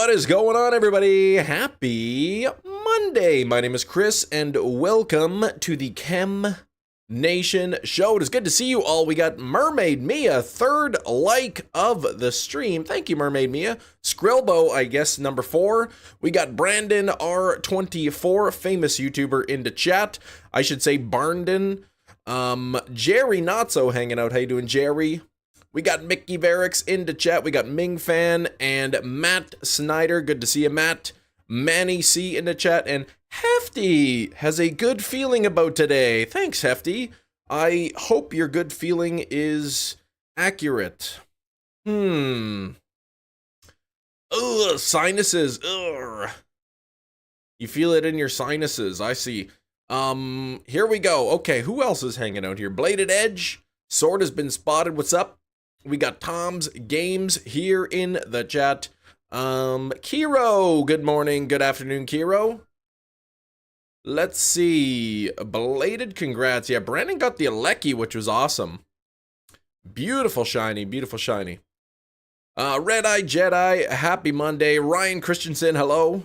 What is going on, everybody? Happy Monday. My name is Chris, and welcome to the Chem Nation Show. It is good to see you all. We got Mermaid Mia, third like of the stream. Thank you, Mermaid Mia. Skrillbo, I guess, number 4. We got Brandon R24, famous YouTuber, into chat. I should say Barndon. Jerry Not-So hanging out. How you doing, Jerry? We got Mickey Varix into chat. We got Ming Fan and Matt Snyder. Good to see you, Matt. Manny C in the chat. And Hefty has a good feeling about today. Thanks, Hefty. I hope your good feeling is accurate. Ugh, sinuses. Ugh. You feel it in your sinuses. I see. Here we go. Okay, who else is hanging out here? Bladed Edge. Sword has been spotted. What's up? We got Tom's Games here in the chat. Kiro, good morning, good afternoon, Kiro. Let's see. Belated congrats. Yeah, Brandon got the Alecki, which was awesome. Beautiful shiny, beautiful shiny. Red Eye Jedi, happy Monday. Ryan Christensen, hello.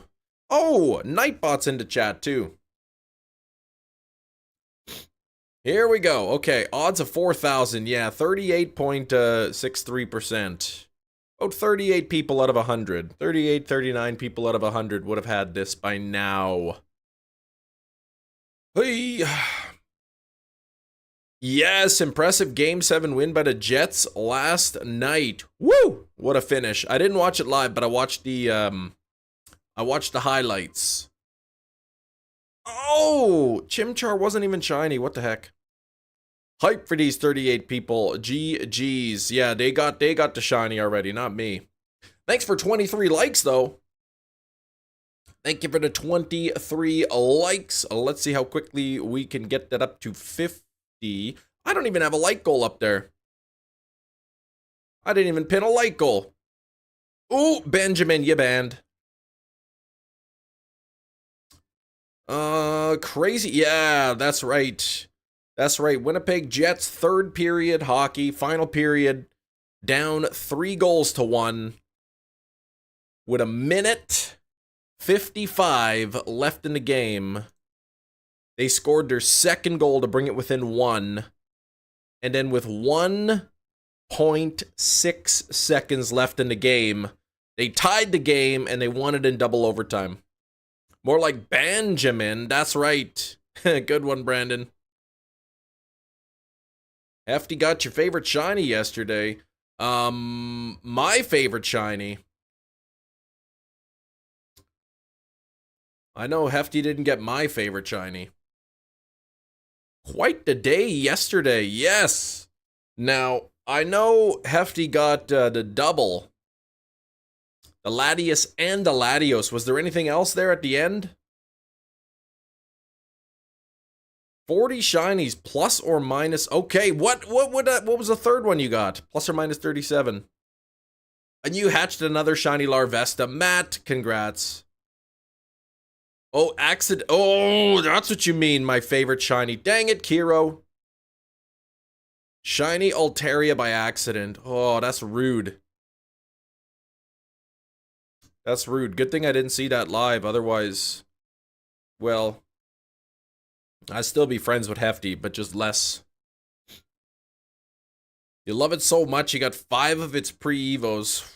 Oh, Nightbot's into chat too. Here we go. Okay, odds of 4,000. Yeah, 38.63%. Oh, 38 people out of 100. 38, 39 people out of 100 would have had this by now. Hey. Yes, impressive Game 7 win by the Jets last night. Woo! What a finish. I didn't watch it live, but I watched the highlights. Oh, Chimchar wasn't even shiny. What the heck? Hype for these 38 people. GG's. Yeah, they got the shiny already, not me. Thanks for 23 likes, though. Thank you for the 23 likes. Let's see how quickly we can get that up to 50. I don't even have a like goal up there. I didn't even pin a like goal. Ooh, Benjamin, you banned. Crazy. Yeah, that's right. That's right. Winnipeg Jets, third period hockey, final period, down 3-1 with a minute 55 left in the game. They scored their second goal to bring it within 1. And then with 1.6 seconds left in the game, they tied the game and they won it in double overtime. More like Benjamin. That's right. Good one, Brandon. Hefty got your favorite shiny yesterday. My favorite shiny. I know Hefty didn't get my favorite shiny. Quite the day yesterday, yes. Now, I know Hefty got the double. The Latios and the Latios. Was there anything else there at the end? 40 shinies, plus or minus. Okay, what was the third one you got? Plus or minus 37. And you hatched another shiny Larvesta. Matt, congrats. Oh, accident. Oh, that's what you mean, my favorite shiny. Dang it, Kiro. Shiny Altaria by accident. Oh, that's rude. That's rude. Good thing I didn't see that live. Otherwise, well, I'd still be friends with Hefty, but just less. You love it so much, you got 5 of its pre-evos.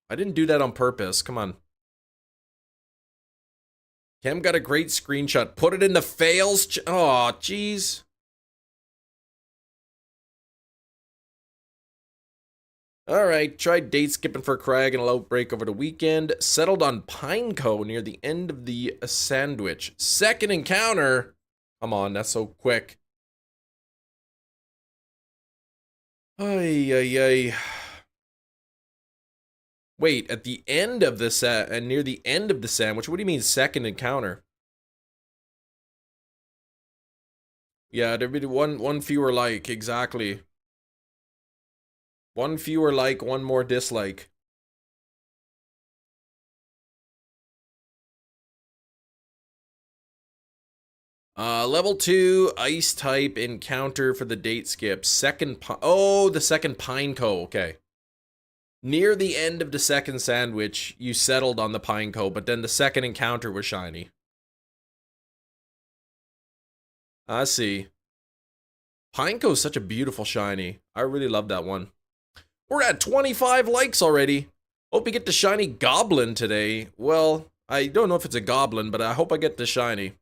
I didn't do that on purpose. Come on. Cam got a great screenshot. Put it in the fails. Oh, jeez. Alright, tried date skipping for Crag and a outbreak over the weekend. Settled on Pineco near the end of the sandwich. Second encounter. Come on, that's so quick. Ay, ay, ay. Wait, at the end of the near the end of the sandwich, what do you mean second encounter? Yeah, there'd be one fewer like, exactly. One fewer like, one more dislike. Level 2 ice type encounter for the date skip. The second Pineco. Okay. Near the end of the second sandwich, you settled on the Pineco, but then the second encounter was shiny. I see. Pineco is such a beautiful shiny. I really love that one. We're at 25 likes already. Hope we get the shiny goblin today. Well, I don't know if it's a goblin, but I hope I get the shiny.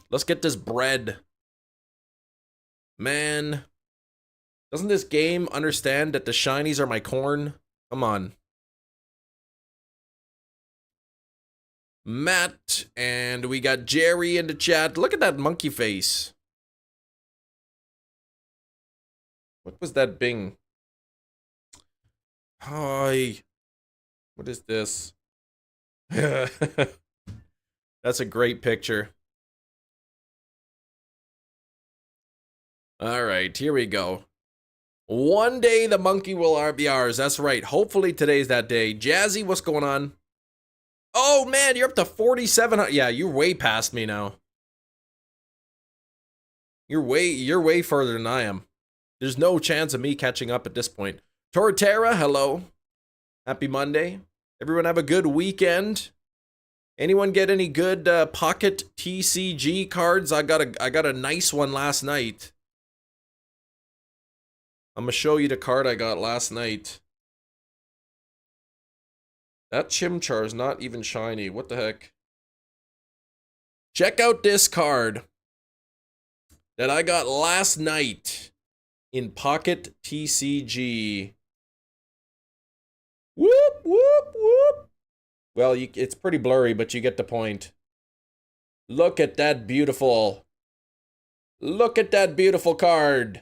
Let's get this bread. Man. Doesn't this game understand that the shinies are my corn? Come on. Matt, and we got Jerry in the chat. Look at that monkey face. What was that Bing? Hi. What is this? That's a great picture. All right, here we go. One day the monkey will be ours. That's right. Hopefully today's that day. Jazzy, what's going on? Oh man, you're up to 4,700. Yeah, you're way past me now. You're way further than I am. There's no chance of me catching up at this point. Torterra, hello. Happy Monday. Everyone have a good weekend. Anyone get any good pocket TCG cards? I got a nice one last night. I'm gonna show you the card I got last night. That Chimchar is not even shiny. What the heck? Check out this card that I got last night in Pocket TCG. Whoop, whoop, whoop. Well, it's pretty blurry, but you get the point. Look at that beautiful. Look at that beautiful card.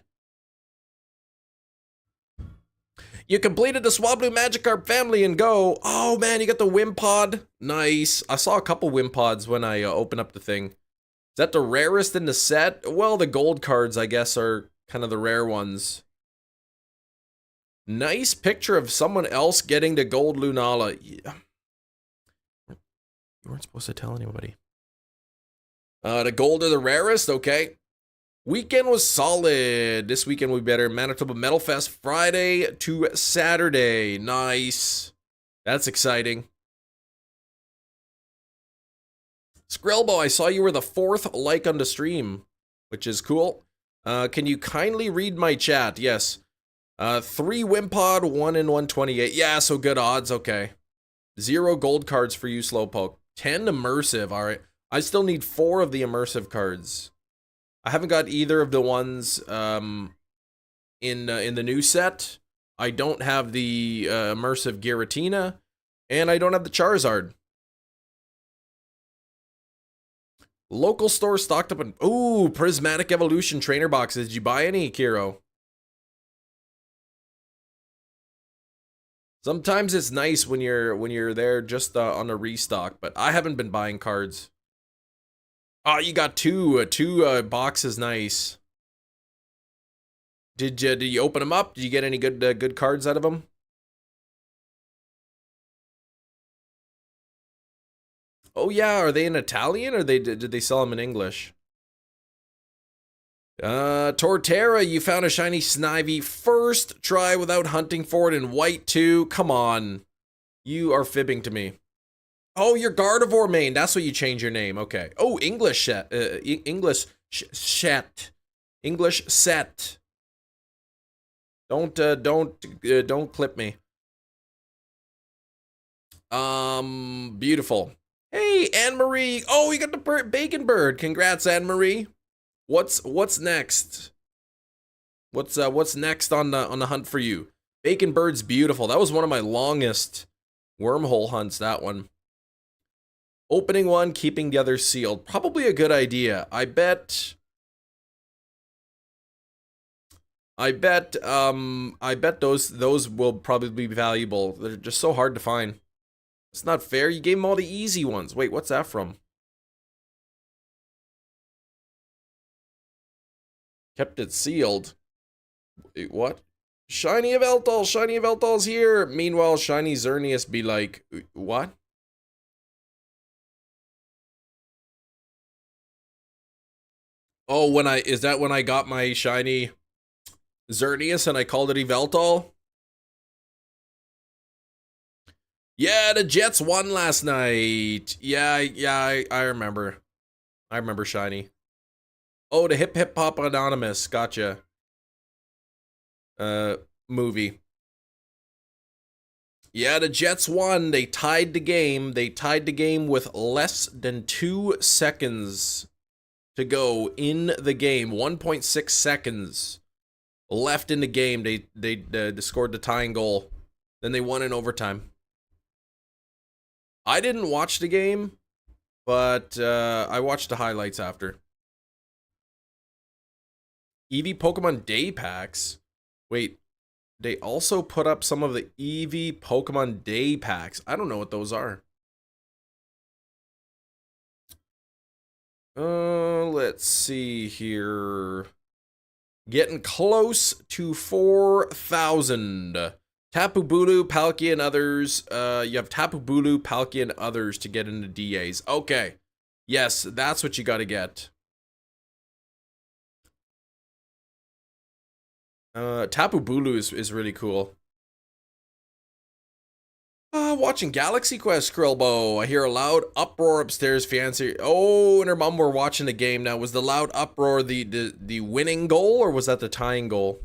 You completed the Swablu Magikarp family and go. Oh man, you got the Wimpod. Nice. I saw a couple Wimpods when I opened up the thing. Is that the rarest in the set? Well, the gold cards, I guess, are kind of the rare ones. Nice picture of someone else getting the gold Lunala. Yeah. You weren't supposed to tell anybody. The gold are the rarest? Okay. Weekend was solid. This weekend will be better. Manitoba Metal Fest Friday to Saturday. Nice. That's exciting. Skrillbo, I saw you were the 4th like on the stream, which is cool. Can you kindly read my chat? Yes. 3 Wimpod, 1 in 128. Yeah, so good odds. Okay. 0 gold cards for you, Slowpoke. 10 immersive. All right. I still need 4 of the immersive cards. I haven't got either of the ones in the new set. I don't have the immersive Giratina, and I don't have the Charizard. Local store stocked up in Prismatic Evolution trainer boxes. Did you buy any, Kiro? Sometimes it's nice when you're there just on a restock, but I haven't been buying cards. Oh, you got two boxes. Nice. Did you open them up? Did you get any good cards out of them? Oh yeah, are they in Italian or did they sell them in English? Torterra, you found a shiny Snivy first try without hunting for it in white too. Come on, you are fibbing to me. Oh, you're Gardevoir main. That's what you change your name. Okay. Oh, English set. English set. English set. Don't clip me. Beautiful. Hey, Anne-Marie. Oh, you got the bacon bird. Congrats, Anne-Marie. What's next? What's next on the hunt for you? Bacon bird's beautiful. That was one of my longest wormhole hunts. That one. Opening one, keeping the other sealed. Probably a good idea. I bet those will probably be valuable. They're just so hard to find. It's not fair. You gave them all the easy ones. Wait, what's that from? Kept it sealed. Wait, what? Shiny Yveltal! Shiny Yveltal's here! Meanwhile, Shiny Xerneas be like, what? Oh, is that when I got my shiny Xerneas and I called it Yveltal? Yeah, the Jets won last night. Yeah, I remember. I remember Shiny. Oh, the Hip Hip Hop Anonymous. Gotcha. Uh, movie. Yeah, the Jets won. They tied the game. They tied the game with less than 2 seconds to go in the game. 1.6 seconds left in the game. They scored the tying goal. Then they won in overtime. I didn't watch the game, but I watched the highlights after. Eevee Pokemon Day Packs? Wait, they also put up some of the Eevee Pokemon Day Packs. I don't know what those are. Let's see here. Getting close to 4,000. Tapu Bulu, Palkia, and others. You have Tapu Bulu, Palkia, and others to get into DAs. Okay. Yes, that's what you gotta get. Tapu Bulu is really cool. Watching Galaxy Quest, Krillbo. I hear a loud uproar upstairs, fiance. Oh, and her mom were watching the game. Now, was the loud uproar the winning goal, or was that the tying goal?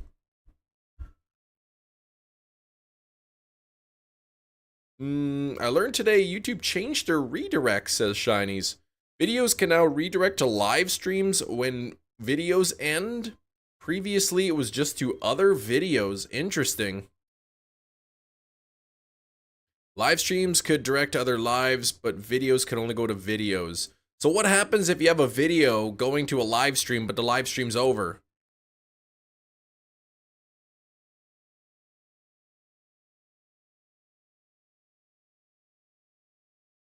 I learned today YouTube changed their redirect, says Shinies. Videos can now redirect to live streams when videos end. Previously, it was just to other videos. Interesting. Live streams could direct to other lives, but videos can only go to videos. So what happens if you have a video going to a live stream, but the live stream's over?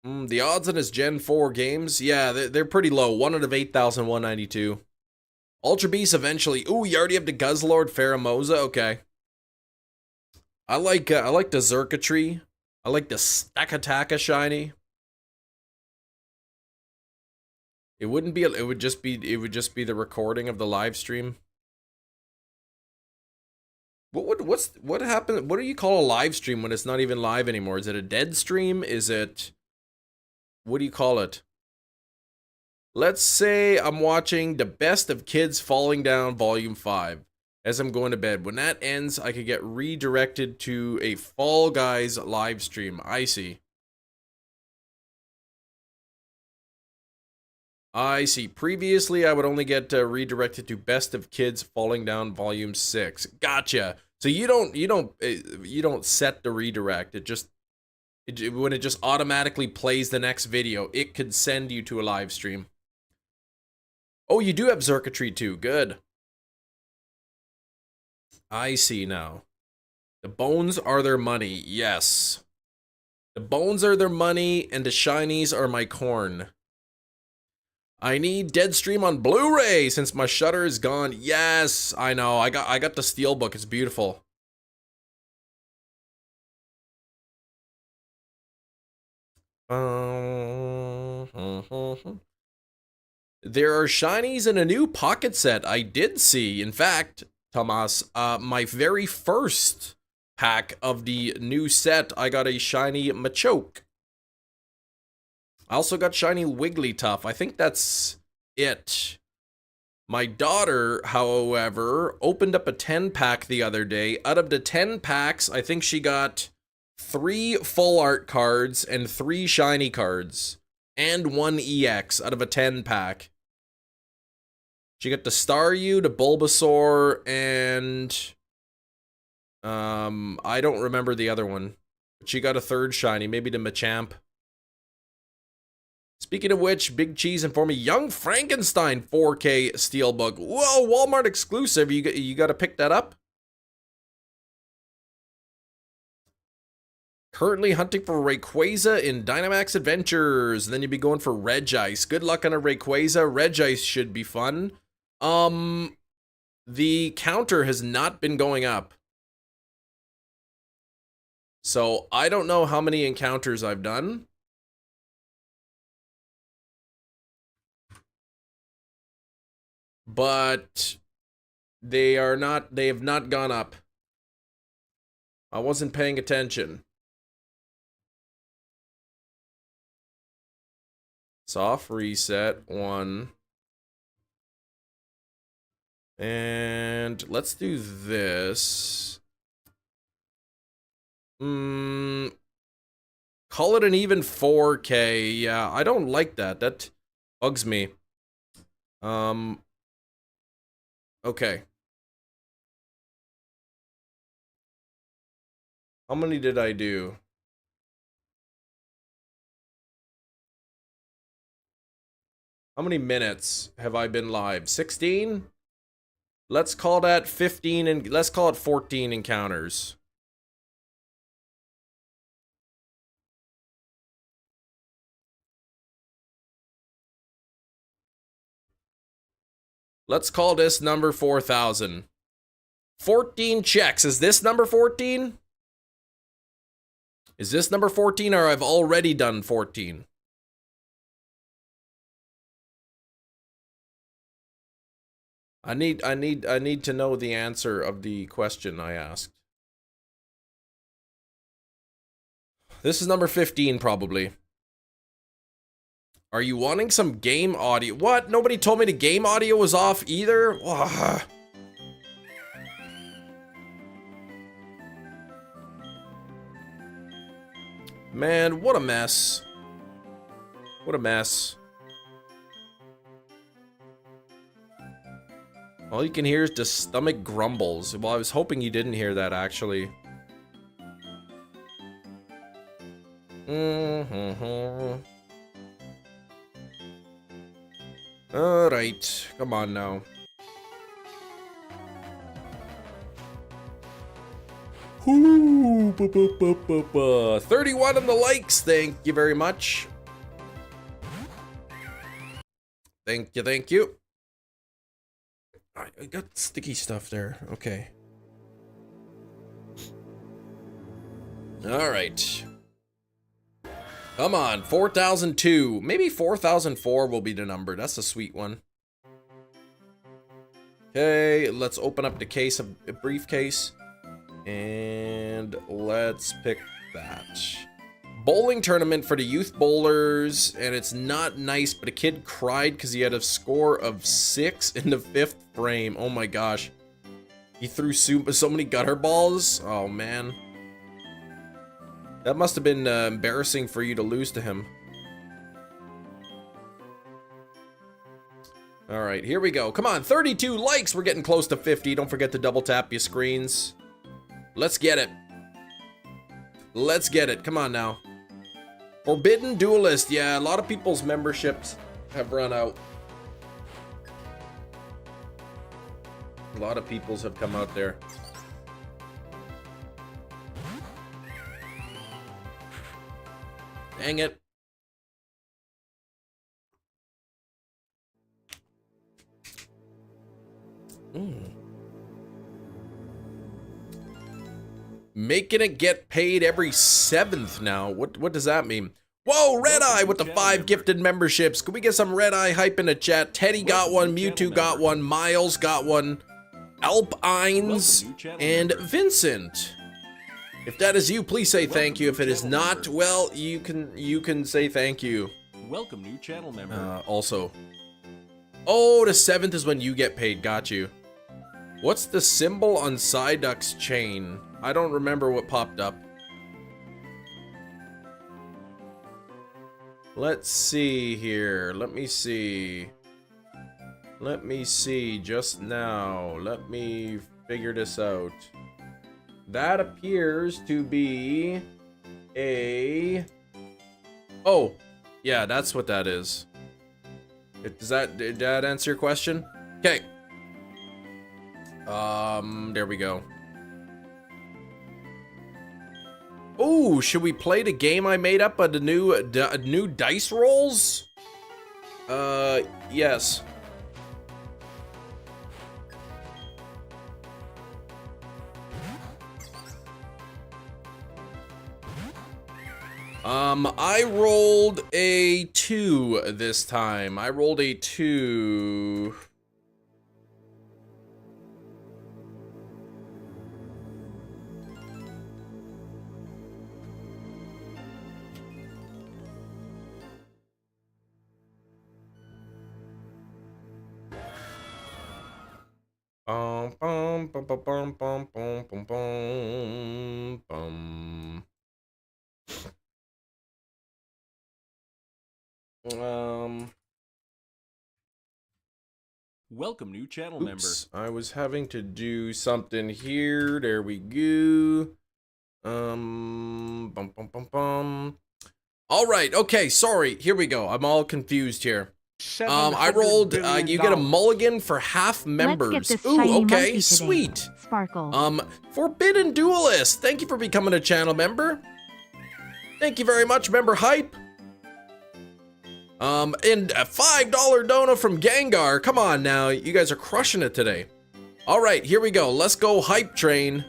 The odds on his Gen 4 games, yeah, they're pretty low. 1 out of 8,192. Ultra Beast eventually. Ooh, you already have the Guzzlord Pheromosa? Okay. I like the Zerkatree. I like the Stakataka shiny. It wouldn't be. It would just be the recording of the live stream. What happened? What do you call a live stream when it's not even live anymore? Is it a dead stream? Is it? What do you call it? Let's say I'm watching The Best of Kids Falling Down Volume 5 as I'm going to bed. When that ends, I could get redirected to a Fall Guys live stream. I see. I see. Previously, I would only get redirected to Best of Kids Falling Down Volume 6. Gotcha. So you don't set the redirect. When it just automatically plays the next video, it could send you to a live stream. Oh, you do have Zerkatree too. Good. I see now. The bones are their money. Yes. The bones are their money, and the shinies are my corn. I need Deadstream on Blu-ray since my shutter is gone. Yes, I know. I got the Steelbook. It's beautiful. There are shinies in a new pocket set. I did see. In fact, Tomas, my very first pack of the new set, I got a shiny Machoke. I also got shiny Wigglytuff. I think that's it. My daughter, however, opened up a 10-pack the other day. Out of the 10 packs, I think she got 3 full art cards and 3 shiny cards. And 1 EX out of a 10-pack. She got the Staryu, the Bulbasaur, and I don't remember the other one. But she got a 3rd shiny, maybe the Machamp. Speaking of which, Big Cheese informed me, Young Frankenstein 4K Steelbook. Whoa, Walmart exclusive. You got to pick that up? Currently hunting for Rayquaza in Dynamax Adventures. Then you'd be going for Regice. Good luck on a Rayquaza. Regice should be fun. The counter has not been going up. So I don't know how many encounters I've done. But they have not gone up. I wasn't paying attention. Soft reset 1. And let's do this. Call it an even 4K. Yeah, I don't like that. That bugs me. Okay. How many did I do? How many minutes have I been live? 16? Let's call that 15 and let's call it 14 encounters. Let's call this number 4,000. 14 checks. Is this number 14? Is this number 14 or I've already done 14? I need to know the answer of the question I asked. This is number 15 probably. Are you wanting some game audio? What? Nobody told me the game audio was off either? Ugh. Man, what a mess. What a mess. All you can hear is the stomach grumbles. Well, I was hoping you didn't hear that, actually. Alright, come on now. Ooh, 31 on the likes, thank you very much. Thank you, thank you. I got sticky stuff there, okay. Alright. Come on, 4,002. Maybe 4,004 will be the number. That's a sweet one. Okay, let's open up the case of a briefcase. And let's pick that. Bowling tournament for the youth bowlers. And it's not nice, but a kid cried because he had a score of 6 in the 5th frame. Oh my gosh. He threw so many gutter balls. Oh man. That must have been embarrassing for you to lose to him. Alright, here we go. Come on, 32 likes. We're getting close to 50. Don't forget to double tap your screens. Let's get it. Let's get it. Come on now. Forbidden Duelist. Yeah, a lot of people's memberships have run out. A lot of people's have come out there. Dang it. Making it get paid every 7th now. What does that mean? Whoa, Red Eye with the 5 gifted memberships. Can we get some Red Eye hype in the chat? Teddy got one, Mewtwo got one, Miles got one, Alpines, and Vincent. If that is you, please say thank you. If it is not, well, you can say thank you. Welcome, new channel member. Also. Oh, the 7th is when you get paid. Got you. What's the symbol on Psyduck's chain? I don't remember what popped up. Let's see here. Let me see. Let me see just now. Let me figure this out. That appears to be a... Oh, yeah, that's what that is. Did that answer your question? Okay. There we go. Oh, should we play the game I made up of the new dice rolls? Yes. I rolled a 2 this time. I rolled a 2. Welcome, new channel Oops, I was having to do something here. There we go. All right, okay, sorry. Here we go. I'm all confused here. I rolled, you get a mulligan for half members. Let's get this Ooh, shiny okay, monkey today. sweet. Sparkle. Forbidden Duelist. Thank you for becoming a channel member. Thank you very much, member Hype. And a $5 dono from Gengar. Come on now, you guys are crushing it today. All right, here we go. Let's go hype train.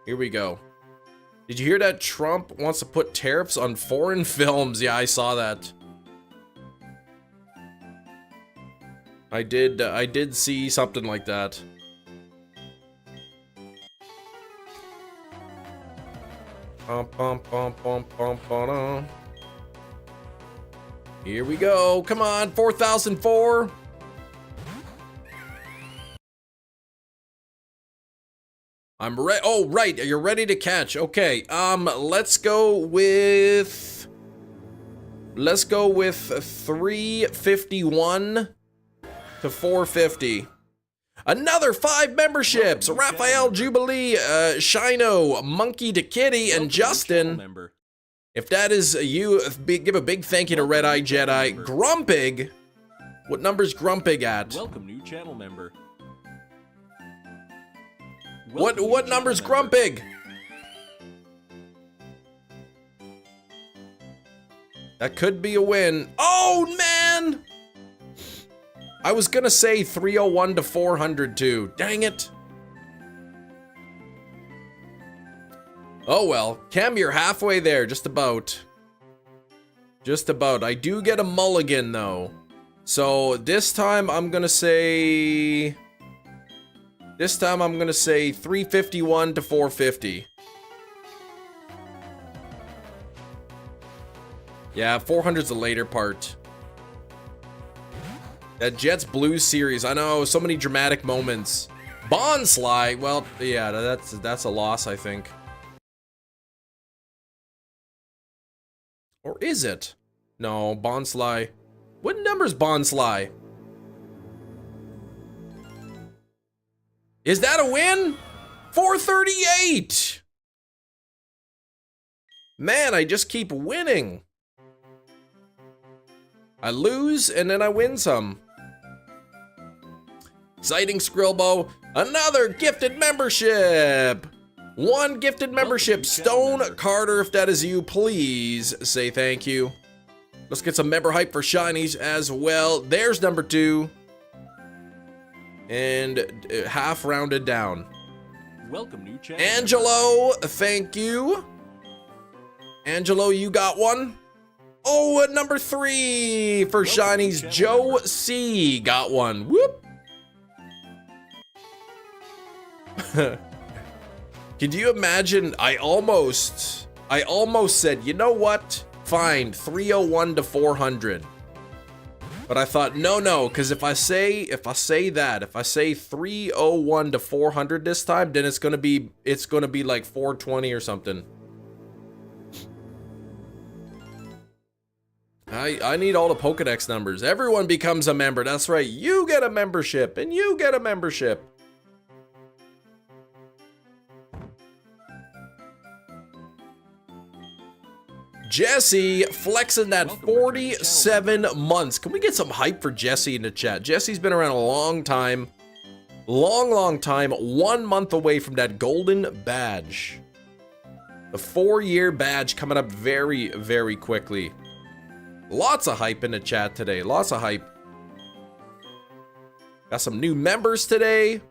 Here we go. Did you hear that Trump wants to put tariffs on foreign films? Yeah, I saw that. I did see something like that. Here we go. Come on, 4004. I'm ready. Oh, right. You're ready to catch. Okay. Let's go with 351 to 450. Another 5 memberships. Raphael, Jubilee, Shino, Monkey to Kitty, and Justin. If that is you, give a big thank you to Red Eye Jedi. Grumpig. What number's Grumpig at? Welcome, new channel member. What number's Grumpig? That could be a win. Oh, man! I was gonna say 301 to 402. Dang it. Oh well. Cam, you're halfway there. Just about. Just about. I do get a mulligan, though. So this time I'm gonna say... This time I'm gonna say 351 to 450. Yeah, 400's the later part. That Jets Blues series, I know, so many dramatic moments. Bonsly, well, yeah, that's a loss, I think. Or is it? No, Bonsly. What number's Bonsly? Is that a win? 438! Man, I just keep winning. I lose, and then I win some. Exciting, Skrillbo. Another gifted membership. 1 gifted membership. Stone Carter, if that is you, please say thank you. Let's get some member hype for shinies as well. There's number 2. And half rounded down. Welcome, new channel. Angelo, thank you. Angelo, you got one. Oh, number 3 for shinies. Joe C got one. Whoop. Could you imagine? I almost said, you know what? Fine, 301 to 400. But I thought, no, because if I say 301 to 400 this time, then it's gonna be like 420 or something. I need all the Pokedex numbers. Everyone becomes a member. That's right. You get a membership, and you get a membership. Jesse flexing that 47 months. Can we get some hype for Jesse in the chat? Jesse's been around a long time. Long time. 1 month away from that golden badge. The 4-year badge coming up very, very quickly. Lots of hype in the chat today. Lots of hype. Got some new members today.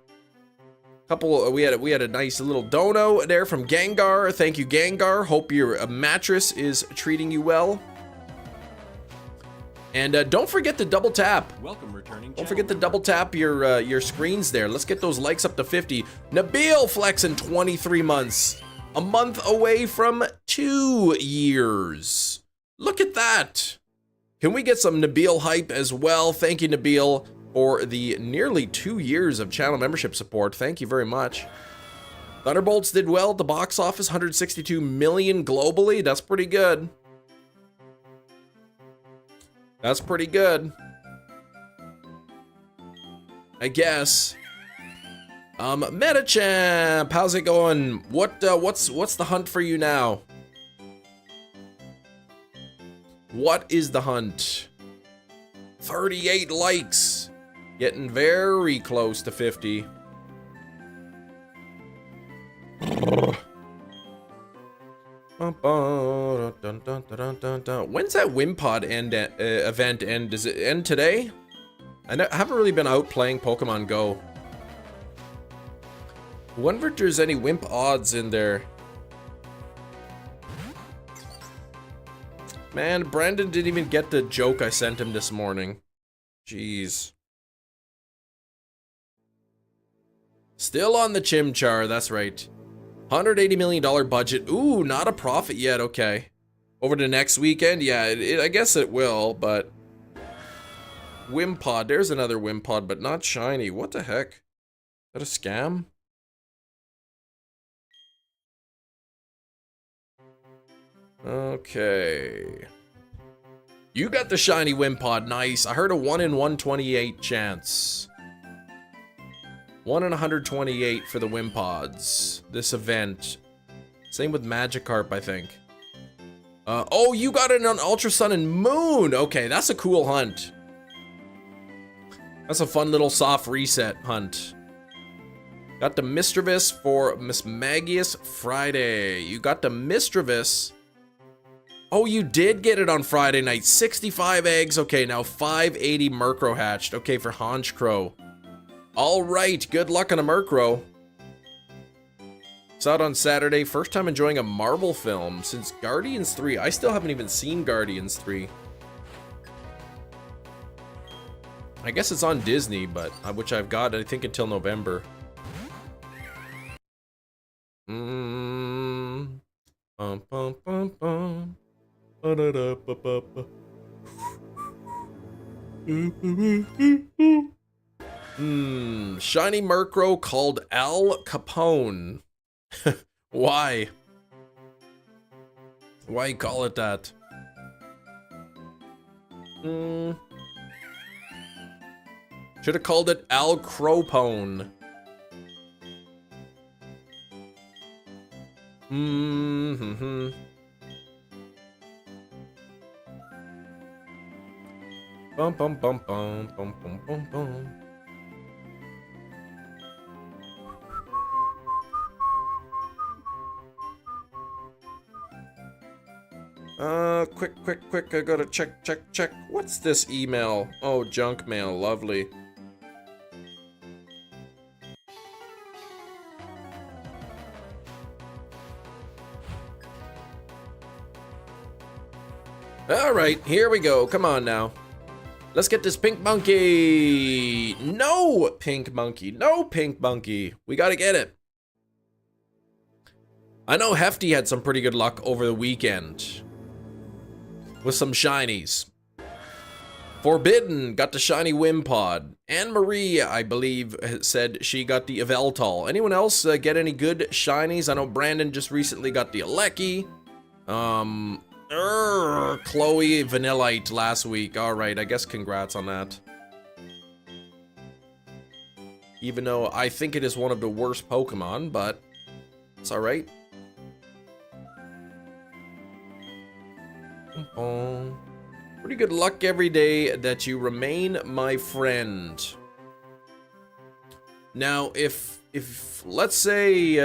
We had a nice little dono there from Gengar. Thank you, Gengar. Hope your mattress is treating you well. And don't forget to double tap. Welcome, returning. Don't forget to double tap your screens there. Let's get those likes up to 50. Nabil flexing 23 months. A month away from 2 years. Look at that. Can we get some Nabil hype as well? Thank you, Nabil, for the nearly 2 years of channel membership support. Thank you very much. Thunderbolts did well at the box office, 162 million globally. That's pretty good. That's pretty good, I guess. Metachamp, how's it going? What's the hunt for you now? What is the hunt? 38 likes. Getting very close to 50. When's that Wimpod event end? Does it end today? I haven't really been out playing Pokemon Go. Wonder if there's any Wimp odds in there. Man, Brandon didn't even get the joke I sent him this morning. Jeez. Still on the Chimchar, that's right. $180 million budget. Ooh, not a profit yet, okay. Over the next weekend? Yeah, I guess it will, but... Wimpod, there's another Wimpod, but not shiny. What the heck? Is that a scam? Okay. You got the shiny Wimpod, nice. I heard a 1 in 128 chance. 1 in 128 for the Wimpods. This event. Same with Magikarp, I think. Oh, you got it on Ultra Sun and Moon. Okay, that's a cool hunt. That's a fun little soft reset hunt. Got the Misdreavus for Mismagius Friday. You got the Misdreavus. Oh, you did get it on Friday night. 65 eggs. Okay, now 580 Murkrow hatched. Okay, for Honchkrow. All right, good luck on a Murkrow. It's out on Saturday. First time enjoying a Marvel film since Guardians 3. I still haven't even seen Guardians 3. I guess it's on Disney, but which I've got, I think, until November. Bum, bum, bum, bum. Ba-da-da-ba-ba-ba. Shiny Murkrow called Al Capone. Why? Why call it that? Should have called it Al Cropone. Bum bum bum bum bum bum bum bum. Quick, I gotta check. What's this email? Oh, junk mail, lovely. Alright, here we go, come on now. Let's get this pink monkey. No pink monkey, no pink monkey. We gotta get it. I know Hefty had some pretty good luck over the weekend with some shinies. Forbidden got the shiny Wimpod. Anne Marie, I believe, said she got the Yveltal. Anyone else get any good shinies? I know Brandon just recently got the Alecki. Chloe Vanillite last week. Alright, I guess congrats on that. Even though I think it is one of the worst Pokemon, but it's alright. Pretty good luck every day that you remain my friend. Now, if let's say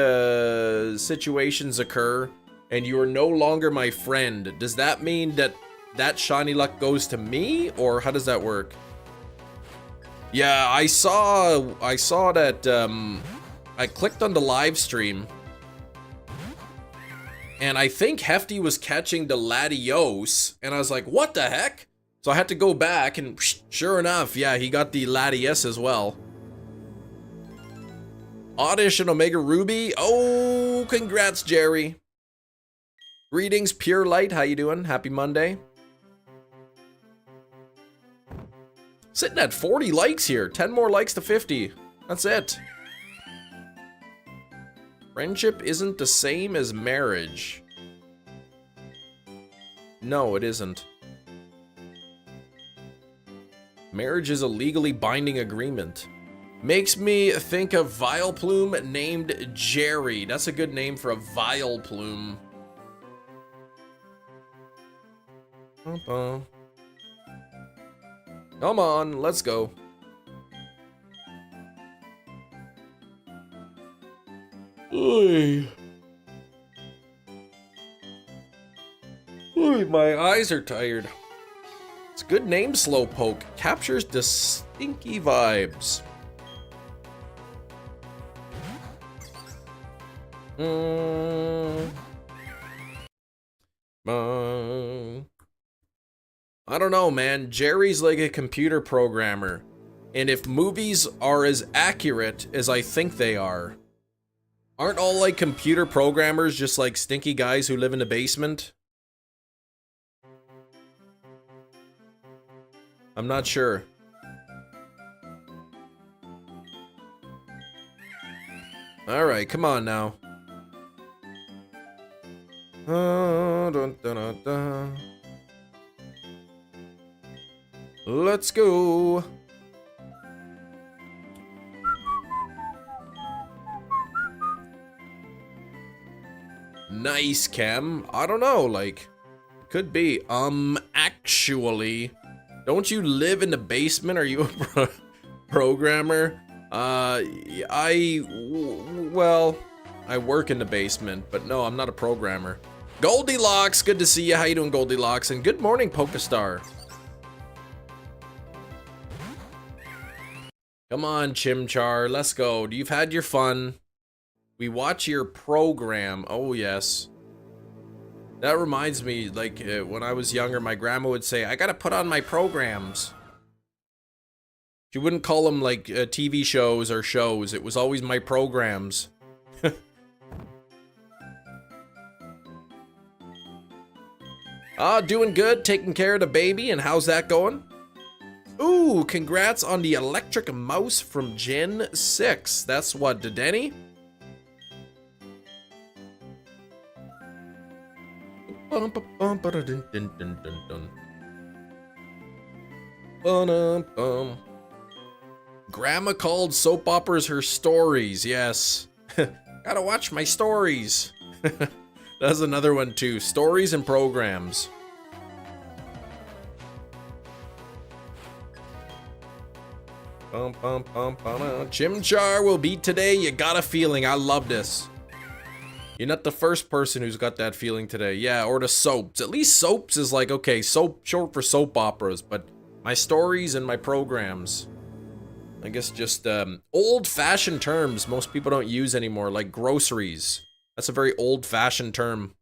situations occur and you are no longer my friend, does that mean that that shiny luck goes to me, or how does that work? Yeah, I saw that I clicked on the live stream and I think Hefty was catching the Latios, and I was like, what the heck? So I had to go back, and sure enough, yeah, he got the Latias as well. Oddish and Omega Ruby. Oh, congrats, Jerry. Greetings, Pure Light. How you doing? Happy Monday. Sitting at 40 likes here. 10 more likes to 50. That's it. Friendship isn't the same as marriage. No, it isn't. Marriage is a legally binding agreement. Makes me think of Vileplume named Jerry. That's a good name for a Vileplume. Come on, let's go. Oy. Oy, my eyes are tired. It's a good name, Slowpoke. Captures the stinky vibes. I don't know, man. Jerry's like a computer programmer. And if movies are as accurate as I think they are, aren't all like computer programmers just like stinky guys who live in the basement? I'm not sure. Alright, come on now. Let's go. Nice, Chem. I don't know, like, could be. Actually, don't you live in the basement? Are you a programmer? Well, I work in the basement, but no, I'm not a programmer. Goldilocks, good to see you. How you doing, Goldilocks? And good morning, Pokestar. Come on, Chimchar, let's go. You've had your fun. We watch your program. Oh, yes. That reminds me, like, when I was younger, my grandma would say, I gotta put on my programs. She wouldn't call them, like, TV shows or shows. It was always my programs. Doing good, taking care of the baby, and how's that going? Ooh, congrats on the electric mouse from Gen 6. That's what, Denny? Grandma called soap operas her stories, yes. Gotta watch my stories. That's another one too, stories and programs. Chimchar will beat today, you got a feeling, I love this. You're not the first person who's got that feeling today. Yeah, or the soaps. At least soaps is like, okay, soap, short for soap operas, but my stories and my programs. I guess just old-fashioned terms most people don't use anymore, like groceries. That's a very old-fashioned term.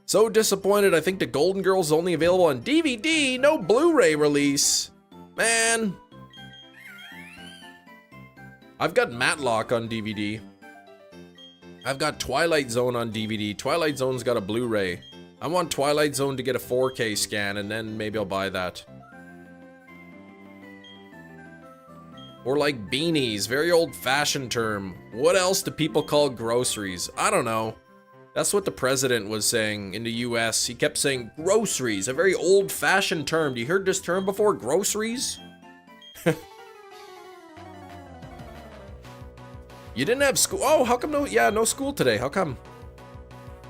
So disappointed, I think the Golden Girl's only available on DVD, no Blu-ray release. Man. I've got Matlock on DVD. I've got Twilight Zone on DVD. Twilight Zone's got a Blu-ray. I want Twilight Zone to get a 4K scan, and then maybe I'll buy that. Or like beanies, very old-fashioned term. What else do people call groceries? I don't know. That's what the president was saying in the US. He kept saying groceries, a very old-fashioned term. You heard this term before, groceries? You didn't have school? Oh, how come no? Yeah, no school today. How come?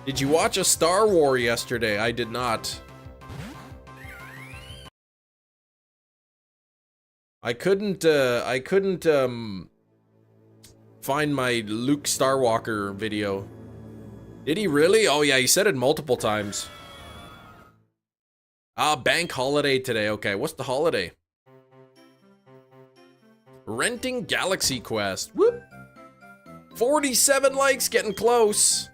Did you watch a Star War yesterday? I did not. I couldn't find my Luke Starwalker video. Did he really? Oh yeah, he said it multiple times. Bank holiday today. Okay, what's the holiday? Renting Galaxy Quest. Whoop. 47 likes, getting close.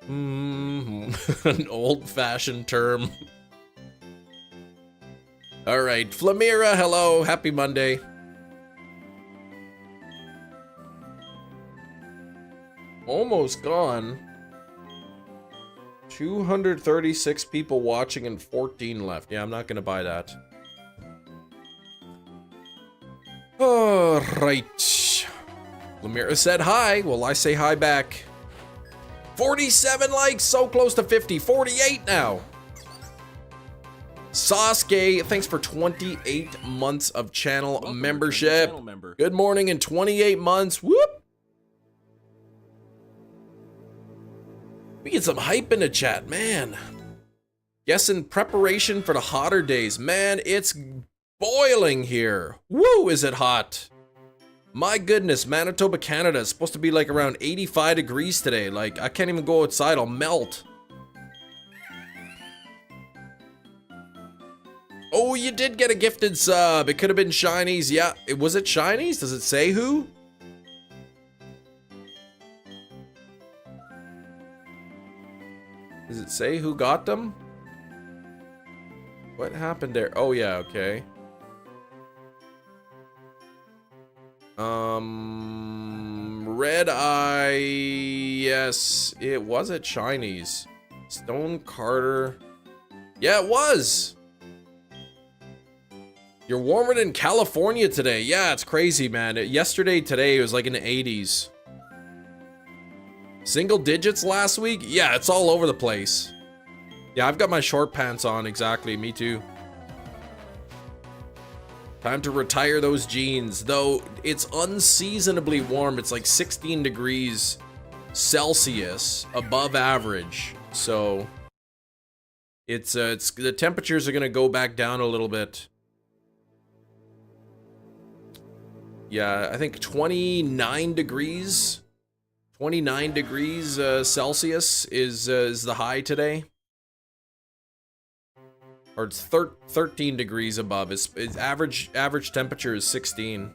An old-fashioned term. All right, Flamira, hello, happy Monday. almost gone. 236 people watching and 14 left. Yeah, I'm not gonna buy that. Alright. Lemira said hi. Well, I say hi back. 47 likes, so close to 50. 48 now. Sasuke, thanks for 28 months of channel Welcome, membership. channel member. Good morning in 28 months. Whoop. We get some hype in the chat, man. Guess in preparation for the hotter days. Man, it's boiling here. Woo, is it hot? My goodness, Manitoba, Canada is supposed to be like around 85 degrees today. Like, I can't even go outside, I'll melt. Oh, you did get a gifted sub. It could have been Shinies. Yeah, was it Shinies? Does it say who? Does it say who got them? What happened there? Oh, yeah, okay. Red Eye, yes, it was at Shinies. Stone Carter. Yeah, it was. You're warmer than California today. Yeah, it's crazy, man. Yesterday, today, it was like in the 80s. Single digits last week? Yeah, it's all over the place. Yeah, I've got my short pants on, exactly. Me too. Time to retire those jeans. Though, it's unseasonably warm. It's like 16 degrees Celsius above average. So, it's the temperatures are going to go back down a little bit. Yeah, I think 29 degrees. 29 degrees Celsius is the high today. Or it's 13 degrees above. Its average temperature is 16.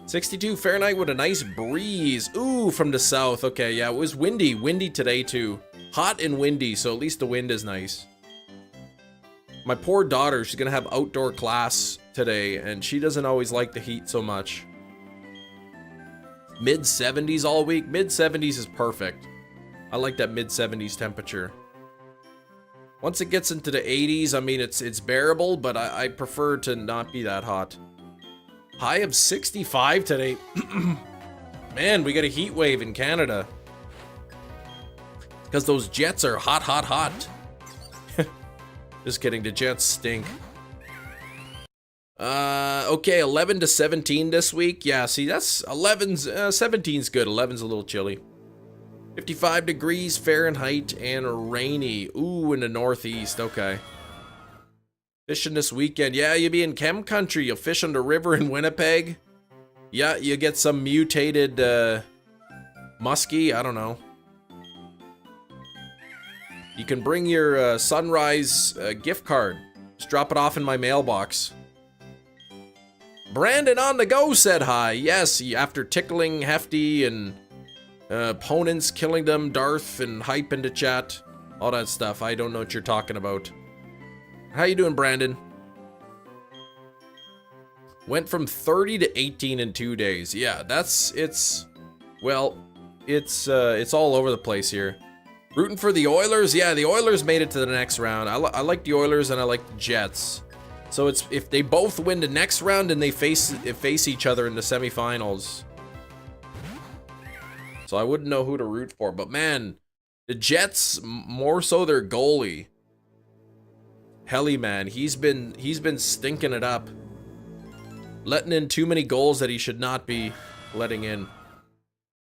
62 Fahrenheit with a nice breeze. Ooh, from the south. Okay, yeah, it was windy. Windy today too. Hot and windy, so at least the wind is nice. My poor daughter, she's gonna have outdoor class today, and she doesn't always like the heat so much. Mid 70s all week. Mid 70s is perfect. I like that mid 70s temperature. Once it gets into the 80s, I mean, it's bearable, but I prefer to not be that hot. High of 65 today. Man, we got a heat wave in Canada. Because those jets are hot, hot, hot. Just kidding, the jets stink. Okay, 11 to 17 this week. Yeah, see, that's 17's good. 11's a little chilly. 55 degrees Fahrenheit and rainy. Ooh, in the northeast. Okay. Fishing this weekend. Yeah, you'll be in Chem Country. You'll fish on the river in Winnipeg. Yeah, you get some mutated muskie. I don't know. You can bring your Sunrise gift card. Just drop it off in my mailbox. Brandon on the go said hi. Yes, after tickling Hefty and opponents, killing them, Darth and hype into chat, all that stuff. I don't know what you're talking about. How you doing, Brandon? Went from 30 to 18 in 2 days. Yeah, it's all over the place here. Rooting for the Oilers. Yeah, the Oilers made it to the next round. I like the Oilers and I like the Jets. So it's if they both win the next round and they face each other in the semifinals. So I wouldn't know who to root for, but man, the Jets, more so their goalie. Helly, man, he's been stinking it up. Letting in too many goals that he should not be letting in.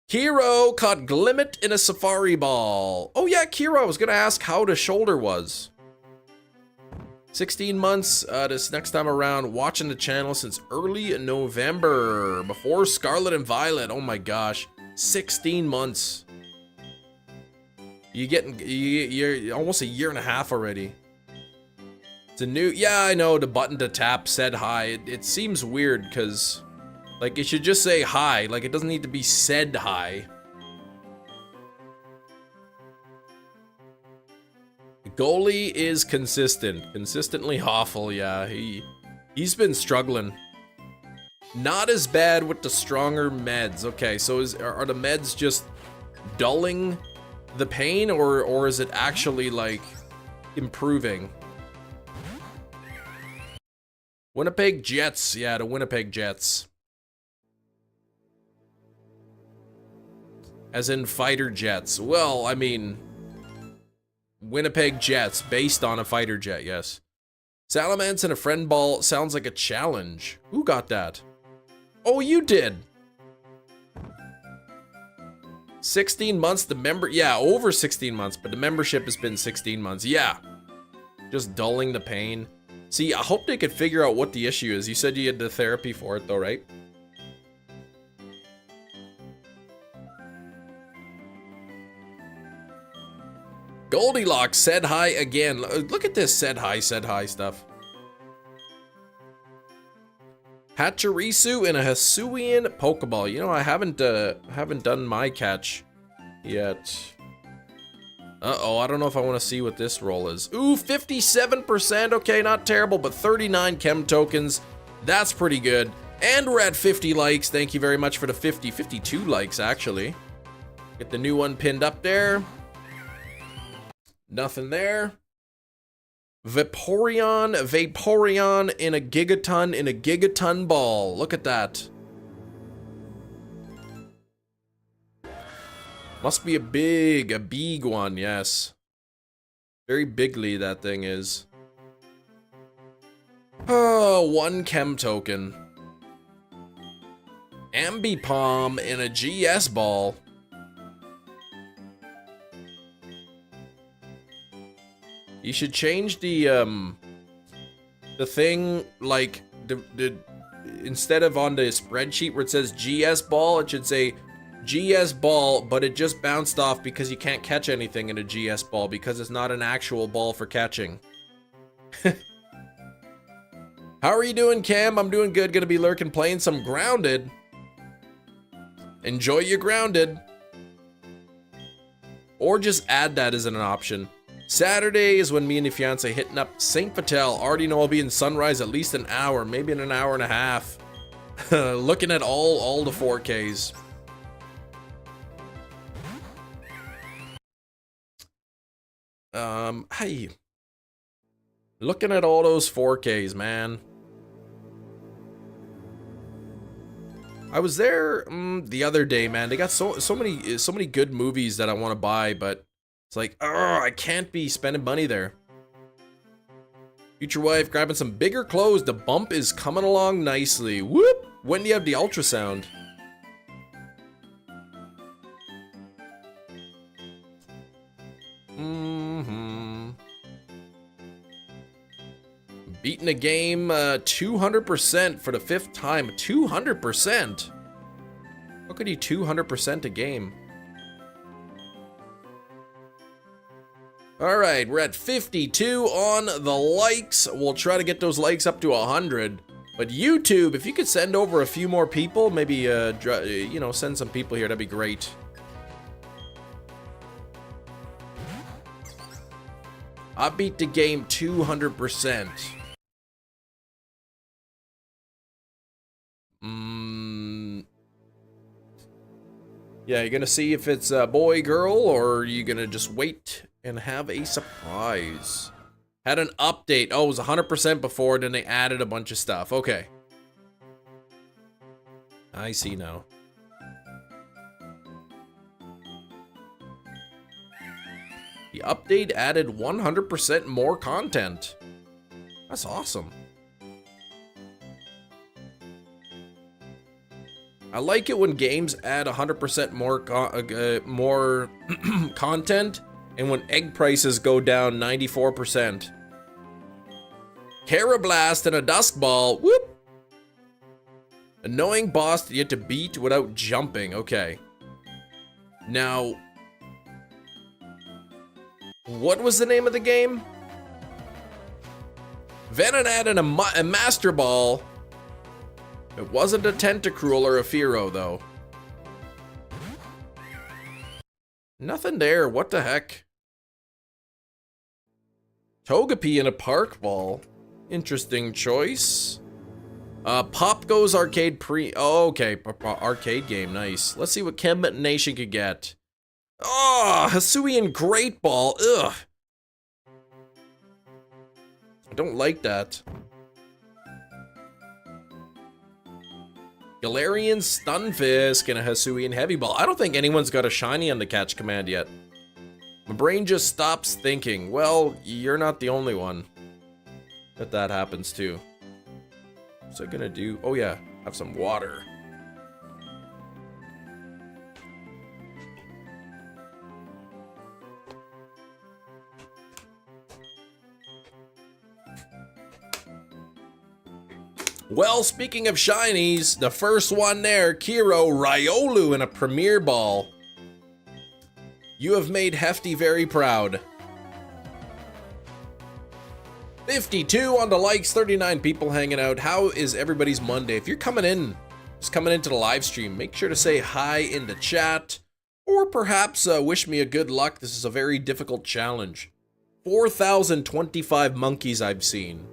Kiro caught Glimmet in a safari ball. Oh yeah, Kiro, I was gonna ask how the shoulder was. 16 months this next time around, watching the channel since early November, before Scarlet and Violet. Oh my gosh, 16 months. You're almost a year and a half already. It's a new, yeah, I know the button to tap said hi. It seems weird because, like, it should just say hi. Like, it doesn't need to be said hi. The goalie is consistently awful. Yeah, he's been struggling. Not as bad with the stronger meds. Okay, so are the meds just dulling the pain, or is it actually like improving? Winnipeg Jets. Yeah, the Winnipeg Jets. As in fighter jets. Well, I mean, Winnipeg Jets, based on a fighter jet, yes. Salamence and a friend ball sounds like a challenge. Who got that? Oh, you did. 16 months, the member, yeah, over 16 months, but the membership has been 16 months. Yeah. Just dulling the pain. See, I hope they could figure out what the issue is. You said you had the therapy for it though, right? Goldilocks said hi again. Look at this said hi stuff. Hatcherisu and a Hisuian Pokeball. You know, I haven't done my catch yet. Uh-oh, I don't know if I want to see what this roll is. Ooh, 57%. Okay, not terrible, but 39 chem tokens. That's pretty good. And we're at 50 likes. Thank you very much for the 52 likes, actually. Get the new one pinned up there. Nothing there. Vaporeon in a gigaton ball. Look at that. Must be a big one, yes. Very bigly that thing is. Oh, 1 chem token. Ambipom in a GS ball. You should change the thing, like, the instead of on the spreadsheet where it says GS ball, it should say GS ball, but it just bounced off because you can't catch anything in a GS ball because it's not an actual ball for catching. How are you doing, Cam? I'm doing good. Gonna be lurking playing some Grounded. Enjoy your Grounded. Or just add that as an option. Saturday is when me and the fiance hitting up St. Vital. Already know I'll be in Sunrise at least an hour, maybe in an hour and a half. Looking at all the 4Ks. Hey. Looking at all those 4Ks, man. I was there the other day, man. They got so many good movies that I want to buy, but it's like, oh, I can't be spending money there. Future wife grabbing some bigger clothes. The bump is coming along nicely. Whoop! When do you have the ultrasound? Beating a game 200% for the 5th time. 200%? How could you 200% a game? Alright, we're at 52 on the likes. We'll try to get those likes up to 100. But YouTube, if you could send over a few more people, maybe, you know, send some people here, that'd be great. I beat the game 200%. Yeah, you're gonna see if it's a boy, girl, or are you gonna just wait and have a surprise? Had an update. Oh, it was 100% before, then they added a bunch of stuff. Okay. I see now. The update added 100% more content. That's awesome. I like it when games add 100% more content, and when egg prices go down 94%. Carablast and a Dusk Ball. Whoop! Annoying boss that you have to beat without jumping. Okay. Now, what was the name of the game? Venonat and a Master Ball. It wasn't a Tentacruel or a Fearow, though. Nothing there. What the heck? Togepi in a Park Ball. Interesting choice. Pop Goes Arcade Pre... Oh, okay. Arcade game. Nice. Let's see what Chem Nation could get. Oh, Hisuian Great Ball. Ugh. I don't like that. Galarian Stunfisk and a Hisuian Heavy Ball. I don't think anyone's got a shiny on the catch command yet. My brain just stops thinking. Well, you're not the only one that happens to. What's I gonna do? Oh yeah, have some water. Well, speaking of shinies, the first one there, Kiro Riolu in a Premier Ball. You have made Hefty very proud. 52 on the likes, 39 people hanging out. How is everybody's Monday? If you're coming in, just coming into the live stream, make sure to say hi in the chat, or perhaps wish me a good luck. This is a very difficult challenge. 4,025 monkeys I've seen.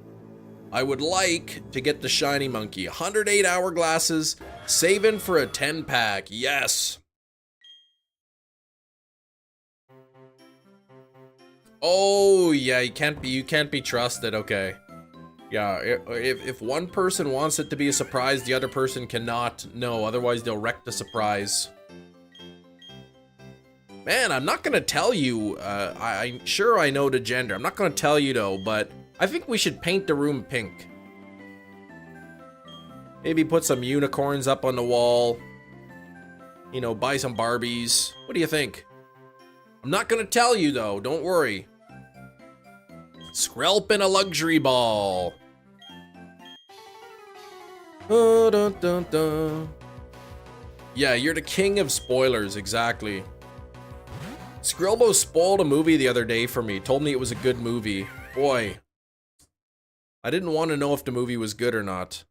I would like to get the shiny monkey. 108 hourglasses, saving for a 10 pack. Yes. Oh yeah, you can't be trusted. Okay. Yeah, if one person wants it to be a surprise, the other person cannot know. Otherwise, they'll wreck the surprise. Man, I'm not gonna tell you. I'm sure I know the gender. I'm not gonna tell you though, but I think we should paint the room pink. Maybe put some unicorns up on the wall. You know, buy some Barbies. What do you think? I'm not gonna tell you though, don't worry. Skrelp in a luxury ball. Dun, dun, dun, dun. Yeah, you're the king of spoilers, exactly. Skrillbo spoiled a movie the other day for me, told me it was a good movie. Boy, I didn't want to know if the movie was good or not.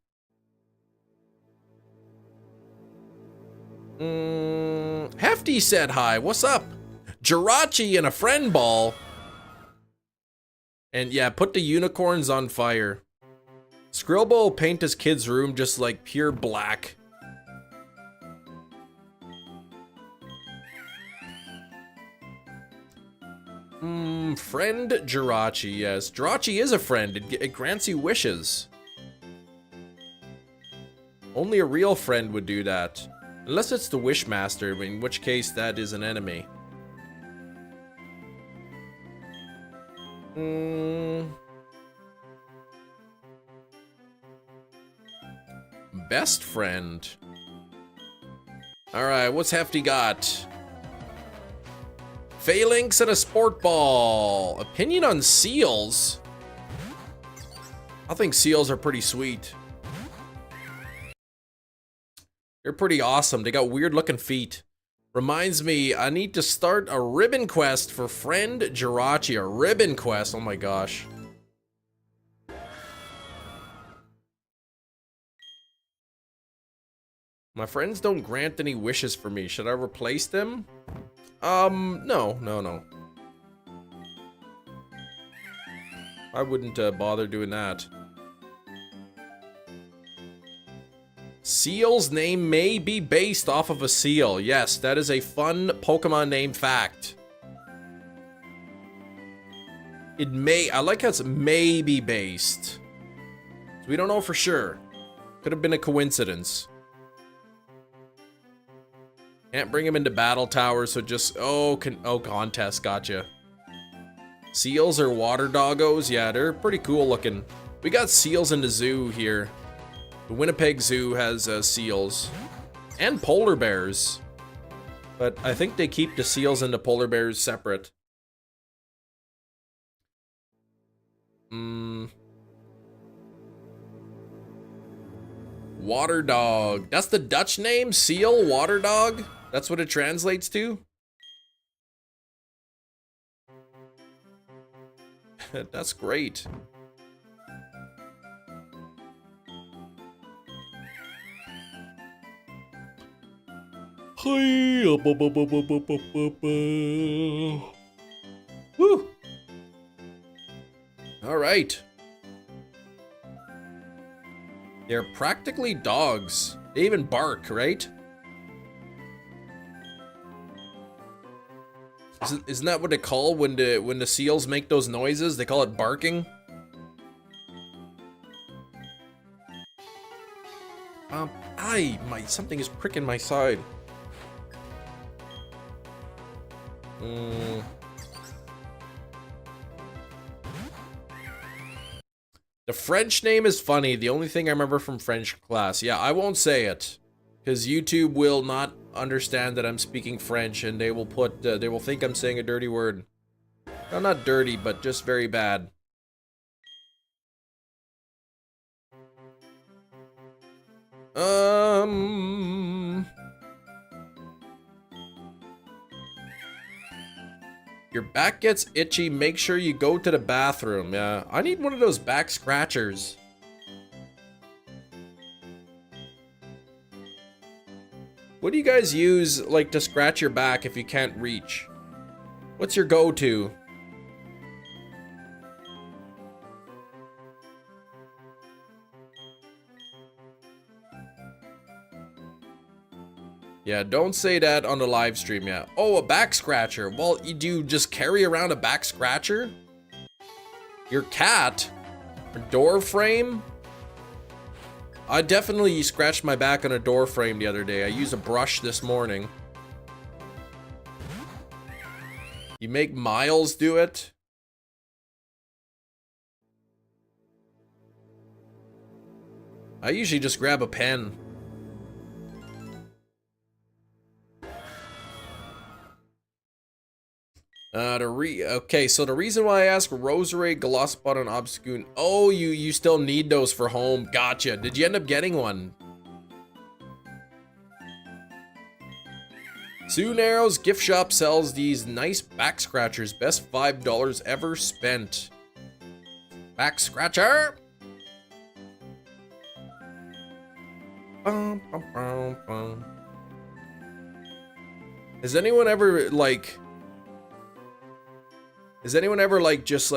Hefty said hi, what's up? Jirachi in a friend ball. And yeah, put the unicorns on fire. Skrillbo will paint his kid's room just like pure black. Friend Jirachi, yes. Jirachi is a friend. It grants you wishes. Only a real friend would do that. Unless it's the Wishmaster, in which case that is an enemy. Best friend. Alright, what's Hefty got? Phalanx and a sport ball. Opinion on seals? I think seals are pretty sweet. They're pretty awesome. They got weird looking feet. Reminds me, I need to start a ribbon quest for friend Jirachi. A ribbon quest, oh my gosh. My friends don't grant any wishes for me. Should I replace them? No. I wouldn't bother doing that. Seal's name may be based off of a seal. Yes, that is a fun Pokemon name fact. It may, I like how it's may be based. So we don't know for sure. Could have been a coincidence. Can't bring him into battle towers, so just, contest, gotcha. Seals are water doggos? Yeah, they're pretty cool looking. We got seals in the zoo here. The Winnipeg Zoo has seals. And polar bears. But I think they keep the seals and the polar bears separate. Water dog. That's the Dutch name? Seal? Water dog? That's what it translates to? That's great. Woo! All right. They're practically dogs. They even bark, right? Isn't that what they call when the seals make those noises? They call it barking. Something is pricking my side. The French name is funny. The only thing I remember from French class. Yeah, I won't say it, because YouTube will not understand that I'm speaking French, and they will think I'm saying a dirty word. No, not dirty, but just very bad. Your back gets itchy, make sure you go to the bathroom. Yeah, I need one of those back scratchers. What do you guys use, like, to scratch your back if you can't reach? What's your go-to? Yeah, don't say that on the live stream, yeah. Oh, a back scratcher. Well, do you just carry around a back scratcher? Your cat? A door frame? I definitely scratched my back on a door frame the other day. I used a brush this morning. You make Miles do it? I usually just grab a pen. Okay, so the reason why I ask Rosary, Glossbot, and Obscune. Oh, you still need those for home. Gotcha. Did you end up getting one? Soon Arrows gift shop sells these nice back scratchers. Best $5 ever spent. Back scratcher. Bum, bum, bum, bum. Has anyone ever just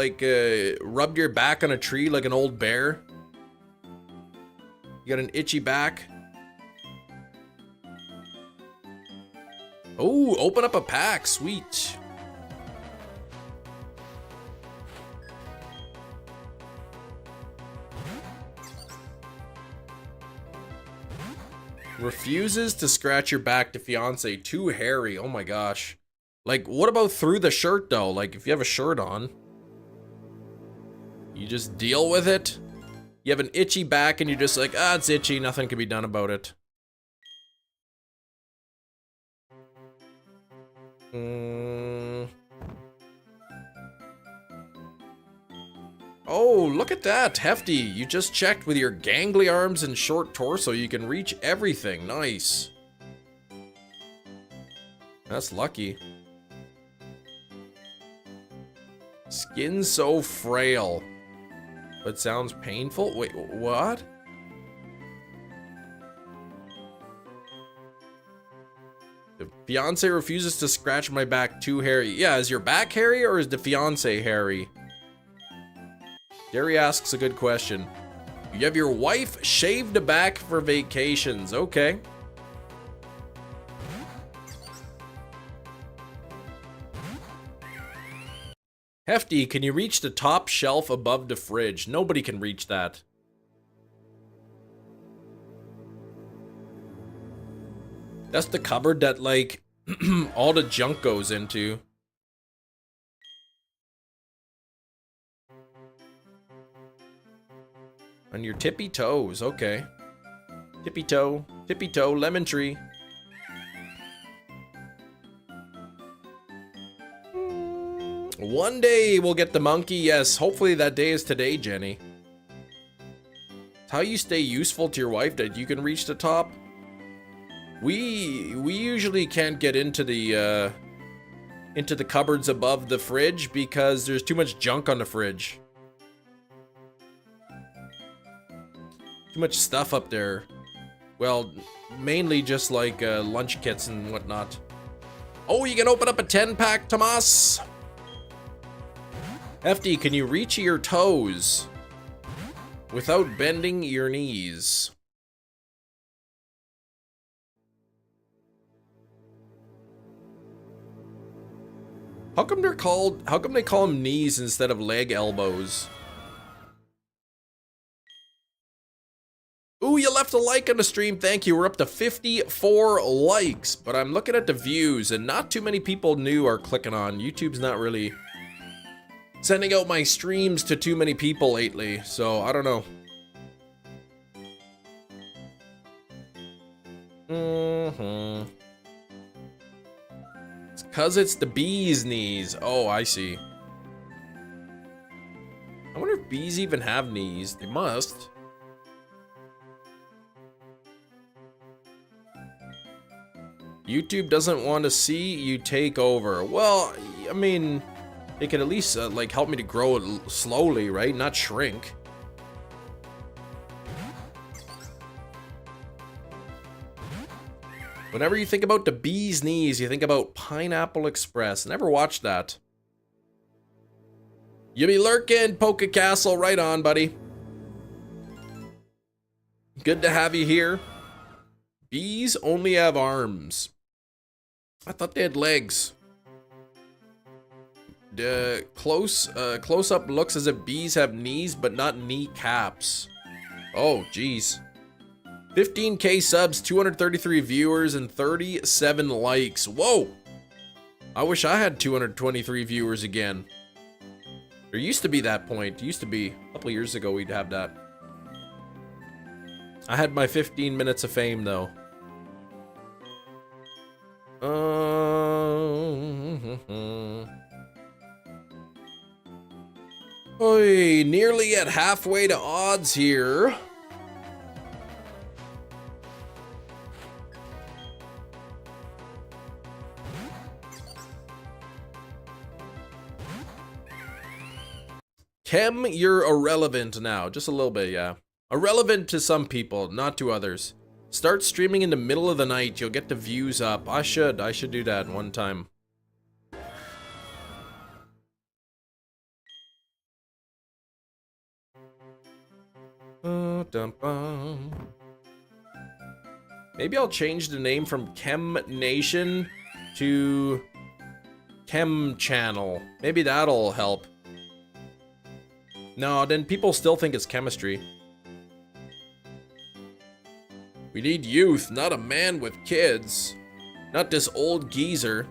rubbed your back on a tree like an old bear? You got an itchy back? Oh, open up a pack, sweet. Refuses to scratch your back to fiance, too hairy, oh my gosh. Like, what about through the shirt though? Like, if you have a shirt on, you just deal with it? You have an itchy back and you're just like, ah, it's itchy, nothing can be done about it. Oh, look at that, Hefty. You just checked with your gangly arms and short torso. You can reach everything. Nice. That's lucky. Skin so frail, but sounds painful. Wait, what? The fiance refuses to scratch my back, too hairy. Yeah, is your back hairy or is the fiance hairy? Jerry asks a good question. You have your wife shave the back for vacations. Okay. Hefty, can you reach the top shelf above the fridge? Nobody can reach that. That's the cupboard that, like, all the junk goes into. On your tippy toes, okay. Tippy toe, lemon tree. One day we'll get the monkey, yes. Hopefully that day is today, Jenny. It's how you stay useful to your wife that you can reach the top. We usually can't get into the cupboards above the fridge because there's too much junk on the fridge. Too much stuff up there. Well, mainly just like lunch kits and whatnot. Oh, you can open up a 10-pack, Tomas. Hefty, can you reach your toes without bending your knees? How come they call them knees instead of leg elbows? Ooh, you left a like on the stream. Thank you. We're up to 54 likes, but I'm looking at the views and not too many people new are clicking on. YouTube's not really sending out my streams to too many people lately, so I don't know. It's 'cause it's the bee's knees. Oh, I see. I wonder if bees even have knees. They must. YouTube doesn't want to see you take over. Well, I mean, they could at least like help me to grow it slowly, right? Not shrink. Whenever you think about the bee's knees, you think about Pineapple Express. Never watched that. You be lurking, Poke Castle. Right on, buddy. Good to have you here. Bees only have arms. I thought they had legs. The close-up looks as if bees have knees, but not kneecaps. Oh, geez. 15K subs, 233 viewers, and 37 likes. Whoa! I wish I had 223 viewers again. There used to be that point. It used to be a couple years ago we'd have that. I had my 15 minutes of fame, though. Oi, nearly at halfway to odds here. Chem, you're irrelevant now. Just a little bit, yeah. Irrelevant to some people, not to others. Start streaming in the middle of the night. You'll get the views up. I should do that one time. Maybe I'll change the name from Chem Nation to Chem Channel. Maybe that'll help. No, then people still think it's chemistry. We need youth, not a man with kids. Not this old geezer.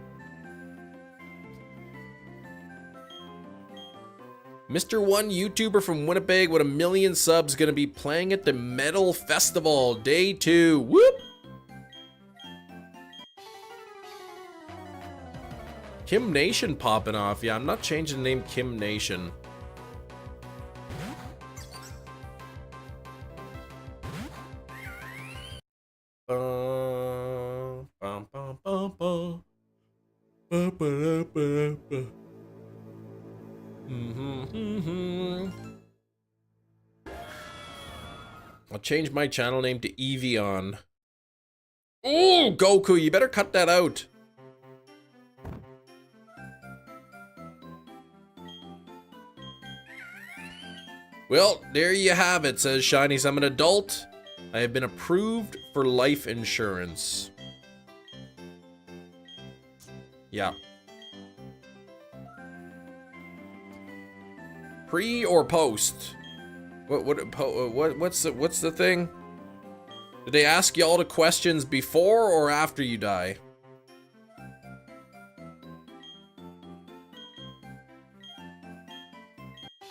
Mr. One YouTuber from Winnipeg with 1 million subs gonna be playing at the Metal Festival, Day 2. Whoop! Kim Nation popping off. Yeah, I'm not changing the name Kim Nation. I'll change my channel name to Evian. Oh, Goku, you better cut that out. Well, there you have it, says Shinies. I'm an adult. I have been approved for life insurance. Yeah. Pre or post? What's the thing? Did they ask you all the questions before or after you die?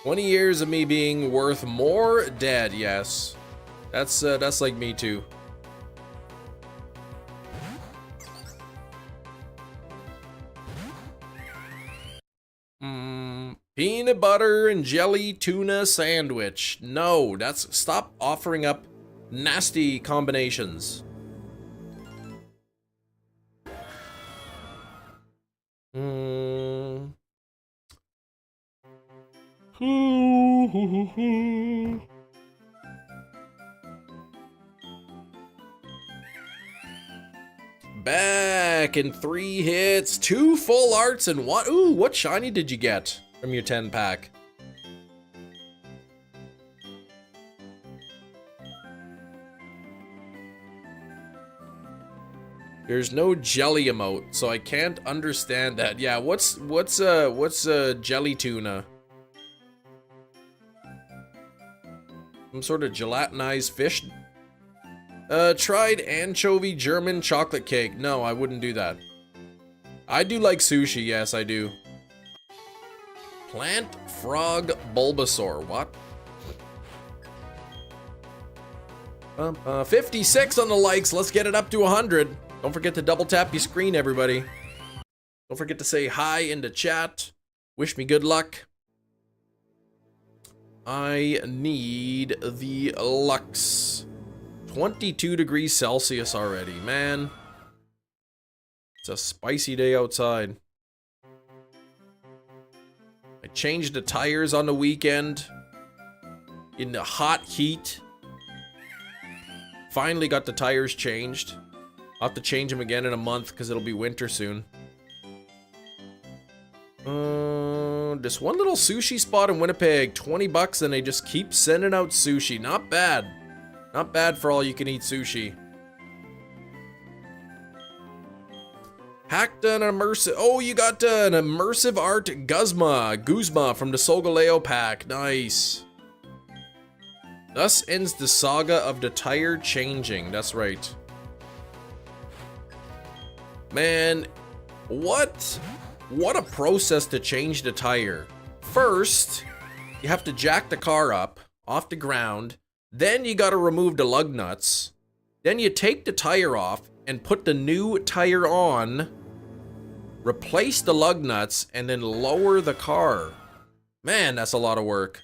"20 years of me being worth more dead." Yes, that's like me too. Peanut butter and jelly tuna sandwich. No, stop offering up nasty combinations. Back in 3 hits, 2 full arts, and one. Ooh, what shiny did you get from your 10 pack? There's no jelly emote, so I can't understand that. Yeah, what's jelly tuna? Some sort of gelatinized fish? Tried anchovy German chocolate cake. No, I wouldn't do that. I do like sushi, yes, I do. Plant frog Bulbasaur, what? 56 on the likes, let's get it up to 100. Don't forget to double tap your screen, everybody. Don't forget to say hi in the chat. Wish me good luck. I need the Lux. 22 degrees Celsius already, man. It's a spicy day outside. I changed the tires on the weekend in the hot heat. Finally got the tires changed. I'll have to change them again in a month because it'll be winter soon. This one little sushi spot in Winnipeg, 20 bucks, and they just keep sending out sushi. Not bad. Not bad for all you can eat sushi. Hacked an immersive. Oh, you got an immersive art Guzma from the Solgaleo pack. Nice. Thus ends the saga of the tire changing. That's right. Man, what a process to change the tire. First, you have to jack the car up off the ground. Then you got to remove the lug nuts. Then you take the tire off and put the new tire on. Replace the lug nuts and then lower the car. Man, that's a lot of work.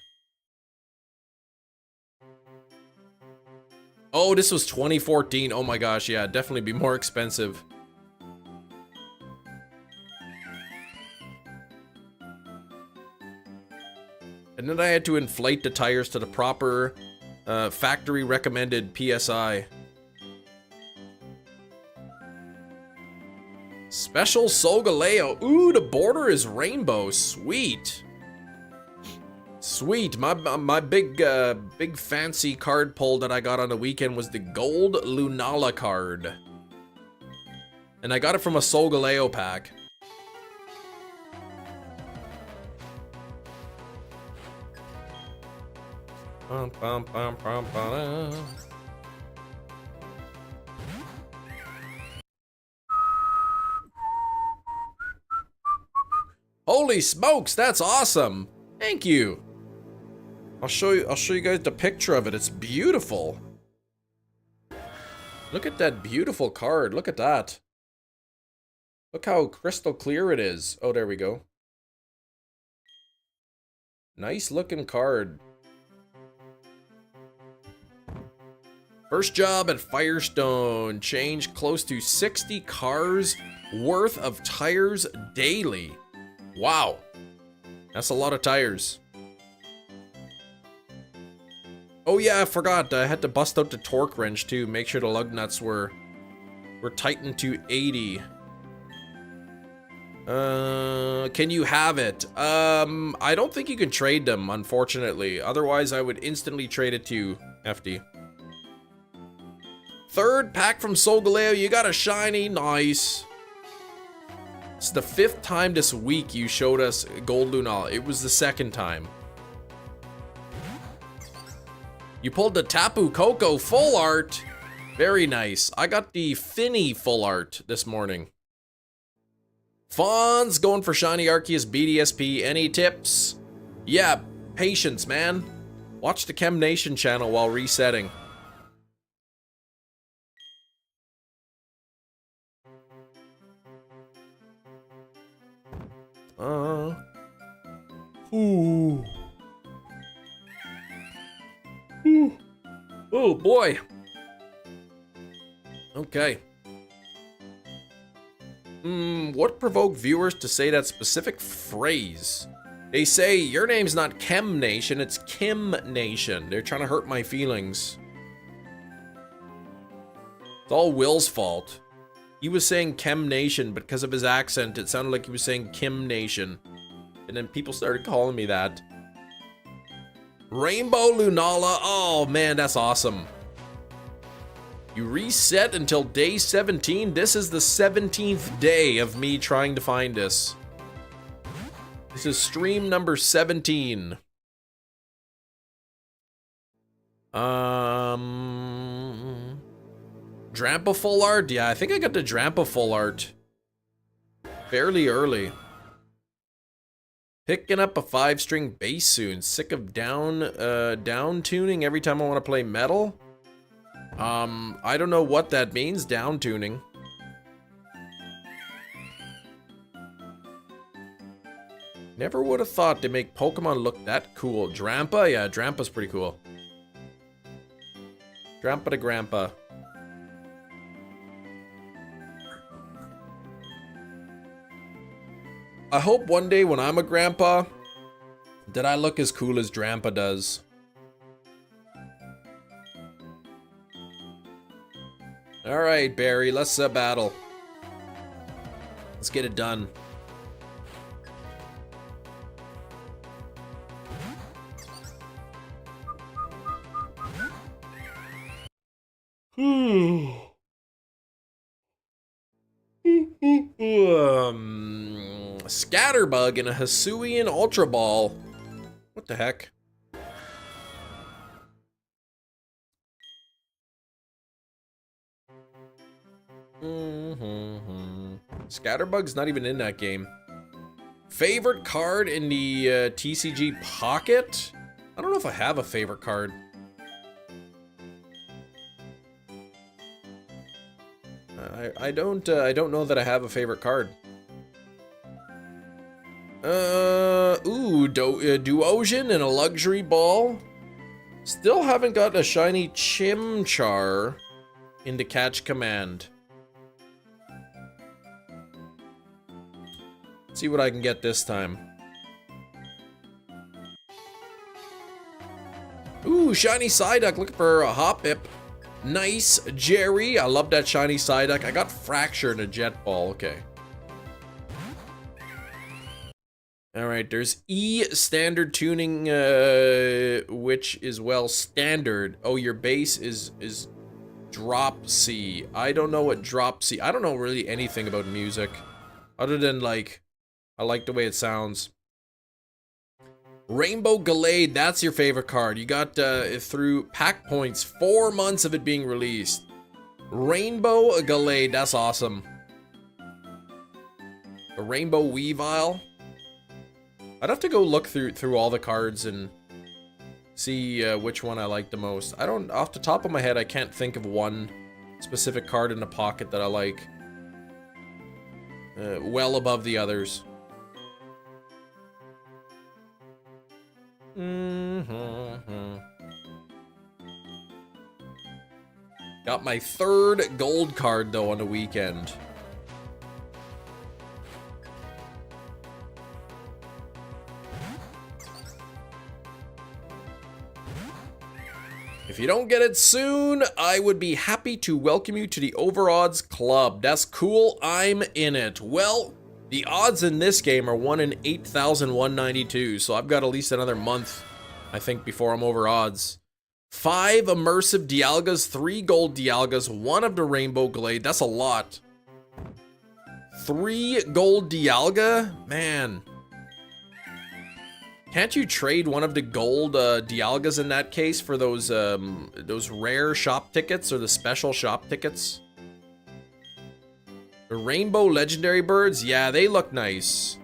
Oh, this was 2014. Oh my gosh, yeah, definitely be more expensive. And then I had to inflate the tires to the proper factory recommended PSI. Special Solgaleo. Ooh, the border is rainbow. Sweet. Sweet. My big fancy card pull that I got on the weekend was the gold Lunala card. And I got it from a Solgaleo pack. Holy smokes, that's awesome. Thank you. I'll show you guys the picture of it. It's beautiful. Look at that beautiful card. Look at that. Look how crystal clear it is. Oh, there we go. Nice looking card. First job at Firestone. Change close to 60 cars worth of tires daily. Wow. That's a lot of tires. Oh yeah, I forgot. I had to bust out the torque wrench too. Make sure the lug nuts were tightened to 80. Can you have it? I don't think you can trade them, unfortunately. Otherwise, I would instantly trade it to you, FD. Third pack from Solgaleo. You got a shiny. Nice. It's the 5th time this week you showed us Gold Lunala. It was the 2nd time. You pulled the Tapu Koko full art. Very nice. I got the Finny full art this morning. Fawn's going for shiny Arceus BDSP. Any tips? Yeah, patience, man. Watch the Chem Nation channel while resetting. Ooh. Ooh. Oh boy. Okay. What provoked viewers to say that specific phrase? They say, your name's not Chem Nation, it's Kim Nation. They're trying to hurt my feelings. It's all Will's fault. He was saying Chem Nation, but because of his accent, it sounded like he was saying Kim Nation. And then people started calling me that. Rainbow Lunala. Oh man, that's awesome. You reset until day 17. This is the 17th day of me trying to find this. This is stream number 17. Drampa full art? Yeah, I think I got the Drampa full art fairly early. Picking up a 5-string bass soon. Sick of down tuning every time I want to play metal. I don't know what that means, down tuning. Never would have thought they make Pokemon look that cool. Drampa? Yeah, Drampa's pretty cool. Drampa to Grandpa. I hope one day when I'm a grandpa that I look as cool as Drampa does. Alright, Barry, let's battle. Let's get it done. Scatterbug and a Hisuian Ultra Ball. What the heck? Scatterbug's not even in that game. Favorite card in the TCG Pocket? I don't know if I have a favorite card. I don't know that I have a favorite card. Duosion and a Luxury Ball. Still haven't got a shiny Chimchar into Catch Command. Let's see what I can get this time. Ooh, shiny Psyduck, looking for a Hoppip. Nice, Jerry. I love that shiny Psyduck. I got Fracture and a Jet Ball. Okay. Alright, there's E standard tuning, which is, well, standard. Oh, your base is drop C. I don't know what drop C. I don't know really anything about music. Other than, like, I like the way it sounds. Rainbow Gallade, that's your favorite card. You got through pack points, 4 months of it being released. Rainbow Gallade, that's awesome. A Rainbow Weavile. I'd have to go look through all the cards and see which one I like the most. I don't, off the top of my head, I can't think of one specific card in the pocket that I like. Well above the others. Got my 3rd gold card though on the weekend. If you don't get it soon, I would be happy to welcome you to the Overodds Club. That's cool, I'm in it. Well, the odds in this game are 1 in 8,192, so I've got at least another month, I think, before I'm over odds. 5 immersive Dialgas, 3 gold Dialgas, 1 of the Rainbow Glade. That's a lot. 3 gold Dialga? Man. Can't you trade one of the gold Dialgas in that case for those rare shop tickets or the special shop tickets? The Rainbow Legendary Birds? Yeah, they look nice.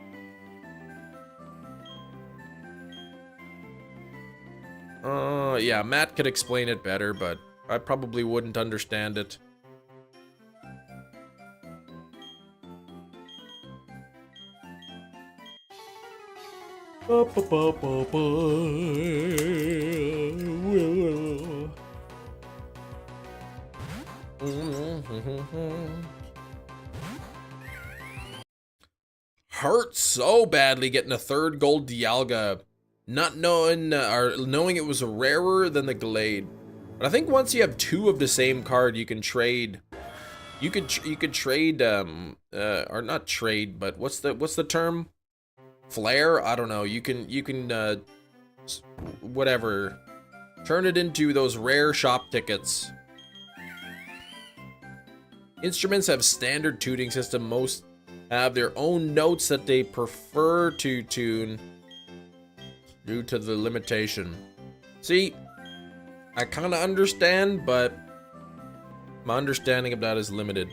Yeah, Matt could explain it better, but I probably wouldn't understand it. Hurt so badly getting a 3rd gold Dialga, not knowing or knowing it was rarer than the Glade. But I think once you have 2 of the same card, you can trade. You could trade or not trade, but what's the term? Flare? I don't know. You can whatever, turn it into those rare shop tickets. Instruments have standard tuning system. Most have their own notes that they prefer to tune due to the limitation. See, I kind of understand, but my understanding of that is limited.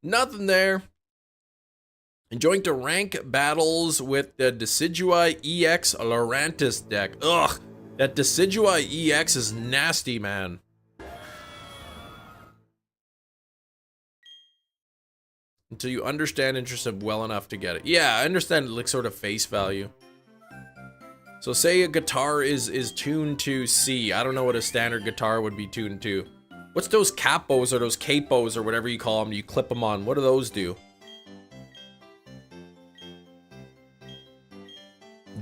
Nothing there. Enjoying to rank battles with the Decidui EX Laurantis deck. Ugh, that Decidui EX is nasty, man. Until you understand interest well enough to get it. Yeah, I understand like sort of face value. So say a guitar is tuned to C. I don't know what a standard guitar would be tuned to. What's those capos or those capos or whatever you call them? You clip them on. What do those do?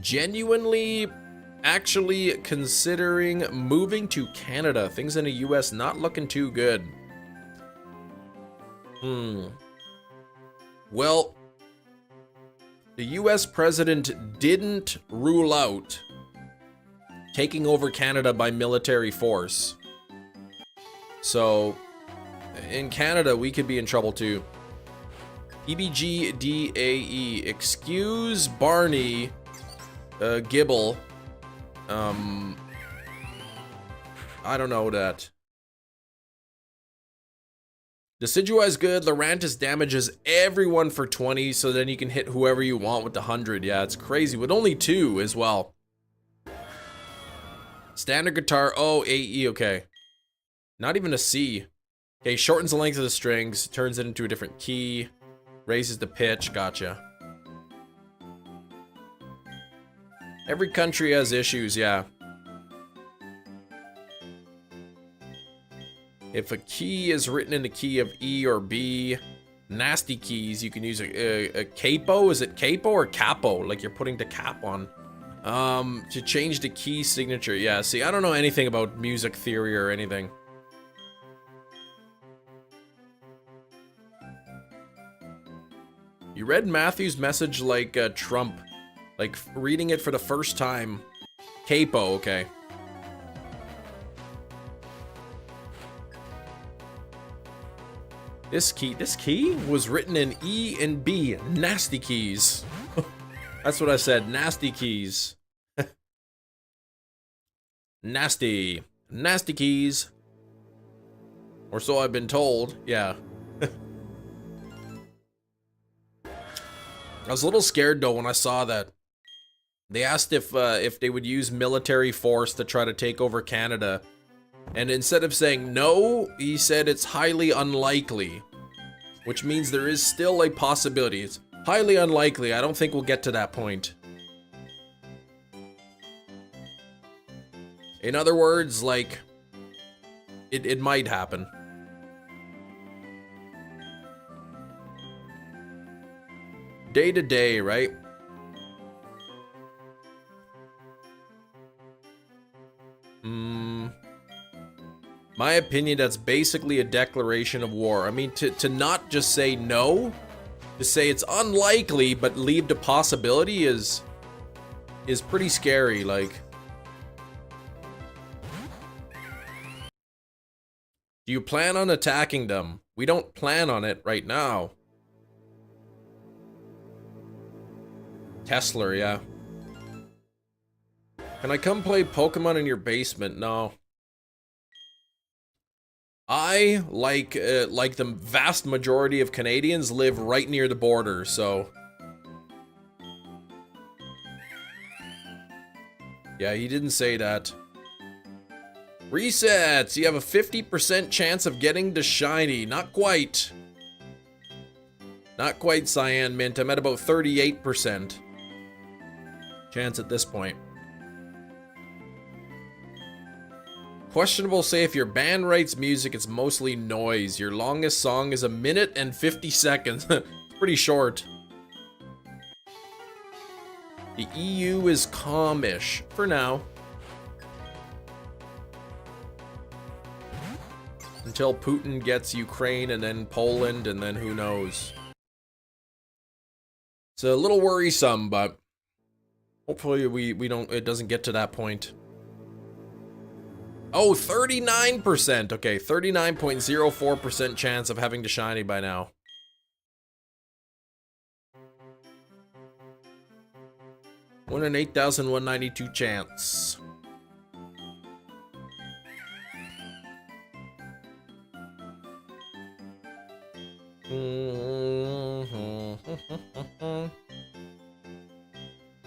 Genuinely, actually considering moving to Canada. Things in the US not looking too good. Well, the US president didn't rule out taking over Canada by military force. So, in Canada, we could be in trouble too. EBGDAE, excuse Barney Gibble. I don't know that. Decidua is good. Laurantis damages everyone for 20, so then you can hit whoever you want with the 100. Yeah, it's crazy. With only 2 as well. Standard guitar. Oh, AE, okay. Not even a C. Okay, shortens the length of the strings, turns it into a different key, raises the pitch, gotcha. Every country has issues, yeah. If a key is written in the key of E or B, nasty keys, you can use a capo. Is it capo or capo? Like you're putting the cap on. To change the key signature. Yeah, see, I don't know anything about music theory or anything. You read Matthew's message like Trump. Like reading it for the first time. Capo, okay. This key was written in E and B. Nasty keys. That's what I said, nasty keys. Nasty. Nasty keys. Or so I've been told, yeah. I was a little scared though when I saw that. They asked if they would use military force to try to take over Canada. And instead of saying no, he said it's highly unlikely. Which means there is still a possibility. It's highly unlikely. I don't think we'll get to that point. In other words, like, it might happen. Day to day, right? My opinion, that's basically a declaration of war. I mean, to not just say no, to say it's unlikely, but leave the possibility is pretty scary, like. Do you plan on attacking them? We don't plan on it right now. Tesla, yeah. Can I come play Pokemon in your basement? No. I, like the vast majority of Canadians, live right near the border, so. Yeah, he didn't say that. Resets! You have a 50% chance of getting the shiny. Not quite. Not quite, Cyan Mint. I'm at about 38% chance at this point. Questionable say if your band writes music, it's mostly noise. Your longest song is 1 minute and 50 seconds. It's pretty short. The EU is calmish for now. Until Putin gets Ukraine and then Poland and then who knows. It's a little worrisome, but hopefully we don't, it doesn't get to that point. Oh, 39%. Okay, 39.04% chance of having to shiny by now. One in 8,192 chance.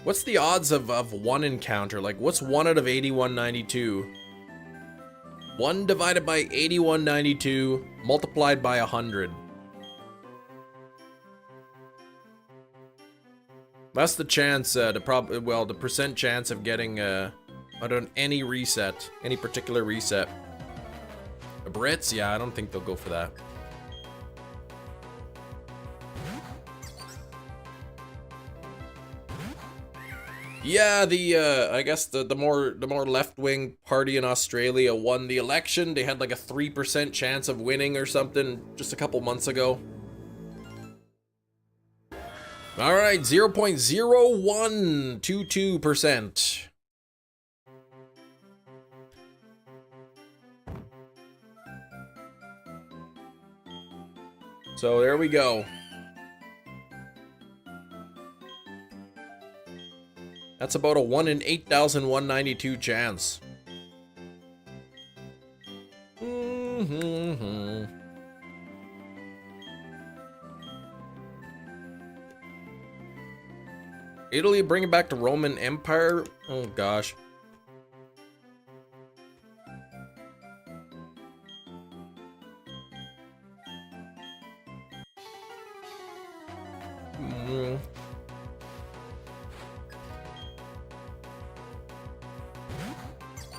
What's the odds of one encounter? Like, what's 1 out of 8192? 1 divided by 8192 multiplied by 100. That's the chance the percent chance of getting on any reset, any particular reset. The Brits, yeah, I don't think they'll go for that. Yeah, I guess the more left-wing party in Australia won the election. They had like a 3% chance of winning or something just a couple months ago. All right, 0.0122%. So there we go. That's about a 1 in 8,192 chance. Italy bring it back to Roman Empire? Oh gosh.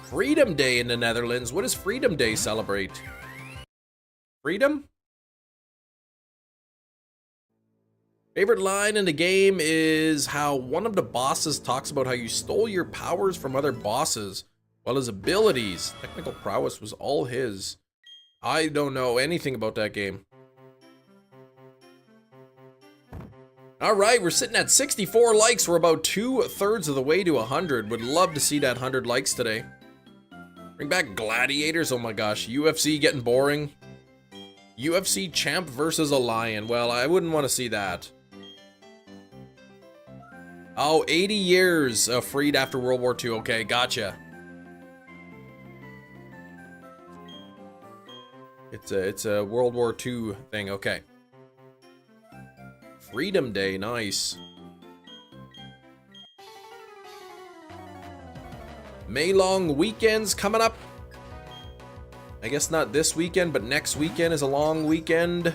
Freedom Day in the Netherlands. What does Freedom Day celebrate? Freedom? Favorite line in the game is how one of the bosses talks about how you stole your powers from other bosses, while his abilities, technical prowess, was all his. I don't know anything about that game. Alright, we're sitting at 64 likes. We're about 2/3 of the way to 100. Would love to see that 100 likes today. Bring back gladiators. Oh my gosh, UFC getting boring. UFC champ versus a lion. Well, I wouldn't want to see that. Oh, 80 years freed after World War II. Okay, gotcha. It's a World War II thing. Okay. Freedom Day, nice. May long weekends coming up. I guess not this weekend, but next weekend is a long weekend.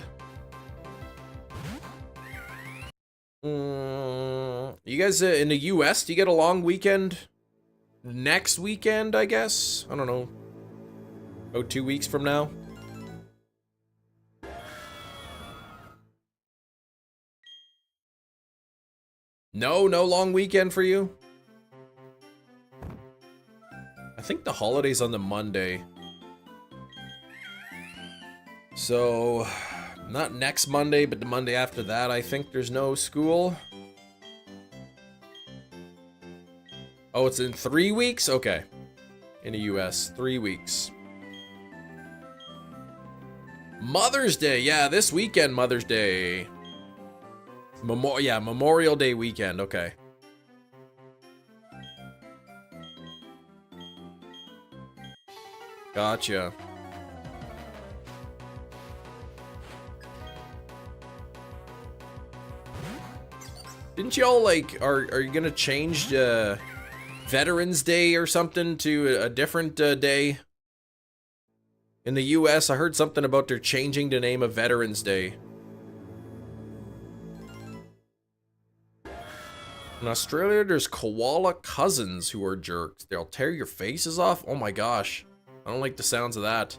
You guys in the US, do you get a long weekend next weekend, I guess? I don't know. About 2 weeks from now. No long weekend for you? I think the holiday's on the Monday. So, not next Monday, but the Monday after that, I think there's no school. Oh, it's in 3 weeks? Okay. In the US, 3 weeks. Mother's Day, yeah, this weekend, Mother's Day. Memorial Day weekend, okay. Gotcha. Didn't y'all like, are you gonna change Veterans Day or something to a different day? In the US, I heard something about they're changing the name of Veterans Day. In Australia, there's koala cousins who are jerks. They'll tear your faces off? Oh my gosh. I don't like the sounds of that.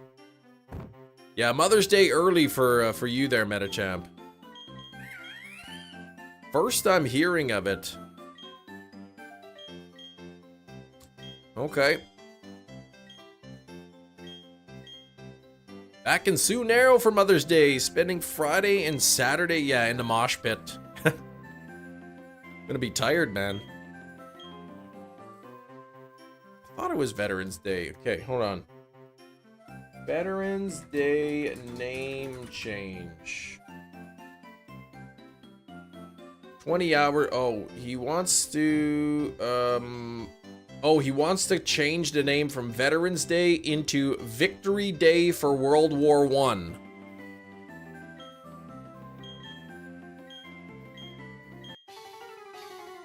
Yeah, Mother's Day early for you there, Metachamp. First I'm hearing of it. Okay. Back in Sioux Narrow for Mother's Day, spending Friday and Saturday, yeah, in the mosh pit. Gonna be tired, man. I thought it was Veterans Day. Okay, hold on. Veterans Day name change. 20 hour. Oh, he wants to. Oh, he wants to change the name from Veterans Day into Victory Day for World War I.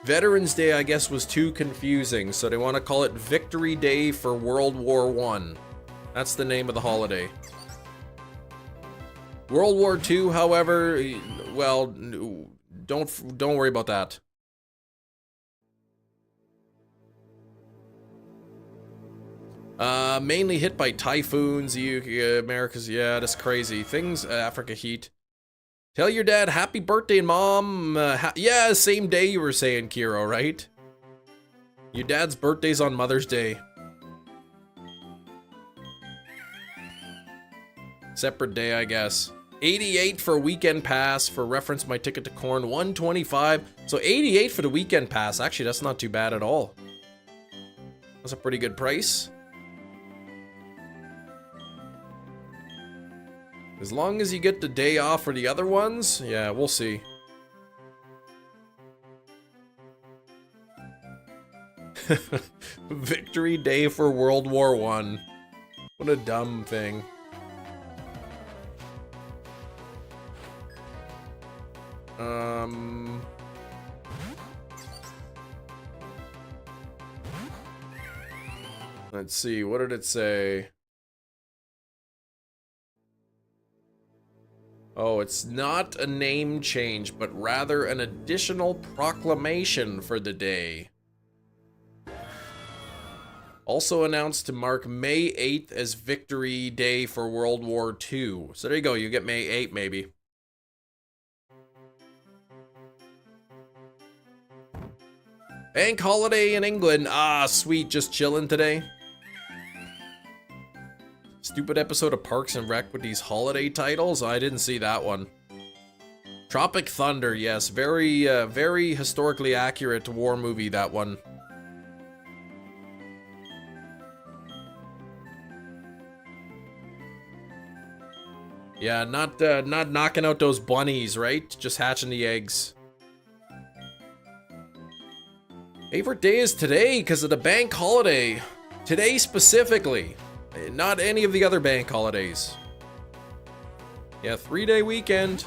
Veterans Day, I guess, was too confusing, so they want to call it Victory Day for World War I. That's the name of the holiday. World War II, however, well, don't worry about that. Mainly hit by typhoons, America's, yeah, that's crazy. Things, Africa heat. Tell your dad happy birthday, Mom. Yeah, same day you were saying, Kiro, right? Your dad's birthday's on Mother's Day. Separate day, I guess. 88 for weekend pass. For reference, my ticket to Corn, 125. So 88 for the weekend pass. Actually, that's not too bad at all. That's a pretty good price. As long as you get the day off for the other ones, yeah, we'll see. Victory Day for World War I. What a dumb thing. Let's see, what did it say? Oh, it's not a name change, but rather an additional proclamation for the day. Also announced to mark May 8th as Victory Day for World War II. So there you go, you get May 8th maybe. Bank holiday in England. Ah, sweet, just chilling today. Stupid episode of Parks and Rec with these holiday titles. I didn't see that one. Tropic Thunder, yes, very historically accurate war movie, that one. Yeah, not knocking out those bunnies, right? Just hatching the eggs. Favorite day is today because of the bank holiday. Today specifically. Not any of the other bank holidays. Yeah, 3-day weekend.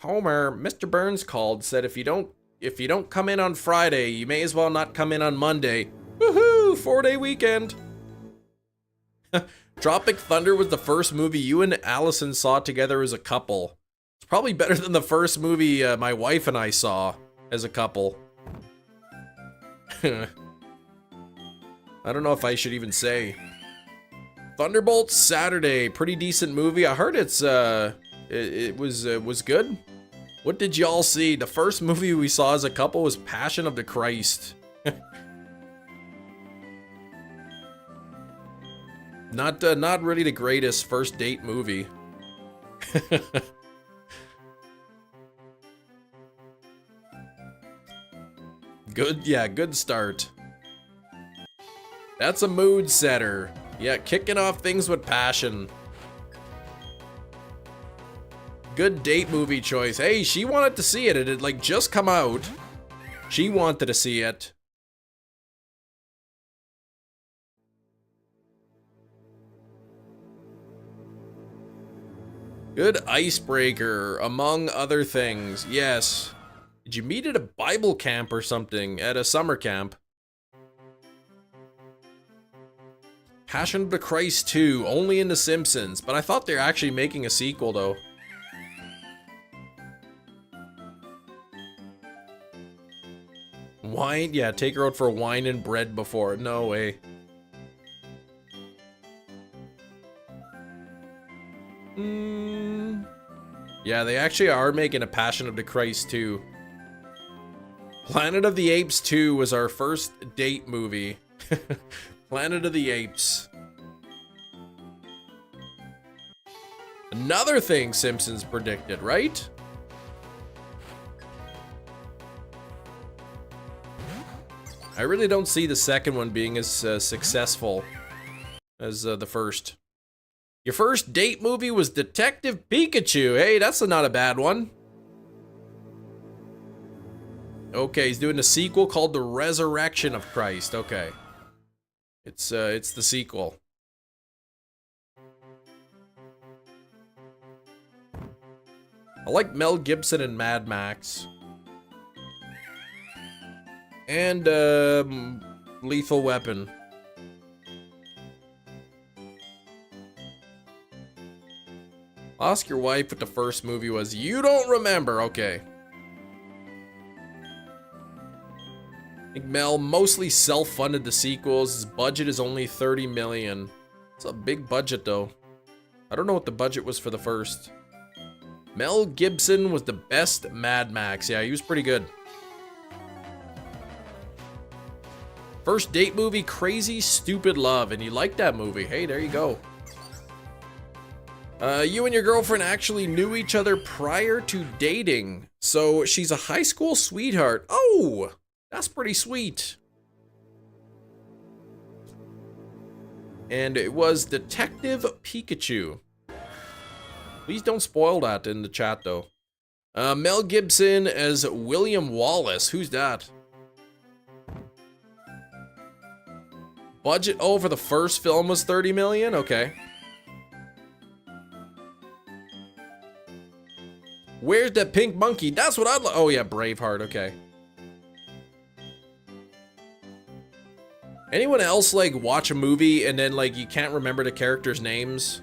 Homer, Mr. Burns called, said if you don't come in on Friday, you may as well not come in on Monday. Woohoo! 4-day weekend. Tropic Thunder was the first movie you and Allison saw together as a couple. It's probably better than the first movie my wife and I saw as a couple. I don't know if I should even say. Thunderbolts Saturday, pretty decent movie. I heard it was good. What did y'all see? The first movie we saw as a couple was Passion of the Christ. Not really the greatest first date movie. Good, yeah, good start. That's a mood setter. Yeah, kicking off things with passion. Good date movie choice. Hey, she wanted to see it. It had like just come out. She wanted to see it. Good icebreaker, among other things. Yes. Did you meet at a Bible camp or something? At a summer camp? Passion of the Christ 2, only in The Simpsons. But I thought they're actually making a sequel, though. Wine? Yeah, take her out for wine and bread before. No way. Yeah, they actually are making a Passion of the Christ 2. Planet of the Apes 2 was our first date movie. Planet of the Apes. Another thing Simpsons predicted, right? I really don't see the second one being as successful as the first. Your first date movie was Detective Pikachu. Hey, that's not a bad one. Okay, he's doing a sequel called The Resurrection of Christ. Okay. It's the sequel. I like Mel Gibson and Mad Max. And Lethal Weapon. Ask your wife what the first movie was. You don't remember. Okay. I think Mel mostly self-funded the sequels. His budget is only $30 million. It's a big budget though. I don't know what the budget was for the first. Mel Gibson was the best Mad Max. Yeah, he was pretty good. First date movie, Crazy Stupid Love. And you liked that movie. Hey, there you go. You and your girlfriend actually knew each other prior to dating. So she's a high school sweetheart. Oh, that's pretty sweet. And it was Detective Pikachu. Please don't spoil that in the chat though. Mel Gibson as William Wallace. Who's that? Budget, oh, for the first film was 30 million? Okay. Where's that pink monkey? That's what I'd like. Oh yeah, Braveheart, okay. Anyone else like watch a movie and then like you can't remember the characters' names?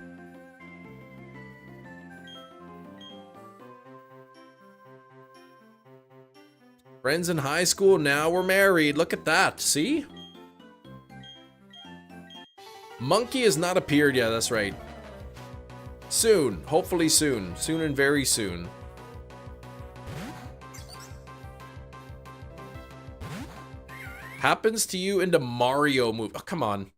Friends in high school, now we're married. Look at that, see? Monkey has not appeared yet, that's right. Soon, hopefully soon. Soon and very soon. Happens to you in the Mario movie. Oh, come on.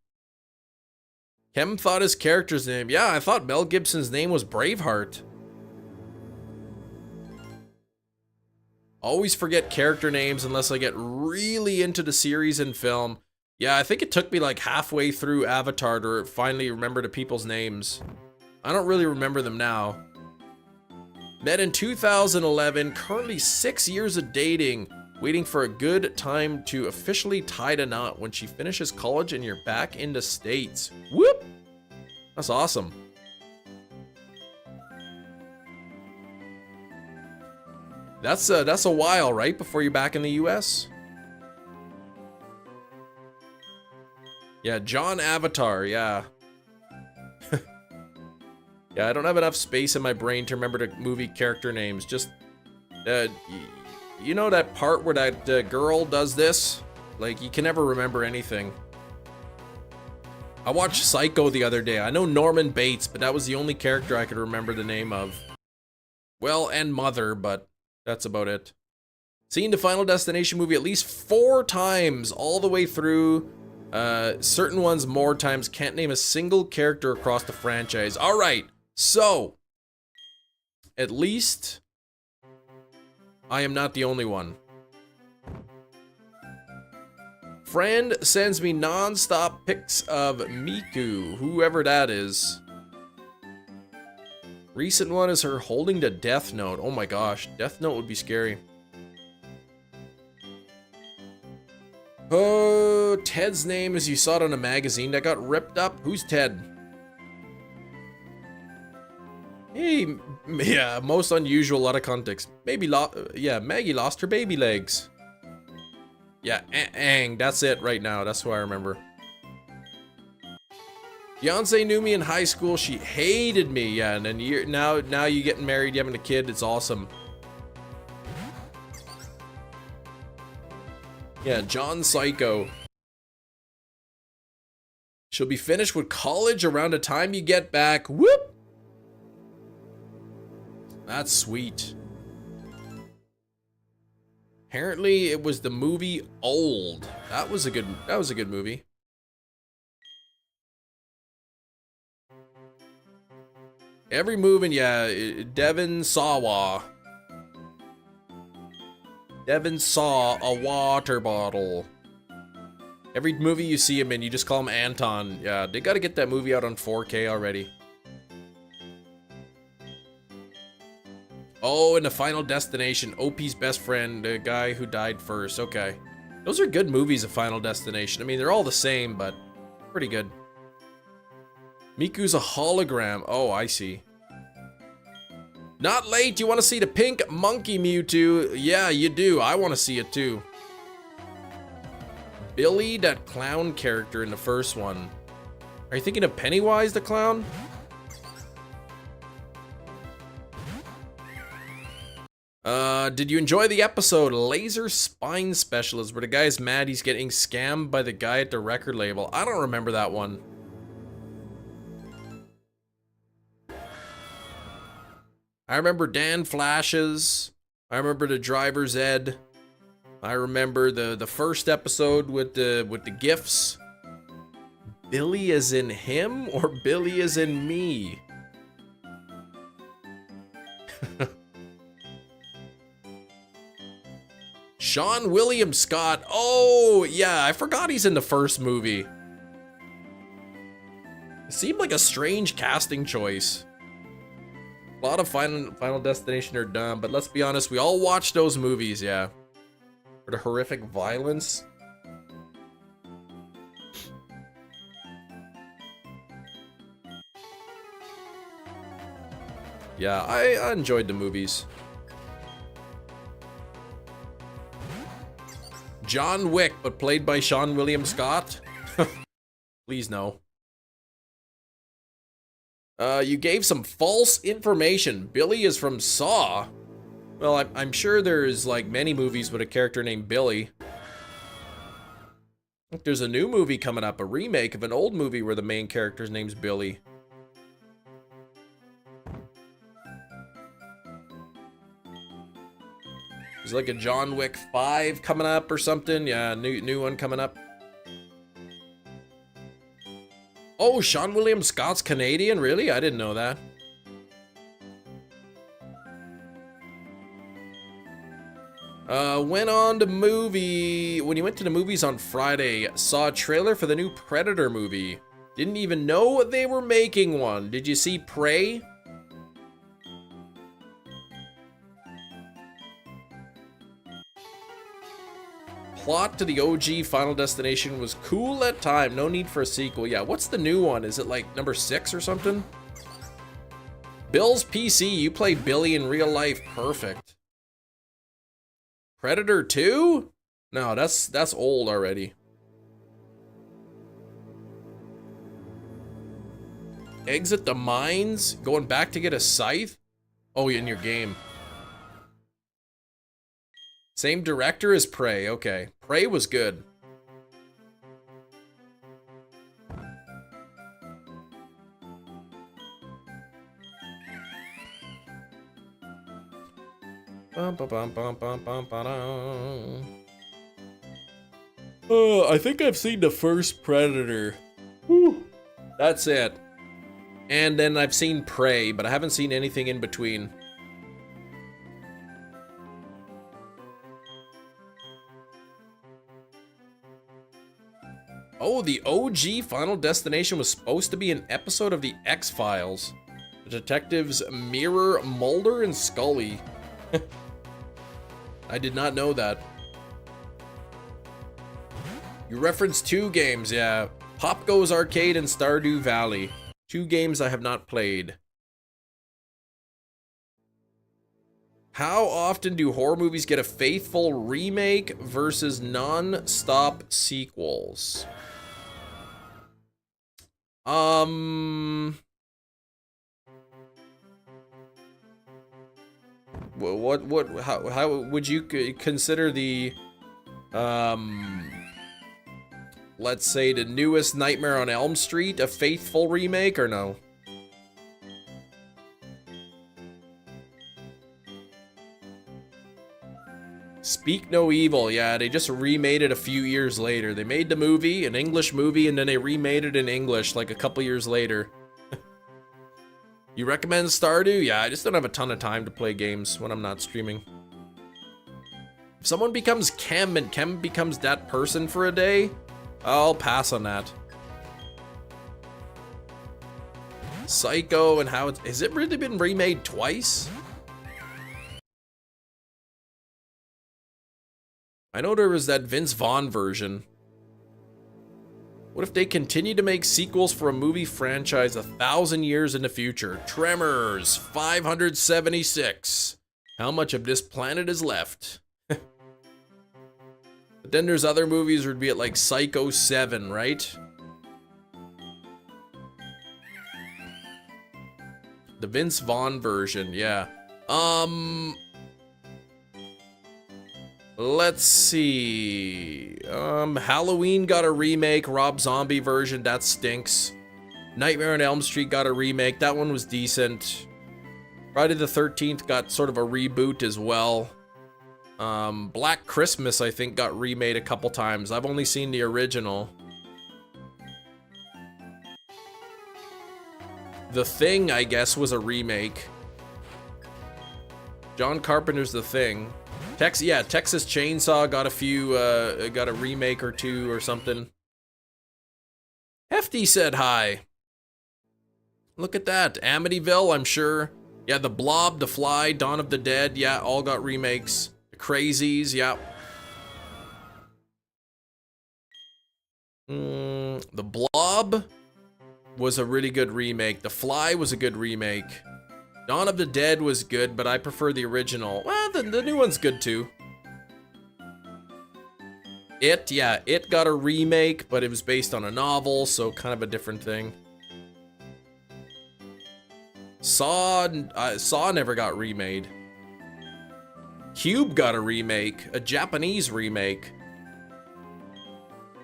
Kem thought his character's name. Yeah, I thought Mel Gibson's name was Braveheart. Always forget character names unless I get really into the series and film. Yeah, I think it took me like halfway through Avatar to finally remember the people's names. I don't really remember them now. Met in 2011, currently 6 years of dating, waiting for a good time to officially tie the knot when she finishes college and you're back in the States. Whoop! That's awesome. That's a while, right? Before you're back in the US? Yeah, John Avatar, yeah. Yeah, I don't have enough space in my brain to remember the movie character names. Just, you know that part where that girl does this? Like, you can never remember anything. I watched Psycho the other day. I know Norman Bates, but that was the only character I could remember the name of. Well, and Mother, but that's about it. Seen the Final Destination movie at least 4 times, all the way through. Certain ones more times. Can't name a single character across the franchise. All right, so at least I am not the only one. Friend sends me non-stop pics of Miku, whoever that is. Recent one is her holding the Death Note. Oh my gosh, Death Note would be scary. Oh, Ted's name is you saw it on a magazine that got ripped up. Who's Ted? Hey, yeah, most unusual, out of context. Maybe, yeah, Maggie lost her baby legs. Yeah, Aang, that's it right now. That's who I remember. Beyonce knew me in high school. She hated me. Yeah, and then now you getting married, you having a kid. It's awesome. Yeah, John Psycho. She'll be finished with college around the time you get back. Whoop! That's sweet. Apparently, it was the movie Old. That was a good movie. Every movie, yeah, Devin saw a water bottle. Every movie you see him in, you just call him Anton. Yeah, they gotta get that movie out on 4K already. Oh, and the Final Destination, OP's best friend, the guy who died first. Okay. Those are good movies of Final Destination. I mean, they're all the same, but pretty good. Miku's a hologram. Oh, I see. Not late. You want to see the pink monkey Mewtwo? Yeah, you do. I want to see it too. Billy, that clown character in the first one. Are you thinking of Pennywise the clown? Did you enjoy the episode Laser Spine Specialist where the guy's mad he's getting scammed by the guy at the record label? I don't remember that one. I remember Dan Flashes. I remember the driver's ed. I remember the first episode with the gifts. Billy as in him or Billy as in me? Sean William Scott. Oh, yeah, I forgot he's in the first movie. It seemed like a strange casting choice. A lot of Final Destination are dumb, but let's be honest, we all watched those movies, yeah. For the horrific violence. Yeah, I enjoyed the movies. John Wick, but played by Sean William Scott? Please no. You gave some false information. Billy is from Saw. Well, I'm sure there's like many movies with a character named Billy. There's a new movie coming up, a remake of an old movie where the main character's name's Billy. There's like a John Wick 5 coming up or something. Yeah, new one coming up. Oh, Sean William Scott's Canadian? Really? I didn't know that. When you went to the movies on Friday, saw a trailer for the new Predator movie. Didn't even know they were making one. Did you see Prey? Plot to the OG Final Destination was cool at time. No need for a sequel. Yeah, what's the new one? Is it like number 6 or something? Bill's PC. You play Billy in real life. Perfect. Predator 2? No, that's old already. Exit the mines? Going back to get a scythe? Oh, in your game. Same director as Prey, okay. Prey was good. I think I've seen the first Predator. Whew. That's it. And then I've seen Prey, but I haven't seen anything in between. Oh, the OG Final Destination was supposed to be an episode of the X-Files. The detectives Mirror, Mulder, and Scully. I did not know that. You referenced 2 games, yeah. Pop Goes Arcade and Stardew Valley. 2 games I have not played. How often do horror movies get a faithful remake versus non-stop sequels? How would you consider the let's say the newest Nightmare on Elm Street a faithful remake or no? Speak No Evil. Yeah, they just remade it a few years later. They made the movie, an English movie, and then they remade it in English like a couple years later. You recommend Stardew? Yeah, I just don't have a ton of time to play games when I'm not streaming. If someone becomes Kem and Kem becomes that person for a day, I'll pass on that. Psycho and how it's... Has it really been remade twice? I know there was that Vince Vaughn version. What if they continue to make sequels for a movie franchise 1,000 years in the future? Tremors 576. How much of this planet is left? But then there's other movies where it'd be at like Psycho 7, right? The Vince Vaughn version, yeah. Let's see. Halloween got a remake. Rob Zombie version, that stinks. Nightmare on Elm Street got a remake. That one was decent. Friday the 13th got sort of a reboot as well. Black Christmas, I think, got remade a couple times. I've only seen the original. The Thing, I guess, was a remake. John Carpenter's The Thing. Texas Chainsaw got a few, got a remake or two or something. Hefty said hi. Look at that. Amityville, I'm sure. Yeah, The Blob, The Fly, Dawn of the Dead, yeah, all got remakes. The Crazies, yeah. The Blob was a really good remake. The Fly was a good remake. Dawn of the Dead was good, but I prefer the original. Well, the new one's good too. It got a remake, but it was based on a novel, so kind of a different thing. Saw never got remade. Cube got a remake, a Japanese remake.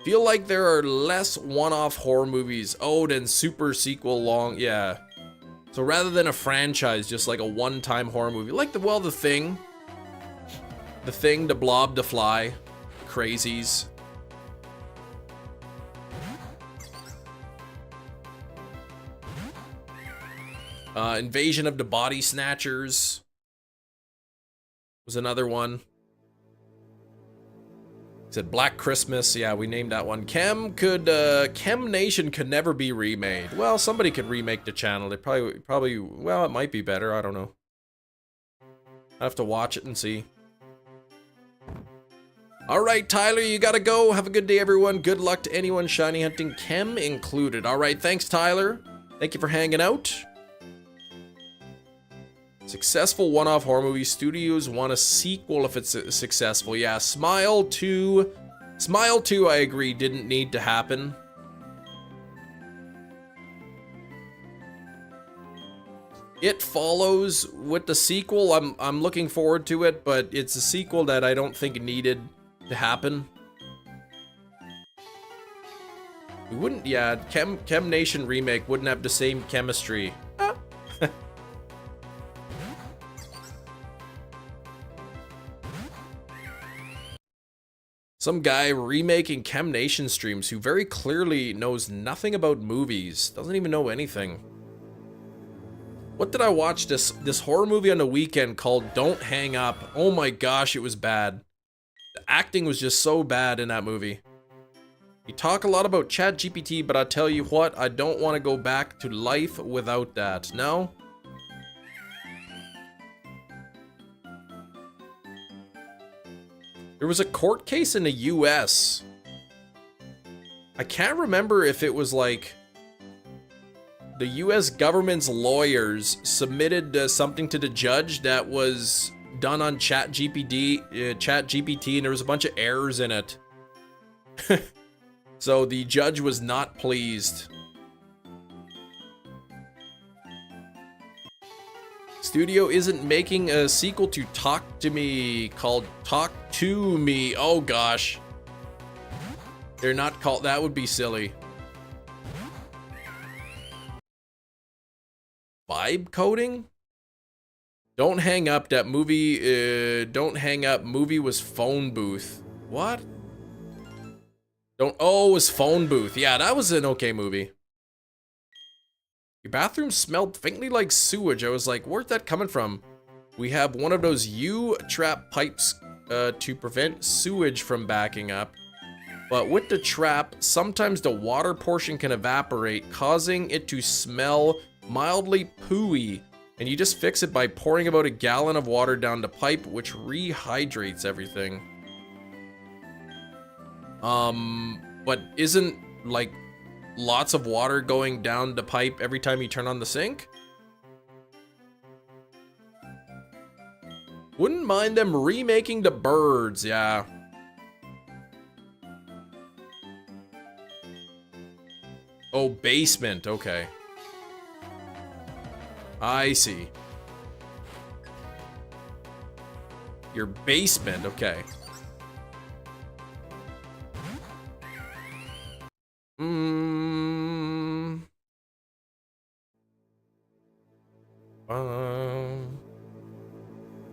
Feel like there are less one-off horror movies. Oh, than super sequel long, yeah. So rather than a franchise, just like a one-time horror movie, like The Thing. The Thing, The Blob, The Fly, Crazies. Invasion of the Body Snatchers was another one. Said Black Christmas, yeah, we named that one. Chem Nation could never be remade. Well, somebody could remake the channel. They probably, well, it might be better, I don't know. I have to watch it and see. All right, Tyler, you gotta go. Have a good day, everyone. Good luck to anyone shiny hunting, Chem included. All right, thanks, Tyler. Thank you for hanging out. Successful one-off horror movie. Studios want a sequel if it's successful. Yeah, Smile 2, I agree, didn't need to happen. It Follows with the sequel. I'm looking forward to it, but it's a sequel that I don't think needed to happen. We wouldn't, yeah, Chem Nation remake wouldn't have the same chemistry. Some guy remaking Chem Nation streams who very clearly knows nothing about movies, doesn't even know anything. What did I watch this horror movie on the weekend called Don't Hang Up? Oh my gosh, it was bad. The acting was just so bad in that movie. You talk a lot about ChatGPT, but I tell you what, I don't want to go back to life without that. No? There was a court case in the US. I can't remember if it was like the US government's lawyers submitted something to the judge that was done on ChatGPT, and there was a bunch of errors in it. So the judge was not pleased. Studio isn't making a sequel to Talk to Me called Talk to Me. Oh gosh. They're not called, that would be silly. Vibe coding? Don't hang up. That movie, don't hang up. Movie was phone booth. What? Oh, it was phone booth. Yeah, that was an okay movie. Your bathroom smelled faintly like sewage. I was like, where's that coming from? We have one of those U-trap pipes to prevent sewage from backing up. But with the trap, sometimes the water portion can evaporate, causing it to smell mildly pooey. And you just fix it by pouring about a gallon of water down the pipe, which rehydrates everything. But isn't, like, lots of water going down the pipe every time you turn on the sink? Wouldn't mind them remaking the birds, yeah. Oh, basement, okay. I see. Your basement, okay.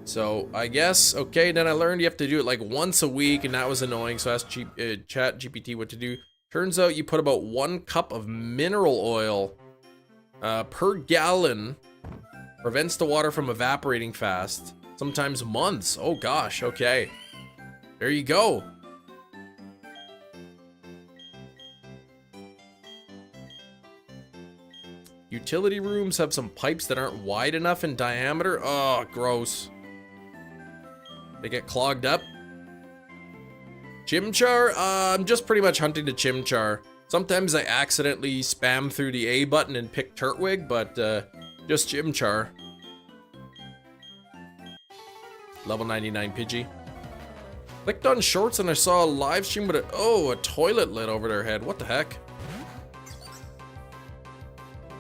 So I guess, okay, then I learned you have to do it like once a week, and that was annoying, so I asked Chat GPT what to do. Turns out you put about 1 cup of mineral oil per gallon. Prevents the water from evaporating fast. Sometimes months. Oh gosh, okay. There you go. Utility rooms have some pipes that aren't wide enough in diameter. Oh, gross. They get clogged up. Chimchar? I'm just pretty much hunting the Chimchar. Sometimes I accidentally spam through the A button and pick Turtwig, but just Chimchar. Level 99 Pidgey. Clicked on shorts and I saw a live stream with a toilet lid over their head. What the heck?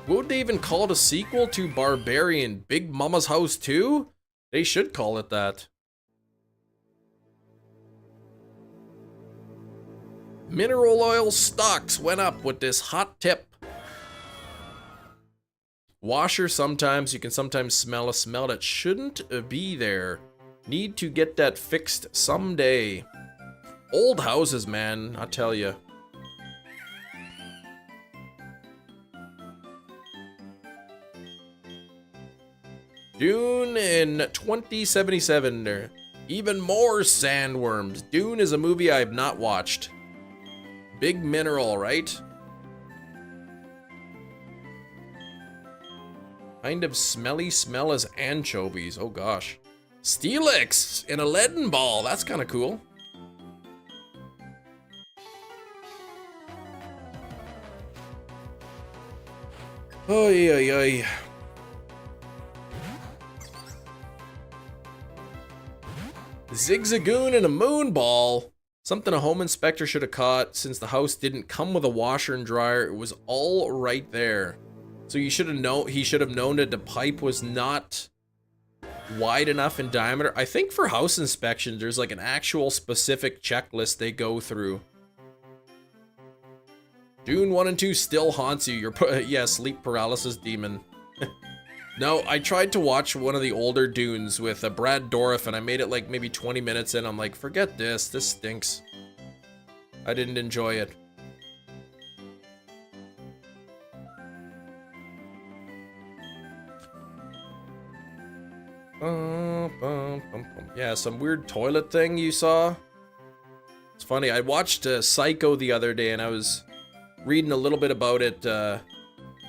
What would they even call it, a sequel to Barbarian? Big Mama's House 2? They should call it that. Mineral oil stocks went up with this hot tip. Washer sometimes, you can sometimes smell a smell that shouldn't be there. Need to get that fixed someday. Old houses, man, I tell ya. Dune in 2077. Even more sandworms. Dune is a movie I have not watched. Big mineral, right? Kind of smelly smell as anchovies. Oh gosh. Steelix in a leaden ball. That's kind of cool. Oy, oy, oy. Zigzagoon and a moon ball. Something a home inspector should have caught, since the house didn't come with a washer and dryer. It was all right there. So he should have known that the pipe was not wide enough in diameter. I think for house inspections, there's like an actual specific checklist they go through. Dune 1 and 2 still haunts you. Yeah, sleep paralysis demon. No, I tried to watch one of the older Dunes with Brad Dourif, and I made it like maybe 20 minutes in. I'm like, forget this. This stinks. I didn't enjoy it. Yeah, some weird toilet thing you saw. It's funny. I watched Psycho the other day, and I was reading a little bit about it.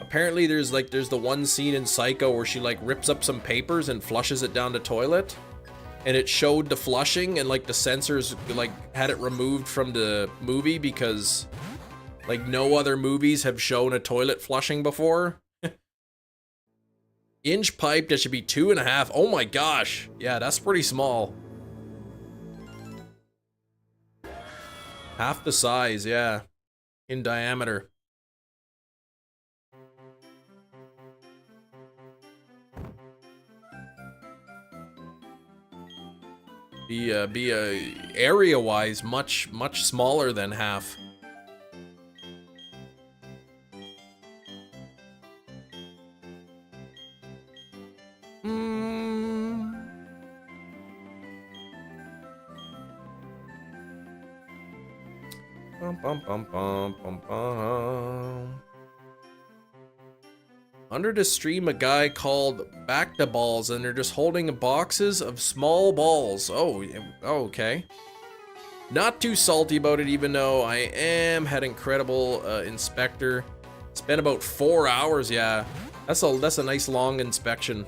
Apparently there's the one scene in Psycho where she like rips up some papers and flushes it down the toilet, and it showed the flushing, and like the censors like had it removed from the movie because like no other movies have shown a toilet flushing before. Inch pipe that should be 2.5. Oh my gosh. Yeah, that's pretty small. Half the size, yeah, in diameter. Be area-wise much smaller than half. Bum, bum, bum, bum, bum, bum. Under the stream, a guy called Back to Balls, and they're just holding boxes of small balls. Oh, okay. Not too salty about it, even though I had incredible inspector. Spent about 4 hours. Yeah, that's a nice long inspection.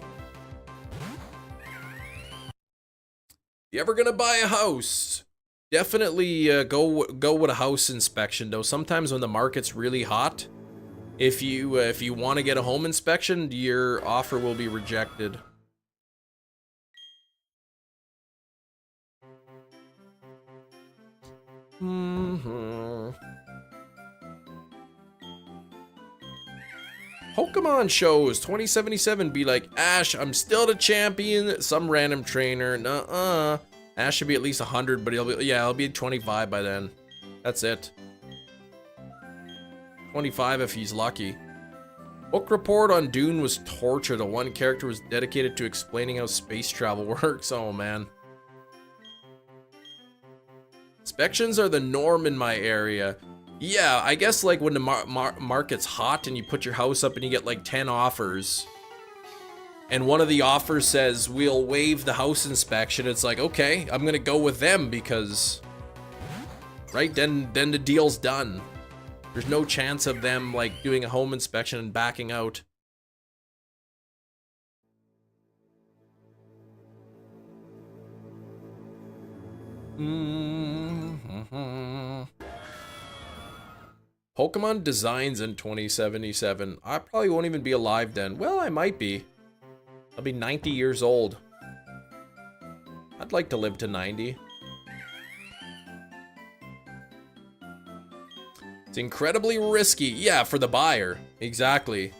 You ever gonna buy a house? Definitely go with a house inspection though. Sometimes when the market's really hot, if you want to get a home inspection, your offer will be rejected. Pokemon shows 2077 be like, Ash, I'm still the champion. Some random trainer. Nuh-uh. Ash should be at least 100, but he'll be 25 by then. That's it. 25 if he's lucky. Book report on Dune was torture. The one character was dedicated to explaining how space travel works. Oh man. Inspections are the norm in my area. Yeah, I guess like when the market's hot and you put your house up and you get like 10 offers. And one of the offers says, we'll waive the house inspection. It's like, okay, I'm gonna go with them because, right, then the deal's done. There's no chance of them like doing a home inspection and backing out. Pokemon designs in 2077. I probably won't even be alive then. Well, I might be. I'll be 90 years old. I'd like to live to 90. It's incredibly risky. Yeah, for the buyer. Exactly.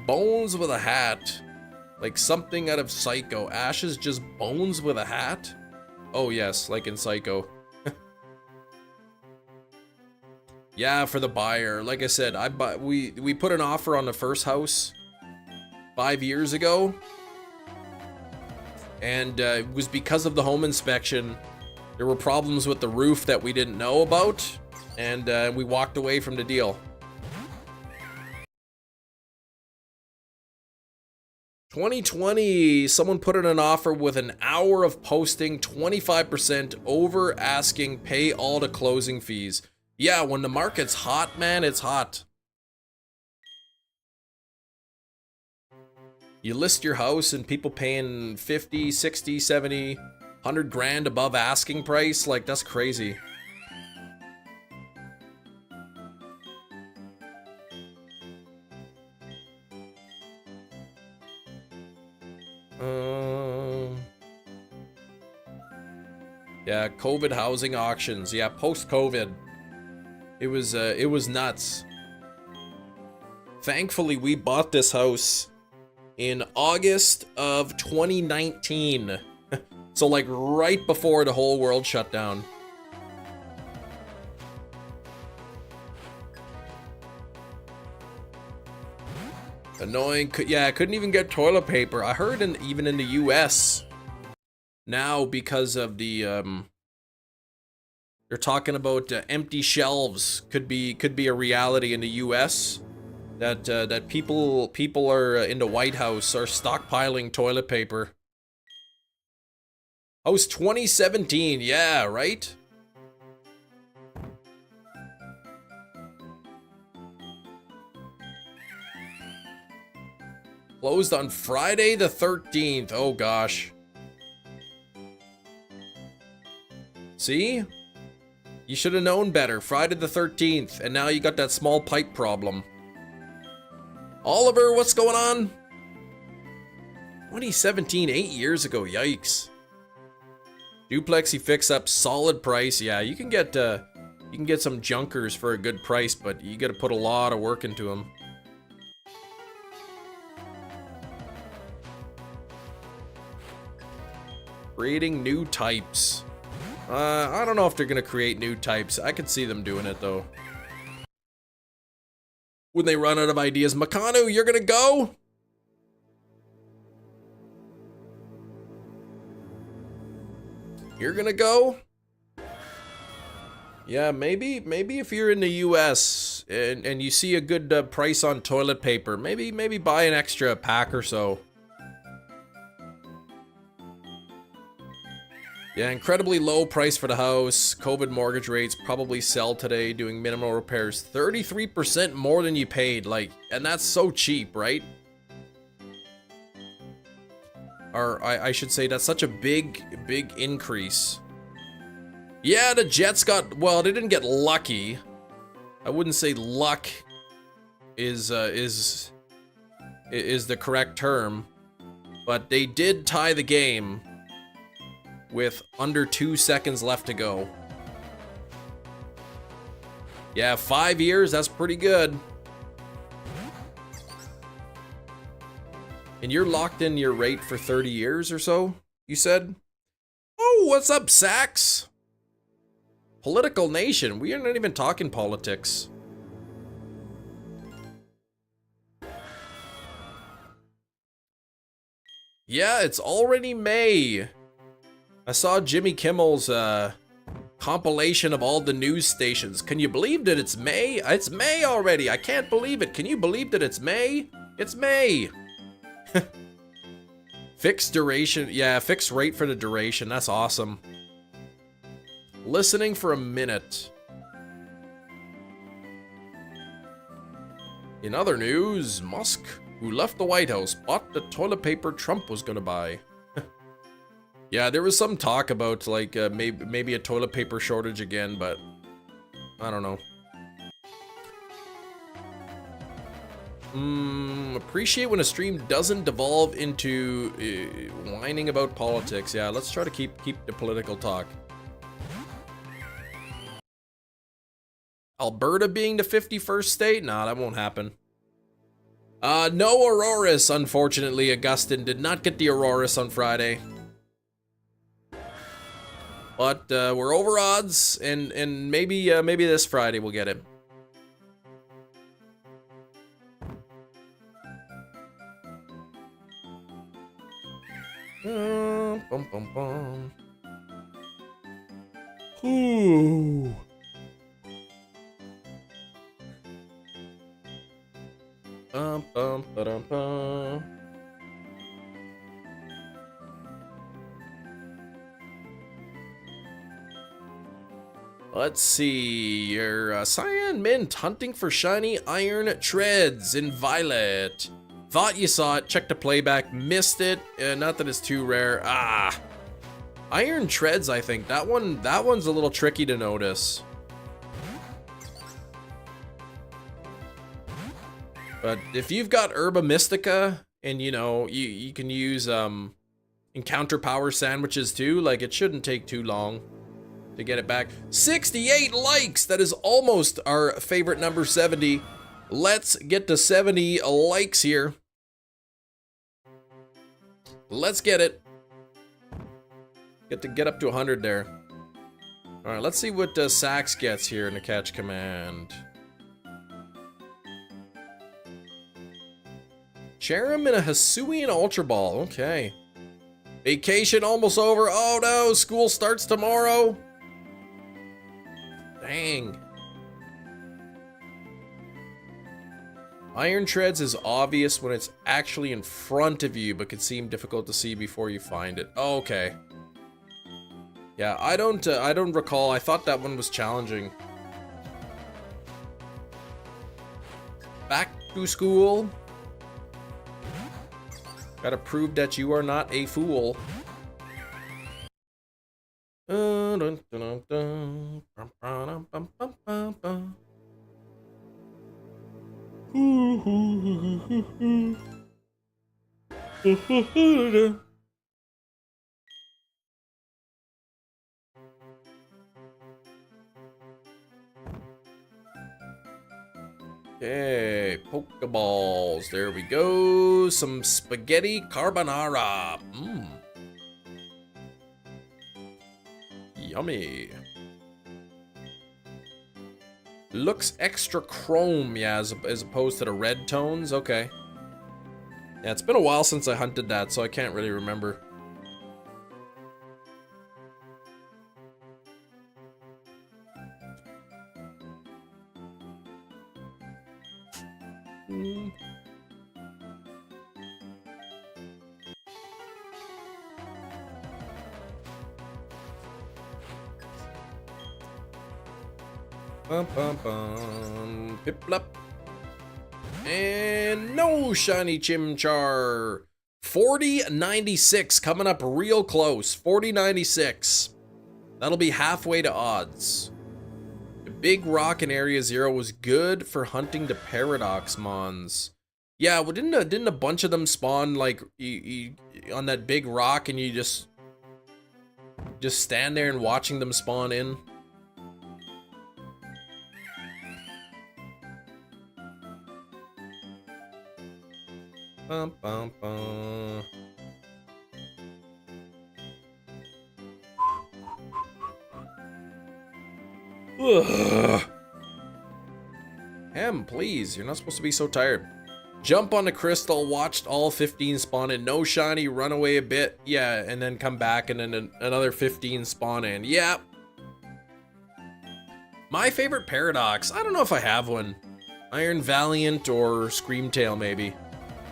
Bones with a hat. Like something out of Psycho. Ash is just bones with a hat? Oh yes, like in Psycho. Yeah, for the buyer. Like I said, we put an offer on the first house 5 years ago. And it was because of the home inspection. There were problems with the roof that we didn't know about. And we walked away from the deal. 2020, someone put in an offer with an hour of posting, 25% over asking, pay all the closing fees. Yeah, when the market's hot, man, it's hot. You list your house and people paying 50, 60, 70, 100 grand above asking price, like that's crazy. Yeah, COVID housing auctions. Yeah, post-COVID. It was nuts. Thankfully, we bought this house in August of 2019. So like right before the whole world shut down. Annoying. Yeah, I couldn't even get toilet paper. I heard even in the US now, because of the they're talking about empty shelves could be a reality in the US. That people are in the White House are stockpiling toilet paper. House 2017, yeah, right? Closed on Friday the 13th. Oh gosh. See? You should have known better. Friday the 13th, and now you got that small pipe problem. Oliver, what's going on? 2017, 8 years ago, yikes. Duplexy fix up, solid price. Yeah, you can get some junkers for a good price, but you gotta put a lot of work into them. Creating new types. I don't know if they're gonna create new types. I could see them doing it though. When they run out of ideas. Makanu, you're gonna go? You're gonna go? Yeah, maybe if you're in the US and you see a good price on toilet paper, maybe buy an extra pack or so. Yeah, incredibly low price for the house. COVID mortgage rates probably sell today doing minimal repairs. 33% more than you paid, like, and that's so cheap, right? Or I should say that's such a big increase. Yeah, the Jets got, well, they didn't get lucky. I wouldn't say luck is the correct term, but they did tie the game with under 2 seconds left to go. Yeah, 5 years, that's pretty good. And you're locked in your rate for 30 years or so, you said? Oh, what's up, Sax? Political nation, we are not even talking politics. Yeah, it's already May. I saw Jimmy Kimmel's compilation of all the news stations. Can you believe that it's May? It's May already. I can't believe it. Can you believe that it's May? It's May. Fixed duration. Yeah, fixed rate for the duration. That's awesome. Listening for a minute. In other news, Musk, who left the White House, bought the toilet paper Trump was gonna buy. Yeah, there was some talk about like maybe a toilet paper shortage again, but I don't know. Appreciate when a stream doesn't devolve into whining about politics. Yeah, let's try to keep the political talk. Alberta being the 51st state? Nah, that won't happen. No Auroras, unfortunately. Augustine did not get the Auroras on Friday. But we're over odds, and maybe this Friday we'll get him. Bum, bum, bum. Ooh. Bum, bum, ba-dum, bum. Let's see, your Cyan Mint hunting for shiny iron treads in Violet. Thought you saw it, checked the playback, missed it. Not that it's too rare. Ah, iron treads. I think that one's a little tricky to notice. But if you've got Herba Mystica and you know you can use encounter power sandwiches too, like it shouldn't take too long to get it back. 68 likes. That is almost our favorite number, 70. Let's get to 70 likes here. Let's get it. Get up to 100 there. All right, let's see what Sax gets here in the catch command. Cherim in a Hisuian Ultra Ball. Okay. Vacation almost over. Oh no, school starts tomorrow. Dang. Iron Treads is obvious when it's actually in front of you, but can seem difficult to see before you find it. Oh, okay. Yeah, I don't recall. I thought that one was challenging. Back to school. Gotta prove that you are not a fool. Okay, Pokeballs. There we go. Some spaghetti carbonara. Mmm. Yummy. Looks extra chrome, yeah, as opposed to the red tones. Okay. Yeah, it's been a while since I hunted that, so I can't really remember. Bum, bum, bum. Piplup. And no shiny Chimchar. 4096 coming up real close. 4096. That'll be halfway to odds. The big rock in Area 0 was good for hunting the Paradox Mons. Yeah, well, didn't a bunch of them spawn like on that big rock, and you just stand there and watching them spawn in? Bum, bum, bum. Ugh. Em, please, you're not supposed to be so tired. Jump on the crystal, watched all 15 spawn in, no shiny, run away a bit, yeah, and then come back and then another 15 spawn in. Yeah. My favorite Paradox, I don't know if I have one. Iron Valiant or Screamtail maybe.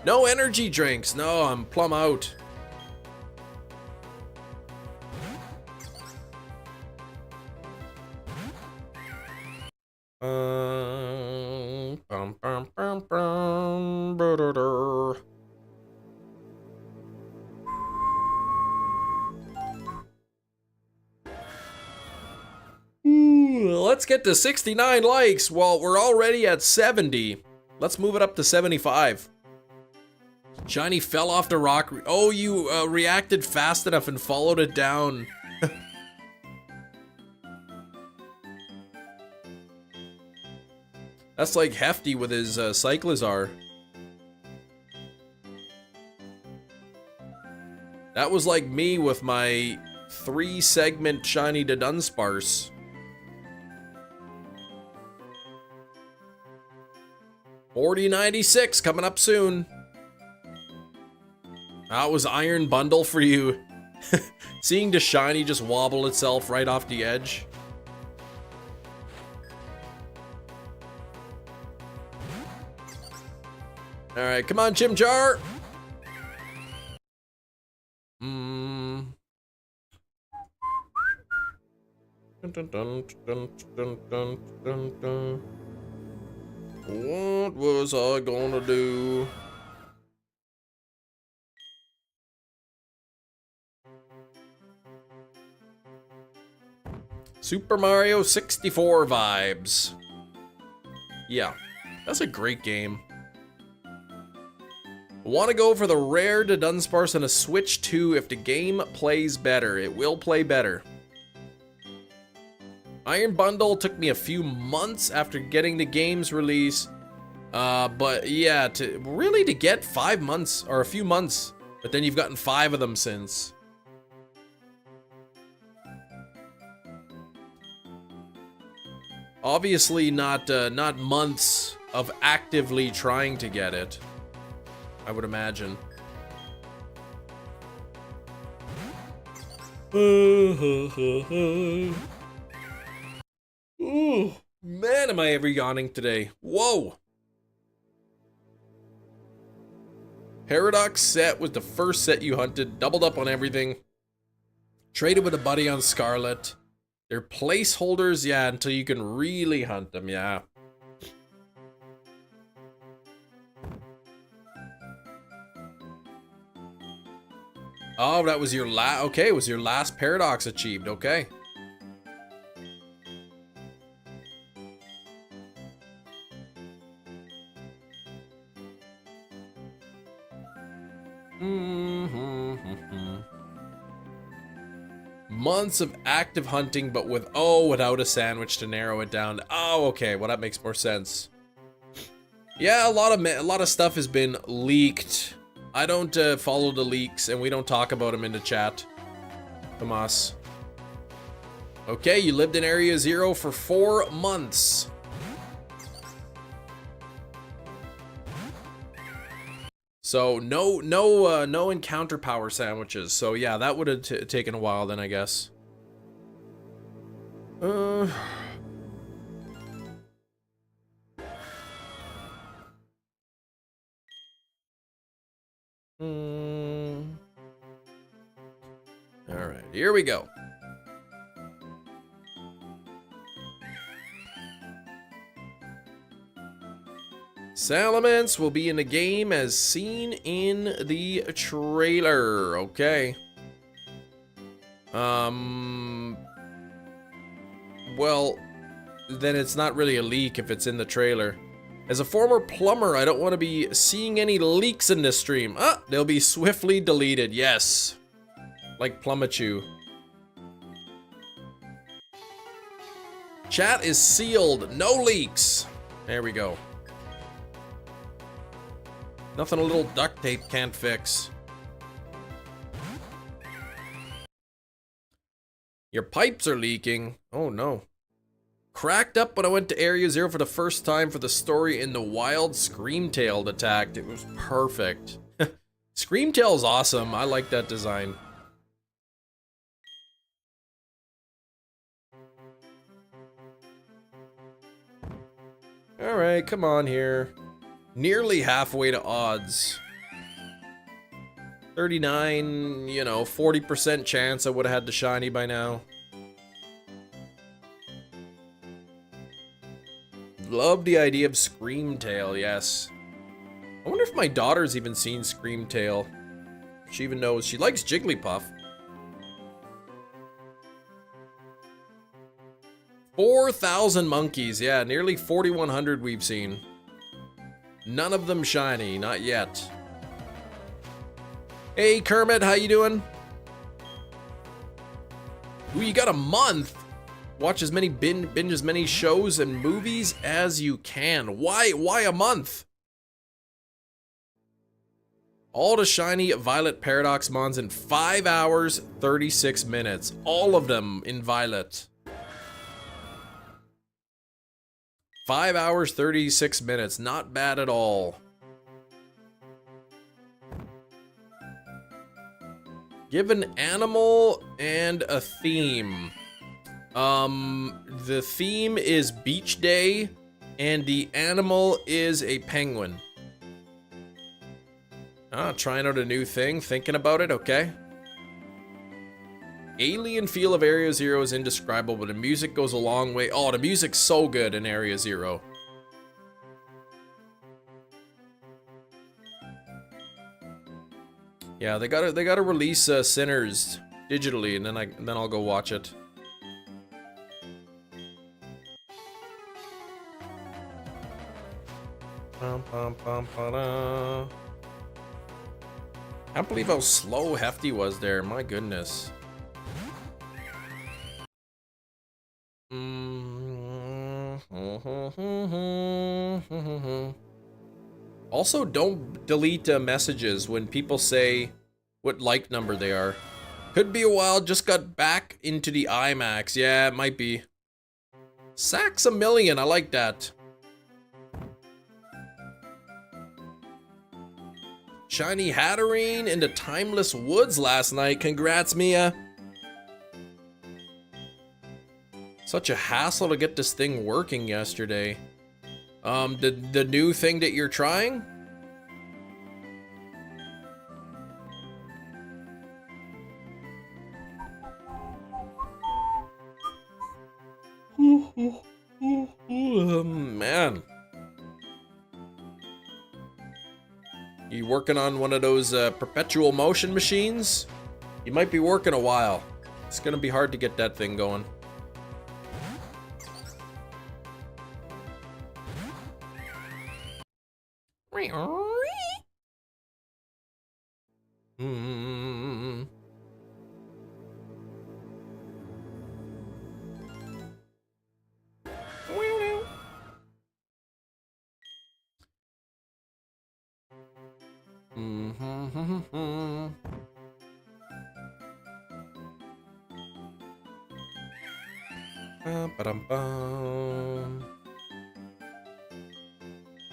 No energy drinks, no, I'm plumb out. Let's get to 69 likes. Well, we're already at 70. Let's move it up to 75. Shiny fell off the rock. Oh, you reacted fast enough and followed it down. That's like Hefty with his Cyclizar. That was like me with my 3-segment shiny to Dunsparce. $40.96 coming up soon. That was Iron Bundle for you. Seeing the shiny just wobble itself right off the edge. Alright, come on, Chimchar! Dun, dun, dun, dun, dun, dun, dun, dun. What was I gonna do? Super Mario 64 vibes. Yeah, that's a great game. Want to go for the rare to Dunsparce and a Switch 2 if the game plays better. It will play better. Iron Bundle took me a few months after getting the game's release. But yeah, to get 5 months or a few months. But then you've gotten 5 of them since. Obviously not months of actively trying to get it, I would imagine. Ooh, man, am I ever yawning today. Whoa. Paradox set was the first set you hunted, doubled up on everything. Traded with a buddy on Scarlet. They're placeholders, yeah, until you can really hunt them, yeah. Oh, that was your okay, it was your last Paradox achieved, okay. Months of active hunting, but without a sandwich to narrow it down. Oh, okay, well that makes more sense. Yeah, a lot of stuff has been leaked. I don't follow the leaks, and we don't talk about them in the chat. Tomas. Okay, you lived in Area 0 for 4 months. So no encounter power sandwiches. So yeah, that would have taken a while then, I guess. All right, here we go. Salamence will be in the game as seen in the trailer. Okay. Well, then it's not really a leak if it's in the trailer. As a former plumber, I don't want to be seeing any leaks in this stream. Ah, they'll be swiftly deleted. Yes. Like Plumachu. Chat is sealed. No leaks. There we go. Nothing a little duct tape can't fix. Your pipes are leaking. Oh no. Cracked up when I went to Area Zero for the first time for the story in the wild Screamtail attacked. It was perfect. Screamtail is awesome. I like that design. Alright, come on here. Nearly halfway to odds. 39, 40% chance I would have had the shiny by now. Love the idea of Screamtail, yes. I wonder if my daughter's even seen Screamtail. She even knows. She likes Jigglypuff. 4,000 monkeys, yeah, nearly 4,100 we've seen. None of them shiny, not yet. Hey Kermit, how you doing? Ooh, you got a month. Watch as many binge as many shows and movies as you can. Why a month? All the shiny Violet Paradox Mons in 5 hours, 36 minutes. All of them in Violet. 5 hours, 36 minutes. Not bad at all. Give an animal and a theme. The theme is Beach Day, and the animal is a penguin. Trying out a new thing, thinking about it, okay. Alien feel of Area Zero is indescribable, but the music goes a long way. Oh, the music's so good in Area Zero. Yeah, they gotta release Sinners digitally, and then I'll go watch it. Can't believe how slow Hefty was there. My goodness. Also, don't delete messages when people say what like number they are. Could be a while, just got back into the IMAX. Yeah, it might be. Sacks a million, I like that. Shiny Hatterene in the Timeless Woods last night. Congrats, Mia. Such a hassle to get this thing working yesterday. The new thing that you're trying? Man. You working on one of those perpetual motion machines? You might be working a while. It's gonna be hard to get that thing going.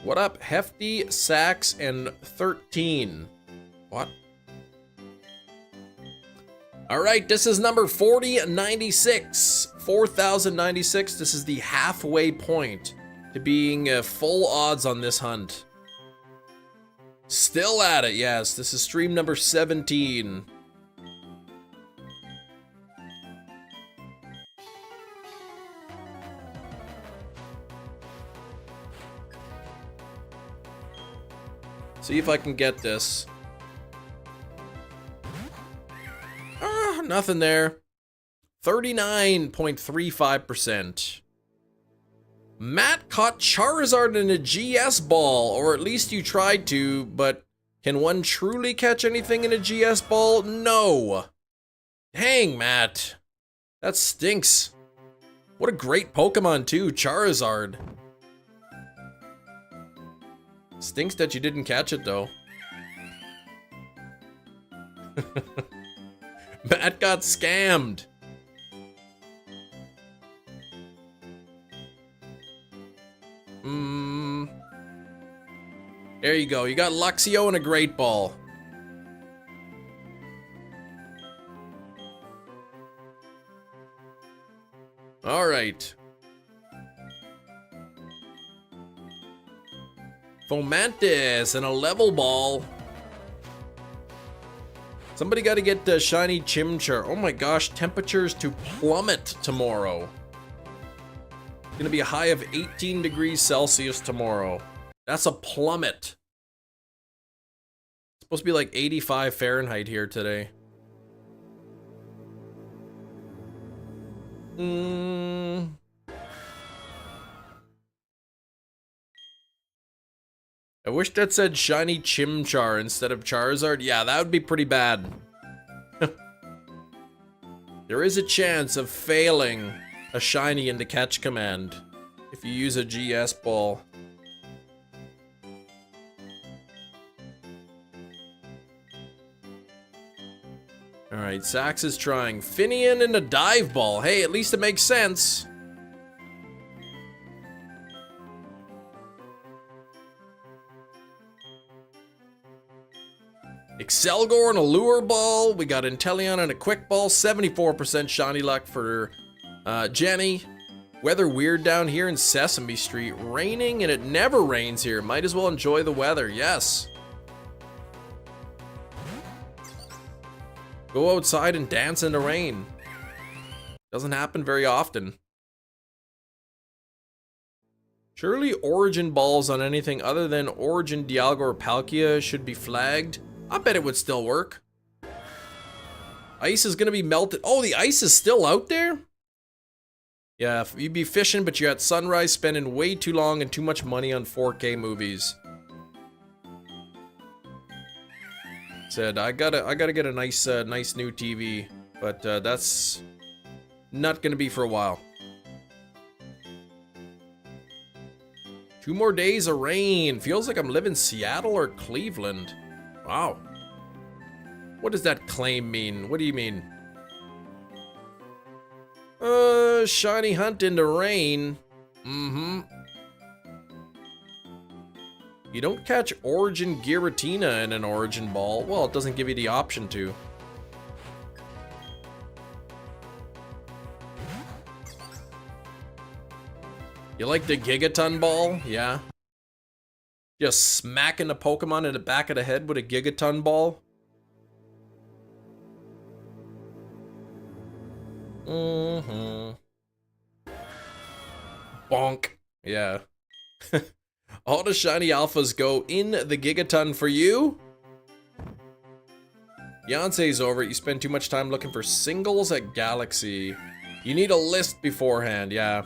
What up, Hefty, Sax, and 13? What? Alright, this is number 4096. 4096. This is the halfway point to being full odds on this hunt. Still at it, yes. This is stream number 17. See if I can get this. Ah, nothing there. 39.35%. Matt caught Charizard in a GS ball, or at least you tried to, but can one truly catch anything in a GS ball? No. Dang, Matt. That stinks. What a great Pokemon too, Charizard. Stinks that you didn't catch it though. Matt got scammed. There you go. You got Luxio and a Great Ball. All right. Fomantis and a level ball. Somebody got to get the shiny Chimchar. Oh my gosh, temperatures to plummet tomorrow. It's gonna be a high of 18 degrees Celsius tomorrow. That's a plummet. It's supposed to be like 85 Fahrenheit here today. I wish that said shiny Chimchar instead of Charizard. Yeah, that would be pretty bad. There is a chance of failing a shiny in the catch command if you use a GS ball. Alright, Sax is trying Finian and a dive ball. Hey, at least it makes sense. Excelgor and a lure ball. We got Inteleon and a quick ball. 74% shiny luck for Jenny. Weather weird down here in Sesame Street. Raining and it never rains here. Might as well enjoy the weather. Yes. Go outside and dance in the rain. Doesn't happen very often. Surely Origin balls on anything other than Origin Dialga or Palkia should be flagged. I bet it would still work. Ice is gonna be melted. Oh, the ice is still out there? Yeah, you'd be fishing, but you're at Sunrise spending way too long and too much money on 4K movies. Said, I gotta get a nice new TV, but that's not gonna be for a while. 2 more days of rain. Feels like I'm living Seattle or Cleveland. Wow. What does that claim mean? What do you mean? Shiny hunt in the rain. You don't catch Origin Giratina in an Origin ball. Well, it doesn't give you the option to. You like the Gigaton ball? Yeah. Just smacking the Pokemon in the back of the head with a Gigaton ball? Bonk. Yeah. All the shiny alphas go in the Gigaton for you. Beyonce's over it. You spend too much time looking for singles at Galaxy. You need a list beforehand, yeah.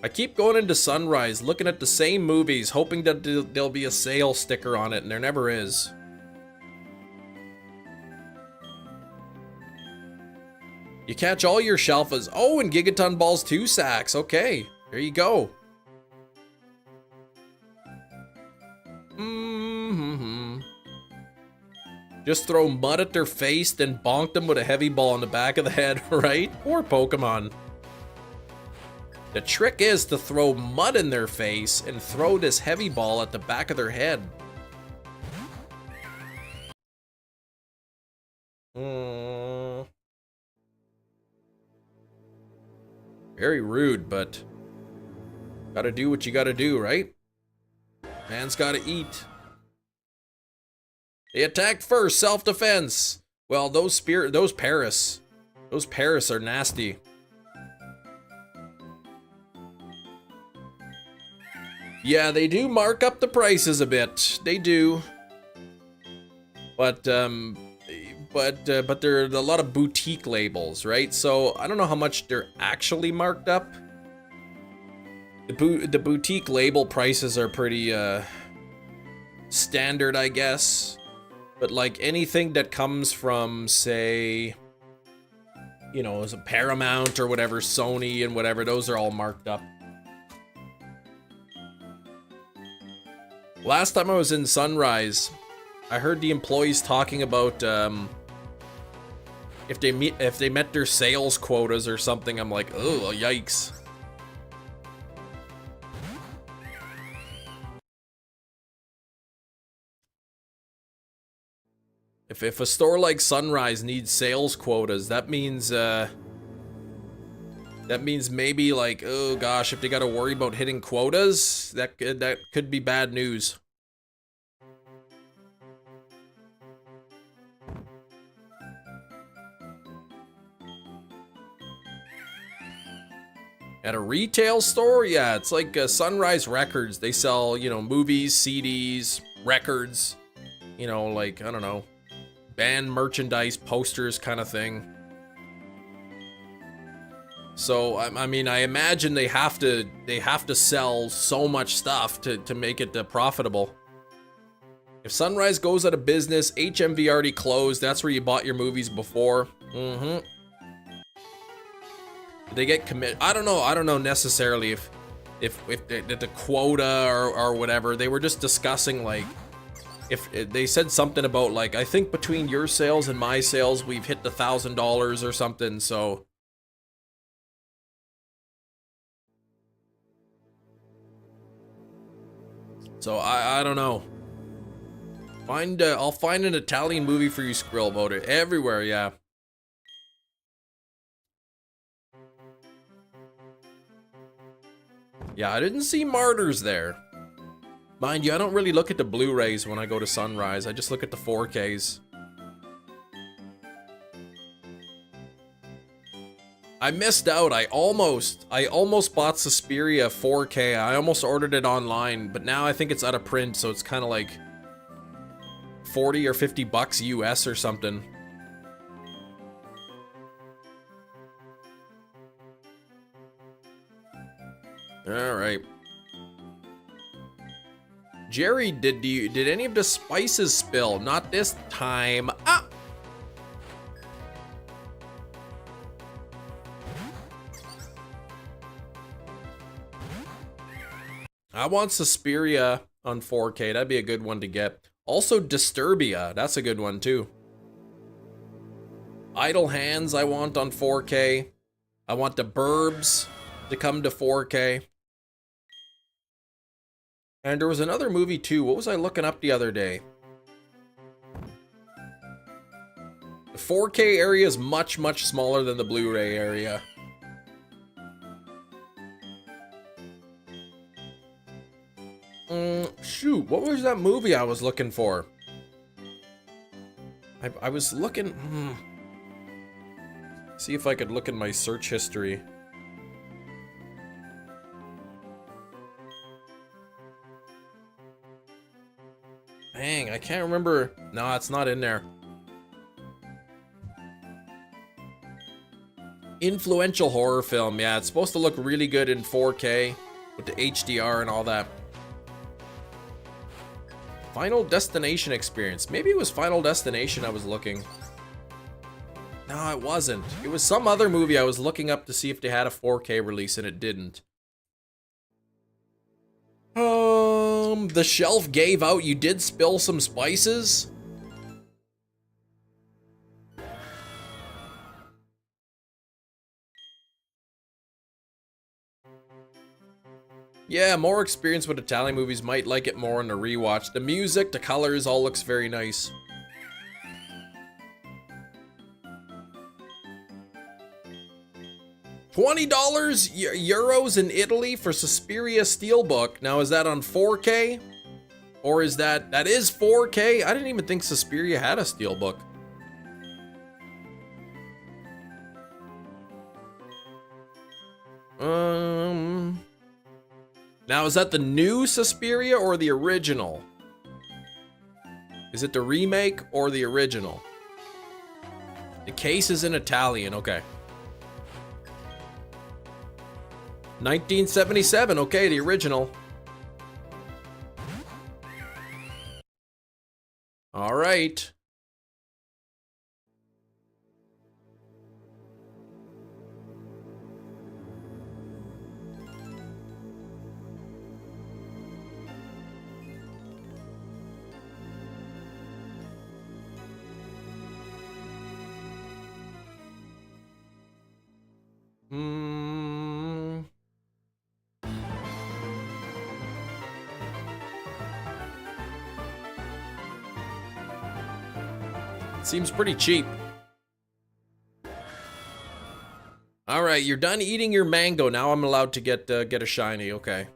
I keep going into Sunrise, looking at the same movies, hoping that there'll be a sale sticker on it, and there never is. You catch all your Shalfas. Oh, and Gigaton balls too, Sax. Okay, there you go. Just throw mud at their face, then bonk them with a heavy ball on the back of the head, right? Poor Pokemon. The trick is to throw mud in their face and throw this heavy ball at the back of their head. Very rude, but gotta do what you gotta do, right? Man's gotta eat. They attacked first, self-defense. Well, those Paris are nasty. Yeah, they do mark up the prices a bit. They do. But there are a lot of boutique labels, right? So I don't know how much they're actually marked up. The boutique label prices are pretty standard, I guess. But like anything that comes from, say, you know, as a Paramount or whatever, Sony and whatever, those are all marked up. Last time I was in Sunrise, I heard the employees talking about if they met their sales quotas or something. I'm like, oh, yikes. If a store like Sunrise needs sales quotas, that means maybe like, oh gosh, if they got to worry about hitting quotas, that could be bad news. At a retail store, yeah, it's like Sunrise Records. They sell, you know, movies, CDs, records, you know, like, I don't know, band merchandise, posters kind of thing. So, I mean, I imagine they have to sell so much stuff to make it profitable. If Sunrise goes out of business, HMV already closed. That's where you bought your movies before. Mm-hmm. They get commit. I don't know necessarily if the quota or whatever. They were just discussing, like, if they said something about, like, I think between your sales and my sales we've hit the $1,000 or something. So I don't know. I'll find an Italian movie for you, Skrill, about it everywhere. Yeah. Yeah, I didn't see Martyrs there. Mind you, I don't really look at the Blu-rays when I go to Sunrise. I just look at the 4Ks. I missed out. I almost bought Suspiria 4K. I almost ordered it online, but now I think it's out of print, so it's kind of like 40 or 50 bucks US or something. All right. Jerry, did any of the spices spill? Not this time. Ah! I want Suspiria on 4K. That'd be a good one to get. Also, Disturbia. That's a good one, too. Idle Hands I want on 4K. I want The Burbs to come to 4K. And there was another movie, too. What was I looking up the other day? The 4K area is much, much smaller than the Blu-ray area. Shoot, what was that movie I was looking for? I was looking... See if I could look in my search history. Dang, I can't remember. No, it's not in there. Influential horror film. Yeah, it's supposed to look really good in 4K with the HDR and all that. Final Destination experience. Maybe it was Final Destination I was looking. No, it wasn't. It was some other movie I was looking up to see if they had a 4K release, and it didn't. The shelf gave out. You did spill some spices? Yeah, more experience with Italian movies might like it more on the rewatch. The music, the colors, all looks very nice. $20 euros in Italy for Suspiria Steelbook. Now, is that on 4K? Or is that is 4K? I didn't even think Suspiria had a Steelbook. Now, is that the new Suspiria or the original? Is it the remake or the original? The case is in Italian, okay. 1977, okay, the original. All right. Seems pretty cheap. All right, you're done eating your mango. Now I'm allowed to get a shiny. Okay.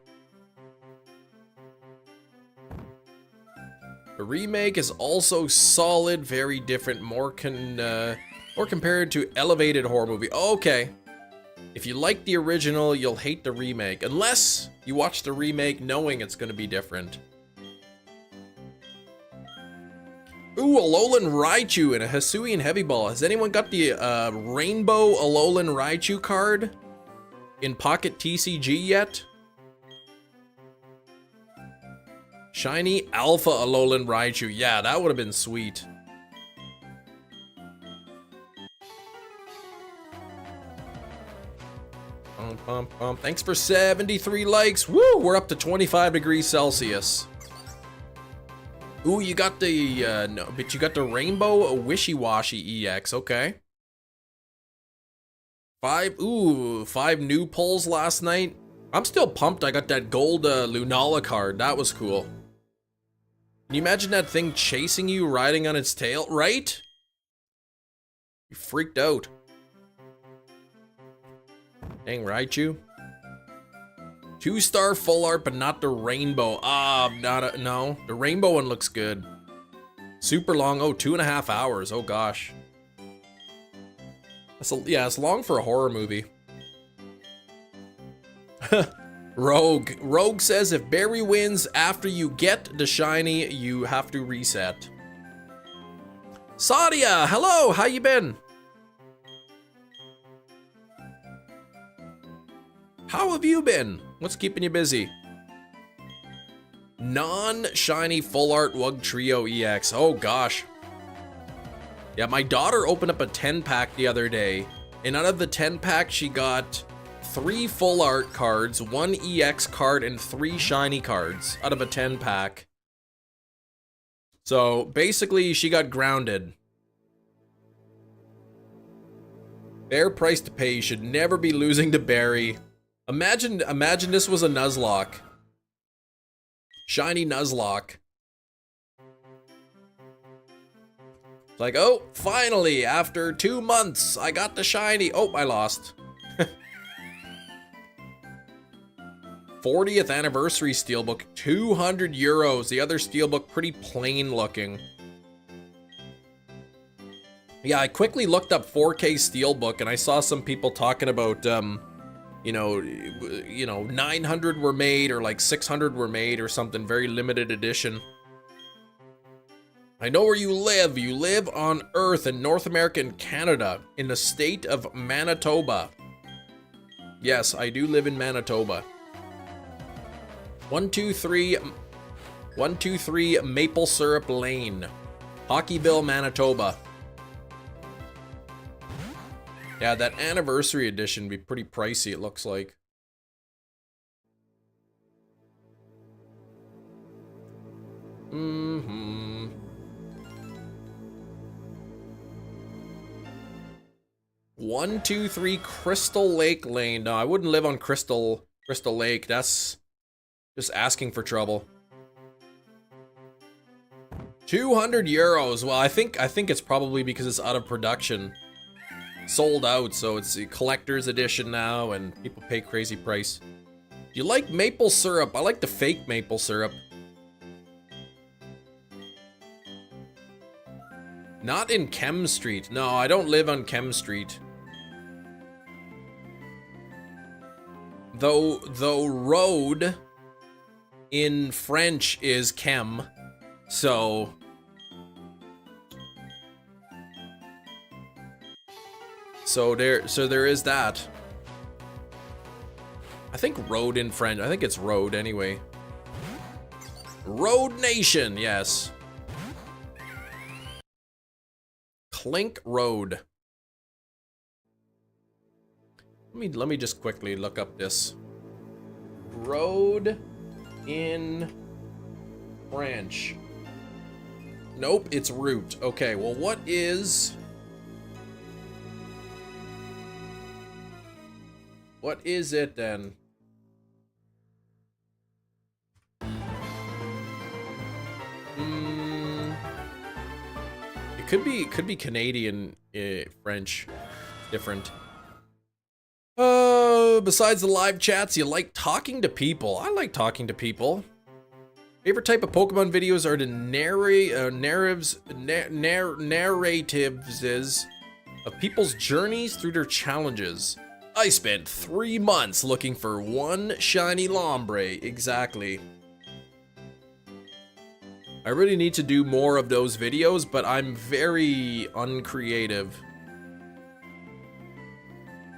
The remake is also solid, very different, more compared to elevated horror movie. Okay. If you like the original, you'll hate the remake, unless you watch the remake knowing it's going to be different. Ooh, Alolan Raichu and a Hisuian Heavy Ball. Has anyone got the Rainbow Alolan Raichu card in Pocket TCG yet? Shiny Alpha Alolan Raichu. Yeah, that would have been sweet. Thanks for 73 likes. Woo, we're up to 25 degrees Celsius. Ooh, you got the, no, but you got the Rainbow Wishy-Washy EX, okay. 5 new pulls last night. I'm still pumped I got that gold Lunala card, that was cool. Can you imagine that thing chasing you, riding on its tail, right? You freaked out. Dang, Raichu. 2-star full art, but not the rainbow. No. The rainbow one looks good. Super long. Oh, 2.5 hours. Oh gosh. Yeah, it's long for a horror movie. Rogue says if Barry wins after you get the shiny, you have to reset. Sadia, hello. How you been? How have you been? What's keeping you busy? Non-shiny full art Wug Trio EX. Oh gosh. Yeah, my daughter opened up a 10-pack the other day, and out of the 10-pack, she got 3 full art cards, 1 EX card, and 3 shiny cards out of a 10-pack. So basically, she got grounded. Fair price to pay. You should never be losing to Barry. Imagine this was a Nuzlocke. Shiny Nuzlocke. It's like, oh, finally, after 2 months, I got the shiny. Oh, I lost. 40th anniversary steelbook, 200 euros. The other steelbook, pretty plain looking. Yeah, I quickly looked up 4K steelbook and I saw some people talking about, you know, 900 were made or like 600 were made or something, very limited edition. I know where you live. You live on Earth in North America and Canada, in the state of Manitoba. Yes, I do live in Manitoba. 123 Maple Syrup Lane, Hockeyville, Manitoba. Yeah, that anniversary edition would be pretty pricey, it looks like. Mm-hmm. 123 Crystal Lake Lane. No, I wouldn't live on Crystal Lake. That's just asking for trouble. 200 euros. Well, I think it's probably because it's out of production. Sold out, so it's a collector's edition now, and people pay crazy price. Do you like maple syrup? I like the fake maple syrup. Not in Chem Street. No, I don't live on Chem Street. Though road in French is chem. So there is that. I think road in French. I think it's road anyway. Road Nation, yes. Clink Road. Let me just quickly look up this. Road in French. Nope, it's route. Okay, well what is it then? It could be Canadian French. Different. Besides the live chats, you like talking to people. I like talking to people. Favorite type of Pokemon videos are the narratives of people's journeys through their challenges. I spent 3 months looking for one shiny Lombre. Exactly. I really need to do more of those videos, but I'm very uncreative.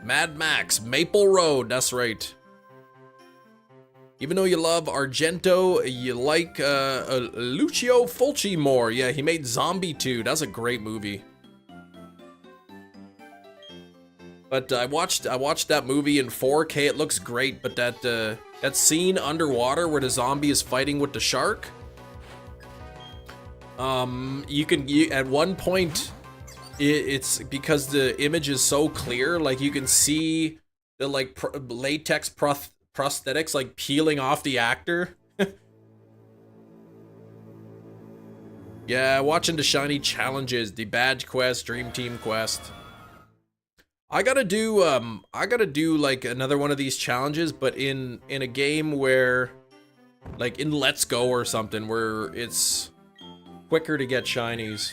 Mad Max, Maple Road, that's right. Even though you love Argento, you like Lucio Fulci more. Yeah, he made Zombie 2. That's a great movie. But I watched that movie in 4K. It looks great, but that scene underwater where the zombie is fighting with the shark. At one point, it's because the image is so clear, like you can see the like latex prosthetics like peeling off the actor. Yeah, watching the shiny challenges, the badge quest, dream team quest. I gotta do like another one of these challenges, but in a game where, like in Let's Go or something, where it's quicker to get shinies.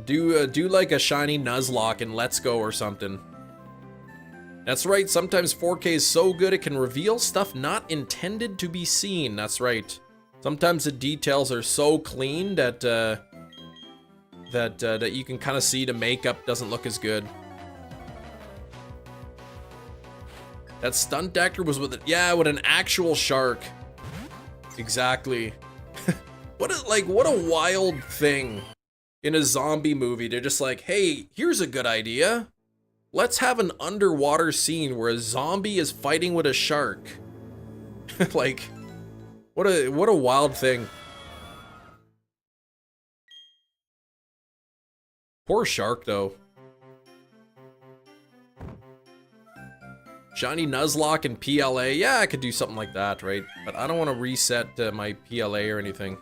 Do like a shiny Nuzlocke in Let's Go or something. That's right, sometimes 4K is so good it can reveal stuff not intended to be seen. That's right. Sometimes the details are so clean that that you can kind of see the makeup doesn't look as good. That stunt actor was with with an actual shark. Exactly. What a wild thing. In a zombie movie, they're just like, hey, here's a good idea. Let's have an underwater scene where a zombie is fighting with a shark. Like, what a wild thing. Poor shark, though. Shiny Nuzlocke and PLA. Yeah, I could do something like that, right? But I don't want to reset my PLA or anything.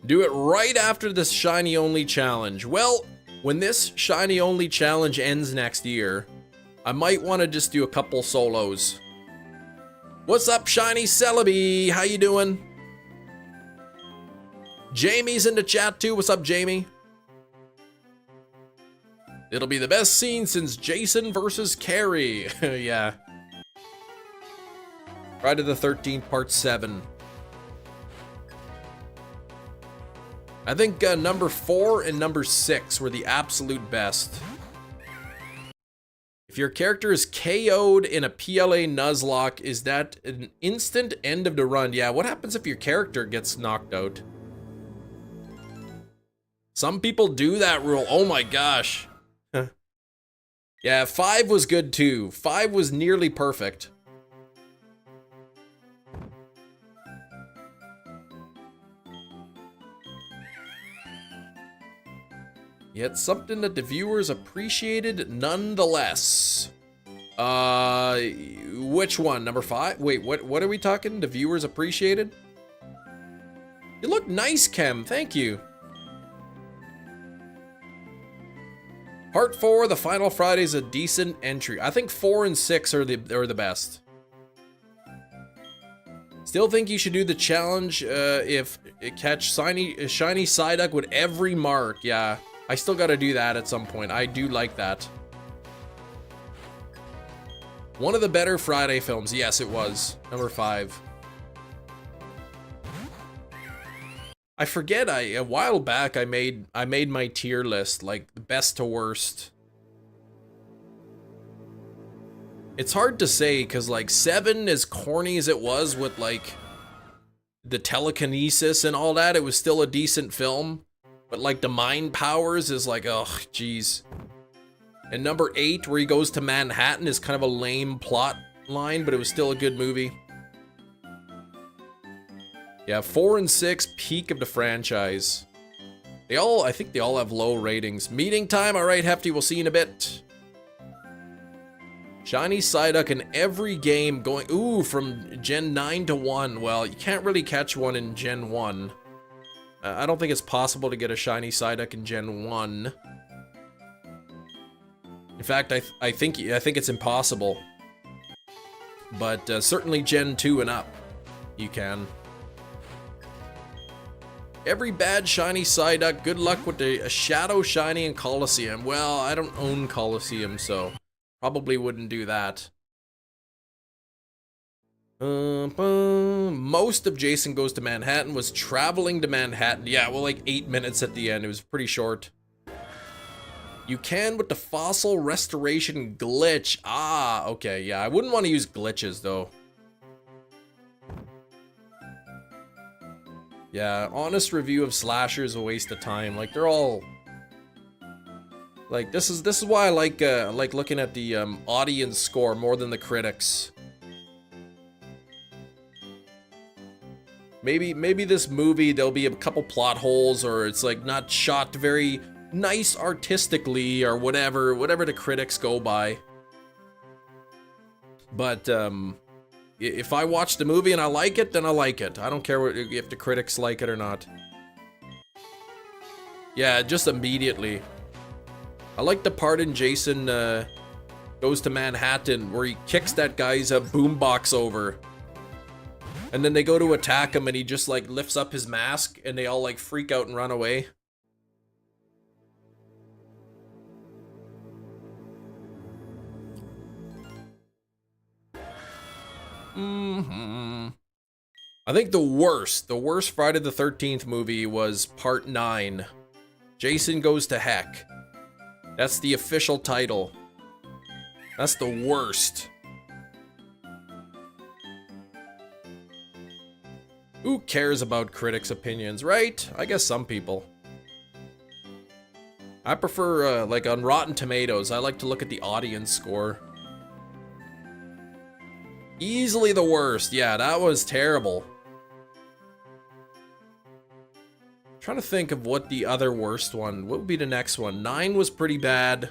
Do it right after this shiny only challenge. Well, when this shiny only challenge ends next year, I might want to just do a couple solos. What's up, Shiny Celebi? How you doing? Jamie's in the chat too. What's up, Jamie? It'll be the best scene since Jason versus Carrie. Yeah. Friday the 13th, part 7. I think number 4 and number 6 were the absolute best. If your character is KO'd in a PLA Nuzlocke, is that an instant end of the run? Yeah, what happens if your character gets knocked out? Some people do that rule. Oh my gosh. Yeah, 5 was good too. 5 was nearly perfect. Yet something that the viewers appreciated nonetheless. Which one? Number 5? Wait, what are we talking? The viewers appreciated? You look nice, Kem. Thank you. Part 4, the final Friday, is a decent entry. I think 4 and 6 are the best. Still think you should do the challenge if it catch shiny Psyduck with every mark. Yeah, I still gotta do that at some point. I do like that. One of the better Friday films. Yes, it was. Number 5. I forget, a while back I made my tier list, like the best to worst. It's hard to say, because like 7, as corny as it was with like the telekinesis and all that, it was still a decent film. But like the mind powers is like, ugh, jeez. And number 8, where he goes to Manhattan, is kind of a lame plot line, but it was still a good movie. Yeah, 4 and 6, peak of the franchise. I think they all have low ratings. Meeting time, alright Hefty, we'll see you in a bit. Shiny Psyduck in every game going, ooh, from Gen 9 to 1. Well, you can't really catch one in Gen 1. I don't think it's possible to get a Shiny Psyduck in Gen 1. In fact, I think it's impossible. But certainly Gen 2 and up, you can. Every bad Shiny Psyduck, good luck with the Shadow Shiny and Coliseum. Well, I don't own Coliseum, so probably wouldn't do that. Most of Jason Goes to Manhattan was traveling to Manhattan. Yeah, well, like 8 minutes at the end. It was pretty short. You can with the fossil restoration glitch. Ah, okay, yeah. I wouldn't want to use glitches, though. Yeah, honest review of Slasher is a waste of time. Like, they're all... Like, this is why I like looking at the audience score more than the critics. Maybe this movie, there'll be a couple plot holes, or it's like not shot very nice artistically, or whatever the critics go by. But if I watch the movie and I like it, then I like it. I don't care if the critics like it or not. Yeah, just immediately. I like the part in Jason Goes to Manhattan where he kicks that guy's boombox over. And then they go to attack him and he just like lifts up his mask and they all like freak out and run away. I think the worst Friday the 13th movie was part 9. Jason Goes to Heck. That's the official title. That's the worst. Who cares about critics' opinions, right? I guess some people. I prefer, like on Rotten Tomatoes, I like to look at the audience score. Easily the worst. Yeah, that was terrible. Trying to think of what the other worst one. What would be the next one? 9 was pretty bad.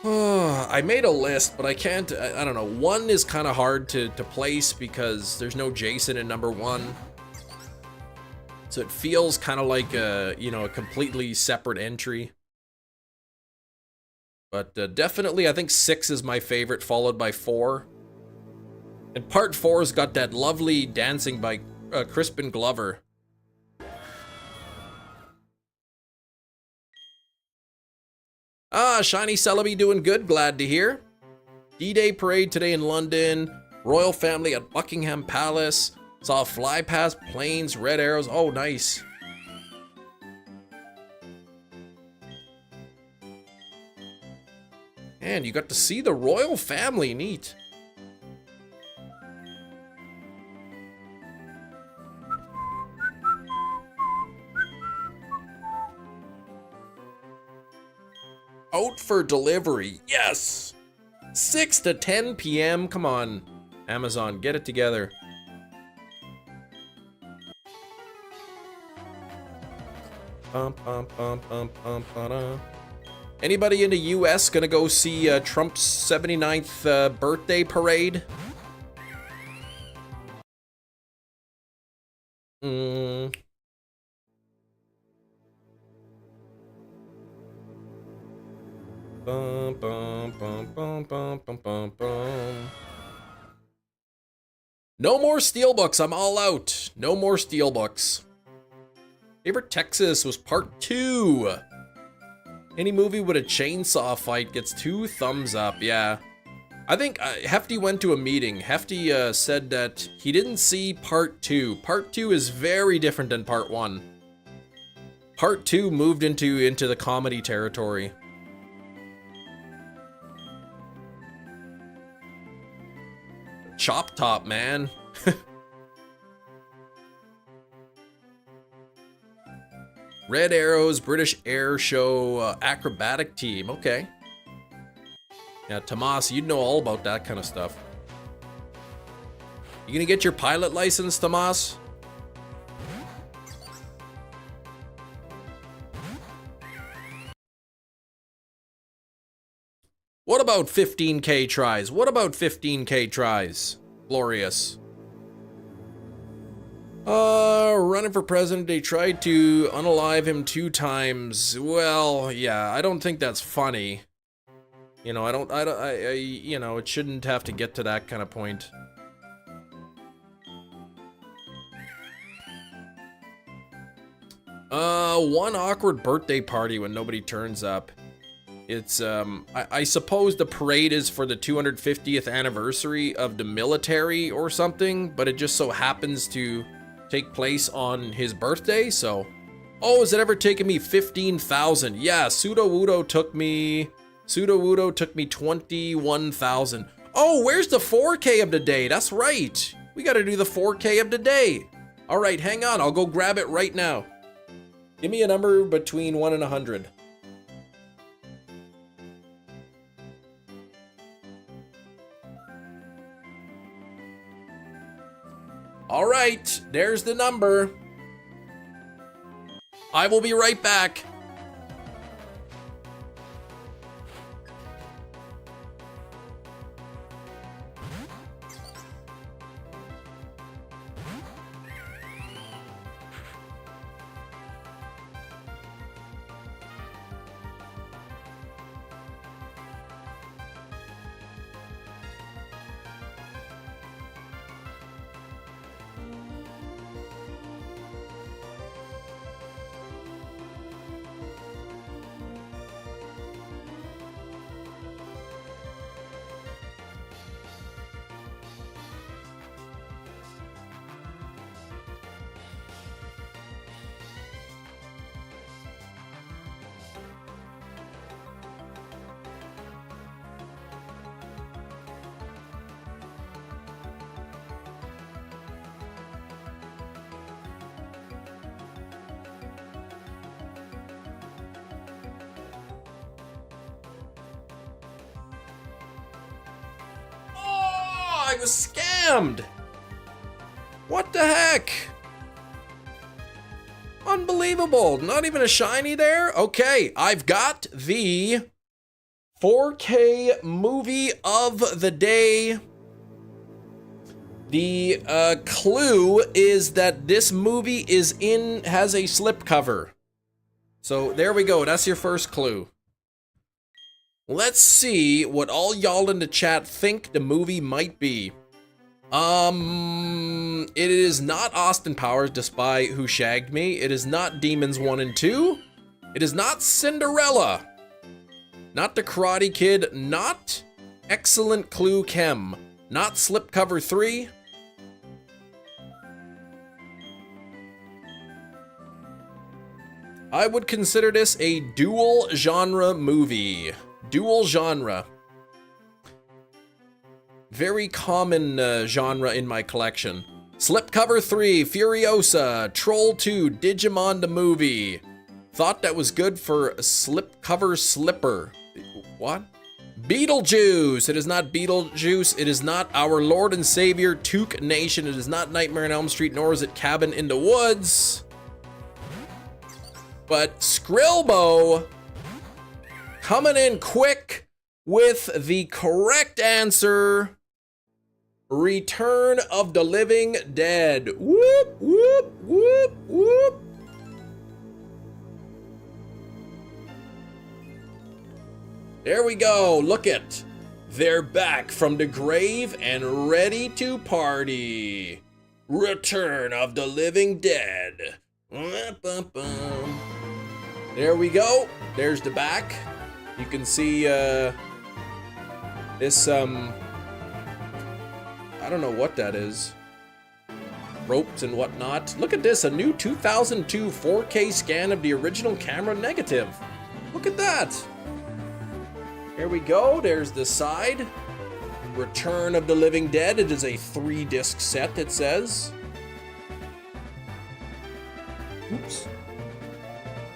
I made a list, but I can't. I don't know. 1 is kind of hard to place because there's no Jason in number 1. So it feels kind of like a, you know, a completely separate entry. But definitely, I think 6 is my favorite, followed by 4. And part 4's got that lovely dancing by Crispin Glover. Ah, Shiny Celebi doing good, glad to hear. D-Day parade today in London. Royal family at Buckingham Palace. Saw fly past planes, red arrows. Oh, nice. And you got to see the royal family, neat. Out for delivery, yes! 6 to 10 p.m. Come on, Amazon, get it together. Anybody in the U.S. gonna go see Trump's 79th birthday parade? No more steelbooks. I'm all out. No more steelbooks. Favorite Texas was part 2. Any movie with a chainsaw fight gets 2 thumbs up. Yeah. I think Hefty went to a meeting. Hefty said that he didn't see part 2. Part 2 is very different than part 1. Part 2 moved into the comedy territory. Chop Top, man. Red Arrows, British Air Show, acrobatic team. Okay. Yeah, Tomas, you'd know all about that kind of stuff. You gonna get your pilot license, Tomas? What about 15K tries? What about 15K tries? Glorious. Running for president, they tried to unalive him 2 times. Well, yeah, I don't think that's funny. You know, you know, it shouldn't have to get to that kind of point. One awkward birthday party when nobody turns up. It's, I suppose the parade is for the 250th anniversary of the military or something, but it just so happens to take place on his birthday, so... Oh, has it ever taken me 15,000? Yeah, Pseudo-Wudo took me 21,000. Oh, where's the 4K of the day? That's right. We gotta do the 4K of the day. All right, hang on. I'll go grab it right now. Give me a number between 1 and 100. All right, there's the number. I will be right back. I was scammed! What the heck? Unbelievable. Not even a shiny there? Okay, I've got the 4K movie of the day. The clue is that this movie has a slipcover. So there we go. That's your first clue. Let's see what all y'all in the chat think the movie might be. It is not Austin Powers, Despite Who Shagged Me. It is not Demons 1 and 2. It is not Cinderella. Not The Karate Kid. Not Excellent Clue Chem. Not Slipcover 3. I would consider this a dual genre movie. Dual genre. Very common genre in my collection. Slipcover 3, Furiosa, Troll 2, Digimon the movie. Thought that was good for Slipcover Slipper. What? Beetlejuice. It is not Beetlejuice. It is not Our Lord and Savior, Took Nation. It is not Nightmare on Elm Street, nor is it Cabin in the Woods. But Skrilbo coming in quick with the correct answer. Return of the Living Dead. Whoop, whoop, whoop, whoop. There we go. Look it. They're back from the grave and ready to party. Return of the Living Dead. There we go. There's the back. You can see this I don't know what that is. Ropes and whatnot. Look at this, a new 2002 4K scan of the original camera negative. Look at that. Here we go, there's the side. Return of the Living Dead. It is a 3-disc set, it says. Oops.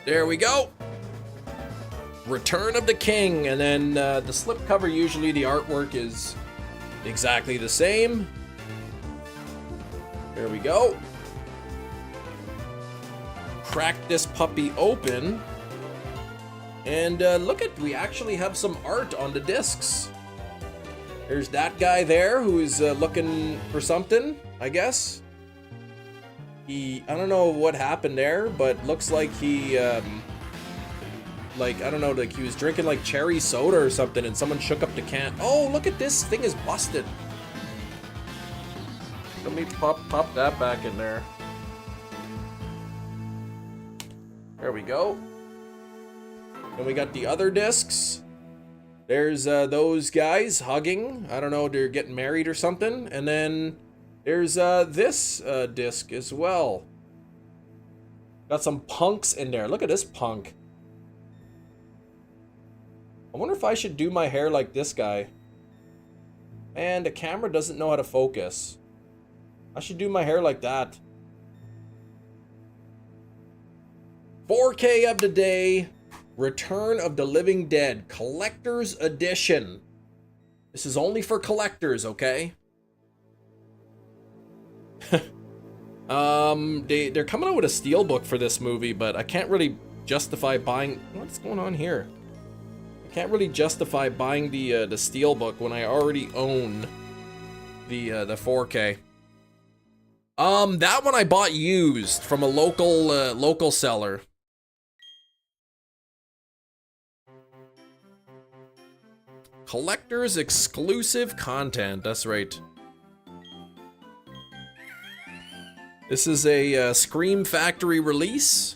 There we go. Return of the King. And then the slipcover, usually the artwork is exactly the same. There we go. Crack this puppy open. And look at, we actually have some art on the discs. There's that guy there who's looking for something, I guess. I don't know what happened there, but looks like he, like, I don't know, like he was drinking like cherry soda or something and someone shook up the can. Oh, look at this, thing is busted. Let me pop that back in there. There we go. And we got the other discs. There's those guys hugging. I don't know, they're getting married or something. And then there's this disc as well. Got some punks in there. Look at this punk. I wonder if I should do my hair like this guy. And the camera doesn't know how to focus. I should do my hair like that. 4K of the day. Return of the Living Dead. Collector's Edition. This is only for collectors, okay? They're coming out with a steelbook for this movie, but I can't really justify buying... What's going on here? I can't really justify buying the steelbook when I already own the 4K. That one I bought used from a local seller. Collector's exclusive content, that's right. This is a Scream Factory release.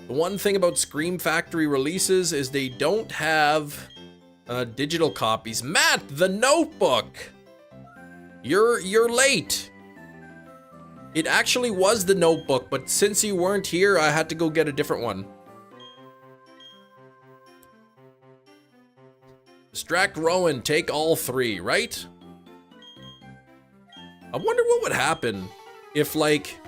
The one thing about Scream Factory releases is they don't have digital copies. Matt, The Notebook! You're late. It actually was The Notebook, but since you weren't here, I had to go get a different one. Distract Rowan, take all 3, right? I wonder what would happen if, like,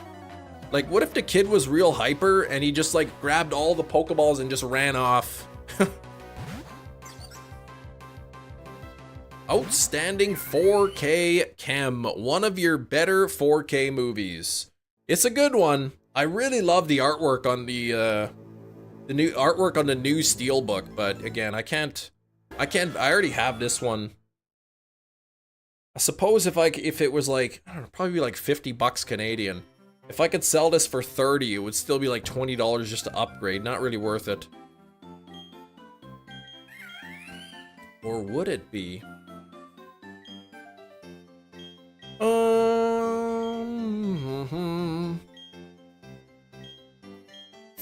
what if the kid was real hyper and he just, like, grabbed all the Pokeballs and just ran off? Outstanding 4K Chem, one of your better 4K movies. It's a good one. I really love the artwork on the new artwork on the new Steelbook, but again, I already have this one. I suppose if it was like, I don't know, probably like 50 bucks Canadian. If I could sell this for 30, it would still be like $20 just to upgrade. Not really worth it. Or would it be?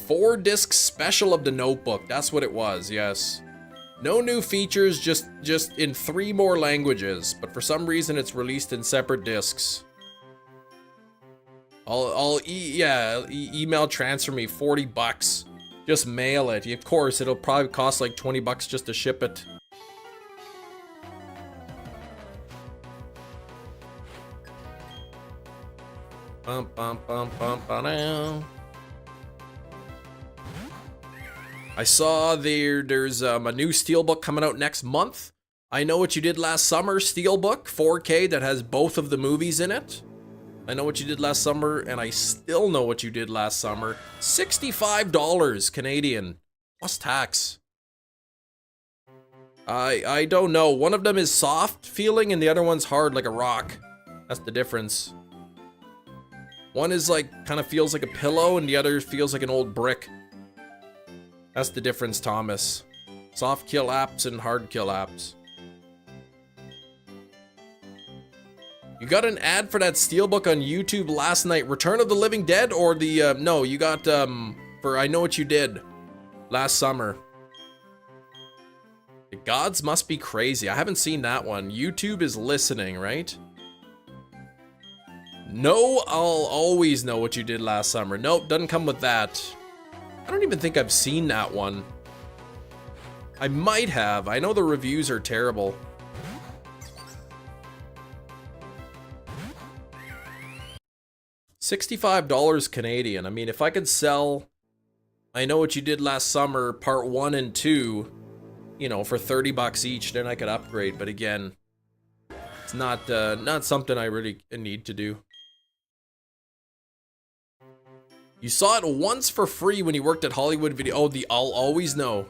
4-disc special of The Notebook. That's what it was, yes. No new features, just in 3 more languages, but for some reason it's released in separate discs. Email transfer me 40 bucks. Just mail it. Of course, it'll probably cost like 20 bucks just to ship it. Bum bum bum bum ba-dow. I saw there's a new Steelbook coming out next month. I Know What You Did Last Summer Steelbook 4K that has both of the movies in it. I Know What You Did Last Summer, and I Still Know What You Did Last Summer. $65 Canadian plus tax. I don't know. One of them is soft feeling and the other one's hard like a rock. That's the difference. One is like kind of feels like a pillow and the other feels like an old brick. That's the difference, Thomas. Soft kill apps and hard kill apps. You got an ad for that steelbook on YouTube last night. Return of the Living Dead or the, no, you got, for I Know What You Did last summer. The gods must be crazy. I haven't seen that one. YouTube is listening, right? No, I'll always know what you did last summer. Nope, doesn't come with that. I don't even think I've seen that one. I might have. I know the reviews are terrible. $65 Canadian. I mean, if I could sell I Know What You Did Last Summer Part 1 and 2, you know, for 30 bucks each, then I could upgrade. But again, it's not something I really need to do. You saw it once for free when you worked at Hollywood Video. Oh, the I'll Always Know.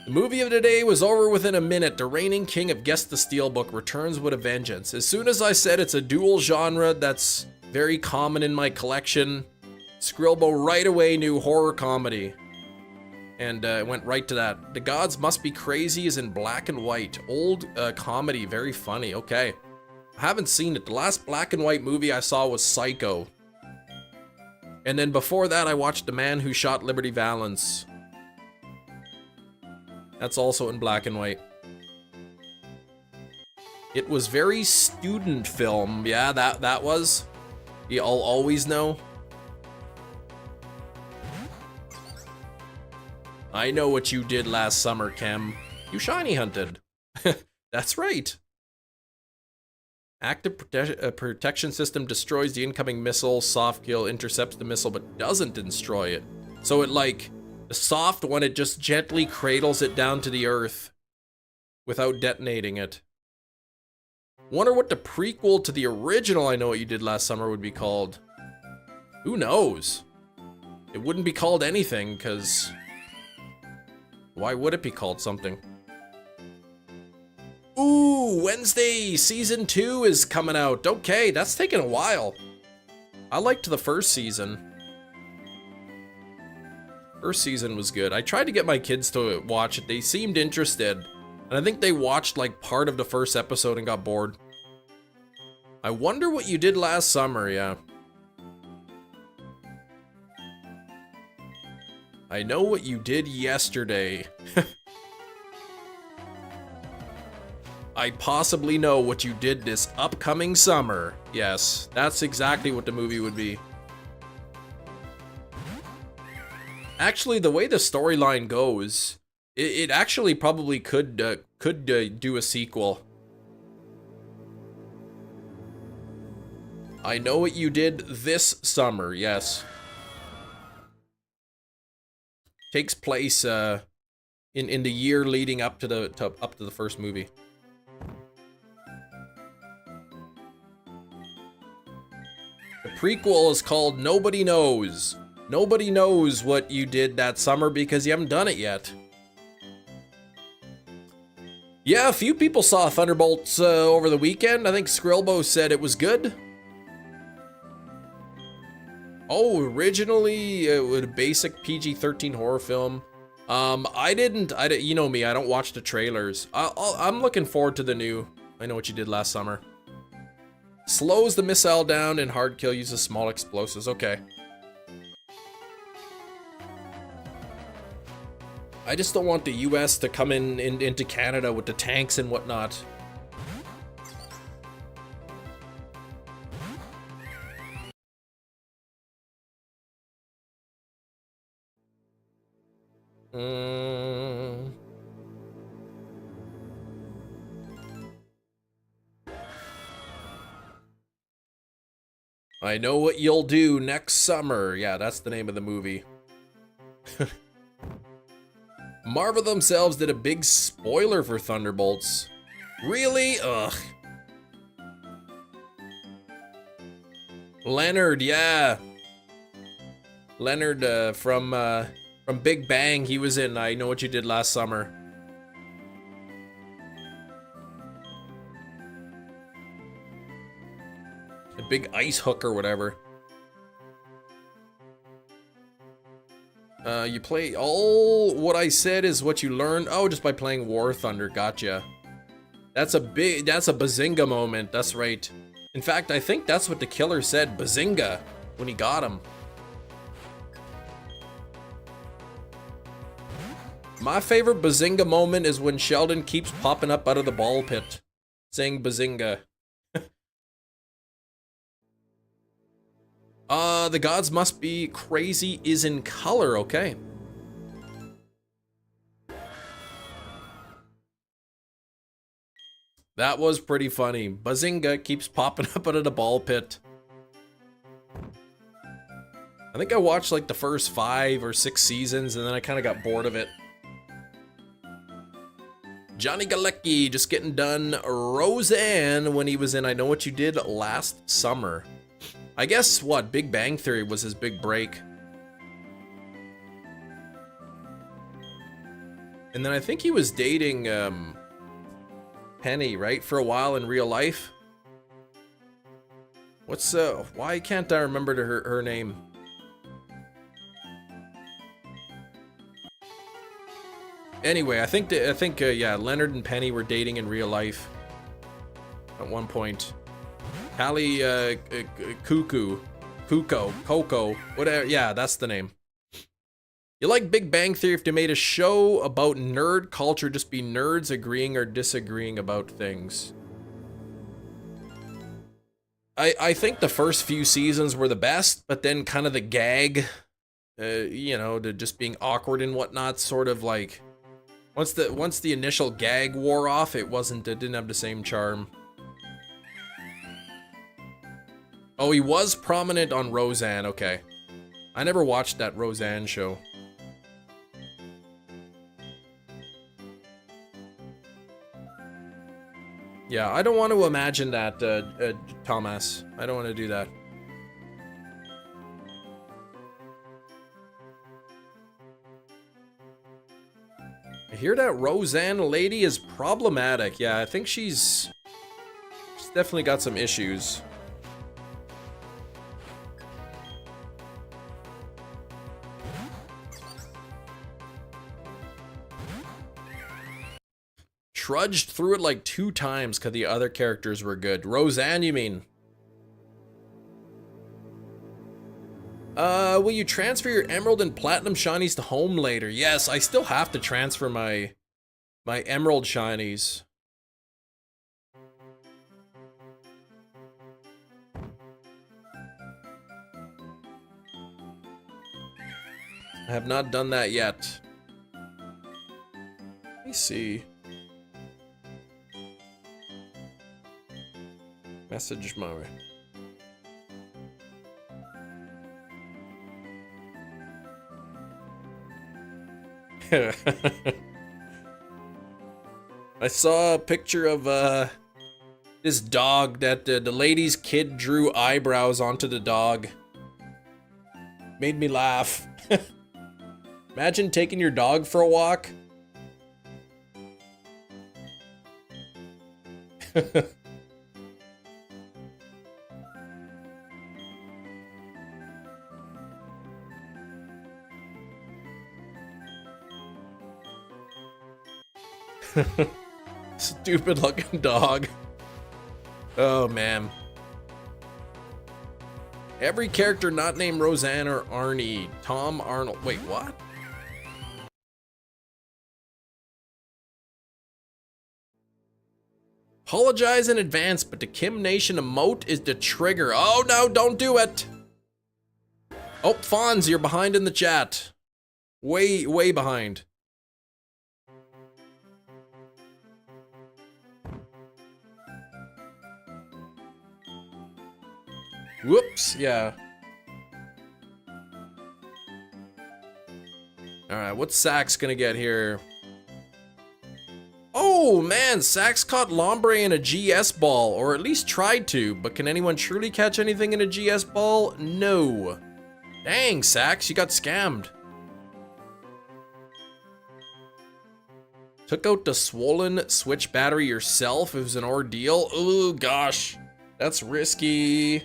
The movie of the day was over within a minute. The reigning king of Guess the Steelbook returns with a vengeance. As soon as I said it's a dual genre that's very common in my collection, Skrillbo right away knew horror comedy. And went right to that. The Gods Must Be Crazy is in black and white. Old comedy, very funny. Okay. I haven't seen it. The last black and white movie I saw was Psycho. And then before that, I watched The Man Who Shot Liberty Valance. That's also in black and white. It was very student film. Yeah, that was. I'll Always Know. I Know What You Did Last Summer, Kem. You shiny hunted. That's right. Active protection system destroys the incoming missile. Soft kill intercepts the missile but doesn't destroy it. So it like, the soft one, it just gently cradles it down to the earth without detonating it. Wonder what the prequel to the original I Know What You Did Last Summer would be called. Who knows? It wouldn't be called anything, because why would it be called something? Ooh, Wednesday season 2 is coming out. Okay, that's taken a while. I liked the first season. First season was good. I tried to get my kids to watch it. They seemed interested. And I think they watched like part of the first episode and got bored. I wonder what you did last summer, yeah. I know what you did yesterday. I possibly know what you did this upcoming summer. Yes, that's exactly what the movie would be. Actually, the way the storyline goes, it actually probably could do a sequel. I Know What You Did This Summer, yes. Takes place in the year leading up to the first movie. The prequel is called Nobody Knows. Nobody knows what you did that summer because you haven't done it yet. Yeah, a few people saw Thunderbolts over the weekend. I think Skrillbo said it was good. Oh, originally it was a basic PG-13 horror film. I didn't, you know me, I don't watch the trailers. I'm looking forward to the new I Know What You Did Last Summer. Slows the missile down and hard kill uses small explosives. Okay. I just don't want the US to come into Canada with the tanks and whatnot. I Know What You'll Do Next Summer. Yeah, that's the name of the movie. Marvel themselves did a big spoiler for Thunderbolts. Really? Ugh. Leonard, yeah. Leonard from Big Bang, he was in I Know What You Did Last Summer. A big ice hook or whatever. You play all what I said is what you learned. Oh, just by playing War Thunder, gotcha. That's a Bazinga moment. That's right. In fact, I think that's what the killer said, Bazinga, when he got him. My favorite Bazinga moment is when Sheldon keeps popping up out of the ball pit, saying Bazinga. The gods must be crazy is in color, okay. That was pretty funny. Bazinga keeps popping up out of the ball pit. I think I watched like the first 5 or 6 seasons and then I kind of got bored of it. Johnny Galecki just getting done Roseanne when he was in I Know What You Did Last Summer. I guess what, Big Bang Theory was his big break. And then I think he was dating Penny, right, for a while in real life. What's why can't I remember her name? Anyway, I think yeah, Leonard and Penny were dating in real life at one point. Callie Coco, whatever. Yeah, that's the name. You like Big Bang Theory if they made a show about nerd culture, just be nerds agreeing or disagreeing about things. I think the first few seasons were the best, but then kind of the gag, you know, to just being awkward and whatnot, sort of like once the initial gag wore off, it didn't have the same charm. Oh, he was prominent on Roseanne, okay. I never watched that Roseanne show. Yeah, I don't want to imagine that, Thomas. I don't want to do that. I hear that Roseanne lady is problematic. Yeah, I think she's definitely got some issues. Trudged through it like 2 times because the other characters were good. Roseanne, you mean? Will you transfer your Emerald and Platinum Shinies to home later? Yes, I still have to transfer my Emerald Shinies. I have not done that yet. Let me see. Message my way. I saw a picture of this dog that the lady's kid drew eyebrows onto the dog. Made me laugh. Imagine taking your dog for a walk. Stupid looking dog. Oh man. Every character not named Roseanne or Arnie. Tom Arnold. Wait, what? Apologize in advance, but the Kim Nation emote is the trigger. Oh no, don't do it. Oh, Fonz, you're behind in the chat. Way behind. Whoops, yeah. Alright, what's Sax gonna get here? Oh man, Sax caught Lombre in a GS ball, or at least tried to, but can anyone truly catch anything in a GS ball? No. Dang, Sax, you got scammed. Took out the swollen Switch battery yourself? It was an ordeal? Ooh, gosh. That's risky.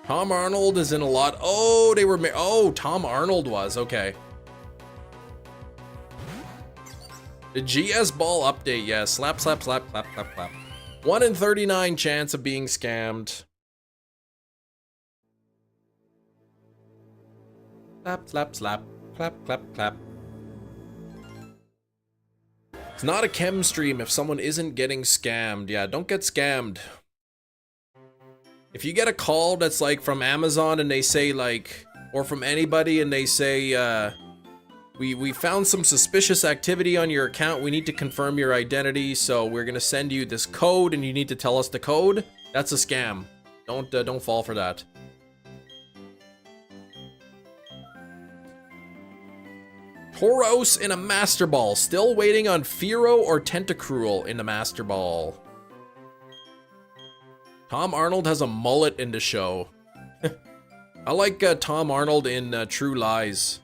Tom Arnold is in a lot. Oh, they were. Oh, Tom Arnold was. Okay. The GS ball update, yeah. Slap, slap, slap, clap, clap, clap. 1 in 39 chance of being scammed. Slap, slap, slap. Clap, clap, clap. It's not a chem stream if someone isn't getting scammed. Yeah, don't get scammed. If you get a call that's like from Amazon and they say like, or from anybody and they say, we found some suspicious activity on your account, we need to confirm your identity, so we're gonna send you this code and you need to tell us the code, that's a scam. Don't fall for that. Tauros in a Master Ball. Still waiting on Fearow or Tentacruel in the Master Ball. Tom Arnold has a mullet in the show. I like Tom Arnold in True Lies.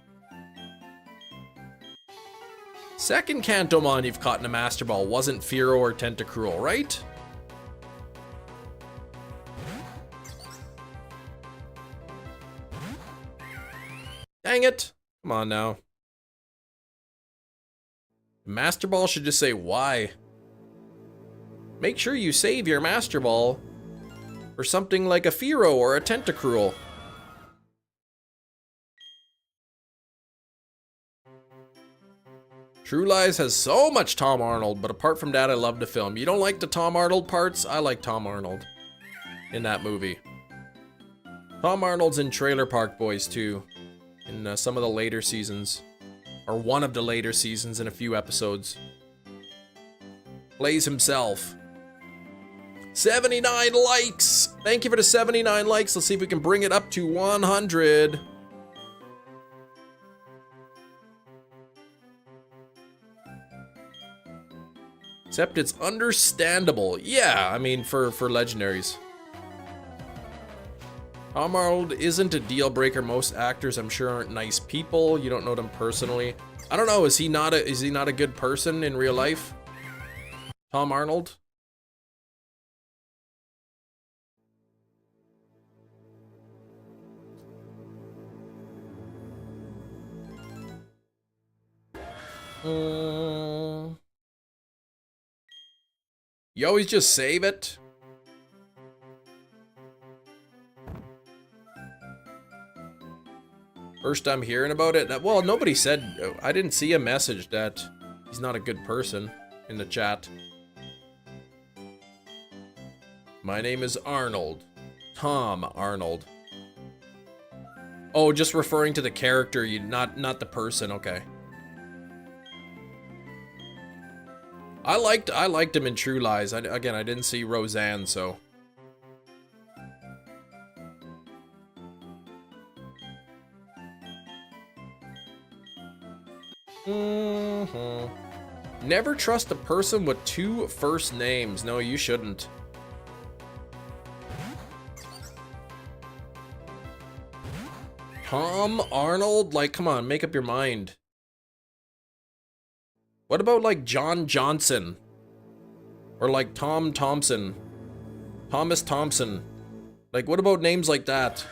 Second Kantomon you've caught in a Master Ball wasn't Fearow or Tentacruel, right? Dang it. Come on now. Master Ball should just say why. Make sure you save your Master Ball for something like a Fearow or a Tentacruel. True Lies has so much Tom Arnold, but apart from that, I love the film. You don't like the Tom Arnold parts? I like Tom Arnold in that movie. Tom Arnold's in Trailer Park Boys too, in some of the later seasons. Or one of the later seasons in a few episodes. Plays himself. 79 likes! Thank you for the 79 likes. Let's see if we can bring it up to 100. Except it's understandable. Yeah, I mean, for legendaries. Tom Arnold isn't a deal breaker. Most actors, I'm sure, aren't nice people. You don't know them personally. I don't know. Is he not a good person in real life? Tom Arnold? You always just save it? First I'm hearing about it. Well, nobody said, I didn't see a message that he's not a good person in the chat. My name is Arnold. Tom Arnold. Oh, just referring to the character, not the person, okay. I liked him in True Lies. Again, I didn't see Roseanne, so. Never trust a person with 2 first names. No, you shouldn't. Tom Arnold? Like, come on, make up your mind. What about like John Johnson? Or like Tom Thompson? Thomas Thompson? Like, what about names like that?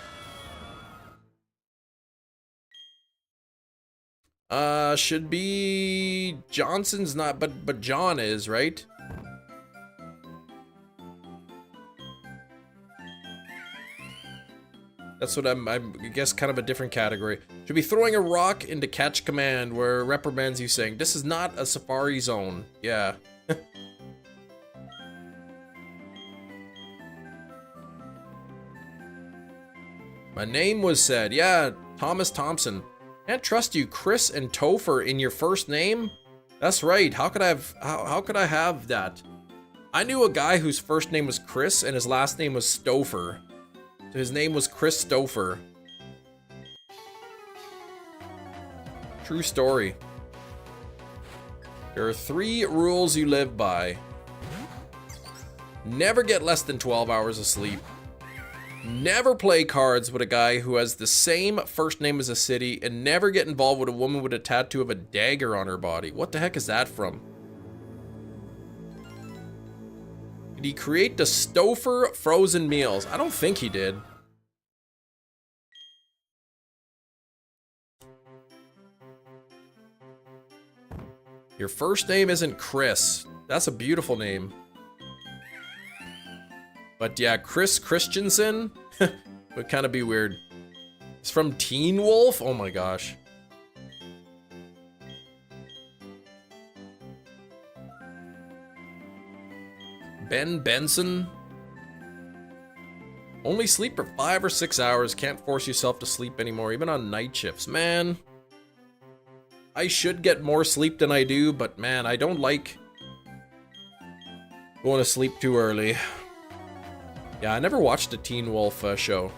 Should be Johnson's not, but John is, right? That's what I guess kind of a different category. Should be throwing a rock into catch command where reprimands you saying, this is not a safari zone. Yeah. My name was said. Yeah, Thomas Thompson. Can't trust you, Chris and Topher in your first name? That's right. How could I have that? I knew a guy whose first name was Chris and his last name was Stouffer. So his name was Chris Stouffer. True story. There are 3 rules you live by. Never get less than 12 hours of sleep. Never play cards with a guy who has the same first name as a city, and never get involved with a woman with a tattoo of a dagger on her body. What the heck is that from? Did he create the Stouffer frozen meals? I don't think he did. Your first name isn't Chris. That's a beautiful name. But yeah, Chris Christensen would kind of be weird. It's from Teen Wolf? Oh my gosh. Ben Benson? Only sleep for 5 or 6 hours. Can't force yourself to sleep anymore, even on night shifts. Man, I should get more sleep than I do, but man, I don't like going to sleep too early. Yeah, I never watched a Teen Wolf show.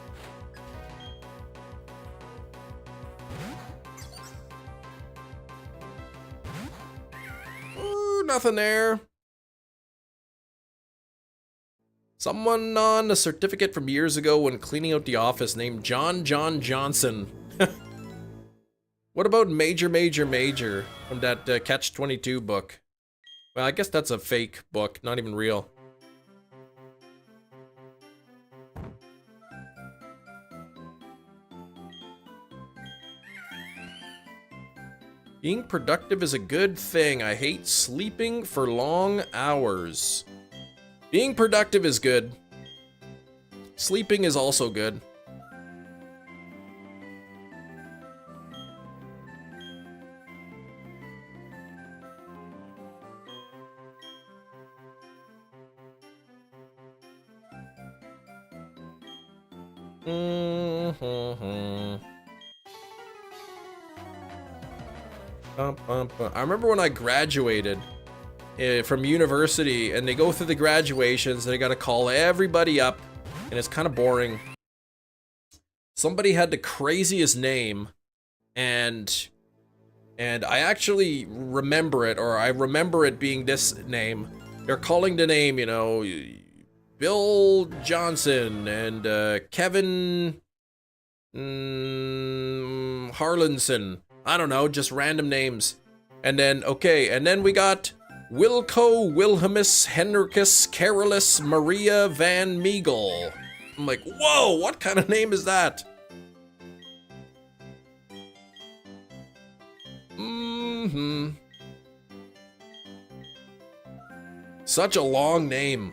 Ooh, nothing there. Someone on a certificate from years ago when cleaning out the office named John Johnson. What about Major from that Catch-22 book? Well, I guess that's a fake book, not even real. Being productive is a good thing. I hate sleeping for long hours. Being productive is good. Sleeping is also good. I remember when I graduated from university, and they go through the graduations, they gotta call everybody up, and it's kind of boring. Somebody had the craziest name, and I actually remember it, or I remember it being this name. They're calling the name, you know, Bill Johnson and Kevin Harlanson. I don't know, just random names. And then, okay, and then we got Wilco Wilhelmus Henricus Carolus Maria Van Meagle. I'm like, whoa, what kind of name is that? Such a long name.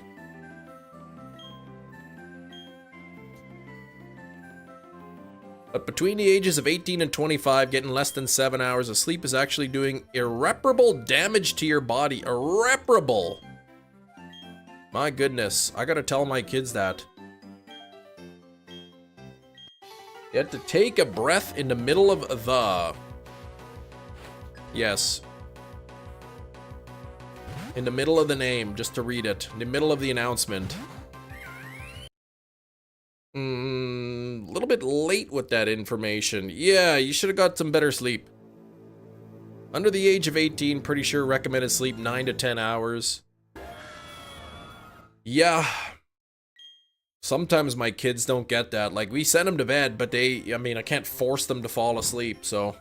But between the ages of 18 and 25, getting less than 7 hours of sleep is actually doing irreparable damage to your body. Irreparable. My goodness, I gotta tell my kids that. You have to take a breath in the middle of the... Yes. In the middle of the name, just to read it. In the middle of the announcement. A little bit late with that information. Yeah, you should have got some better sleep. Under the age of 18, pretty sure recommended sleep 9 to 10 hours. Yeah. Sometimes my kids don't get that. Like, we send them to bed, but I mean, I can't force them to fall asleep, so.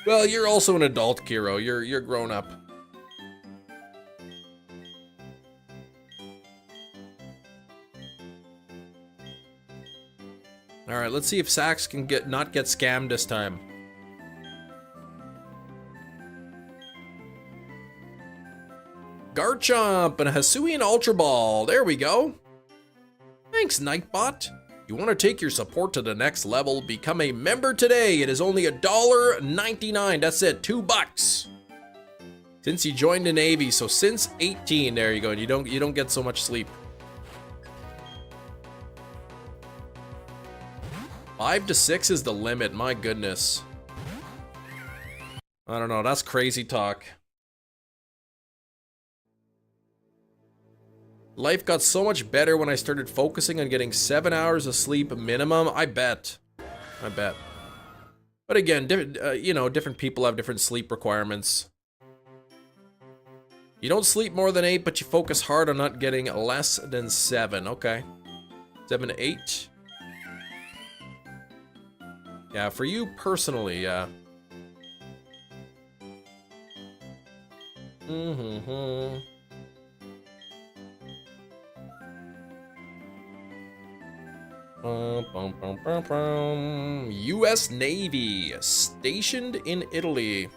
Well, you're also an adult, Kiro. You're grown up. Alright, let's see if Sax can not get scammed this time. Garchomp and a Hisuian Ultra Ball. There we go. Thanks, Nightbot. You want to take your support to the next level? Become a member today. It is only $1.99. That's it, $2. Since you joined the Navy, so since 18, there you go. You don't get so much sleep. 5 to 6 is the limit, my goodness. I don't know, that's crazy talk. Life got so much better when I started focusing on getting 7 hours of sleep minimum. I bet. But again, you know, different people have different sleep requirements. You don't sleep more than 8, but you focus hard on not getting less than 7. Okay. 7 to 8. Yeah, for you personally, yeah. U.S. Navy, stationed in Italy.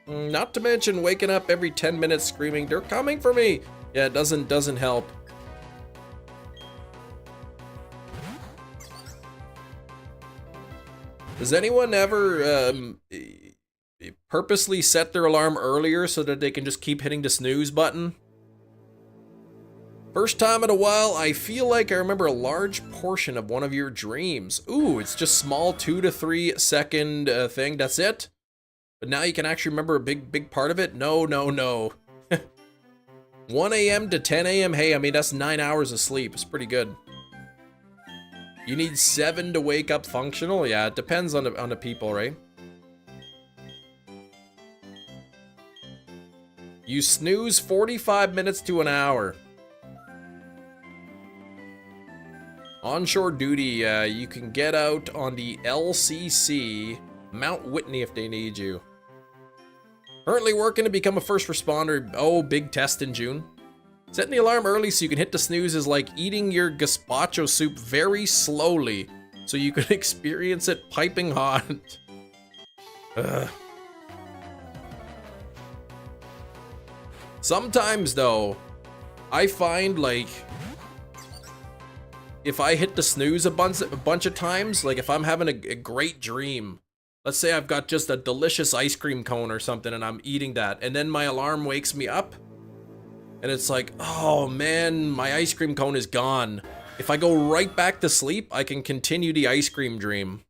Not to mention waking up every 10 minutes screaming, "They're coming for me!" Yeah, it doesn't help. Does anyone ever purposely set their alarm earlier so that they can just keep hitting the snooze button? First time in a while, I feel like I remember a large portion of one of your dreams. Ooh, it's just small 2 to 3 second thing, that's it? But now you can actually remember a big part of it? No, no, no. 1 a.m. to 10 a.m. Hey, I mean, that's 9 hours of sleep. It's pretty good. You need 7 to wake up functional? Yeah, it depends on the people, right? You snooze 45 minutes to an hour. Onshore duty, you can get out on the LCC, Mount Whitney if they need you. Currently working to become a first responder. Oh, big test in June. Setting the alarm early so you can hit the snooze is like eating your gazpacho soup very slowly so you can experience it piping hot. Ugh. Sometimes though, I find like if I hit the snooze a bunch of times, like if I'm having a great dream, let's say I've got just a delicious ice cream cone or something and I'm eating that, and then my alarm wakes me up, and it's like, oh man, my ice cream cone is gone. If I go right back to sleep, I can continue the ice cream dream.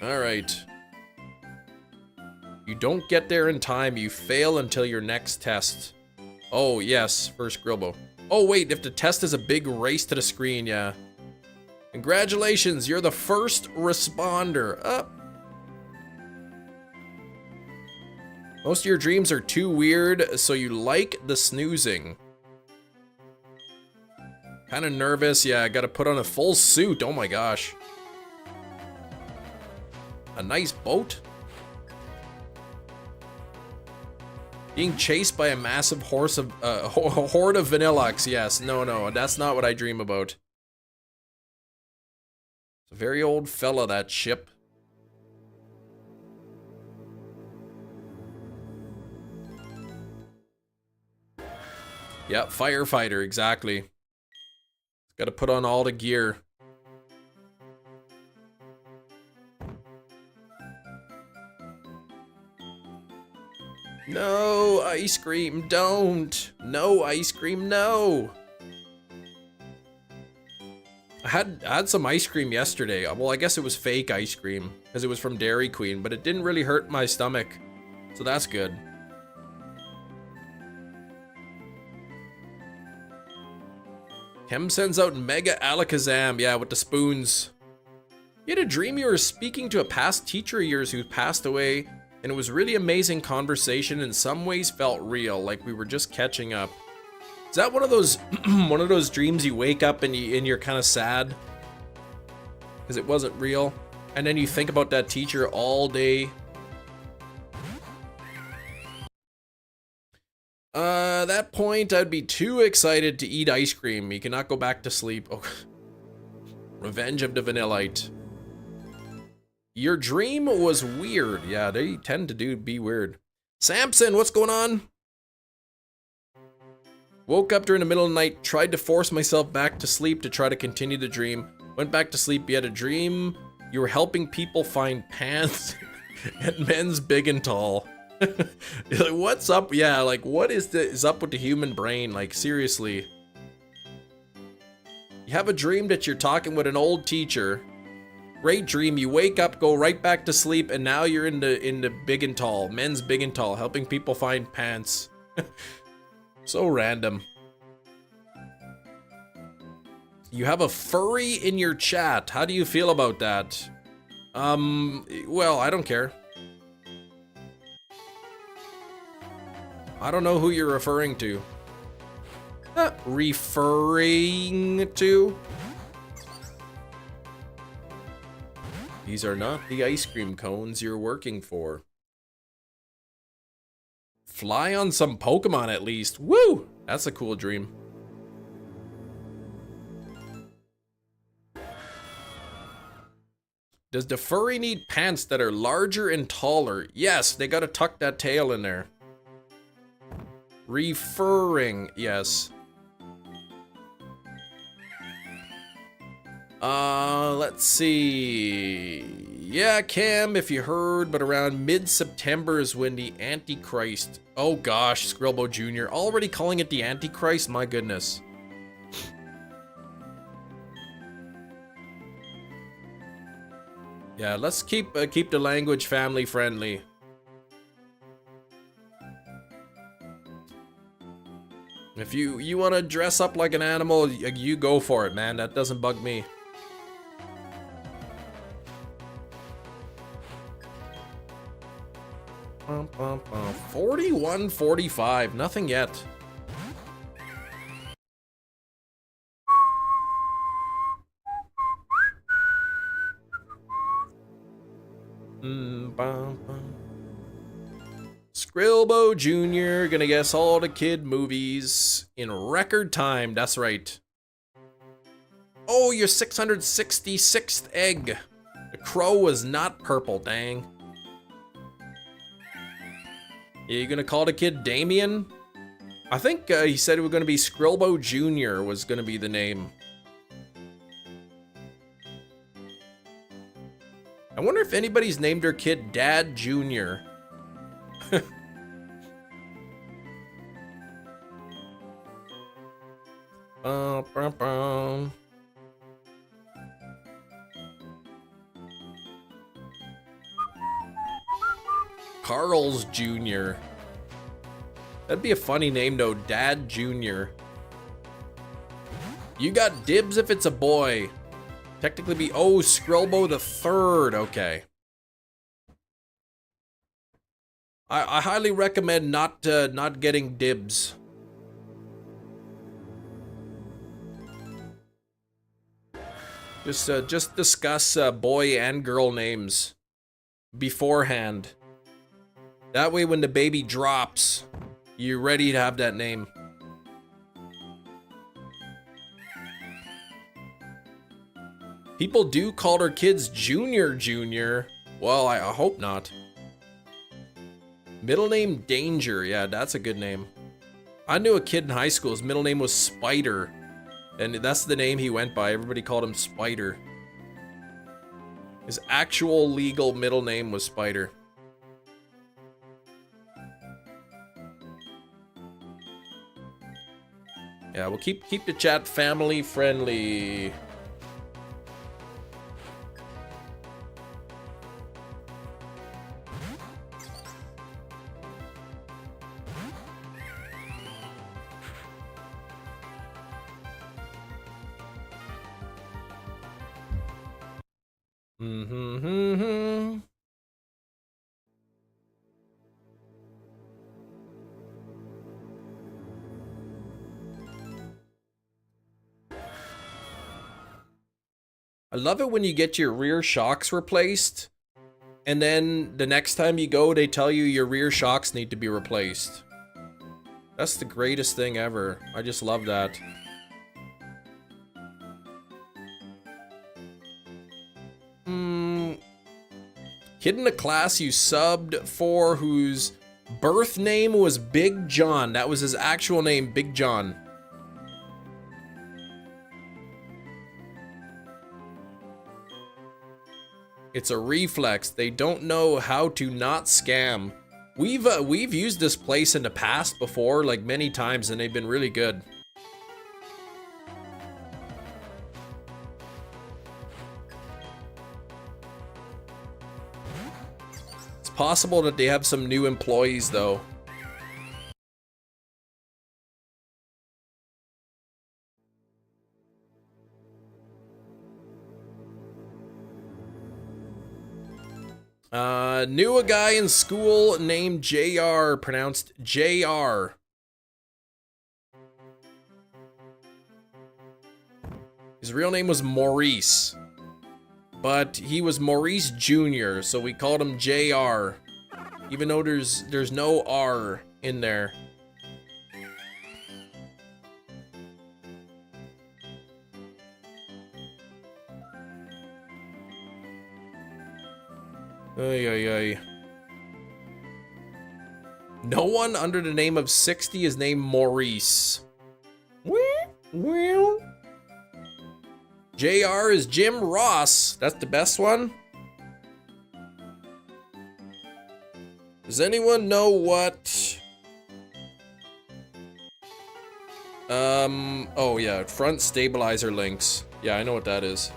All right. You don't get there in time, you fail until your next test. Oh, yes, first Grillbo. Oh, wait, if the test is a big race to the screen, yeah. Congratulations, you're the first responder. Up. Most of your dreams are too weird, so you like the snoozing. Kinda nervous, yeah, I gotta put on a full suit, oh my gosh. A nice boat? Being chased by a massive horde of Vanilluxe, yes. No, that's not what I dream about. It's a very old fella, that ship. Yeah, firefighter, exactly. Gotta put on all the gear. No, ice cream, don't. No, ice cream, no. I had some ice cream yesterday. Well, I guess it was fake ice cream because it was from Dairy Queen, but it didn't really hurt my stomach. So that's good. Kem sends out Mega Alakazam, yeah, with the spoons. You had a dream you were speaking to a past teacher of yours who passed away, and it was really amazing conversation, in some ways felt real, like we were just catching up. Is that one of those one of those dreams you wake up and you're kind of sad because it wasn't real, and then you think about that teacher all day? That point, I'd be too excited to eat ice cream. You cannot go back to sleep. Oh. Revenge of the Vanillite. Your dream was weird. Yeah, they tend to be weird. Samson, what's going on? Woke up during the middle of the night, tried to force myself back to sleep to try to continue the dream. Went back to sleep, you had a dream. You were helping people find pants at Men's Big and Tall. Like, what's up? Yeah, like, what is up with the human brain? Like, seriously. You have a dream that you're talking with an old teacher. Great dream, you wake up, go right back to sleep, and now you're in the Big and Tall, Men's Big and Tall, helping people find pants. So random. You have a furry in your chat. How do you feel about that? Well, I don't care. I don't know who you're referring to. Referring to? These are not the ice cream cones you're working for. Fly on some Pokemon at least. Woo! That's a cool dream. Does the furry need pants that are larger and taller? Yes, they gotta tuck that tail in there. Refurring, yes. Let's see. Yeah, Cam, if you heard, but around mid-September is when the Antichrist... Oh gosh, Skrillbo Jr. Already calling it the Antichrist? My goodness. Yeah, let's keep the language family friendly. If you want to dress up like an animal, you go for it, man. That doesn't bug me. 41-45, nothing yet. Skrillbo Jr. gonna guess all the kid movies in record time. That's right. Oh, your 666th egg. The crow was not purple, dang. Yeah, you gonna call the kid Damien? I think he said it was gonna be Skrillbo Jr. was gonna be the name. I wonder if anybody's named their kid Dad Jr. Carl's Jr. That'd be a funny name though, Dad Jr. You got dibs if it's a boy. Technically be, oh, Skrillbo the third, okay. I highly recommend not getting dibs. Just discuss boy and girl names beforehand. That way when the baby drops, you're ready to have that name. People do call their kids Junior. Well, I hope not. Middle name Danger. Yeah, that's a good name. I knew a kid in high school, his middle name was Spider. And that's the name he went by. Everybody called him Spider. His actual legal middle name was Spider. Yeah, we'll keep the chat family friendly. I love it when you get your rear shocks replaced, and then the next time you go, they tell you your rear shocks need to be replaced. That's the greatest thing ever. I just love that. Kid in the class you subbed for whose birth name was Big John. That was his actual name, Big John. It's a reflex. They don't know how to not scam. We've used this place in the past before, like many times, and they've been really good. It's possible that they have some new employees though. Knew a guy in school named JR, pronounced JR. His real name was Maurice. but he was Maurice Jr., so we called him JR. Even though there's no R in there. Ay, ay, ay. No one under the name of 60 is named Maurice. Well. JR is Jim Ross. That's the best one. Does anyone know what? Oh yeah, front stabilizer links. Yeah, I know what that is.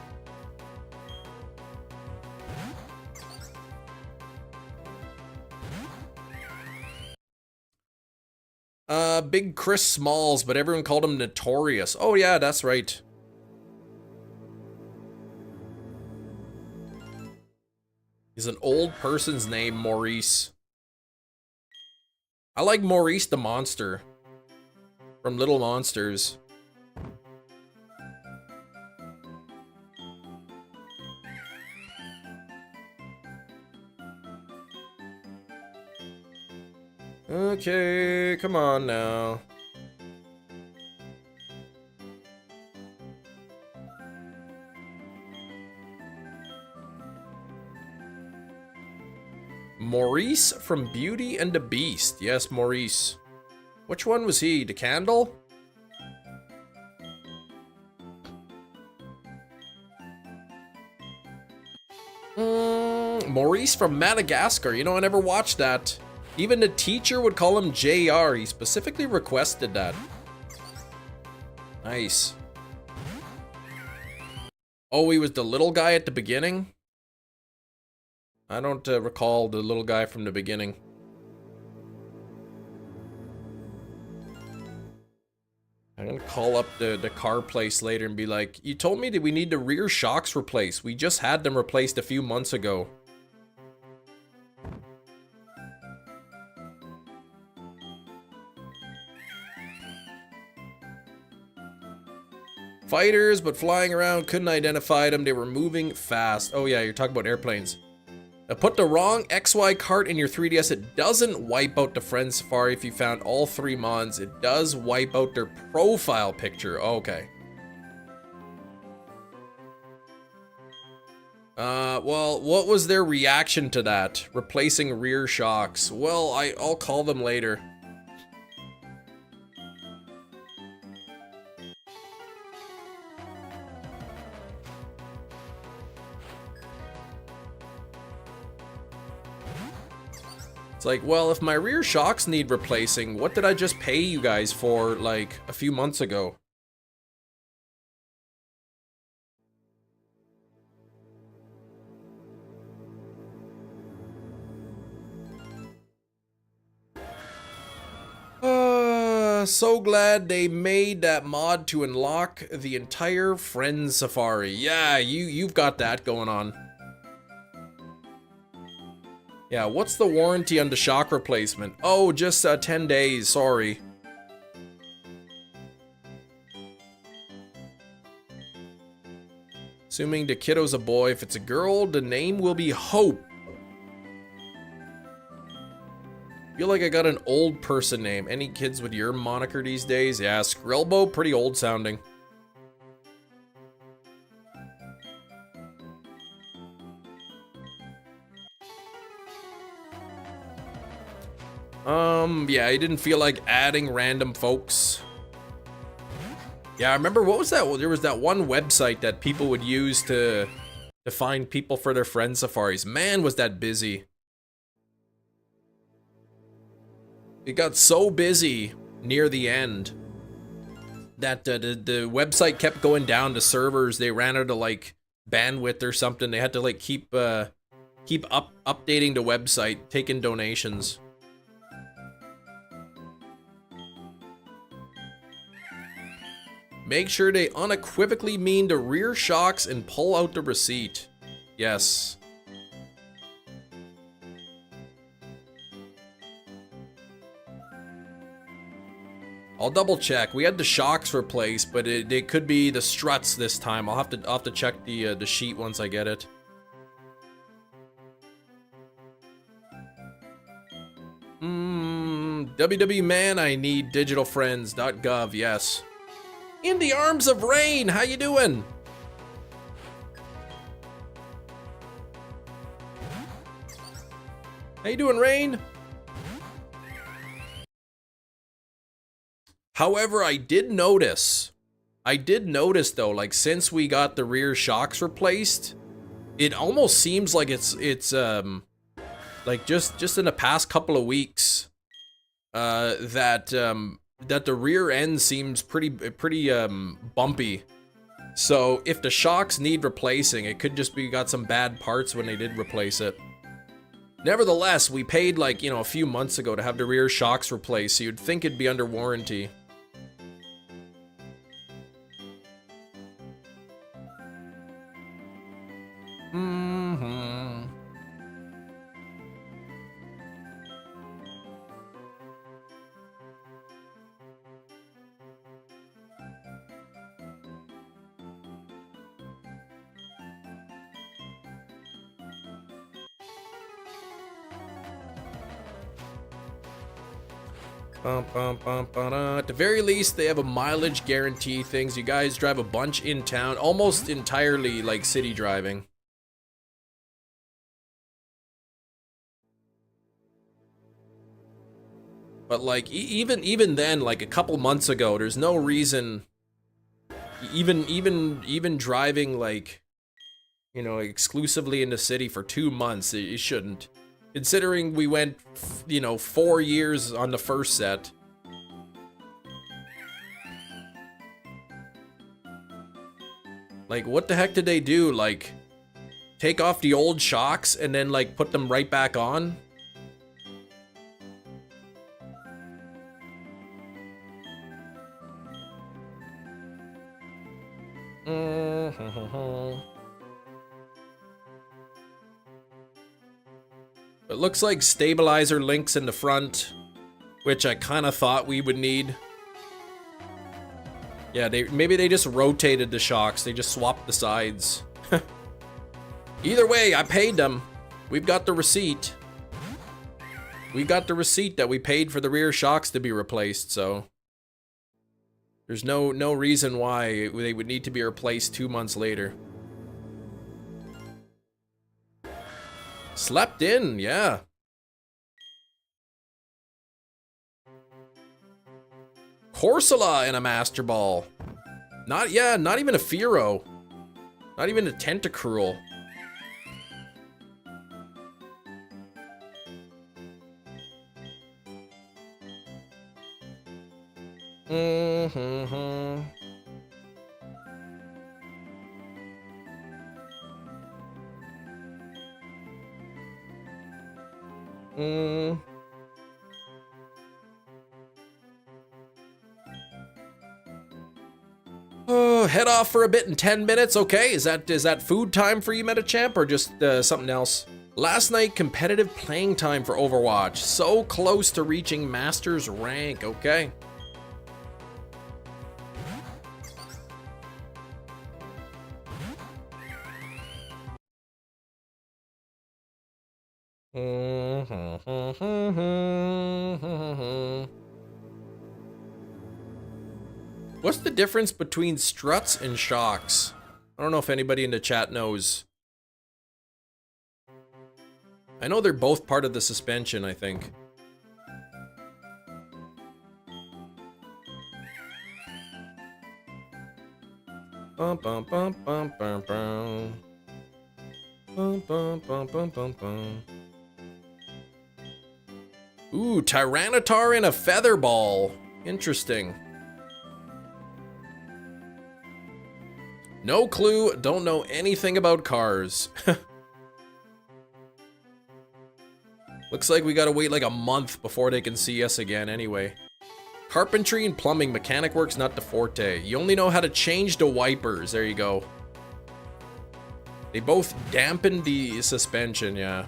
Big Chris Smalls, but everyone called him Notorious. Oh yeah, that's right. He's an old person's name, Maurice. I like Maurice the Monster from Little Monsters. Okay, come on now. Maurice from Beauty and the Beast. Yes, Maurice. Which one was he? The candle? Maurice from Madagascar. You know, I never watched that. Even the teacher would call him JR. He specifically requested that. Nice. Oh, he was the little guy at the beginning? I don't recall the little guy from the beginning. I'm gonna call up the car place later and be like, you told me that we need the rear shocks replaced. We just had them replaced a few months ago. Fighters, but flying around, couldn't identify them. They were moving fast. Oh yeah, you're talking about airplanes. Put the wrong XY cart in your 3DS. It doesn't wipe out the Friend Safari if you found all 3 mods. It does wipe out their profile picture. Okay. Well, what was their reaction to that? Replacing rear shocks. Well, I'll call them later. It's like, well, if my rear shocks need replacing, what did I just pay you guys for, like, a few months ago? So glad they made that mod to unlock the entire Friend Safari. Yeah, you've got that going on. Yeah, what's the warranty on the shock replacement? Oh, just 10 days, sorry. Assuming the kiddo's a boy, if it's a girl, the name will be Hope. Feel like I got an old person name. Any kids with your moniker these days? Yeah, Skrillbo, pretty old sounding. Yeah, I didn't feel like adding random folks. Yeah, I remember, what was that? Well, there was that one website that people would use to find people for their Friend Safaris. Man, was that busy. It got so busy near the end that the website kept going down to servers. They ran out of like bandwidth or something. They had to like keep updating the website, taking donations. Make sure they unequivocally mean the rear shocks and pull out the receipt. Yes. I'll double check. We had the shocks replaced, but it could be the struts this time. I'll have to check the sheet once I get it. WW man, I need digitalfriends.gov, yes. In the arms of rain, how you doing? How you doing, Rain? However, I did notice though, like since we got the rear shocks replaced, it almost seems like it's like just in the past couple of weeks, that the rear end seems pretty bumpy. So if the shocks need replacing, it could just be got some bad parts when they did replace it. Nevertheless, we paid like, you know, a few months ago to have the rear shocks replaced, so you'd think it'd be under warranty. At the very least, they have a mileage guarantee things. You guys drive a bunch in town, almost entirely like city driving. But like even then, like a couple months ago, there's no reason. Even driving like, you know, exclusively in the city for 2 months, you shouldn't. Considering we went, you know, 4 years on the first set. Like, what the heck did they do? Like, take off the old shocks and then, like, put them right back on? It looks like stabilizer links in the front, which I kind of thought we would need. Yeah, maybe they just rotated the shocks. They just swapped the sides. Either way, I paid them. We've got the receipt. We got the receipt that we paid for the rear shocks to be replaced, so there's no reason why they would need to be replaced 2 months later. Slept in, yeah. Corsola in a Master Ball. Not even a Fearow. Not even a Tentacruel. Oh, head off for a bit in 10 minutes. Okay, is that food time for you, Metachamp, or just something else? Last night, competitive playing time for Overwatch. So close to reaching Master's rank. Okay. What's the difference between struts and shocks? I don't know if anybody in the chat knows. I know they're both part of the suspension, I think. Bum bum bum bum bum bum. Bum bum bum bum bum bum. Ooh, Tyranitar in a feather ball. Interesting. No clue, don't know anything about cars. Looks like we gotta wait like a month before they can see us again anyway. Carpentry and plumbing, mechanic work's not the forte. You only know how to change the wipers, there you go. They both dampen the suspension, yeah.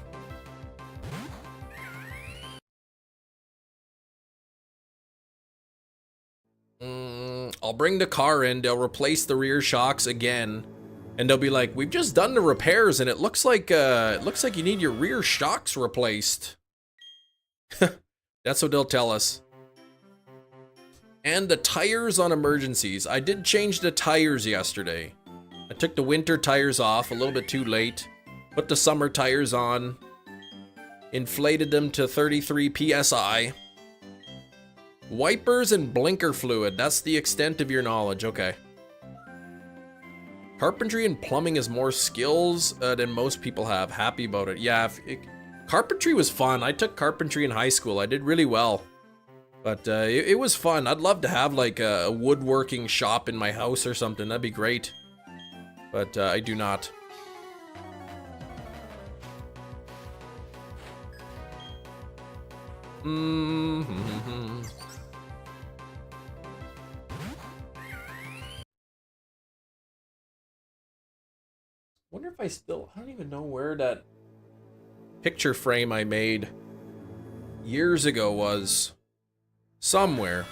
I'll bring the car in, they'll replace the rear shocks again, and they'll be like, we've just done the repairs and it looks like you need your rear shocks replaced. That's what they'll tell us. And the tires on emergencies. I did change the tires yesterday. I took the winter tires off a little bit too late. Put the summer tires on. Inflated them to 33 PSI. Wipers and blinker fluid. That's the extent of your knowledge. Okay. Carpentry and plumbing is more skills than most people have. Happy about it. Yeah, carpentry was fun. I took carpentry in high school. I did really well. But it was fun. I'd love to have like a woodworking shop in my house or something. That'd be great. But I do not. Wonder if I don't even know where that picture frame I made years ago was. Somewhere.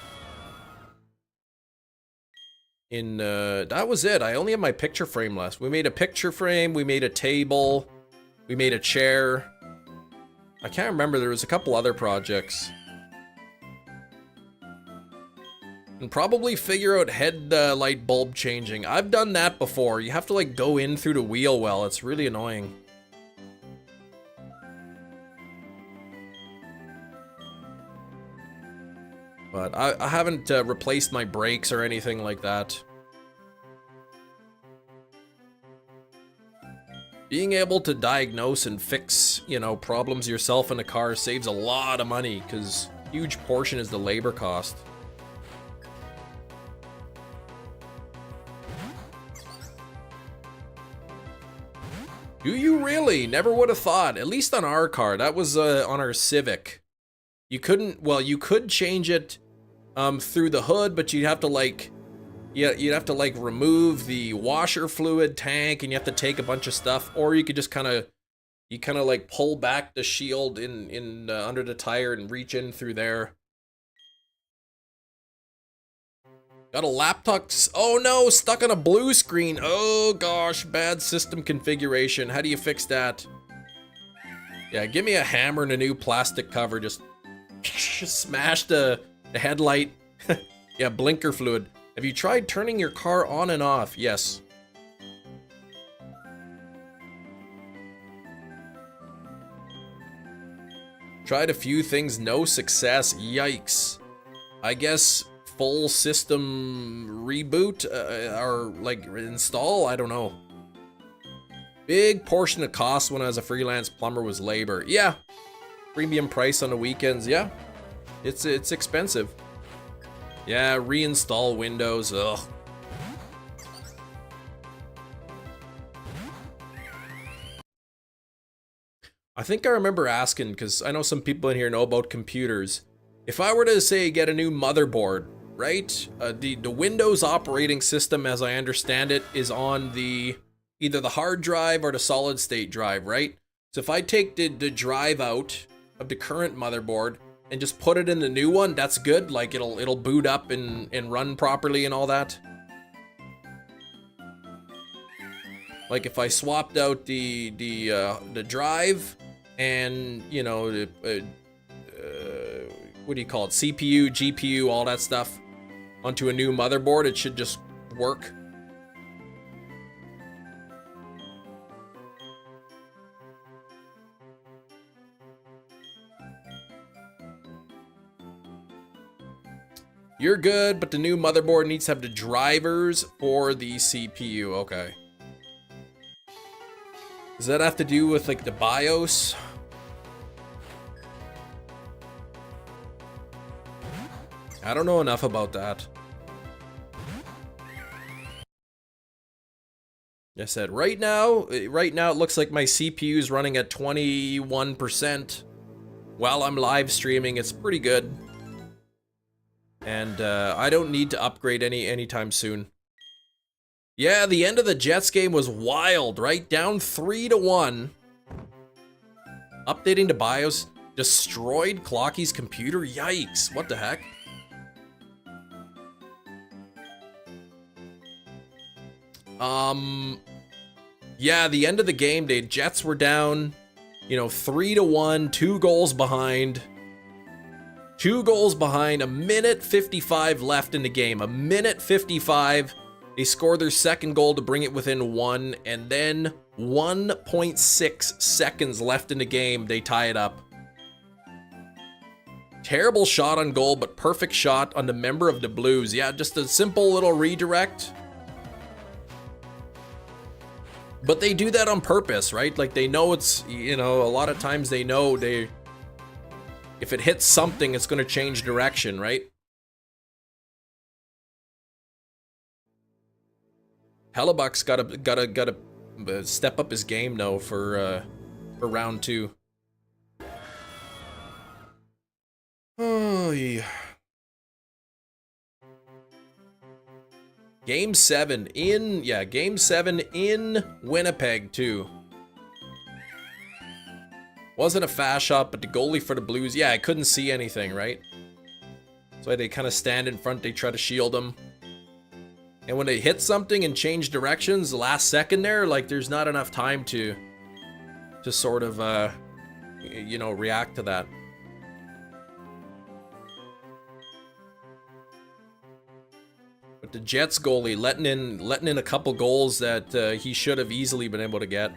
That was it. I only have my picture frame left. We made a picture frame, we made a table, we made a chair. I can't remember, there was a couple other projects. And probably figure out head light bulb changing. I've done that before. You have to like go in through the wheel well. It's really annoying. But I haven't replaced my brakes or anything like that. Being able to diagnose and fix, you know, problems yourself in a car saves a lot of money because huge portion is the labor cost. Do you really? Never would have thought. At least on our car. That was on our Civic. You couldn't, well, you could change it through the hood, but you'd have to like, yeah, you'd have to like remove the washer fluid tank, and you have to take a bunch of stuff, or you could just kind of like pull back the shield in under the tire and reach in through there. Got a laptop. Oh no, stuck on a blue screen. Oh gosh, bad system configuration. How do you fix that? Yeah, give me a hammer and a new plastic cover. Just smash the headlight. Yeah, blinker fluid. Have you tried turning your car on and off? Yes. Tried a few things, no success. Yikes. I guess full system reboot or like install? I don't know. Big portion of cost when I was a freelance plumber was labor. Yeah. Premium price on the weekends. Yeah. It's expensive. Yeah, reinstall Windows. Ugh. I think I remember asking, because I know some people in here know about computers. If I were to say get a new motherboard, right? The Windows operating system, as I understand it, is on either the hard drive or the solid state drive, right? So if I take the drive out of the current motherboard and just put it in the new one, that's good. Like it'll boot up and run properly and all that. Like if I swapped out the drive and, you know, what do you call it? CPU, GPU, all that stuff onto a new motherboard, it should just work. You're good, but the new motherboard needs to have the drivers for the CPU. Okay. Does that have to do with like the BIOS? I don't know enough about that. I said right now it looks like my CPU is running at 21% while I'm live streaming. It's pretty good. And I don't need to upgrade anytime soon. Yeah, the end of the Jets game was wild, right? Down 3-1. Updating to BIOS destroyed Clocky's computer. Yikes! What the heck? Yeah, the end of the game, the Jets were down, you know, 3-1, 2 goals behind. 2 goals behind, a minute 55 left in the game. A minute 55. They score their second goal to bring it within 1, and then 1.6 seconds left in the game, they tie it up. Terrible shot on goal, but perfect shot on the member of the Blues. Yeah, just a simple little redirect. But they do that on purpose, right? Like, they know it's, you know, a lot of times they know if it hits something, it's going to change direction, right? Hellebuck's gotta step up his game though for round 2. Oh yeah. Game 7 in Winnipeg too. Wasn't a fast shot, but the goalie for the Blues, yeah, I couldn't see anything, right? So they kind of stand in front, they try to shield him. And when they hit something and change directions the last second there, like, there's not enough time to sort of, you know, react to that. But the Jets goalie letting in a couple goals that he should have easily been able to get.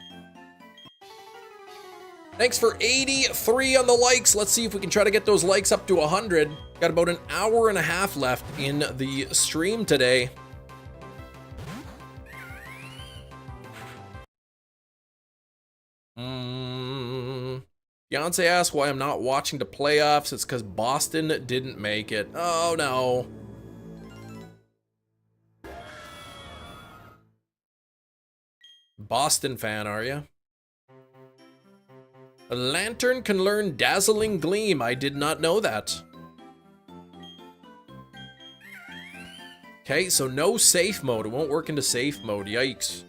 Thanks for 83 on the likes. Let's see if we can try to get those likes up to 100. Got about an hour and a half left in the stream today. Beyonce asked why I'm not watching the playoffs. It's because Boston didn't make it. Oh no. Boston fan, are you? A lantern can learn dazzling gleam. I did not know that. Okay, so no safe mode. It won't work into safe mode. Yikes.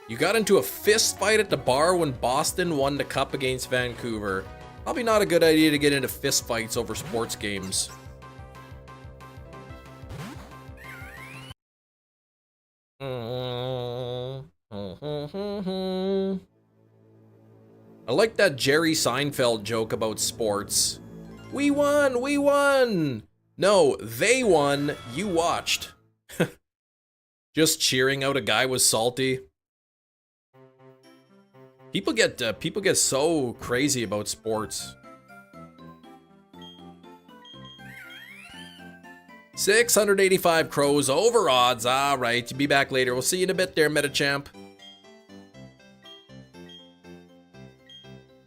You got into a fist fight at the bar when Boston won the cup against Vancouver. Probably not a good idea to get into fist fights over sports games. I like that Jerry Seinfeld joke about sports. We won! We won! No, they won. You watched. Just cheering out a guy was salty. People get so crazy about sports. 685 crows over odds. All right, be back later. We'll see you in a bit there, Metachamp.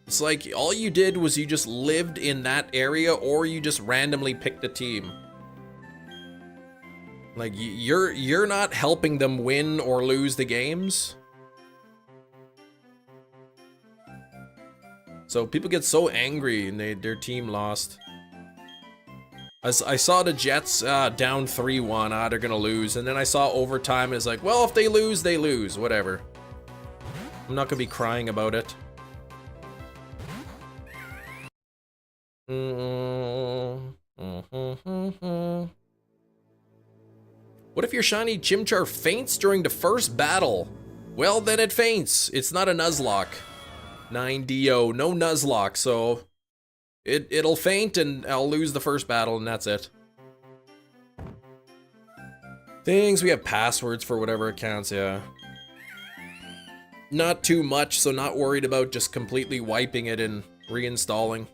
It's like all you did was you just lived in that area, or you just randomly picked a team. Like, you're not helping them win or lose the games. So people get so angry and their team lost. I saw the Jets down 3-1. They're gonna lose. And then I saw overtime and it's like, well, if they lose, they lose. Whatever. I'm not gonna be crying about it. What if your shiny Chimchar faints during the first battle? Well, then it faints. It's not a Nuzlocke. 9DO, no Nuzlocke, so it'll faint and I'll lose the first battle and that's it. Things, we have passwords for whatever accounts, yeah. Not too much, so not worried about just completely wiping it and reinstalling.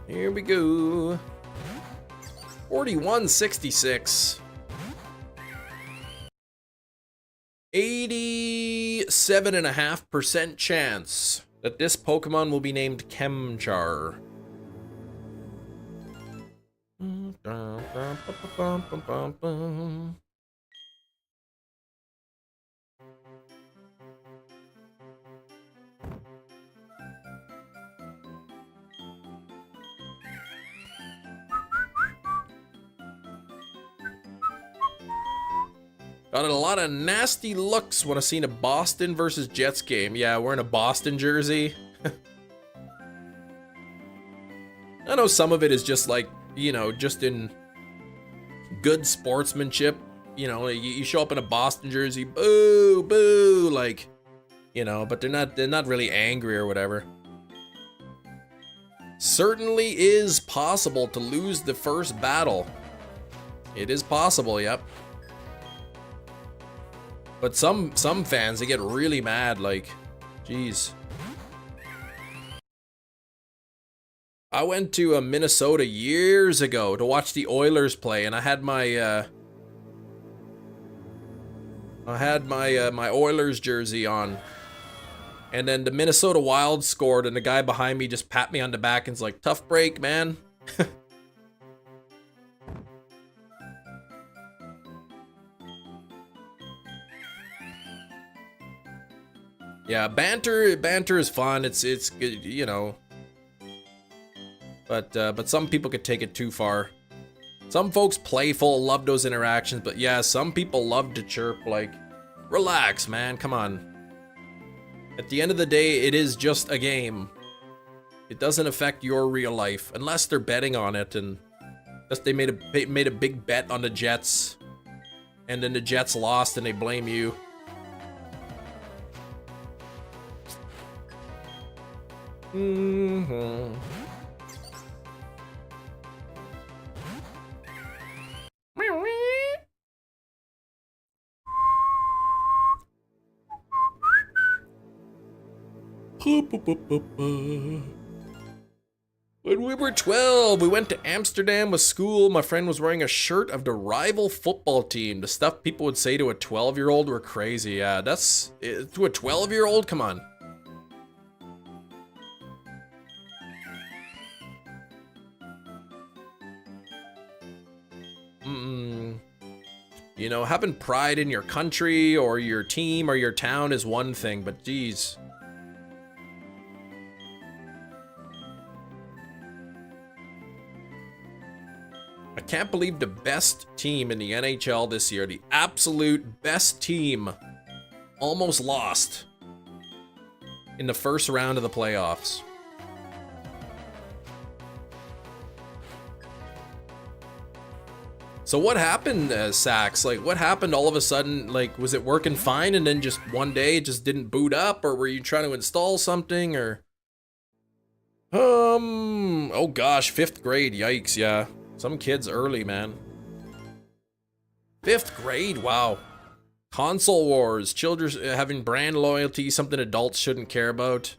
Here we go. 4166. 87 7.5% chance that this Pokemon will be named Chimchar. Got a lot of nasty looks when I seen a Boston versus Jets game. Yeah, wearing a Boston jersey. I know some of it is just like, you know, just in good sportsmanship. You know, you show up in a Boston jersey, boo, boo, like, you know, but they're not really angry or whatever. Certainly is possible to lose the first battle. It is possible, yep. But some fans, they get really mad, like, geez. I went to Minnesota years ago to watch the Oilers play, and I had my my Oilers jersey on. And then the Minnesota Wild scored, and the guy behind me just pat me on the back and's like, "Tough break, man." Yeah, banter is fun. It's good, you know. But some people could take it too far. Some folks playful, love those interactions, but yeah, some people love to chirp, like, relax, man, come on. At the end of the day, it is just a game. It doesn't affect your real life, unless they're betting on it, and unless they made a big bet on the Jets, and then the Jets lost and they blame you. Mm-hmm. When we were 12, we went to Amsterdam with school. My friend was wearing a shirt of the rival football team. The stuff people would say to a 12-year-old were crazy. Yeah, that's to a 12-year-old. Come on. You know, having pride in your country or your team or your town is one thing, but geez. I can't believe the best team in the NHL this year, the absolute best team, almost lost in the first round of the playoffs. So what happened, Sax? Like, what happened all of a sudden? Like, was it working fine and then just one day it just didn't boot up? Or were you trying to install something? Or... oh gosh, 5th grade, yikes, yeah. Some kids early, man. 5th grade, wow. Console wars, children having brand loyalty, something adults shouldn't care about.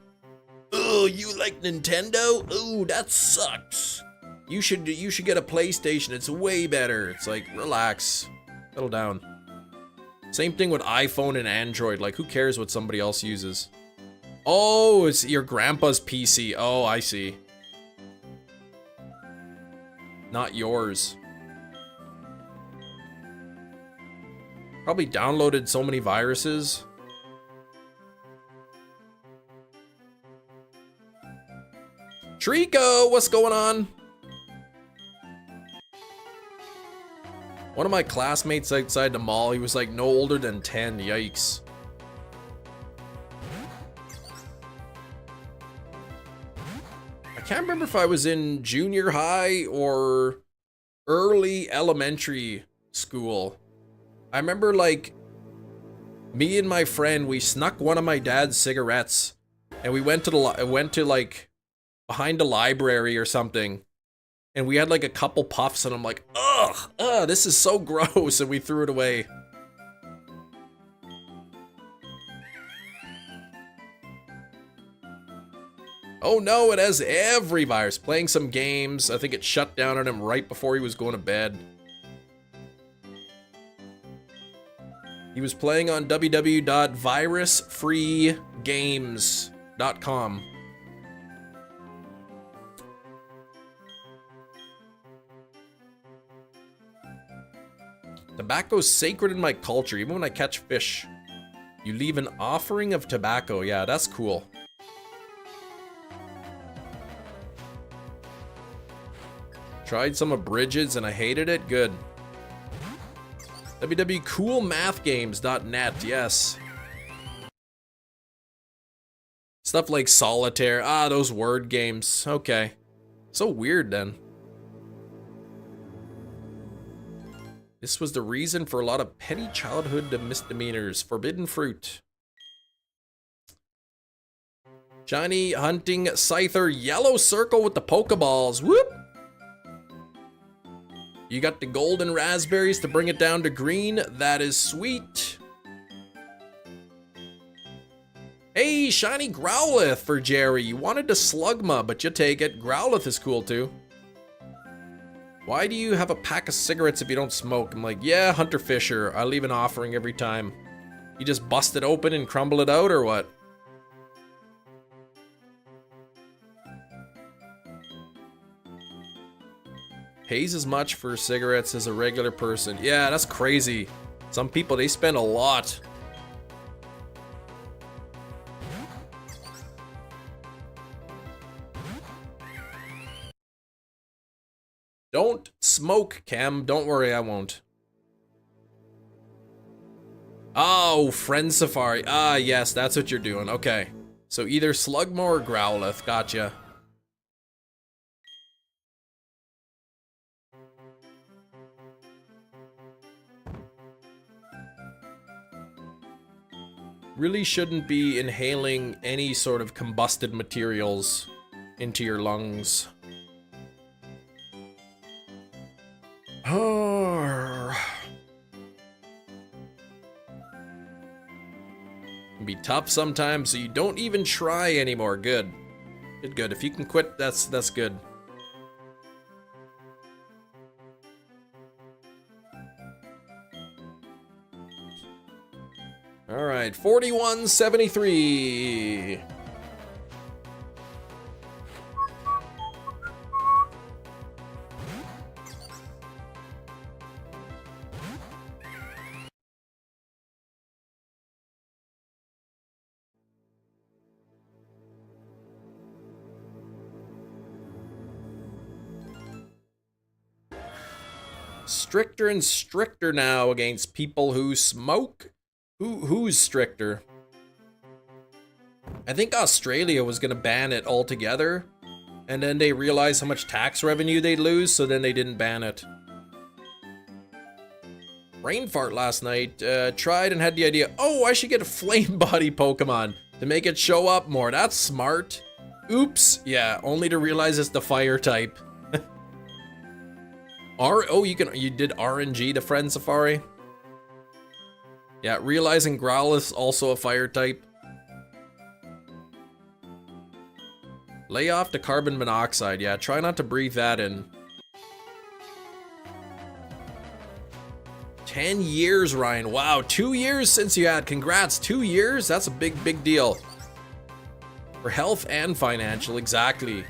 Oh, you like Nintendo? Ooh, that sucks. You should get a PlayStation. It's way better. It's like, relax, settle down. Same thing with iPhone and Android. Like, who cares what somebody else uses? Oh, it's your grandpa's PC. Oh, I see. Not yours. Probably downloaded so many viruses. Trico, what's going on? One of my classmates outside the mall, he was like no older than 10, yikes. I can't remember if I was in junior high or early elementary school. I remember like me and my friend, we snuck one of my dad's cigarettes and we went to like behind the library or something. And we had like a couple puffs and I'm like, ugh, this is so gross, and we threw it away. Oh no, it has every virus. Playing some games, I think it shut down on him right before he was going to bed. He was playing on www.virusfreegames.com. Tobacco's sacred in my culture, even when I catch fish. You leave an offering of tobacco. Yeah, that's cool. Tried some of Bridges and I hated it. Good. www.coolmathgames.net. Yes. Stuff like Solitaire. Ah, those word games. Okay. So weird then. This was the reason for a lot of petty childhood misdemeanors. Forbidden fruit. Shiny hunting scyther. Yellow circle with the Pokeballs. Whoop! You got the golden raspberries to bring it down to green. That is sweet. Hey, shiny Growlithe for Jerry. You wanted the Slugma, but you take it. Growlithe is cool too. Why do you have a pack of cigarettes if you don't smoke? I'm like, yeah, Hunter Fisher. I leave an offering every time. You just bust it open and crumble it out or what? Pays as much for cigarettes as a regular person. Yeah, that's crazy. Some people, they spend a lot. Don't smoke, Cam. Don't worry, I won't. Oh, Friend Safari. Ah, yes, that's what you're doing. Okay. So either Slugma or Growlithe. Gotcha. Really shouldn't be inhaling any sort of combusted materials into your lungs. Can be tough sometimes, so you don't even try anymore. Good. Good. If you can quit, that's good. All right, 4173. Stricter and stricter now against people who smoke. Who's stricter? I think Australia was gonna ban it altogether, and then they realized how much tax revenue they'd lose, so then they didn't ban it. Brain fart last night. Tried and had the idea, oh, I should get a flame body Pokemon to make it show up more. That's smart. Oops. Yeah, only to realize it's the fire type. You did RNG to Friend Safari? Yeah, realizing Growlithe's also a fire type. Lay off the carbon monoxide. Yeah, try not to breathe that in. 10 years, Ryan. Wow, 2 years since you had. Congrats, 2 years? That's a big deal. For health and financial, exactly.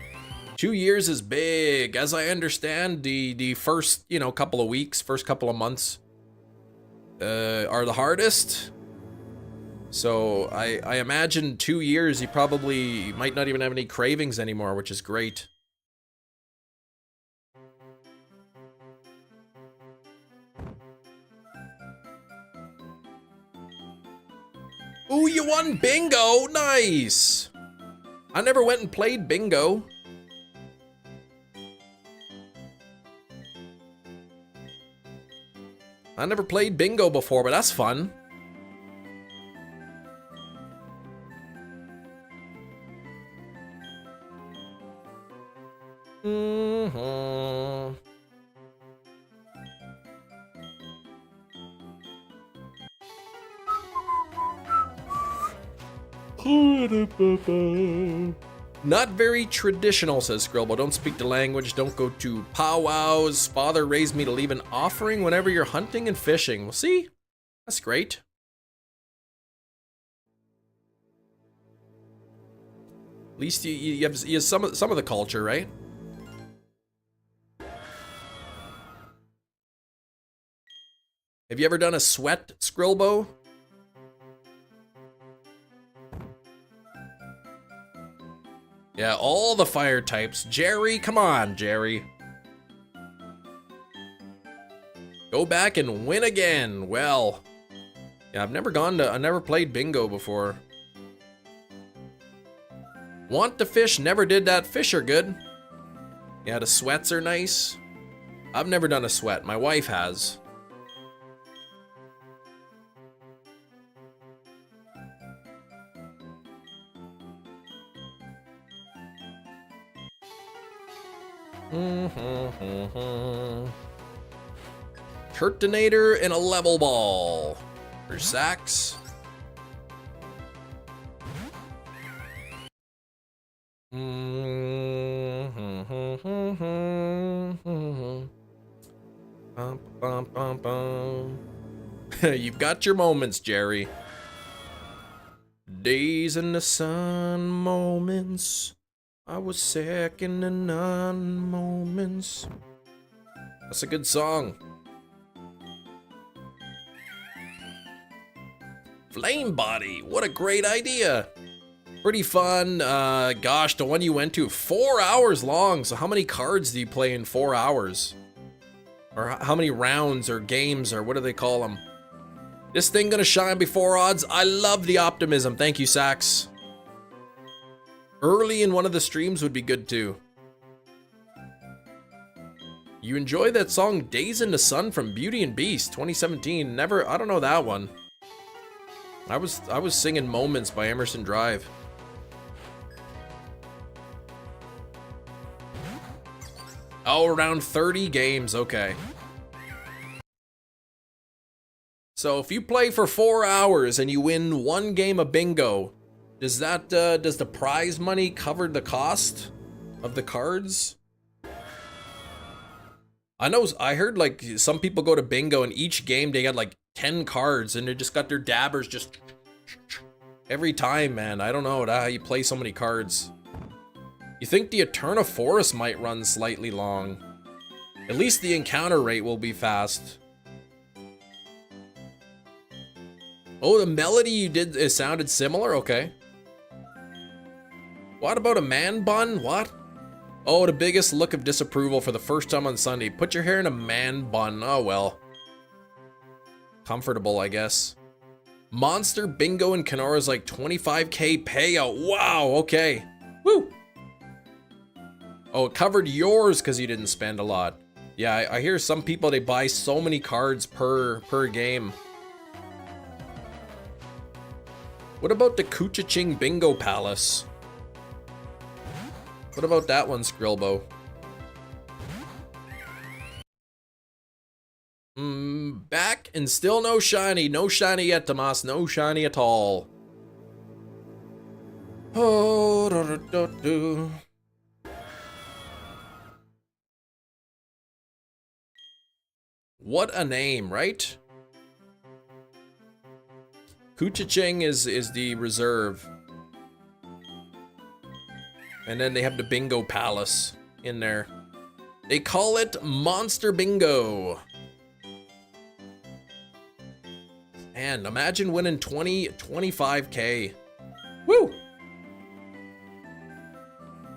2 years is big. As I understand, the first, couple of weeks, first couple of months are the hardest. So I imagine 2 years you probably might not even have any cravings anymore, which is great. Ooh, you won bingo! Nice! I never went and played bingo. I never played bingo before, but that's fun. Not very traditional, says Skrillbo. Don't speak the language, don't go to powwows. Father raised me to leave an offering whenever you're hunting and fishing. Well, see? That's great. At least you have some of the culture, right? Have you ever done a sweat Skrilbo? Yeah, all the fire types. Jerry, come on, Jerry. Go back and win again. Well, yeah, I never played bingo before. Want to fish, never did that. Fish are good. Yeah, the sweats are nice. I've never done a sweat. My wife has. Turtonator and a level ball for Sax. You've got your moments, Jerry. Days in the sun, moments. I was second to none, moments. That's a good song. Flame Body, what a great idea. Pretty fun. Gosh, the one you went to, 4 hours long. So how many cards do you play in 4 hours? Or how many rounds or games or what do they call them? This thing gonna shine before odds. I love the optimism. Thank you, Sax. Early in one of the streams would be good too. You enjoy that song Days in the Sun from Beauty and Beast 2017? I don't know that one. I was singing Moments by Emerson Drive. Oh, around 30 games, okay. So if you play for 4 hours and you win 1 game of bingo, does the prize money cover the cost of the cards? I heard like some people go to bingo and each game they got like 10 cards and they just got their dabbers just every time, man. I don't know how you play so many cards. You think the Eterna Forest might run slightly long. At least the encounter rate will be fast. Oh, the melody you did, it sounded similar? Okay. What about a man bun? What? Oh, the biggest look of disapproval for the first time on Sunday. Put your hair in a man bun. Oh, well. Comfortable, I guess. Monster Bingo in Kenora is like 25k payout. Wow, okay. Woo! Oh, it covered yours because you didn't spend a lot. Yeah, I hear some people, they buy so many cards per game. What about the Kuchaching Bingo Palace? What about that one, Skrilbo? Back and still no shiny. No shiny yet, Tomas. No shiny at all. Oh, do. What a name, right? Kuchaching is the reserve. And then they have the Bingo Palace in there. They call it Monster Bingo. And imagine winning 25k. Woo!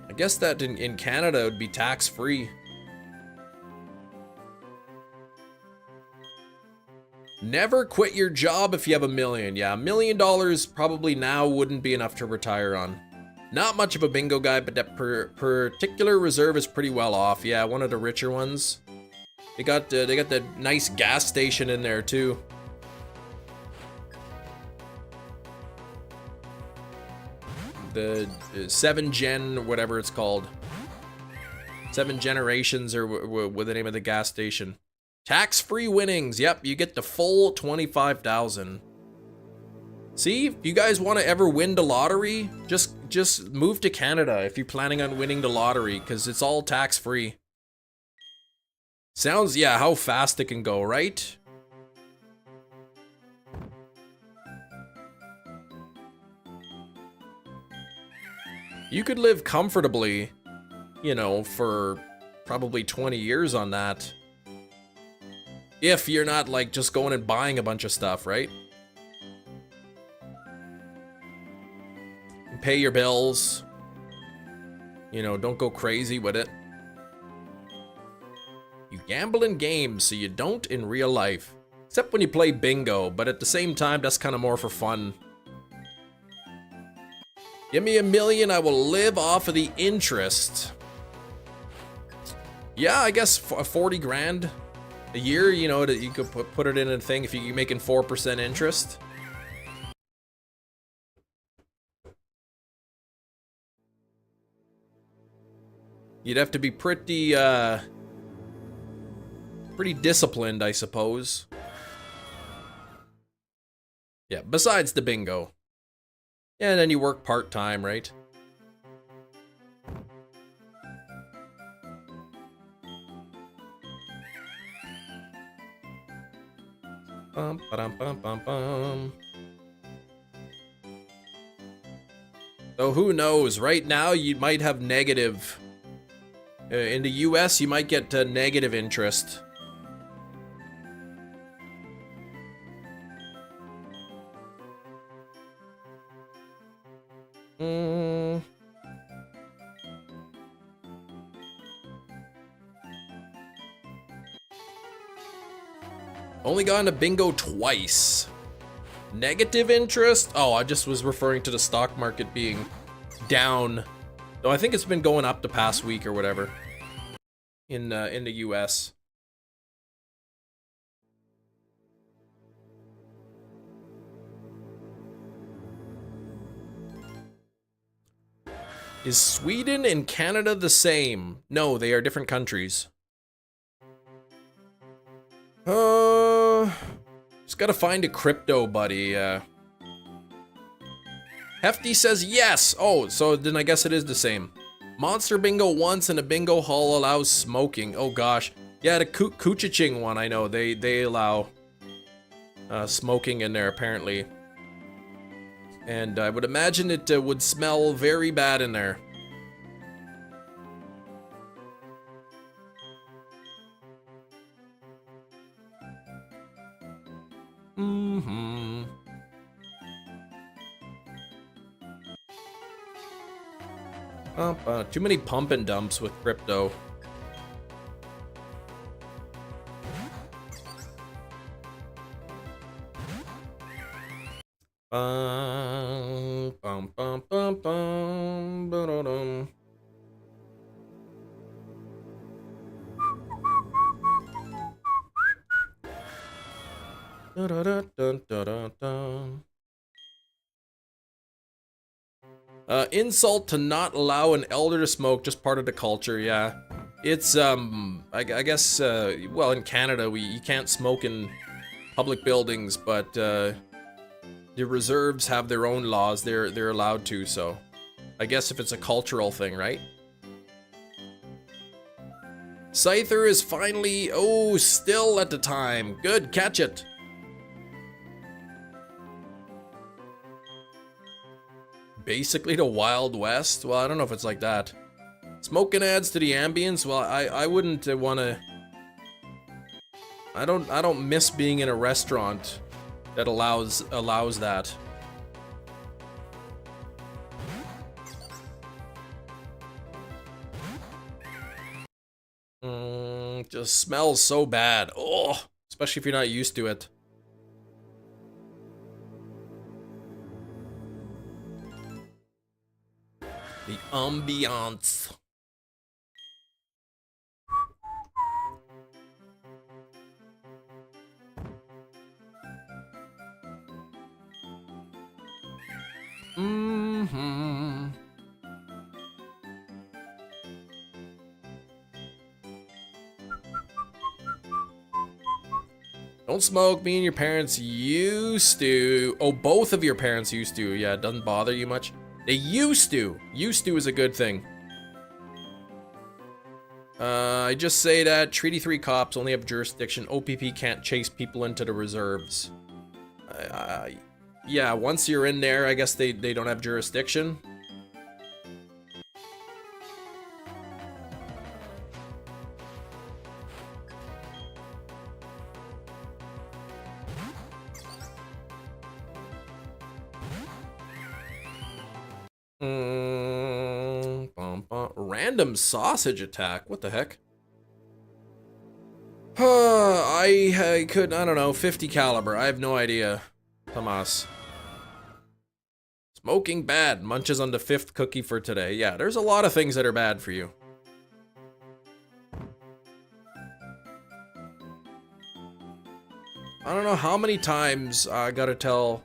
I guess that in Canada would be tax-free. Never quit your job if you have $1 million. Yeah, $1 million probably now wouldn't be enough to retire on. Not much of a bingo guy, but that particular reserve is pretty well off. Yeah, one of the richer ones. They got the nice gas station in there too. The 7 gen, whatever it's called. 7 generations, or with the name of the gas station. Tax-free winnings. Yep, you get the full 25,000. See, if you guys want to ever win the lottery, just move to Canada if you're planning on winning the lottery, because it's all tax-free. Sounds, yeah, how fast it can go, right? You could live comfortably, you know, for probably 20 years on that. If you're not, like, just going and buying a bunch of stuff, right? Pay your bills. You know, don't go crazy with it. You gamble in games, so you don't in real life. Except when you play bingo, but at the same time, that's kind of more for fun. Give me $1 million, I will live off of the interest. Yeah, I guess 40 grand a year, you know, that you could put it in a thing if you're making 4% interest. You'd have to be pretty disciplined, I suppose. Yeah, besides the bingo. Yeah, and then you work part-time, right? Bum, ba-dum, bum, bum, bum. So who knows? Right now, you might have negative. In the US, you might get negative interest. Only gone to bingo twice. Negative interest? Oh, I just was referring to the stock market being down. Though I think it's been going up the past week or whatever. In the US. Is Sweden and Canada the same? No, they are different countries. Just gotta find a crypto buddy. Hefty says yes. Oh, so then I guess it is the same. Monster bingo once and a bingo hall allows smoking. Oh gosh. Yeah, the Kuchiching one, I know. They allow smoking in there apparently. And I would imagine it would smell very bad in there. Mm-hmm. Too many pump and dumps with crypto. Bum, bum, bum, bum, bum, ba-da-dum. Da-da-da-dun-da-da-dun. Insult to not allow an elder to smoke, just part of the culture, yeah. It's, I guess, well, in Canada, you can't smoke in public buildings, but, the reserves have their own laws, they're allowed to, so. I guess if it's a cultural thing, right? Scyther is finally, oh, still at the time. Good, catch it. Basically the Wild West? Well, I don't know if it's like that. Smoking adds to the ambience? Well, I wouldn't want to... I don't miss being in a restaurant that allows that. Just smells so bad. Oh, especially if you're not used to it. The ambiance. Mm-hmm. Don't smoke. Me and your parents used to. Oh, both of your parents used to. Yeah, it doesn't bother you much. They used to. Used to is a good thing. I just say that Treaty 3 cops only have jurisdiction. OPP can't chase people into the reserves. Yeah, once you're in there, I guess they don't have jurisdiction. Random sausage attack. What the heck? I don't know, 50 caliber. I have no idea. Tomas. Smoking bad. Munches on the 5th cookie for today. Yeah, there's a lot of things that are bad for you. I don't know how many times I gotta tell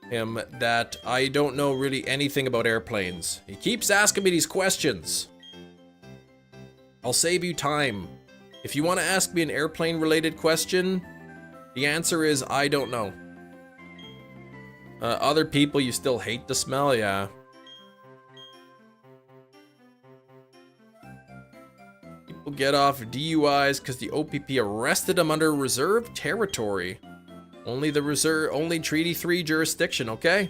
him that I don't know really anything about airplanes. He keeps asking me these questions. I'll save you time. If you want to ask me an airplane related question, the answer is I don't know. Other people, you still hate the smell? Yeah. People get off DUIs because the OPP arrested them under reserve territory. Only Treaty 3 jurisdiction, okay?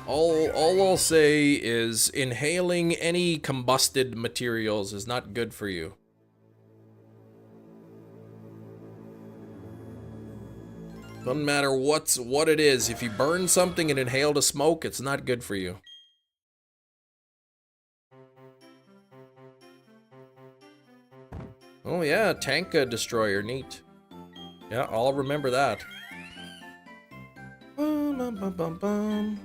All I'll say is inhaling any combusted materials is not good for you. Doesn't matter what it is. If you burn something and inhale the smoke, it's not good for you. Oh yeah, tank destroyer, neat. Yeah, I'll remember that. Bum, bum, bum, bum, bum.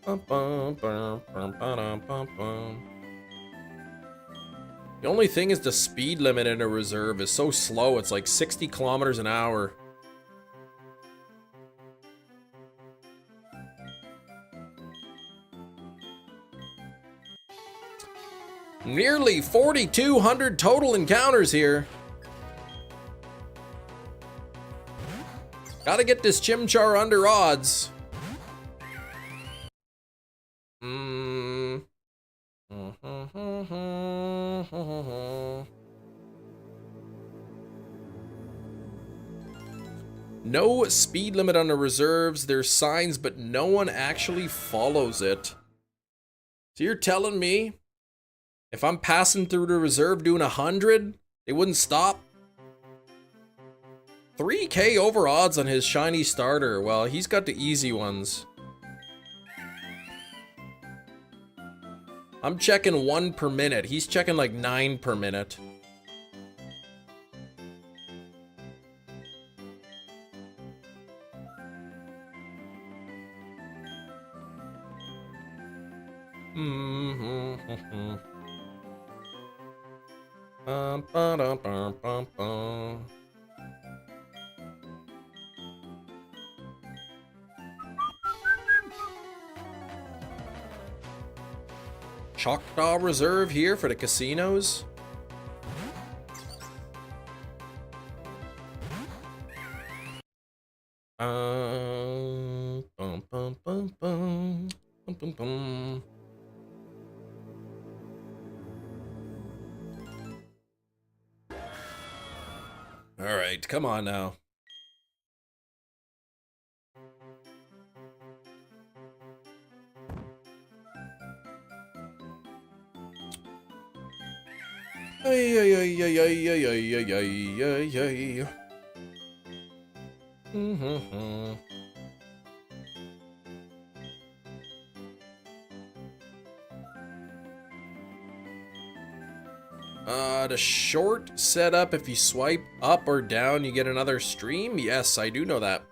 Bum, bum, bum, bum, bum, bum, bum. The only thing is the speed limit in a reserve is so slow, it's like 60 kilometers an hour. Nearly 4,200 total encounters here. Gotta get this Chimchar under odds. No speed limit on the reserves. There's signs, but no one actually follows it. So you're telling me if I'm passing through the reserve doing 100, they wouldn't stop? 3K over odds on his shiny starter. Well, he's got the easy ones. I'm checking 1 per minute. He's checking like 9 per minute. Choctaw Reserve here for the casinos. Bum, bum, bum, bum, bum, bum, bum. All right, come on now. Ay, ay, ay, ay, ay, ay, ay, ay, ay, ay. The short setup, if you swipe up or down, you get another stream? Yes, I do know that.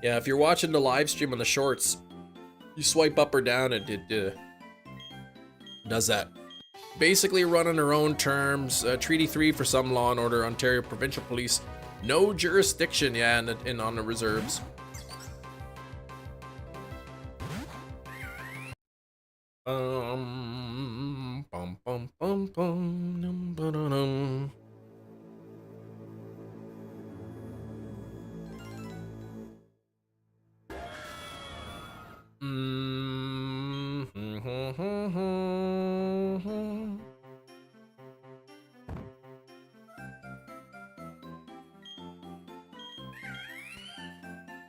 Yeah, if you're watching the live stream on the shorts, you swipe up or down and it does that. Basically run on their own terms. Treaty 3 for some Law and Order, Ontario Provincial Police. No jurisdiction, yeah, in on the reserves. Bum, bum, bum, bum, bum, ba-da-dum.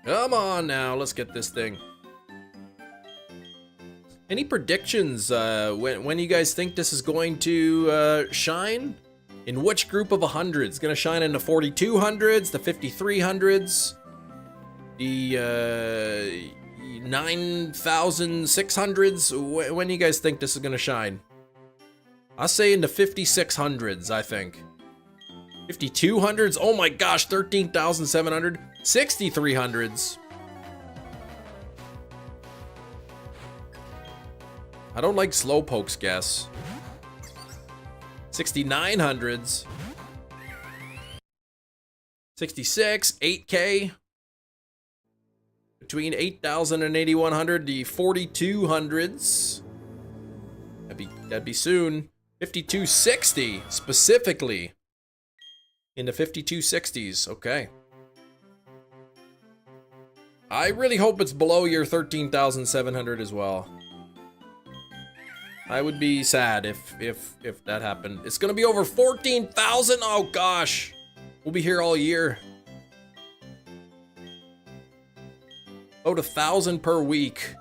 Come on now, let's get this thing. Any predictions when you guys think this is going to shine? In which group of 100s? It's going to shine in the 4200s, the 5300s, the 9600s? When do you guys think this is going to shine? I'll say in the 5600s, I think. 5200s? Oh my gosh, 13,700. 6300s. I don't like Slowpoke's guess. 6900s. 66, 8K. Between 8,000 and 8,100, the 4200s. That'd be soon. 5260 specifically. In the 5260s, okay. I really hope it's below your 13,700 as well. I would be sad if that happened. It's gonna be over 14,000. Oh gosh, we'll be here all year. About 1,000 per week.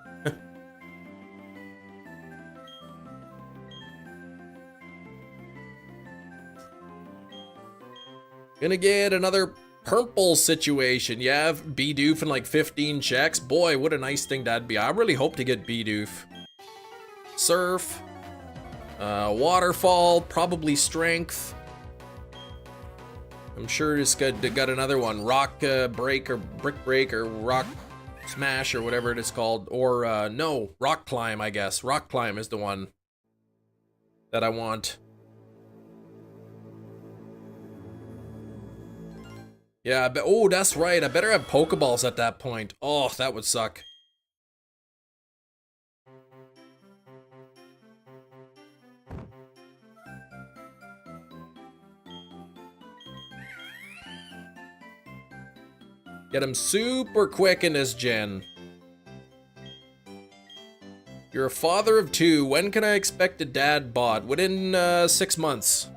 Gonna get another purple situation. Yeah, Bidoof and like 15 checks. Boy, what a nice thing that'd be. I really hope to get Bidoof. Surf, waterfall, probably strength. I'm sure it's got another one, rock break or brick break or rock smash or whatever it is called, or no, rock climb, I guess. Rock climb is the one that I want. Yeah, oh, that's right. I better have Pokeballs at that point. Oh, that would suck. Get him super quick in this gen. You're a father of 2. When can I expect a dad bod? Within 6 months.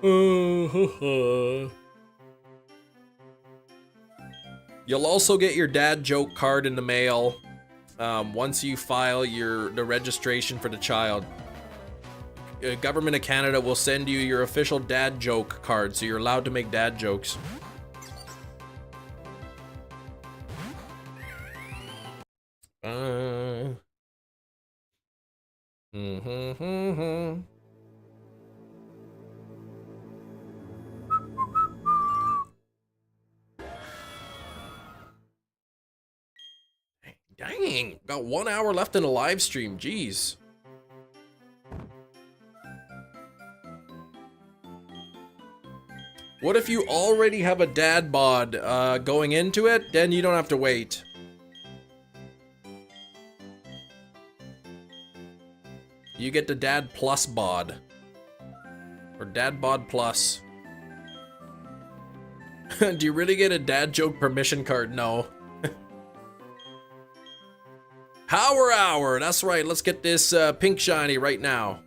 You'll also get your dad joke card in the mail once you file the registration for the child. Government of Canada will send you your official dad joke card, so you're allowed to make dad jokes. Dang, got 1 hour left in the live stream, jeez. What if you already have a dad bod going into it? Then you don't have to wait. You get the dad plus bod. Or dad bod plus. Do you really get a dad joke permission card? No. Power hour, that's right. Let's get this pink shiny right now.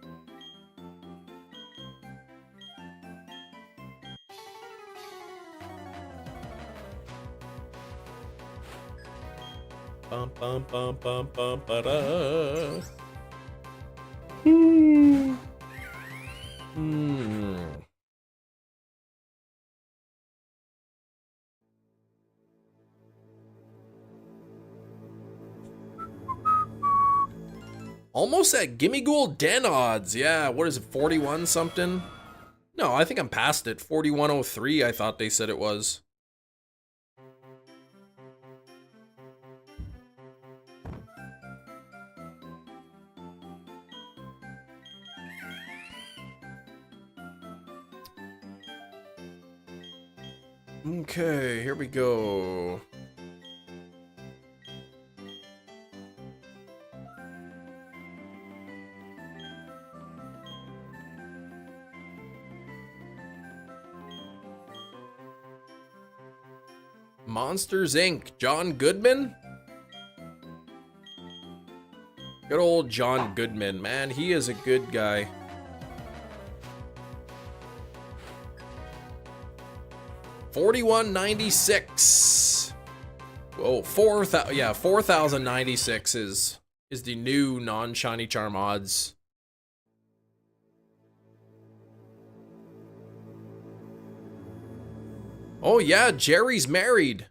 Bum bum bum bum bum ba da. Almost at Gimme Ghoul Den odds. Yeah, what is it, 41 something? No, I think I'm past it. 4103, I thought they said it was. Okay, here we go. Monsters Inc. John Goodman? Good old John Goodman, man. He is a good guy. 4196. Whoa, 4,000. Yeah, 4096 is the new non-shiny charm odds. Oh yeah, Jerry's married.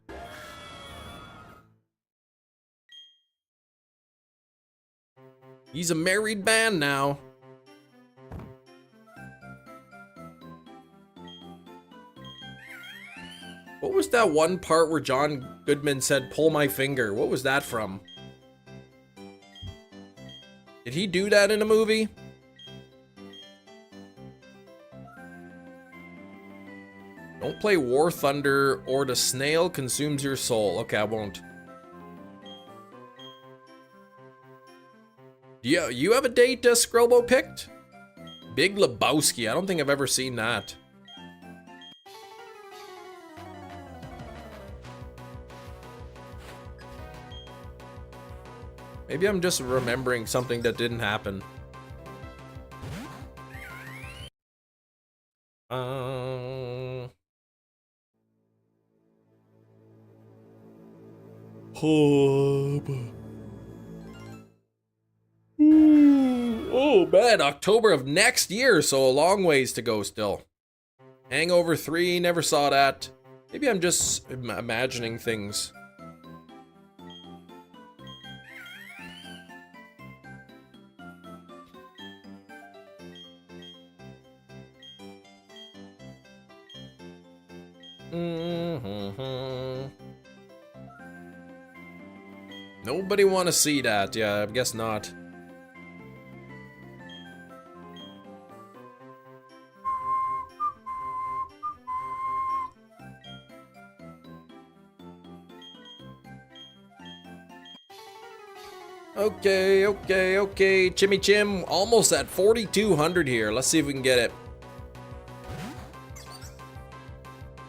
He's a married man now. What was that one part where John Goodman said, "Pull my finger"? What was that from? Did he do that in a movie? Don't play War Thunder or the snail consumes your soul. Okay, I won't. Yeah, you have a date Skrelbo picked? Big Lebowski. I don't think I've ever seen that. Maybe I'm just remembering something that didn't happen. Oh man, October of next year, so a long ways to go still. Hangover 3, never saw that. Maybe I'm just imagining things. Nobody want to see that. Yeah, I guess not. Okay. Chimmy Chim, almost at 4,200 here. Let's see if we can get it.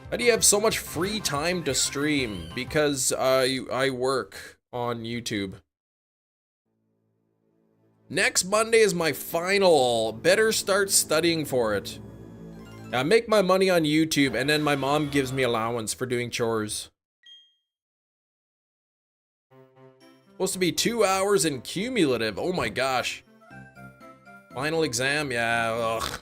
How do you have so much free time to stream? Because I work on YouTube. Next Monday is my final. Better start studying for it. I make my money on YouTube and then my mom gives me allowance for doing chores. Supposed to be 2 hours in cumulative. Oh my gosh. Final exam, yeah, ugh.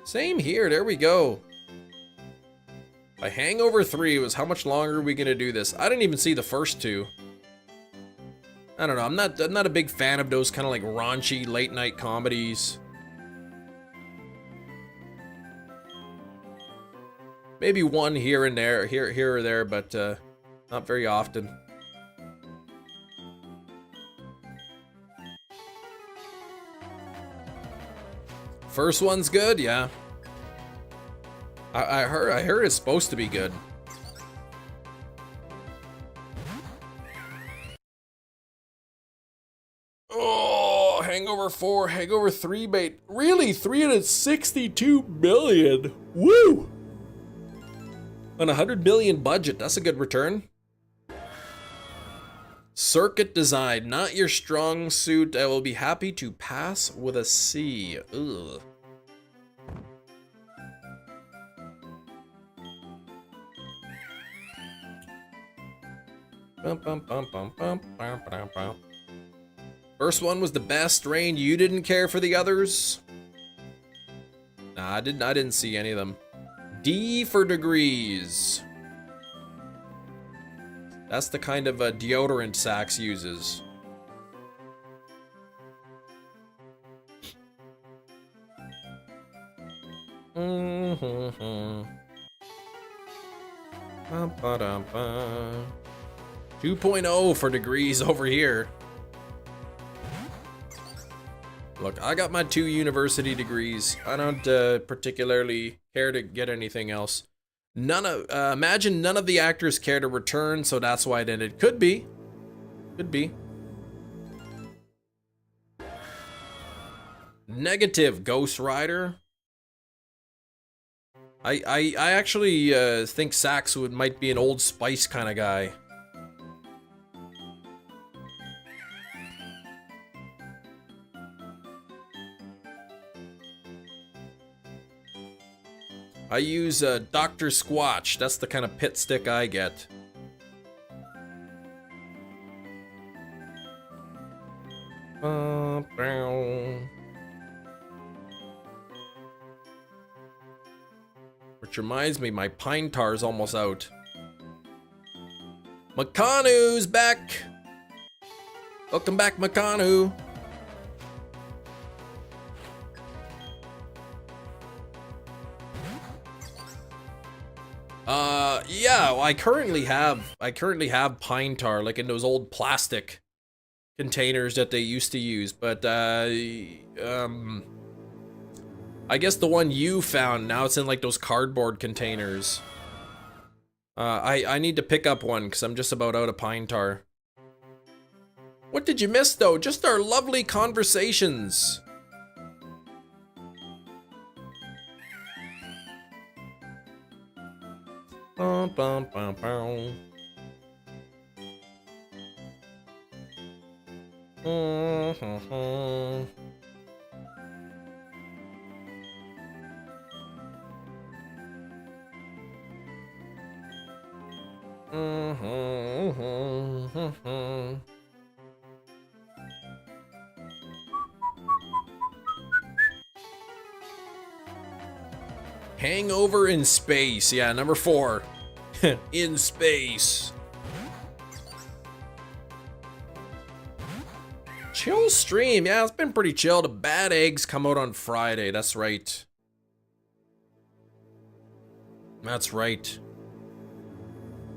Same here, there we go. By Hangover 3 was how much longer are we gonna do this? I didn't even see the first two. I don't know, I'm not a big fan of those kind of like raunchy late night comedies. Maybe one here and there, here or there, but not very often. First one's good, yeah. I heard it's supposed to be good. Oh, Hangover 4, Hangover 3 bait. Really, 362 million. Woo! On a 100 million budget, that's a good return. Circuit design, not your strong suit. I will be happy to pass with a C. Ugh. First one was the best. Rain, you didn't care for the others? Nah, I didn't see any of them. D for degrees. That's the kind of deodorant Sax uses. Mm-hmm. 2.0 for degrees over here. Look, I got my 2 university degrees. I don't particularly care to get anything else. Imagine none of the actors care to return, so that's why it ended. Could be. Could be. Negative, Ghost Rider. I actually think Sax might be an Old Spice kind of guy. I use Dr. Squatch. That's the kind of pit stick I get. Which reminds me, my pine tar's almost out. Makanu's back! Welcome back, Makanu! Yeah, well, I currently have pine tar, like in those old plastic containers that they used to use, but I guess the one you found, now it's in like those cardboard containers. I need to pick up one because I'm just about out of pine tar. What did you miss though? Just our lovely conversations. Bum, bum, bum, bum. Hangover in space. Yeah, number 4. In space. Chill stream. Yeah, it's been pretty chill. The bad eggs come out on Friday. That's right. That's right.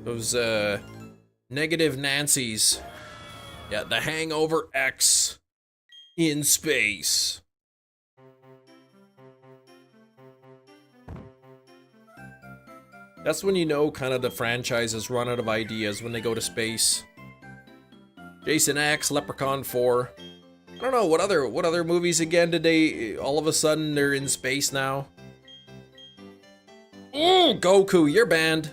Those, negative Nancys. Yeah, the Hangover X. In space. That's when you know kind of the franchises run out of ideas, when they go to space. Jason X, Leprechaun 4. I don't know, what other movies again did they, all of a sudden they're in space now? Goku, you're banned.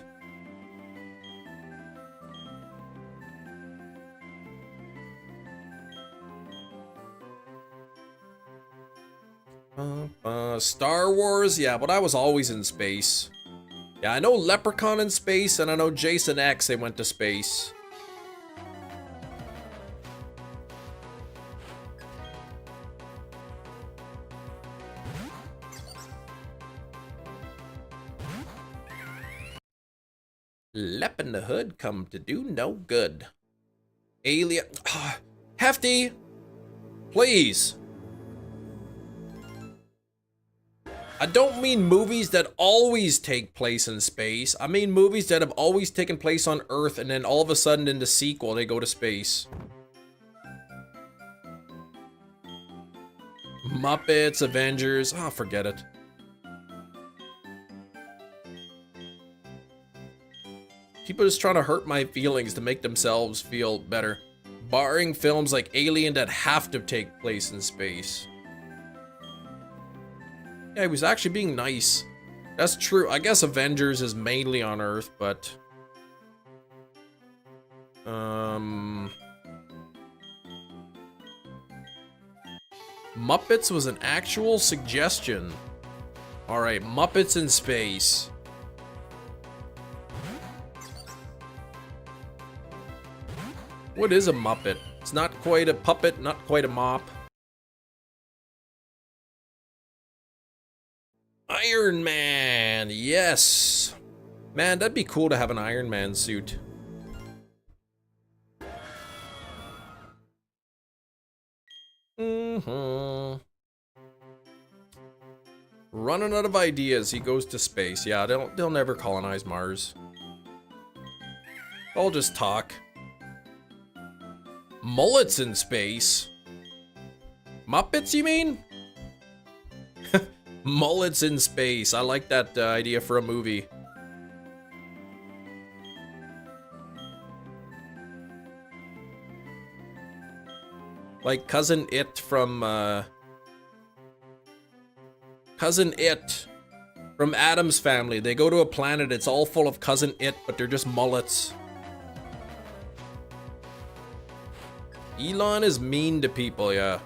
Star Wars? Yeah, but I was always in space. Yeah, I know Leprechaun in space, and I know Jason X, they went to space. Lep in the hood come to do no good. Alien. Hefty! Please! I don't mean movies that always take place in space. I mean movies that have always taken place on Earth and then all of a sudden in the sequel they go to space. Muppets, Avengers, forget it. People just trying to hurt my feelings to make themselves feel better. Barring films like Alien that have to take place in space. Yeah, he was actually being nice. That's true. I guess Avengers is mainly on Earth, but... Muppets was an actual suggestion. Alright, Muppets in space. What is a Muppet? It's not quite a puppet, not quite a mop. Iron Man, yes. Man, that'd be cool to have an Iron Man suit. Running out of ideas, he goes to space. Yeah, they'll never colonize Mars. They'll just talk. Mullets in space? Muppets, you mean? Mullets in space. I like that idea for a movie. Like Cousin It from Adam's Family. They go to a planet, it's all full of Cousin It, but they're just mullets. Elon is mean to people, yeah.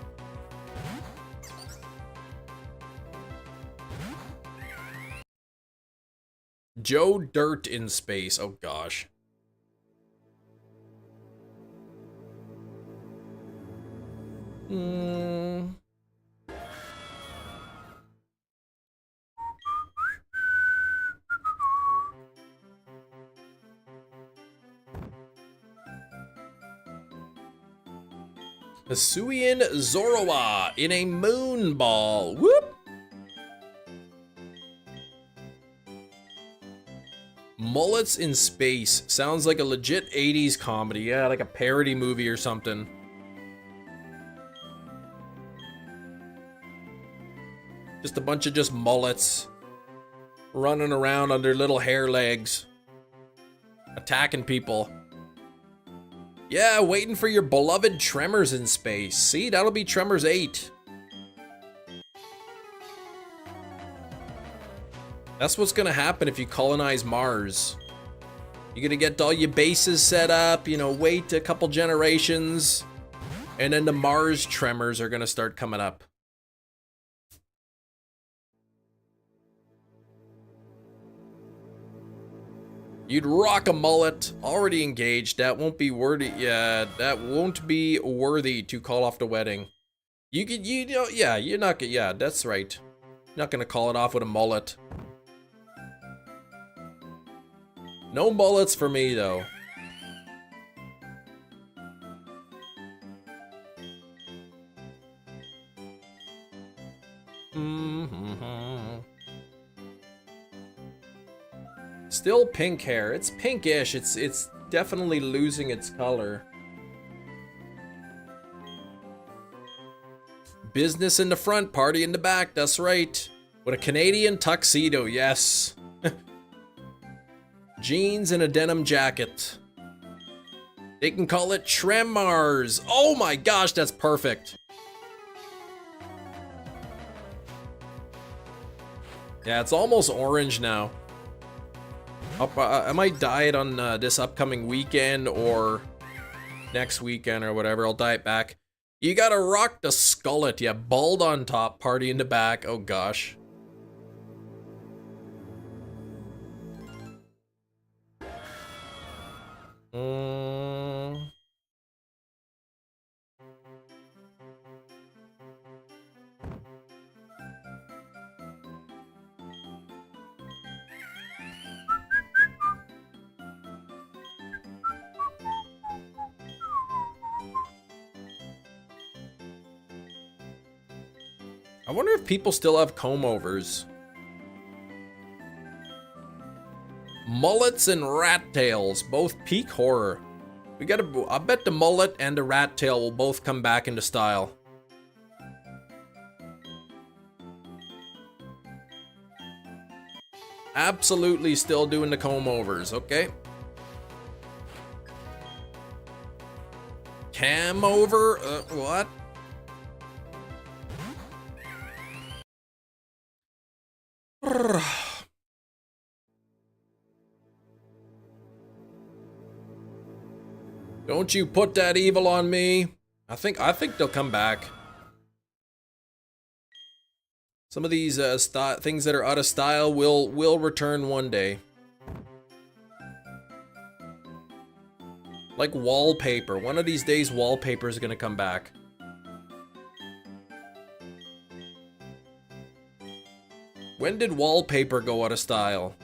Joe Dirt in space. Oh gosh. Hisuian Zoroa in a moon ball. Whoop! Mullets in space. Sounds like a legit 80s comedy. Yeah, like a parody movie or something. Just a bunch of just mullets running around on their little hair legs, attacking people. Yeah, waiting for your beloved Tremors in space. See, that'll be Tremors 8. That's what's gonna happen if you colonize Mars. You're gonna get all your bases set up, you know, wait a couple generations, and then the Mars Tremors are gonna start coming up. You'd rock a mullet. Already engaged. That won't be worthy. Yeah, that won't be worthy to call off the wedding. You could, you know, yeah, you're not gonna, yeah, that's right. You're not gonna call it off with a mullet. No mullets for me, though. Still pink hair. It's pinkish. It's definitely losing its color. Business in the front, party in the back. That's right. With a Canadian tuxedo, yes. Jeans and a denim jacket. They can call it Tremors. Oh my gosh, that's perfect. Yeah, it's almost orange now. I might dye it on this upcoming weekend or next weekend or whatever. I'll dye it back. You gotta rock the skullet. Yeah, bald on top, party in the back. Oh gosh. I wonder if people still have comb-overs. Mullets and rat tails, both peak horror. We gotta, I bet the mullet and the rat tail will both come back into style. Absolutely still doing the comb-overs, okay. Cam over, what? Don't you put that evil on me. I think they'll come back. Some of these things that are out of style will return one day. Like wallpaper. One of these days wallpaper is gonna come back. When did wallpaper go out of style?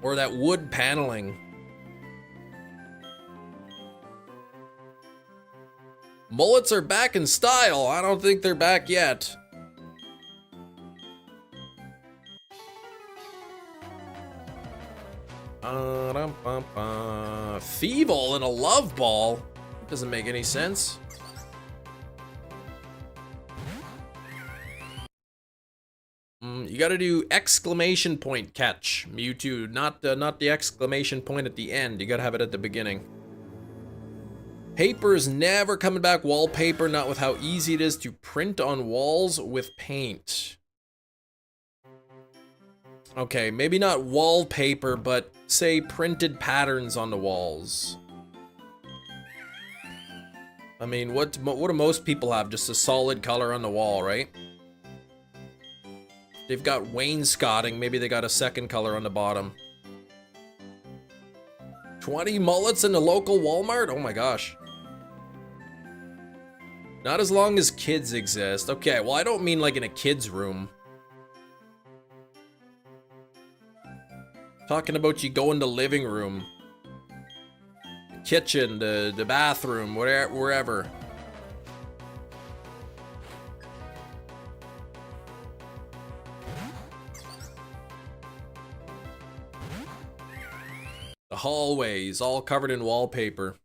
Or that wood paneling. Mullets are back in style. I don't think they're back yet. Feeble in a love ball? Doesn't make any sense. You gotta do exclamation point catch, Mewtwo, not the exclamation point at the end. You gotta have it at the beginning. Paper is never coming back. Wallpaper, not with how easy it is to print on walls with paint. Okay, maybe not wallpaper, but say printed patterns on the walls. I mean, what do most people have? Just a solid color on the wall, right? They've got wainscoting. Maybe they got a second color on the bottom. 20 mullets in the local Walmart? Oh my gosh. Not as long as kids exist. Okay, well, I don't mean like in a kid's room. Talking about you go in the living room, the kitchen, the bathroom, wherever. The hallways, all covered in wallpaper.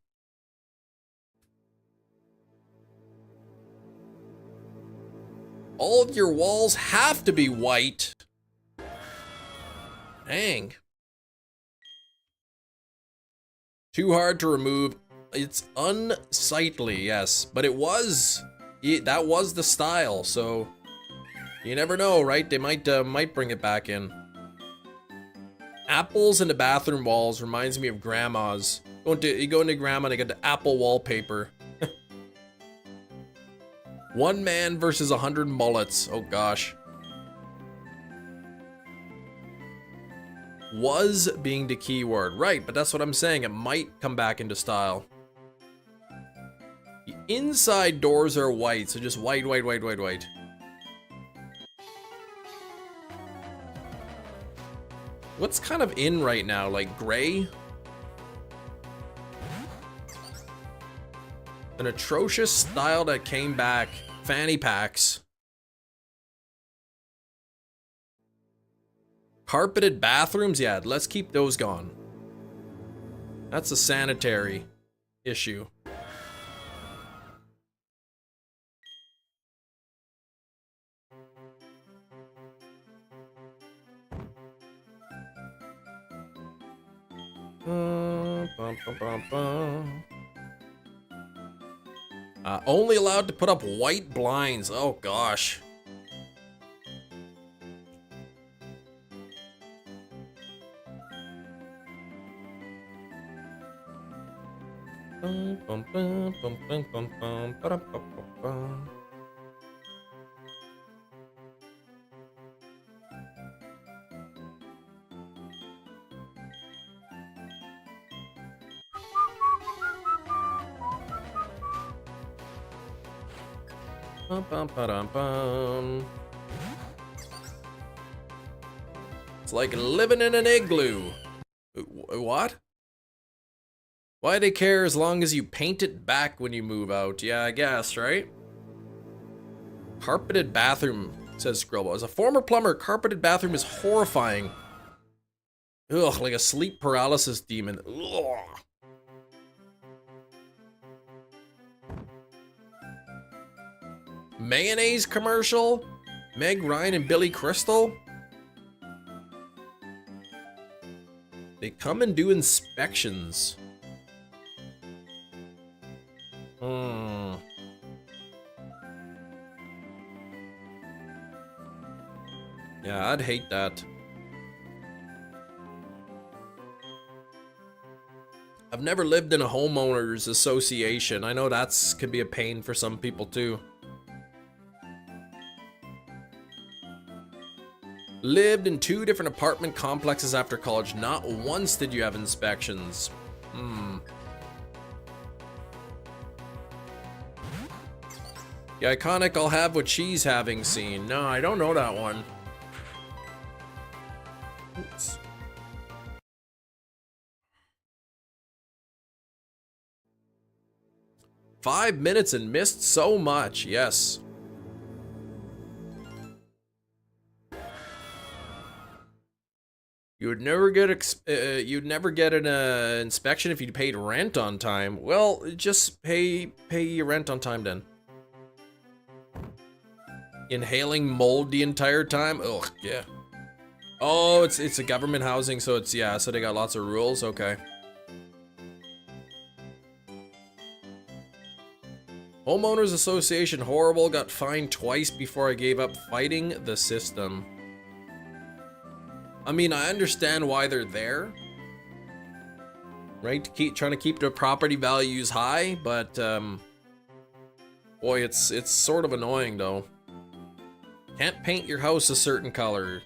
All of your walls have to be white. Dang. Too hard to remove. It's unsightly, yes. But it was, that was the style, so you never know, right? They might bring it back in. Apples in the bathroom walls reminds me of grandma's. You go into grandma and they get the apple wallpaper. One man versus 100 mullets. Oh gosh. Was being the key word. Right, but that's what I'm saying. It might come back into style. The inside doors are white, so just white, white, white, white, white. What's kind of in right now? Like gray? An atrocious style that came back. Fanny packs. Carpeted bathrooms? Yeah, let's keep those gone. That's a sanitary issue. Only allowed to put up white blinds. Oh gosh. It's like living in an igloo. What? Why do they care as long as you paint it back when you move out? Yeah, I guess, right? Carpeted bathroom, says Scrubbo. As a former plumber, carpeted bathroom is horrifying. Ugh, like a sleep paralysis demon. Ugh. Mayonnaise commercial? Meg Ryan and Billy Crystal? They come and do inspections. Yeah, I'd hate that. I've never lived in a homeowners association. I know that's could be a pain for some people too. Lived in 2 different apartment complexes after college. Not once did you have inspections. The iconic I'll have what she's having scene. No, I don't know that one. Oops. "5 minutes and missed so much." Yes. You'd never get an inspection if you paid rent on time. Well, just pay your rent on time then. Inhaling mold the entire time? Ugh, yeah. Oh, it's a government housing, so it's, yeah, so they got lots of rules, okay. Homeowners Association, horrible, got fined twice before I gave up fighting the system. I mean, I understand why they're there, right? Trying to keep the property values high, but Boy, it's sort of annoying though. Can't paint your house a certain color.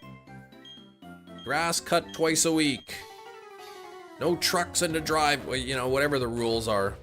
Grass cut twice a week. No trucks in the driveway, you know, whatever the rules are.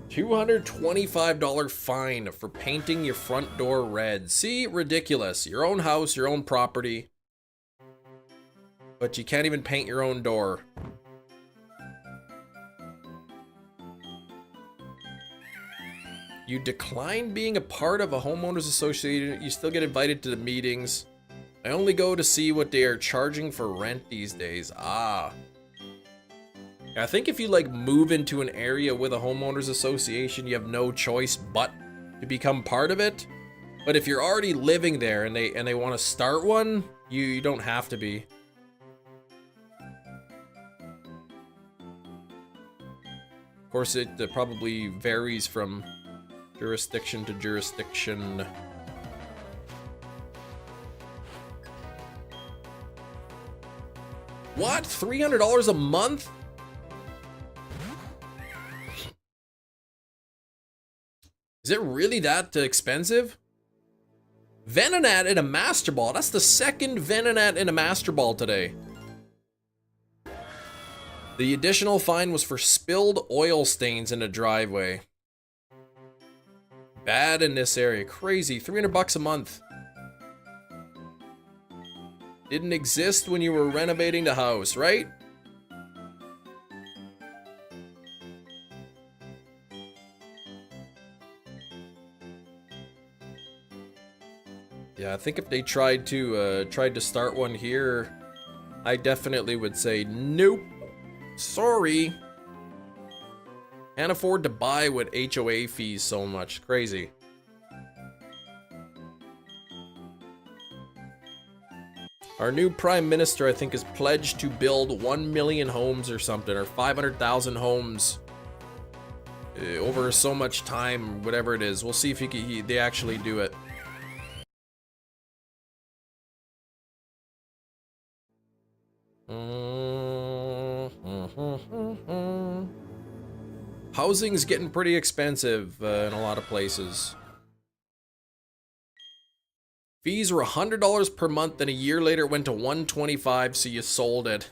$225 fine for painting your front door red. See, ridiculous. Your own house, your own property. But you can't even paint your own door. You decline being a part of a homeowners association. You still get invited to the meetings. I only go to see what they are charging for rent these days. Ah. I think if you like move into an area with a homeowners association, you have no choice but to become part of it. But if you're already living there and they want to start one, you don't have to be. Of course, it probably varies from jurisdiction to jurisdiction. What? $300 a month? Is it really that expensive? Venonat in a Master Ball. That's the second Venonat in a Master Ball today. The additional fine was for spilled oil stains in a driveway. Bad in this area. Crazy. $300 a month. Didn't exist when you were renovating the house, right? Yeah, I think if they tried to start one here, I definitely would say nope. Sorry. Can't afford to buy with HOA fees so much. Crazy. Our new prime minister, I think, is pledged to build 1 million homes or something, or 500,000 homes over so much time, whatever it is. We'll see if they actually do it. Housing's getting pretty expensive in a lot of places. Fees were $100 per month, and a year later it went to $125, so you sold it.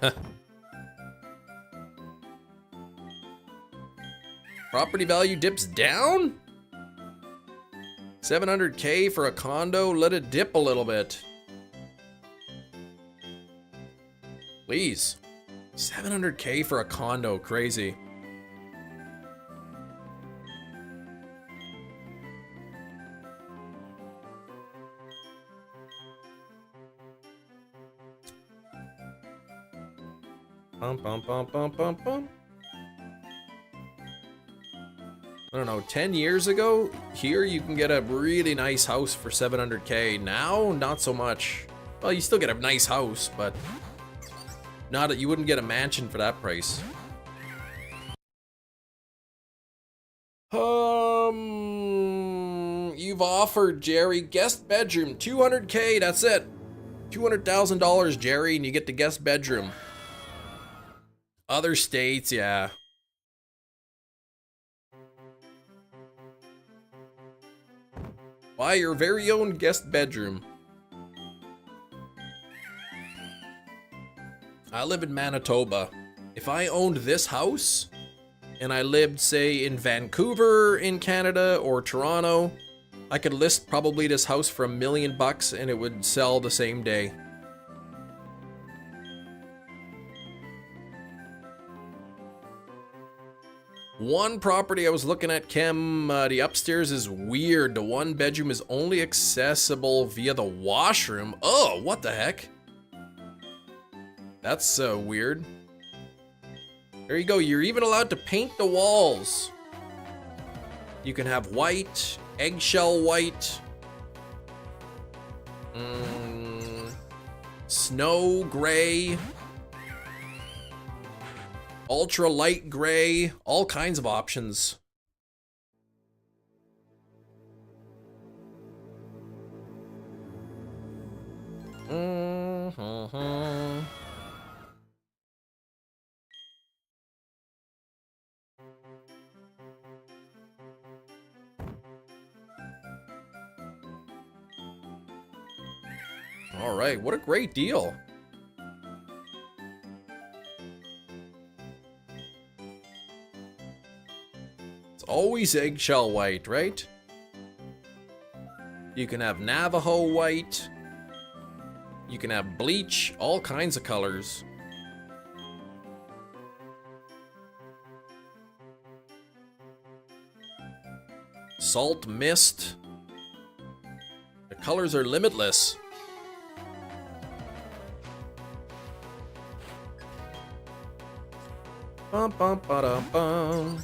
Property value dips down? $700K for a condo? Let it dip a little bit. Please. $700K for a condo, crazy. Bum, bum, bum, bum, bum, bum. I don't know, 10 years ago, here you can get a really nice house for $700K. Now, not so much. Well, you still get a nice house, but not that you wouldn't get a mansion for that price. You've offered, Jerry, guest bedroom, $200K, that's it. $200,000, Jerry, and you get the guest bedroom. Other states, yeah. Buy your very own guest bedroom. I live in Manitoba. If I owned this house, and I lived, say, in Vancouver in Canada or Toronto, I could list probably this house for $1 million and it would sell the same day. One property I was looking at, Kim, the upstairs is weird. The one bedroom is only accessible via the washroom. Oh, what the heck? That's weird. There you go. You're even allowed to paint the walls. You can have white, eggshell white, snow gray, ultra light gray, all kinds of options. All right, what a great deal. It's always eggshell white, right? You can have Navajo white. You can have bleach, all kinds of colors. Salt mist. The colors are limitless. Bum bum ba dum bum.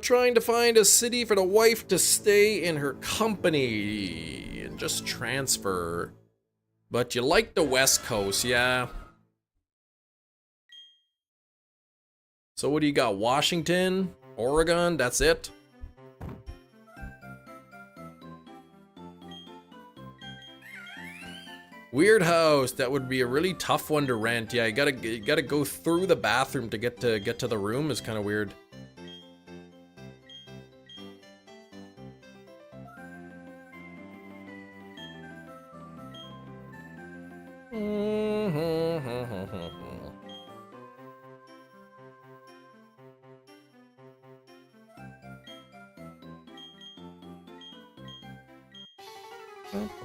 Trying to find a city for the wife to stay in her company and just transfer. But you like the West Coast, yeah. So what do you got? Washington, Oregon, that's it? Weird house, that would be a really tough one to rent. Yeah, you gotta go through the bathroom to get to the room. Is kind of weird.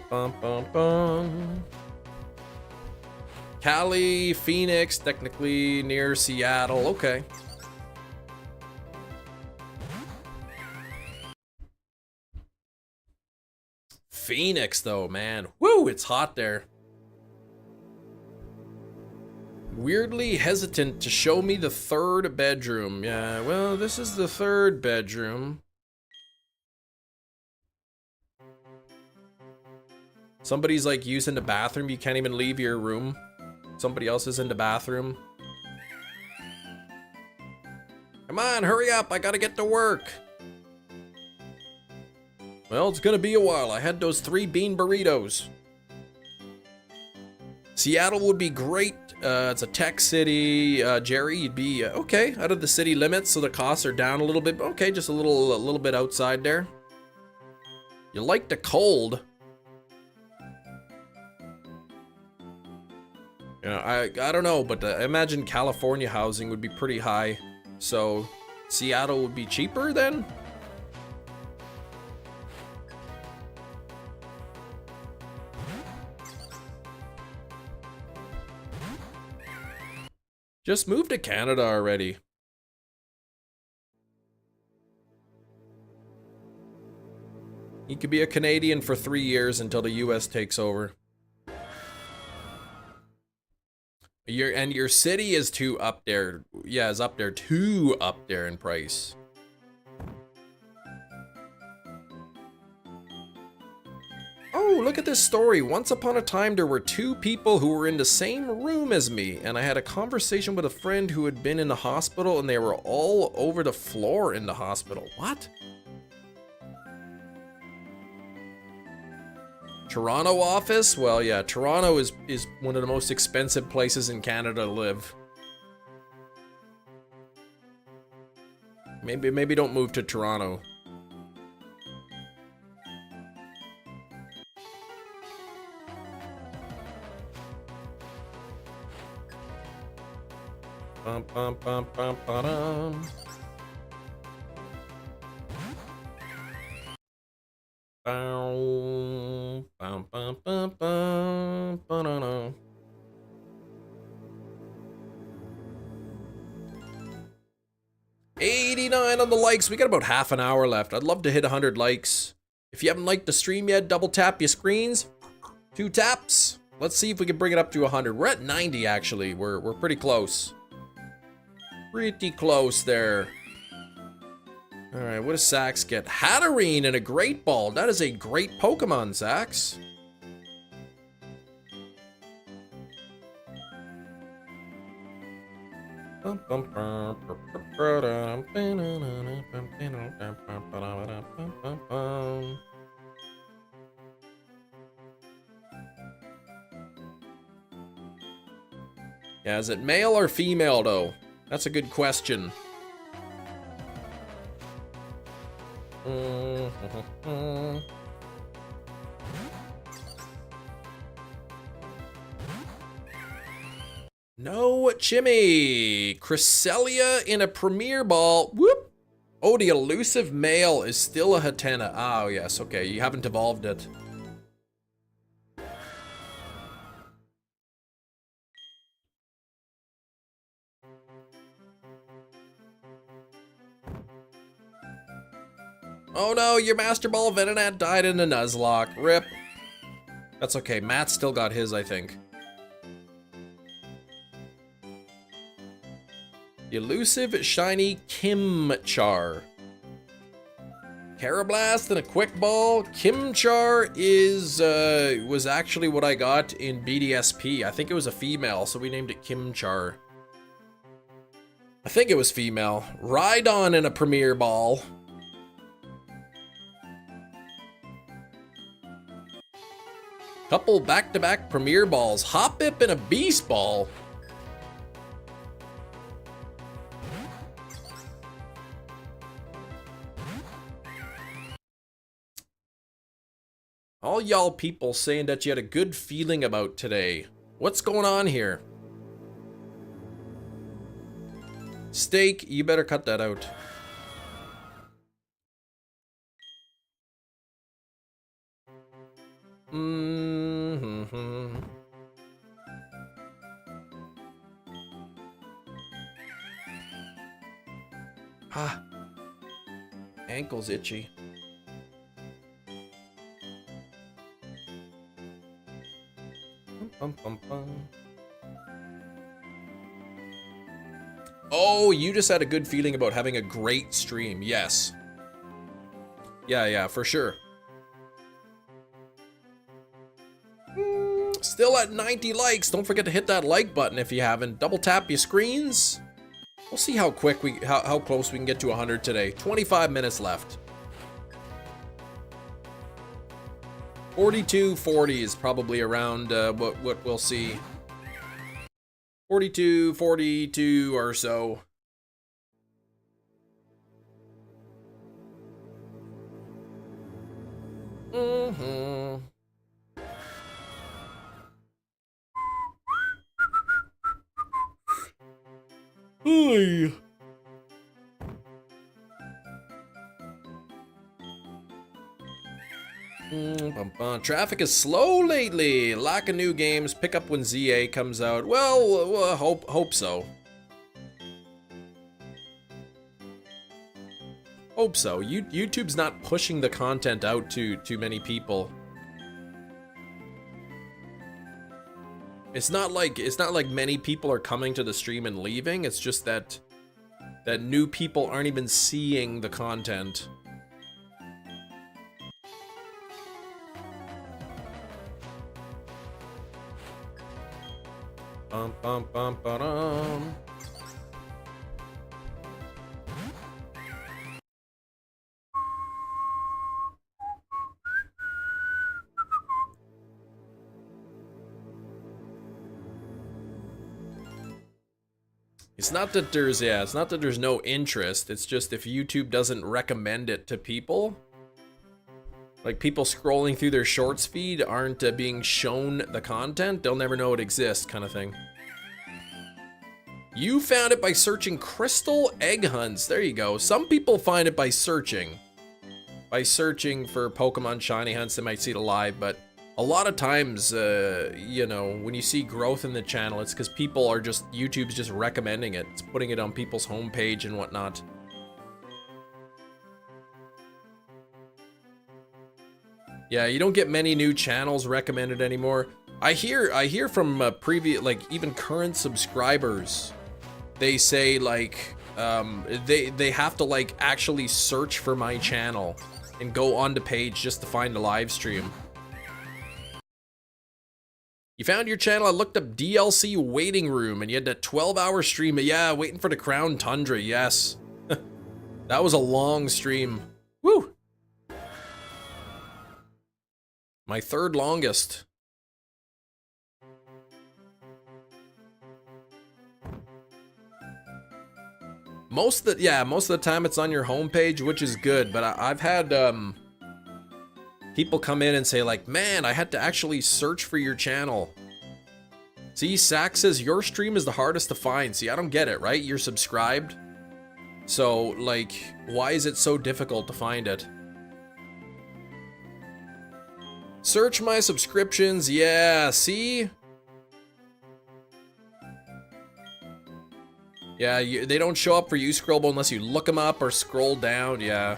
Bum, bum, bum. Cali, Phoenix, technically near Seattle. Okay. Phoenix, though, man. Woo, it's hot there. Weirdly hesitant to show me the third bedroom. Yeah, well, this is the third bedroom. Somebody's like using the bathroom. You can't even leave your room. Somebody else is in the bathroom. Come on, hurry up. I gotta get to work. Well, it's gonna be a while. I had those 3 bean burritos. Seattle would be great. It's a tech city. Jerry, you'd be okay out of the city limits, so the costs are down a little bit. Okay, just a little bit outside there. You like the cold. You know, I don't know, but I imagine California housing would be pretty high. So Seattle would be cheaper then? Just move to Canada already. You could be a Canadian for 3 years until the US takes over. Your city is too up there. Yeah, it's up there, too up there in price. Oh, look at this story. Once upon a time, there were 2 people who were in the same room as me, and I had a conversation with a friend who had been in the hospital, and they were all over the floor in the hospital. What? Toronto office? Well, yeah, Toronto is one of the most expensive places in Canada to live. Maybe don't move to Toronto. Bum, bum, bum, bum, ba-dum. Bum, bum, bum, bum, bum, ba-da-da. $89 on the likes. We got about half an hour left. I'd love to hit 100 likes. If you haven't liked the stream yet, double tap your screens. 2 taps. Let's see if we can bring it up to 100. We're at 90 actually. We're pretty close. Pretty close there. All right, what does Sax get? Hatterene and a Great Ball. That is a great Pokemon, Sax. Yeah, is it male or female though? That's a good question. No Chimmy! Cresselia in a Premier Ball. Whoop! Oh, the elusive male is still a Hatena. Oh, yes, okay. You haven't evolved it. Oh no, your Master Ball Venonat died in a Nuzlocke. Rip. That's okay. Matt still got his, I think. The elusive shiny Chimchar. Carablast and a Quick Ball. Chimchar is was actually what I got in BDSP. I think it was a female, so we named it Chimchar. I think it was female. Rhydon in a Premier Ball. Couple back-to-back Premier Balls. Hoppip and a Beast Ball. All y'all people saying that you had a good feeling about today. What's going on here? Steak, you better cut that out. Ah. Ankle's itchy. Oh, you just had a good feeling about having a great stream. Yes. Yeah, for sure. Still at 90 likes. Don't forget to hit that like button if you haven't. Double tap your screens. We'll see how quick how close we can get to 100 today. 25 minutes left. 42:40 is probably around what we'll see. 42 or so. Hey. Traffic is slow lately. Lack of new games. Pick up when ZA comes out. Well, hope so. Hope so. YouTube's not pushing the content out to too many people. It's not like many people are coming to the stream and leaving. It's just that new people aren't even seeing the content. Bum. It's not that there's no interest. It's just if YouTube doesn't recommend it to people, like people scrolling through their shorts feed aren't being shown the content, they'll never know it exists, kind of thing. You found it by searching crystal egg hunts. There you go. Some people find it by searching for Pokemon shiny hunts. They might see it alive, but a lot of times, you know, when you see growth in the channel, it's because YouTube's just recommending it. It's putting it on people's homepage and whatnot. Yeah, you don't get many new channels recommended anymore. I hear from previous, like even current subscribers, they say like they have to like actually search for my channel and go on the page just to find the live stream. You found your channel. I looked up DLC waiting room and you had a 12-hour stream. Yeah, waiting for the Crown Tundra. Yes. That was a long stream. Woo! My third longest. Most of the time it's on your homepage, which is good, but I've had people come in and say like, man, I had to actually search for your channel. See, Sack says your stream is the hardest to find. See, I don't get it, right? You're subscribed. So, like, why is it so difficult to find it? Search my subscriptions. Yeah, see? Yeah, they don't show up for you, Scrollable, unless you look them up or scroll down. Yeah.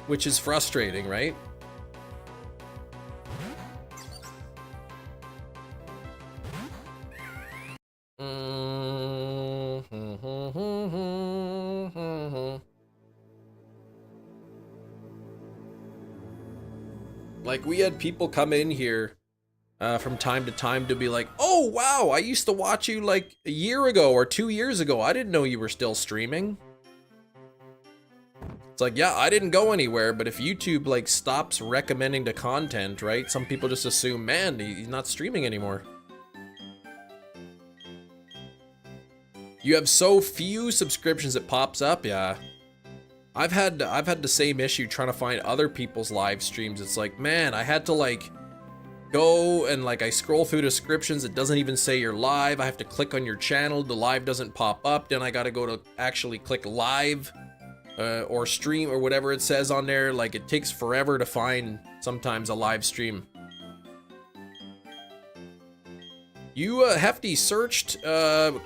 Which is frustrating, right? Like, we had people come in here from time to time to be like, oh, wow, I used to watch you like a year ago or 2 years ago. I didn't know you were still streaming. It's like, yeah, I didn't go anywhere, but if YouTube like stops recommending the content, right? Some people just assume, man, he's not streaming anymore. You have so few subscriptions it pops up, yeah. I've had the same issue trying to find other people's live streams. It's like, man, I had to like go and like I scroll through descriptions, it doesn't even say you're live. I have to click on your channel, the live doesn't pop up, then I gotta go to actually click live or stream or whatever it says on there. Like, it takes forever to find sometimes a live stream. You Hefty searched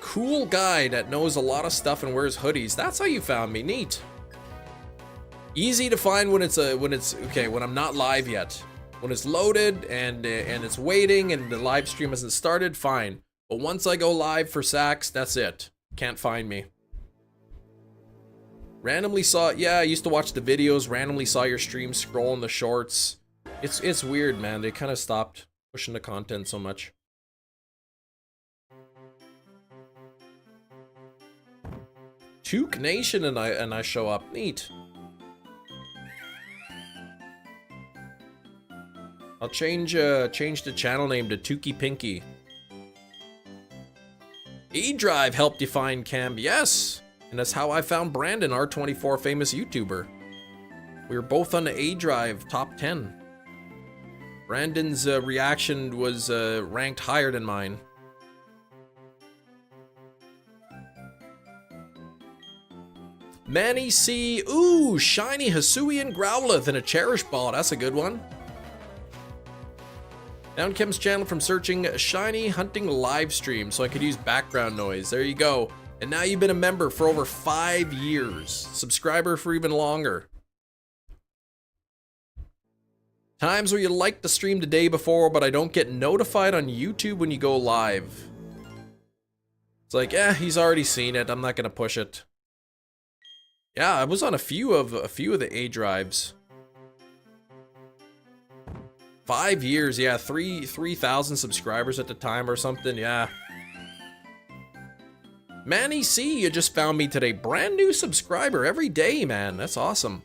cool guy that knows a lot of stuff and wears hoodies. That's how you found me. Neat. Easy to find when it's when I'm not live yet. When it's loaded and it's waiting and the live stream hasn't started, fine. But once I go live for Sax, that's it. Can't find me. Randomly saw, yeah, I used to watch the videos, randomly saw your stream, scrolling the shorts. It's weird, man. They kind of stopped pushing the content so much. Took Nation and I show up. Neat. I'll change the channel name to Tukey Pinky. E-Drive helped you find Cam. Yes, and that's how I found Brandon, R24 famous YouTuber. We were both on the E-Drive top 10. Brandon's reaction was ranked higher than mine. Manny C. Ooh, shiny Hisuian Growlithe and a Cherish Ball. That's a good one. Found Kim's channel from searching shiny hunting live stream so I could use background noise. There you go. And now you've been a member for over 5 years. Subscriber for even longer. Times where you liked the stream the day before, but I don't get notified on YouTube when you go live. It's like, he's already seen it. I'm not gonna push it. Yeah, I was on a few of the A drives. 5 years, yeah, 3,000 subscribers at the time or something, yeah. Manny C, you just found me today. Brand new subscriber every day, man. That's awesome.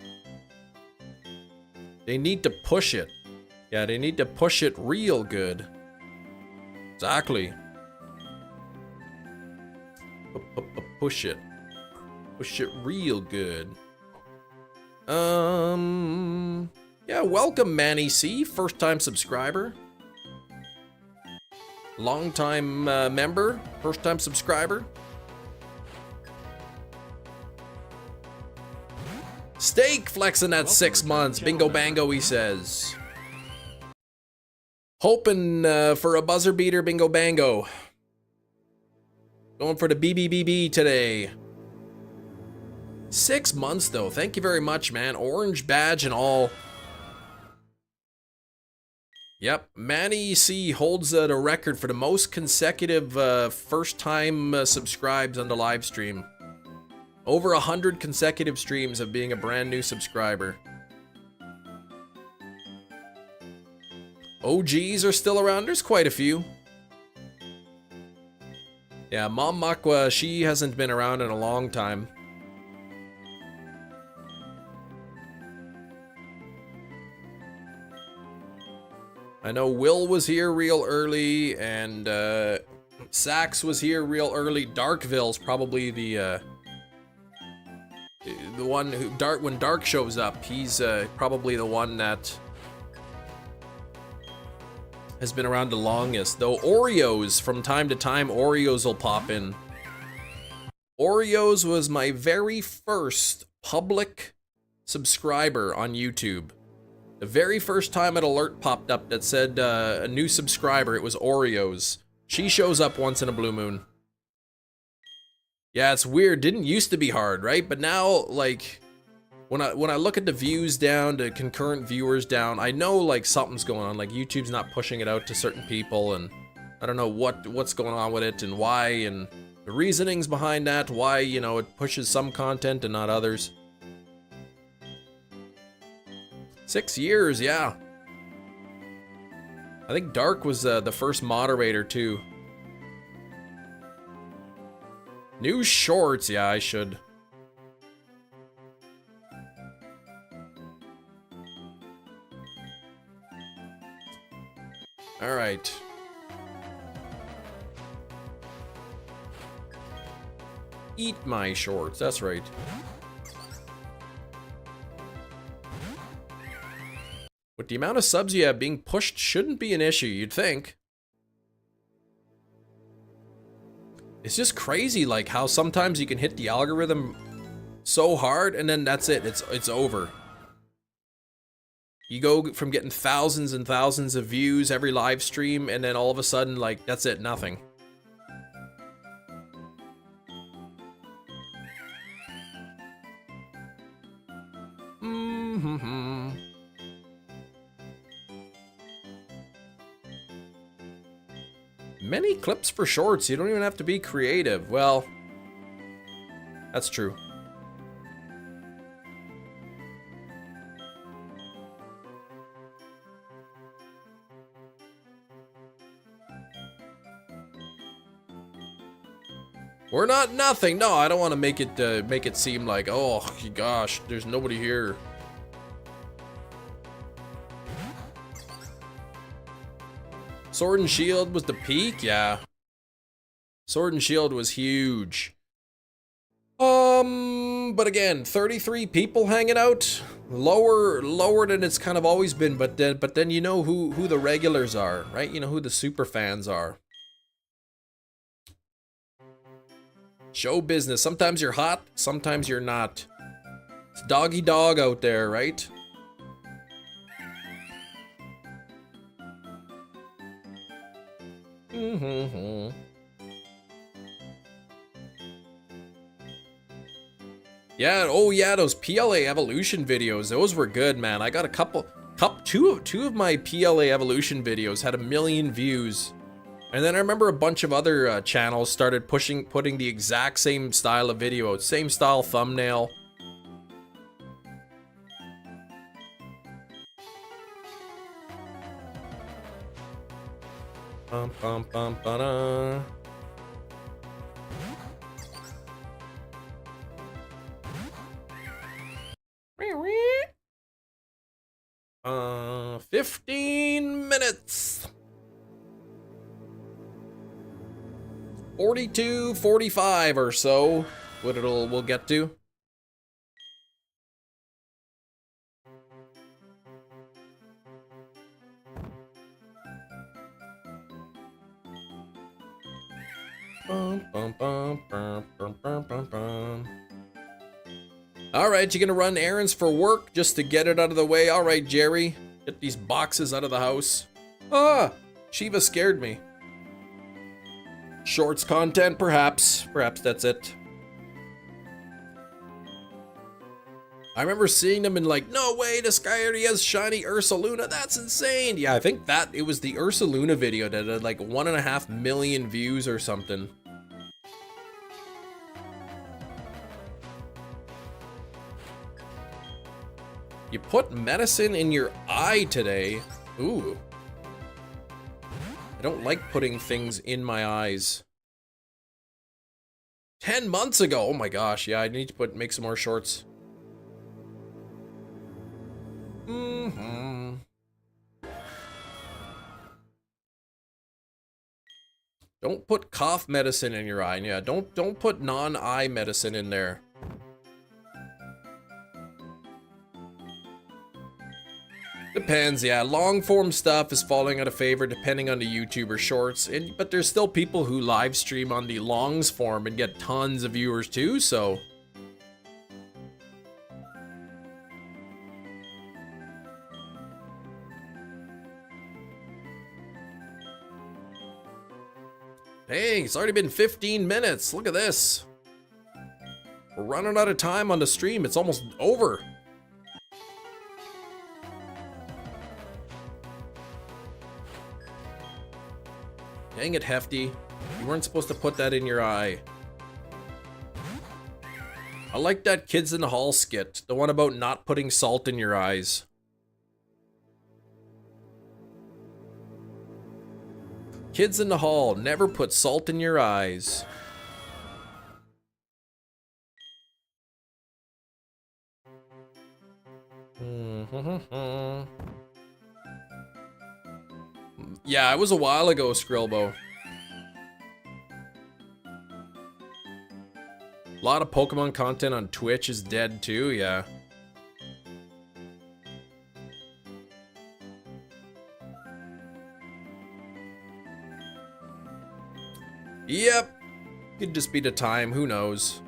They need to push it. Yeah, they need to push it real good. Exactly. Push it. Push it real good. Yeah, welcome Manny C, first time subscriber. Long time member, first time subscriber. Steak flexing at 6 months. Bingo bango, he says. Hoping for a buzzer beater, bingo bango. Going for the BBBB today. 6 months though, thank you very much, man. Orange badge and all. Yep, Manny C holds the record for the most consecutive first-time subscribes on the live stream. Over 100 consecutive streams of being a brand new subscriber. OGs are still around. There's quite a few. Yeah, Mom Makwa, she hasn't been around in a long time. I know Will was here real early, and Sax was here real early. Darkville's probably the one who when Dark shows up, he's probably the one that has been around the longest. Though Oreos, from time to time, Oreos will pop in. Oreos was my very first public subscriber on YouTube. The very first time an alert popped up that said a new subscriber, it was Oreos. She shows up once in a blue moon. Yeah, it's weird. Didn't used to be hard, right? But now, like, when I look at the views down, the concurrent viewers down, I know like something's going on. Like YouTube's not pushing it out to certain people, and I don't know what's going on with it and why, and the reasonings behind that. Why, you know, it pushes some content and not others. 6 years, yeah. I think Dark was the first moderator too. New shorts, yeah, I should. All right. Eat my shorts, that's right. With the amount of subs you have, being pushed shouldn't be an issue, you'd think. It's just crazy, like, how sometimes you can hit the algorithm so hard, and then that's it, it's over. You go from getting thousands and thousands of views every live stream, and then all of a sudden, like, that's it, nothing. Many clips for shorts, you don't even have to be creative. Well, that's true. We're not nothing. No, I don't want to make it seem like, oh gosh, there's nobody here. Sword and Shield was the peak, yeah. Sword and Shield was huge. But again, 33 people hanging out, lower than it's kind of always been. But then you know who the regulars are, right? You know who the super fans are. Show business. Sometimes you're hot, sometimes you're not. It's doggy dog out there, right? Yeah, oh yeah, those PLA evolution videos, those were good, man. I got two of my PLA evolution videos had 1 million views. And then I remember a bunch of other channels started putting the exact same style of video, same style thumbnail. Bum, bum, bum, ba-da. 15 minutes. 42, 45 or so, what we'll get to. All right, you're gonna run errands for work just to get it out of the way. All right, Jerry, get these boxes out of the house. Ah, Shiva scared me. Shorts content, perhaps that's it. I remember seeing them and like, no way, this guy already has shiny Ursaluna, that's insane. Yeah, I think it was the Ursaluna video that had like 1.5 million views or something. You put medicine in your eye today. Ooh. I don't like putting things in my eyes. 10 months ago. Oh my gosh. Yeah, I need to make some more shorts. Don't put cough medicine in your eye. Yeah, don't put non-eye medicine in there. Depends, yeah. Long form stuff is falling out of favor depending on the YouTuber shorts, but there's still people who live stream on the longs form and get tons of viewers too, so. Dang, it's already been 15 minutes. Look at this. We're running out of time on the stream. It's almost over. Dang it, Hefty. You weren't supposed to put that in your eye. I like that Kids in the Hall skit. The one about not putting salt in your eyes. Kids in the Hall, never put salt in your eyes. Yeah, it was a while ago, Skrillbo. A lot of Pokemon content on Twitch is dead too, yeah. Yep. Could just be the time, who knows.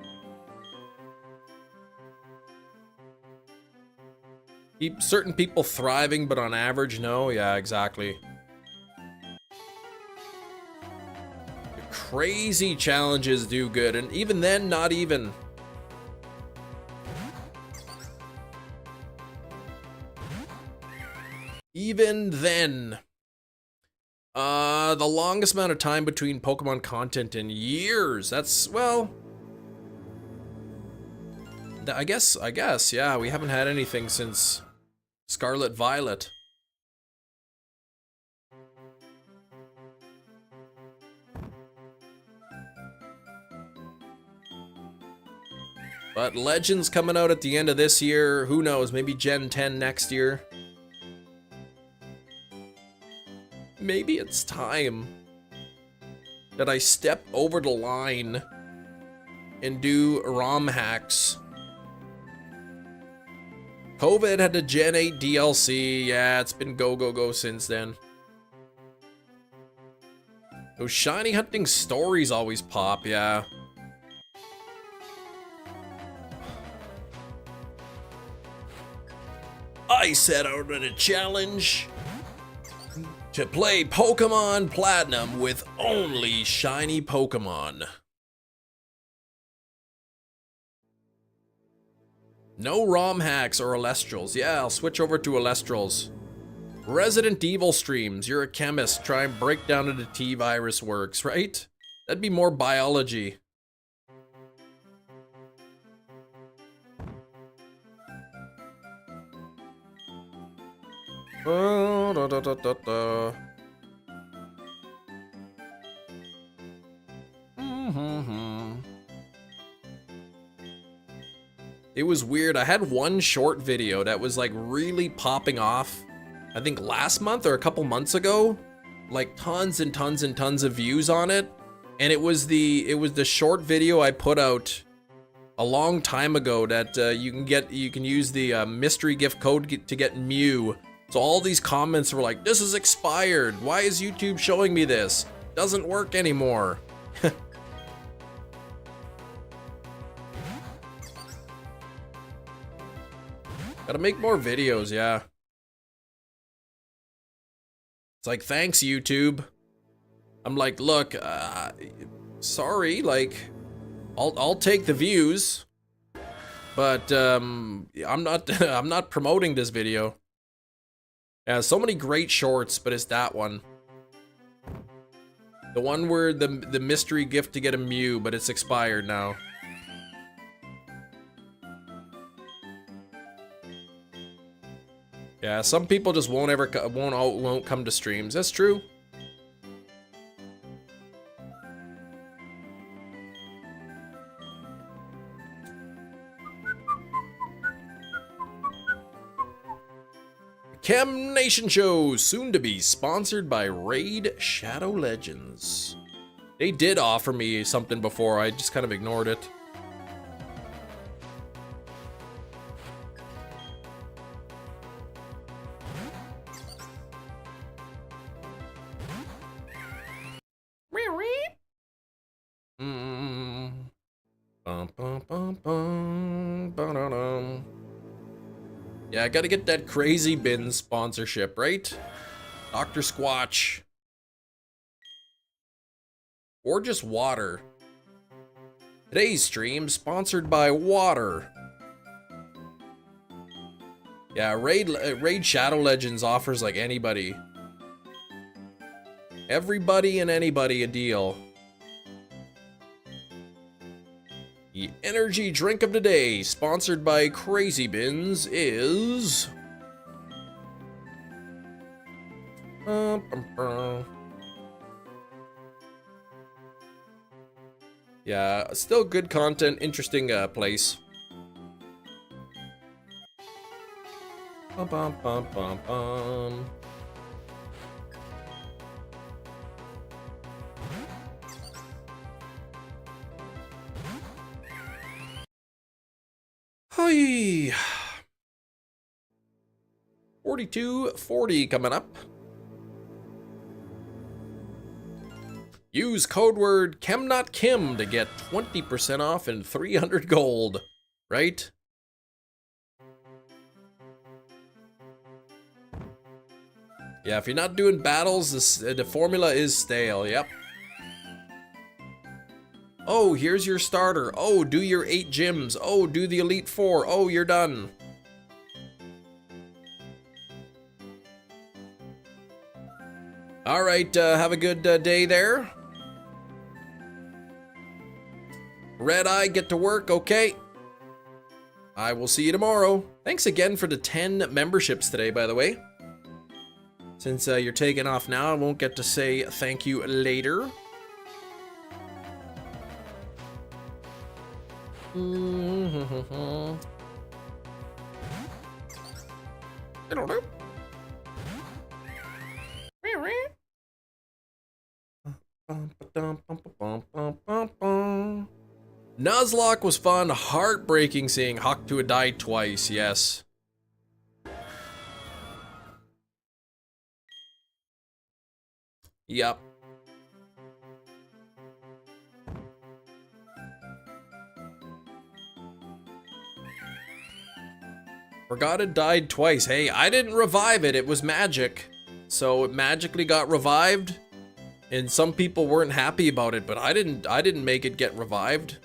Keep certain people thriving, but on average, no. Yeah, exactly. The crazy challenges do good, and even then, not even. Even then. The longest amount of time between Pokemon content in years. That's, well... I guess, yeah, we haven't had anything since Scarlet Violet. But Legends coming out at the end of this year. Who knows, maybe Gen 10 next year. Maybe it's time that I step over the line and do ROM hacks. COVID had the Gen 8 DLC. Yeah, it's been go since then. Those shiny hunting stories always pop, yeah. I set out on a challenge to play Pokemon Platinum with only shiny Pokemon. No ROM hacks or Alestrals. Yeah, I'll switch over to Alestrals. Resident Evil streams. You're a chemist. Try and break down how the T-virus works, right? That'd be more biology. It was weird. I had one short video that was like really popping off. I think last month or a couple months ago, like tons and tons and tons of views on it. And it was the short video I put out a long time ago that you can use the mystery gift code to get Mew. So all these comments were like, this is expired. Why is YouTube showing me this? Doesn't work anymore. Gotta make more videos, yeah. It's like, thanks, YouTube. I'm like, look, sorry, like, I'll take the views, but I'm not promoting this video. Yeah, so many great shorts, but it's that one. The one where the mystery gift to get a Mew, but it's expired now. Yeah, some people just won't come to streams. That's true. Chem Nation Show, soon to be sponsored by Raid Shadow Legends. They did offer me something before, I just kind of ignored it. Yeah, I gotta get that Crazy Bin sponsorship, right? Dr. Squatch. Or just water. Today's stream sponsored by water. Yeah, Raid Shadow Legends offers like anybody. Everybody and anybody a deal. The energy drink of the day, sponsored by Crazy Bins, is... Yeah, still good content, interesting place. Bum, bum, bum, bum, bum. Hi. 4240 coming up. Use code word ChemNotKim to get 20% off and 300 gold, right? Yeah, if you're not doing battles, the formula is stale, yep. Oh, here's your starter. Oh, do your 8 gyms. Oh, do the Elite 4. Oh, you're done. All right, have a good day there. Red Eye, get to work, okay? I will see you tomorrow. Thanks again for the 10 memberships today, by the way. Since you're taking off now, I won't get to say thank you later. I don't know. Nuzlocke was fun, heartbreaking seeing Hawktua die twice, yes. Yep. Forgot it died twice. Hey, I didn't revive it, it was magic. So it magically got revived. And some people weren't happy about it, but I didn't make it get revived.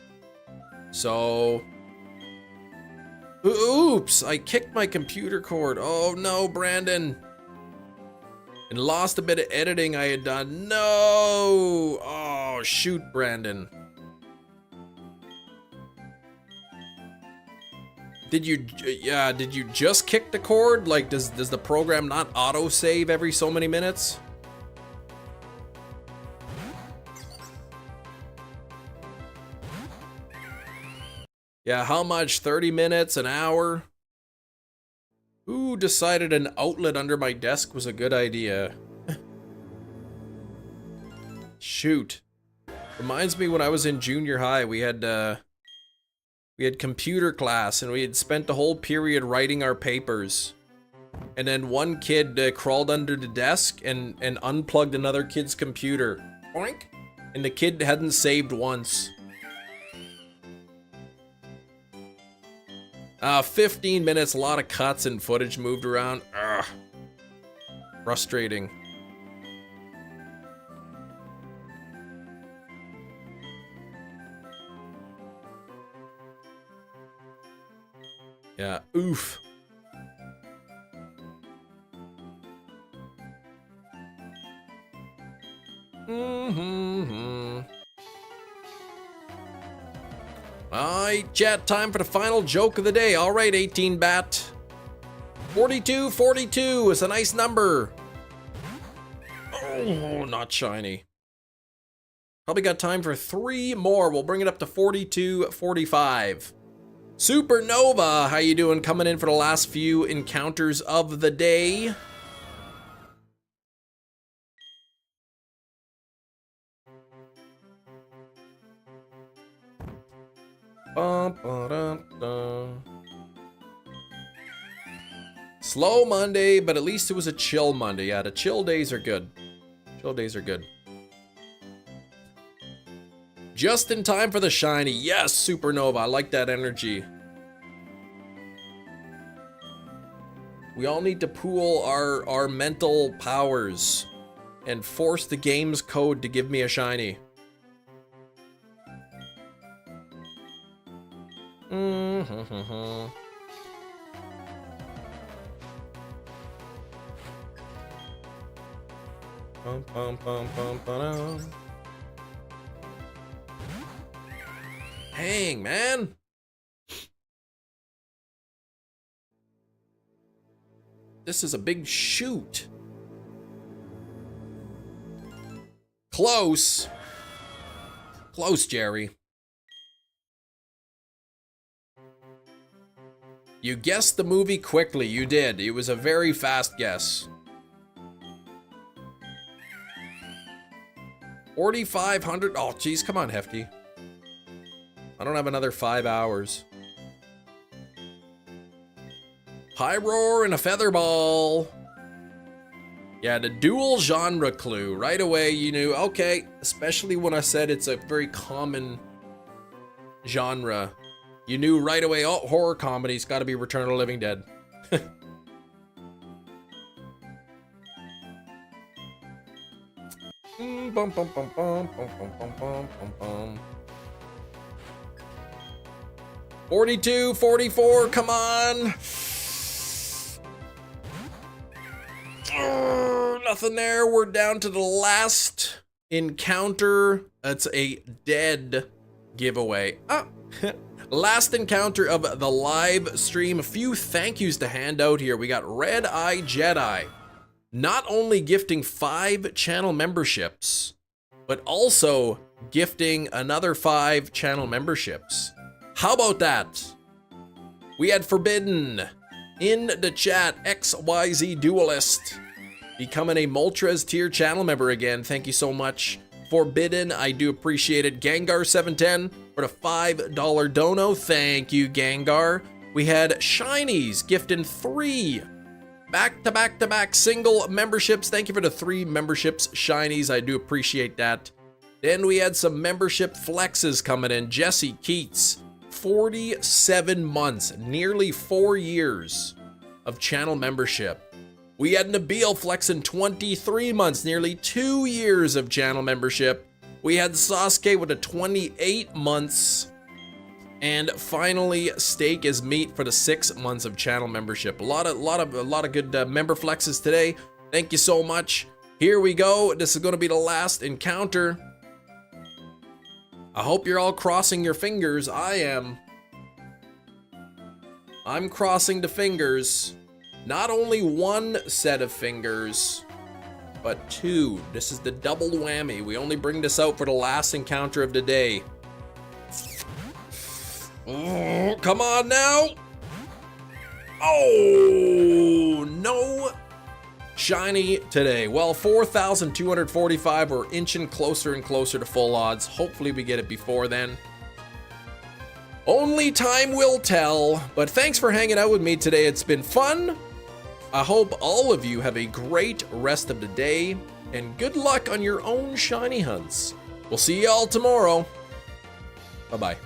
So... Oops, I kicked my computer cord. Oh no, Brandon. And lost a bit of editing I had done. No! Oh, shoot, Brandon. Did you just kick the cord? Like, does the program not auto-save every so many minutes? Yeah, how much? 30 minutes, an hour? Who decided an outlet under my desk was a good idea? Shoot. Reminds me when I was in junior high, we had computer class and we had spent the whole period writing our papers. And then one kid crawled under the desk and unplugged another kid's computer. Boink! And the kid hadn't saved once. 15 minutes, a lot of cuts and footage moved around. Ugh. Frustrating. Yeah, oof. Alright, chat, time for the final joke of the day. Alright, 18-bat. 4242 is a nice number. Oh, not shiny. Probably got time for 3 more. We'll bring it up to 4245. Supernova, how you doing? Coming in for the last few encounters of the day. Slow Monday, but at least it was a chill Monday. Yeah, the chill days are good. Chill days are good. Just in time for the shiny. Yes, Supernova. I like that energy. We all need to pool our mental powers and force the game's code to give me a shiny. Hang, man. This is a big shoot. Close. Close, Jerry. You guessed the movie quickly. You did. It was a very fast guess. 4,500. Oh, geez. Come on, Hefty. I don't have another 5 hours. High roar and a feather ball. Yeah, the dual genre clue. Right away, you knew. Okay, especially when I said it's a very common genre. You knew right away, oh, horror comedy's got to be Return of the Living Dead. Bum, bum, bum, bum, bum, bum, bum, bum, bum. 42, 44, come on. Nothing there. We're down to the last encounter. That's a dead giveaway. Last encounter of the live stream. A few thank yous to hand out here. We got Red Eye Jedi. Not only gifting 5 channel memberships, but also gifting another 5 channel memberships. How about that? We had Forbidden in the chat, XYZ Duelist, becoming a Moltres tier channel member again. Thank you so much, Forbidden. I do appreciate it. Gengar710 for the $5 dono. Thank you, Gengar. We had Shinies gifting 3 back-to-back-to-back single memberships. Thank you for the 3 memberships, Shinies. I do appreciate that. Then we had some membership flexes coming in. Jesse Keats, 47 months, nearly 4 years of channel membership. We had Nabil flexing 23 months, nearly 2 years of channel membership. We had Sasuke with a 28 months. And finally, Steak is Meat for the 6 months of channel membership. A lot of good member flexes today. Thank you so much. Here we go. This is going to be the last encounter. I hope you're all crossing your fingers. I am. I'm crossing the fingers. Not only 1 set of fingers, but 2. This is the double whammy. We only bring this out for the last encounter of the day. Oh, come on now. Oh, no shiny today. Well, 4,245. We're inching closer and closer to full odds. Hopefully we get it before then. Only time will tell, but thanks for hanging out with me today. It's been fun. I hope all of you have a great rest of the day, and good luck on your own shiny hunts. We'll see y'all tomorrow. Bye-bye.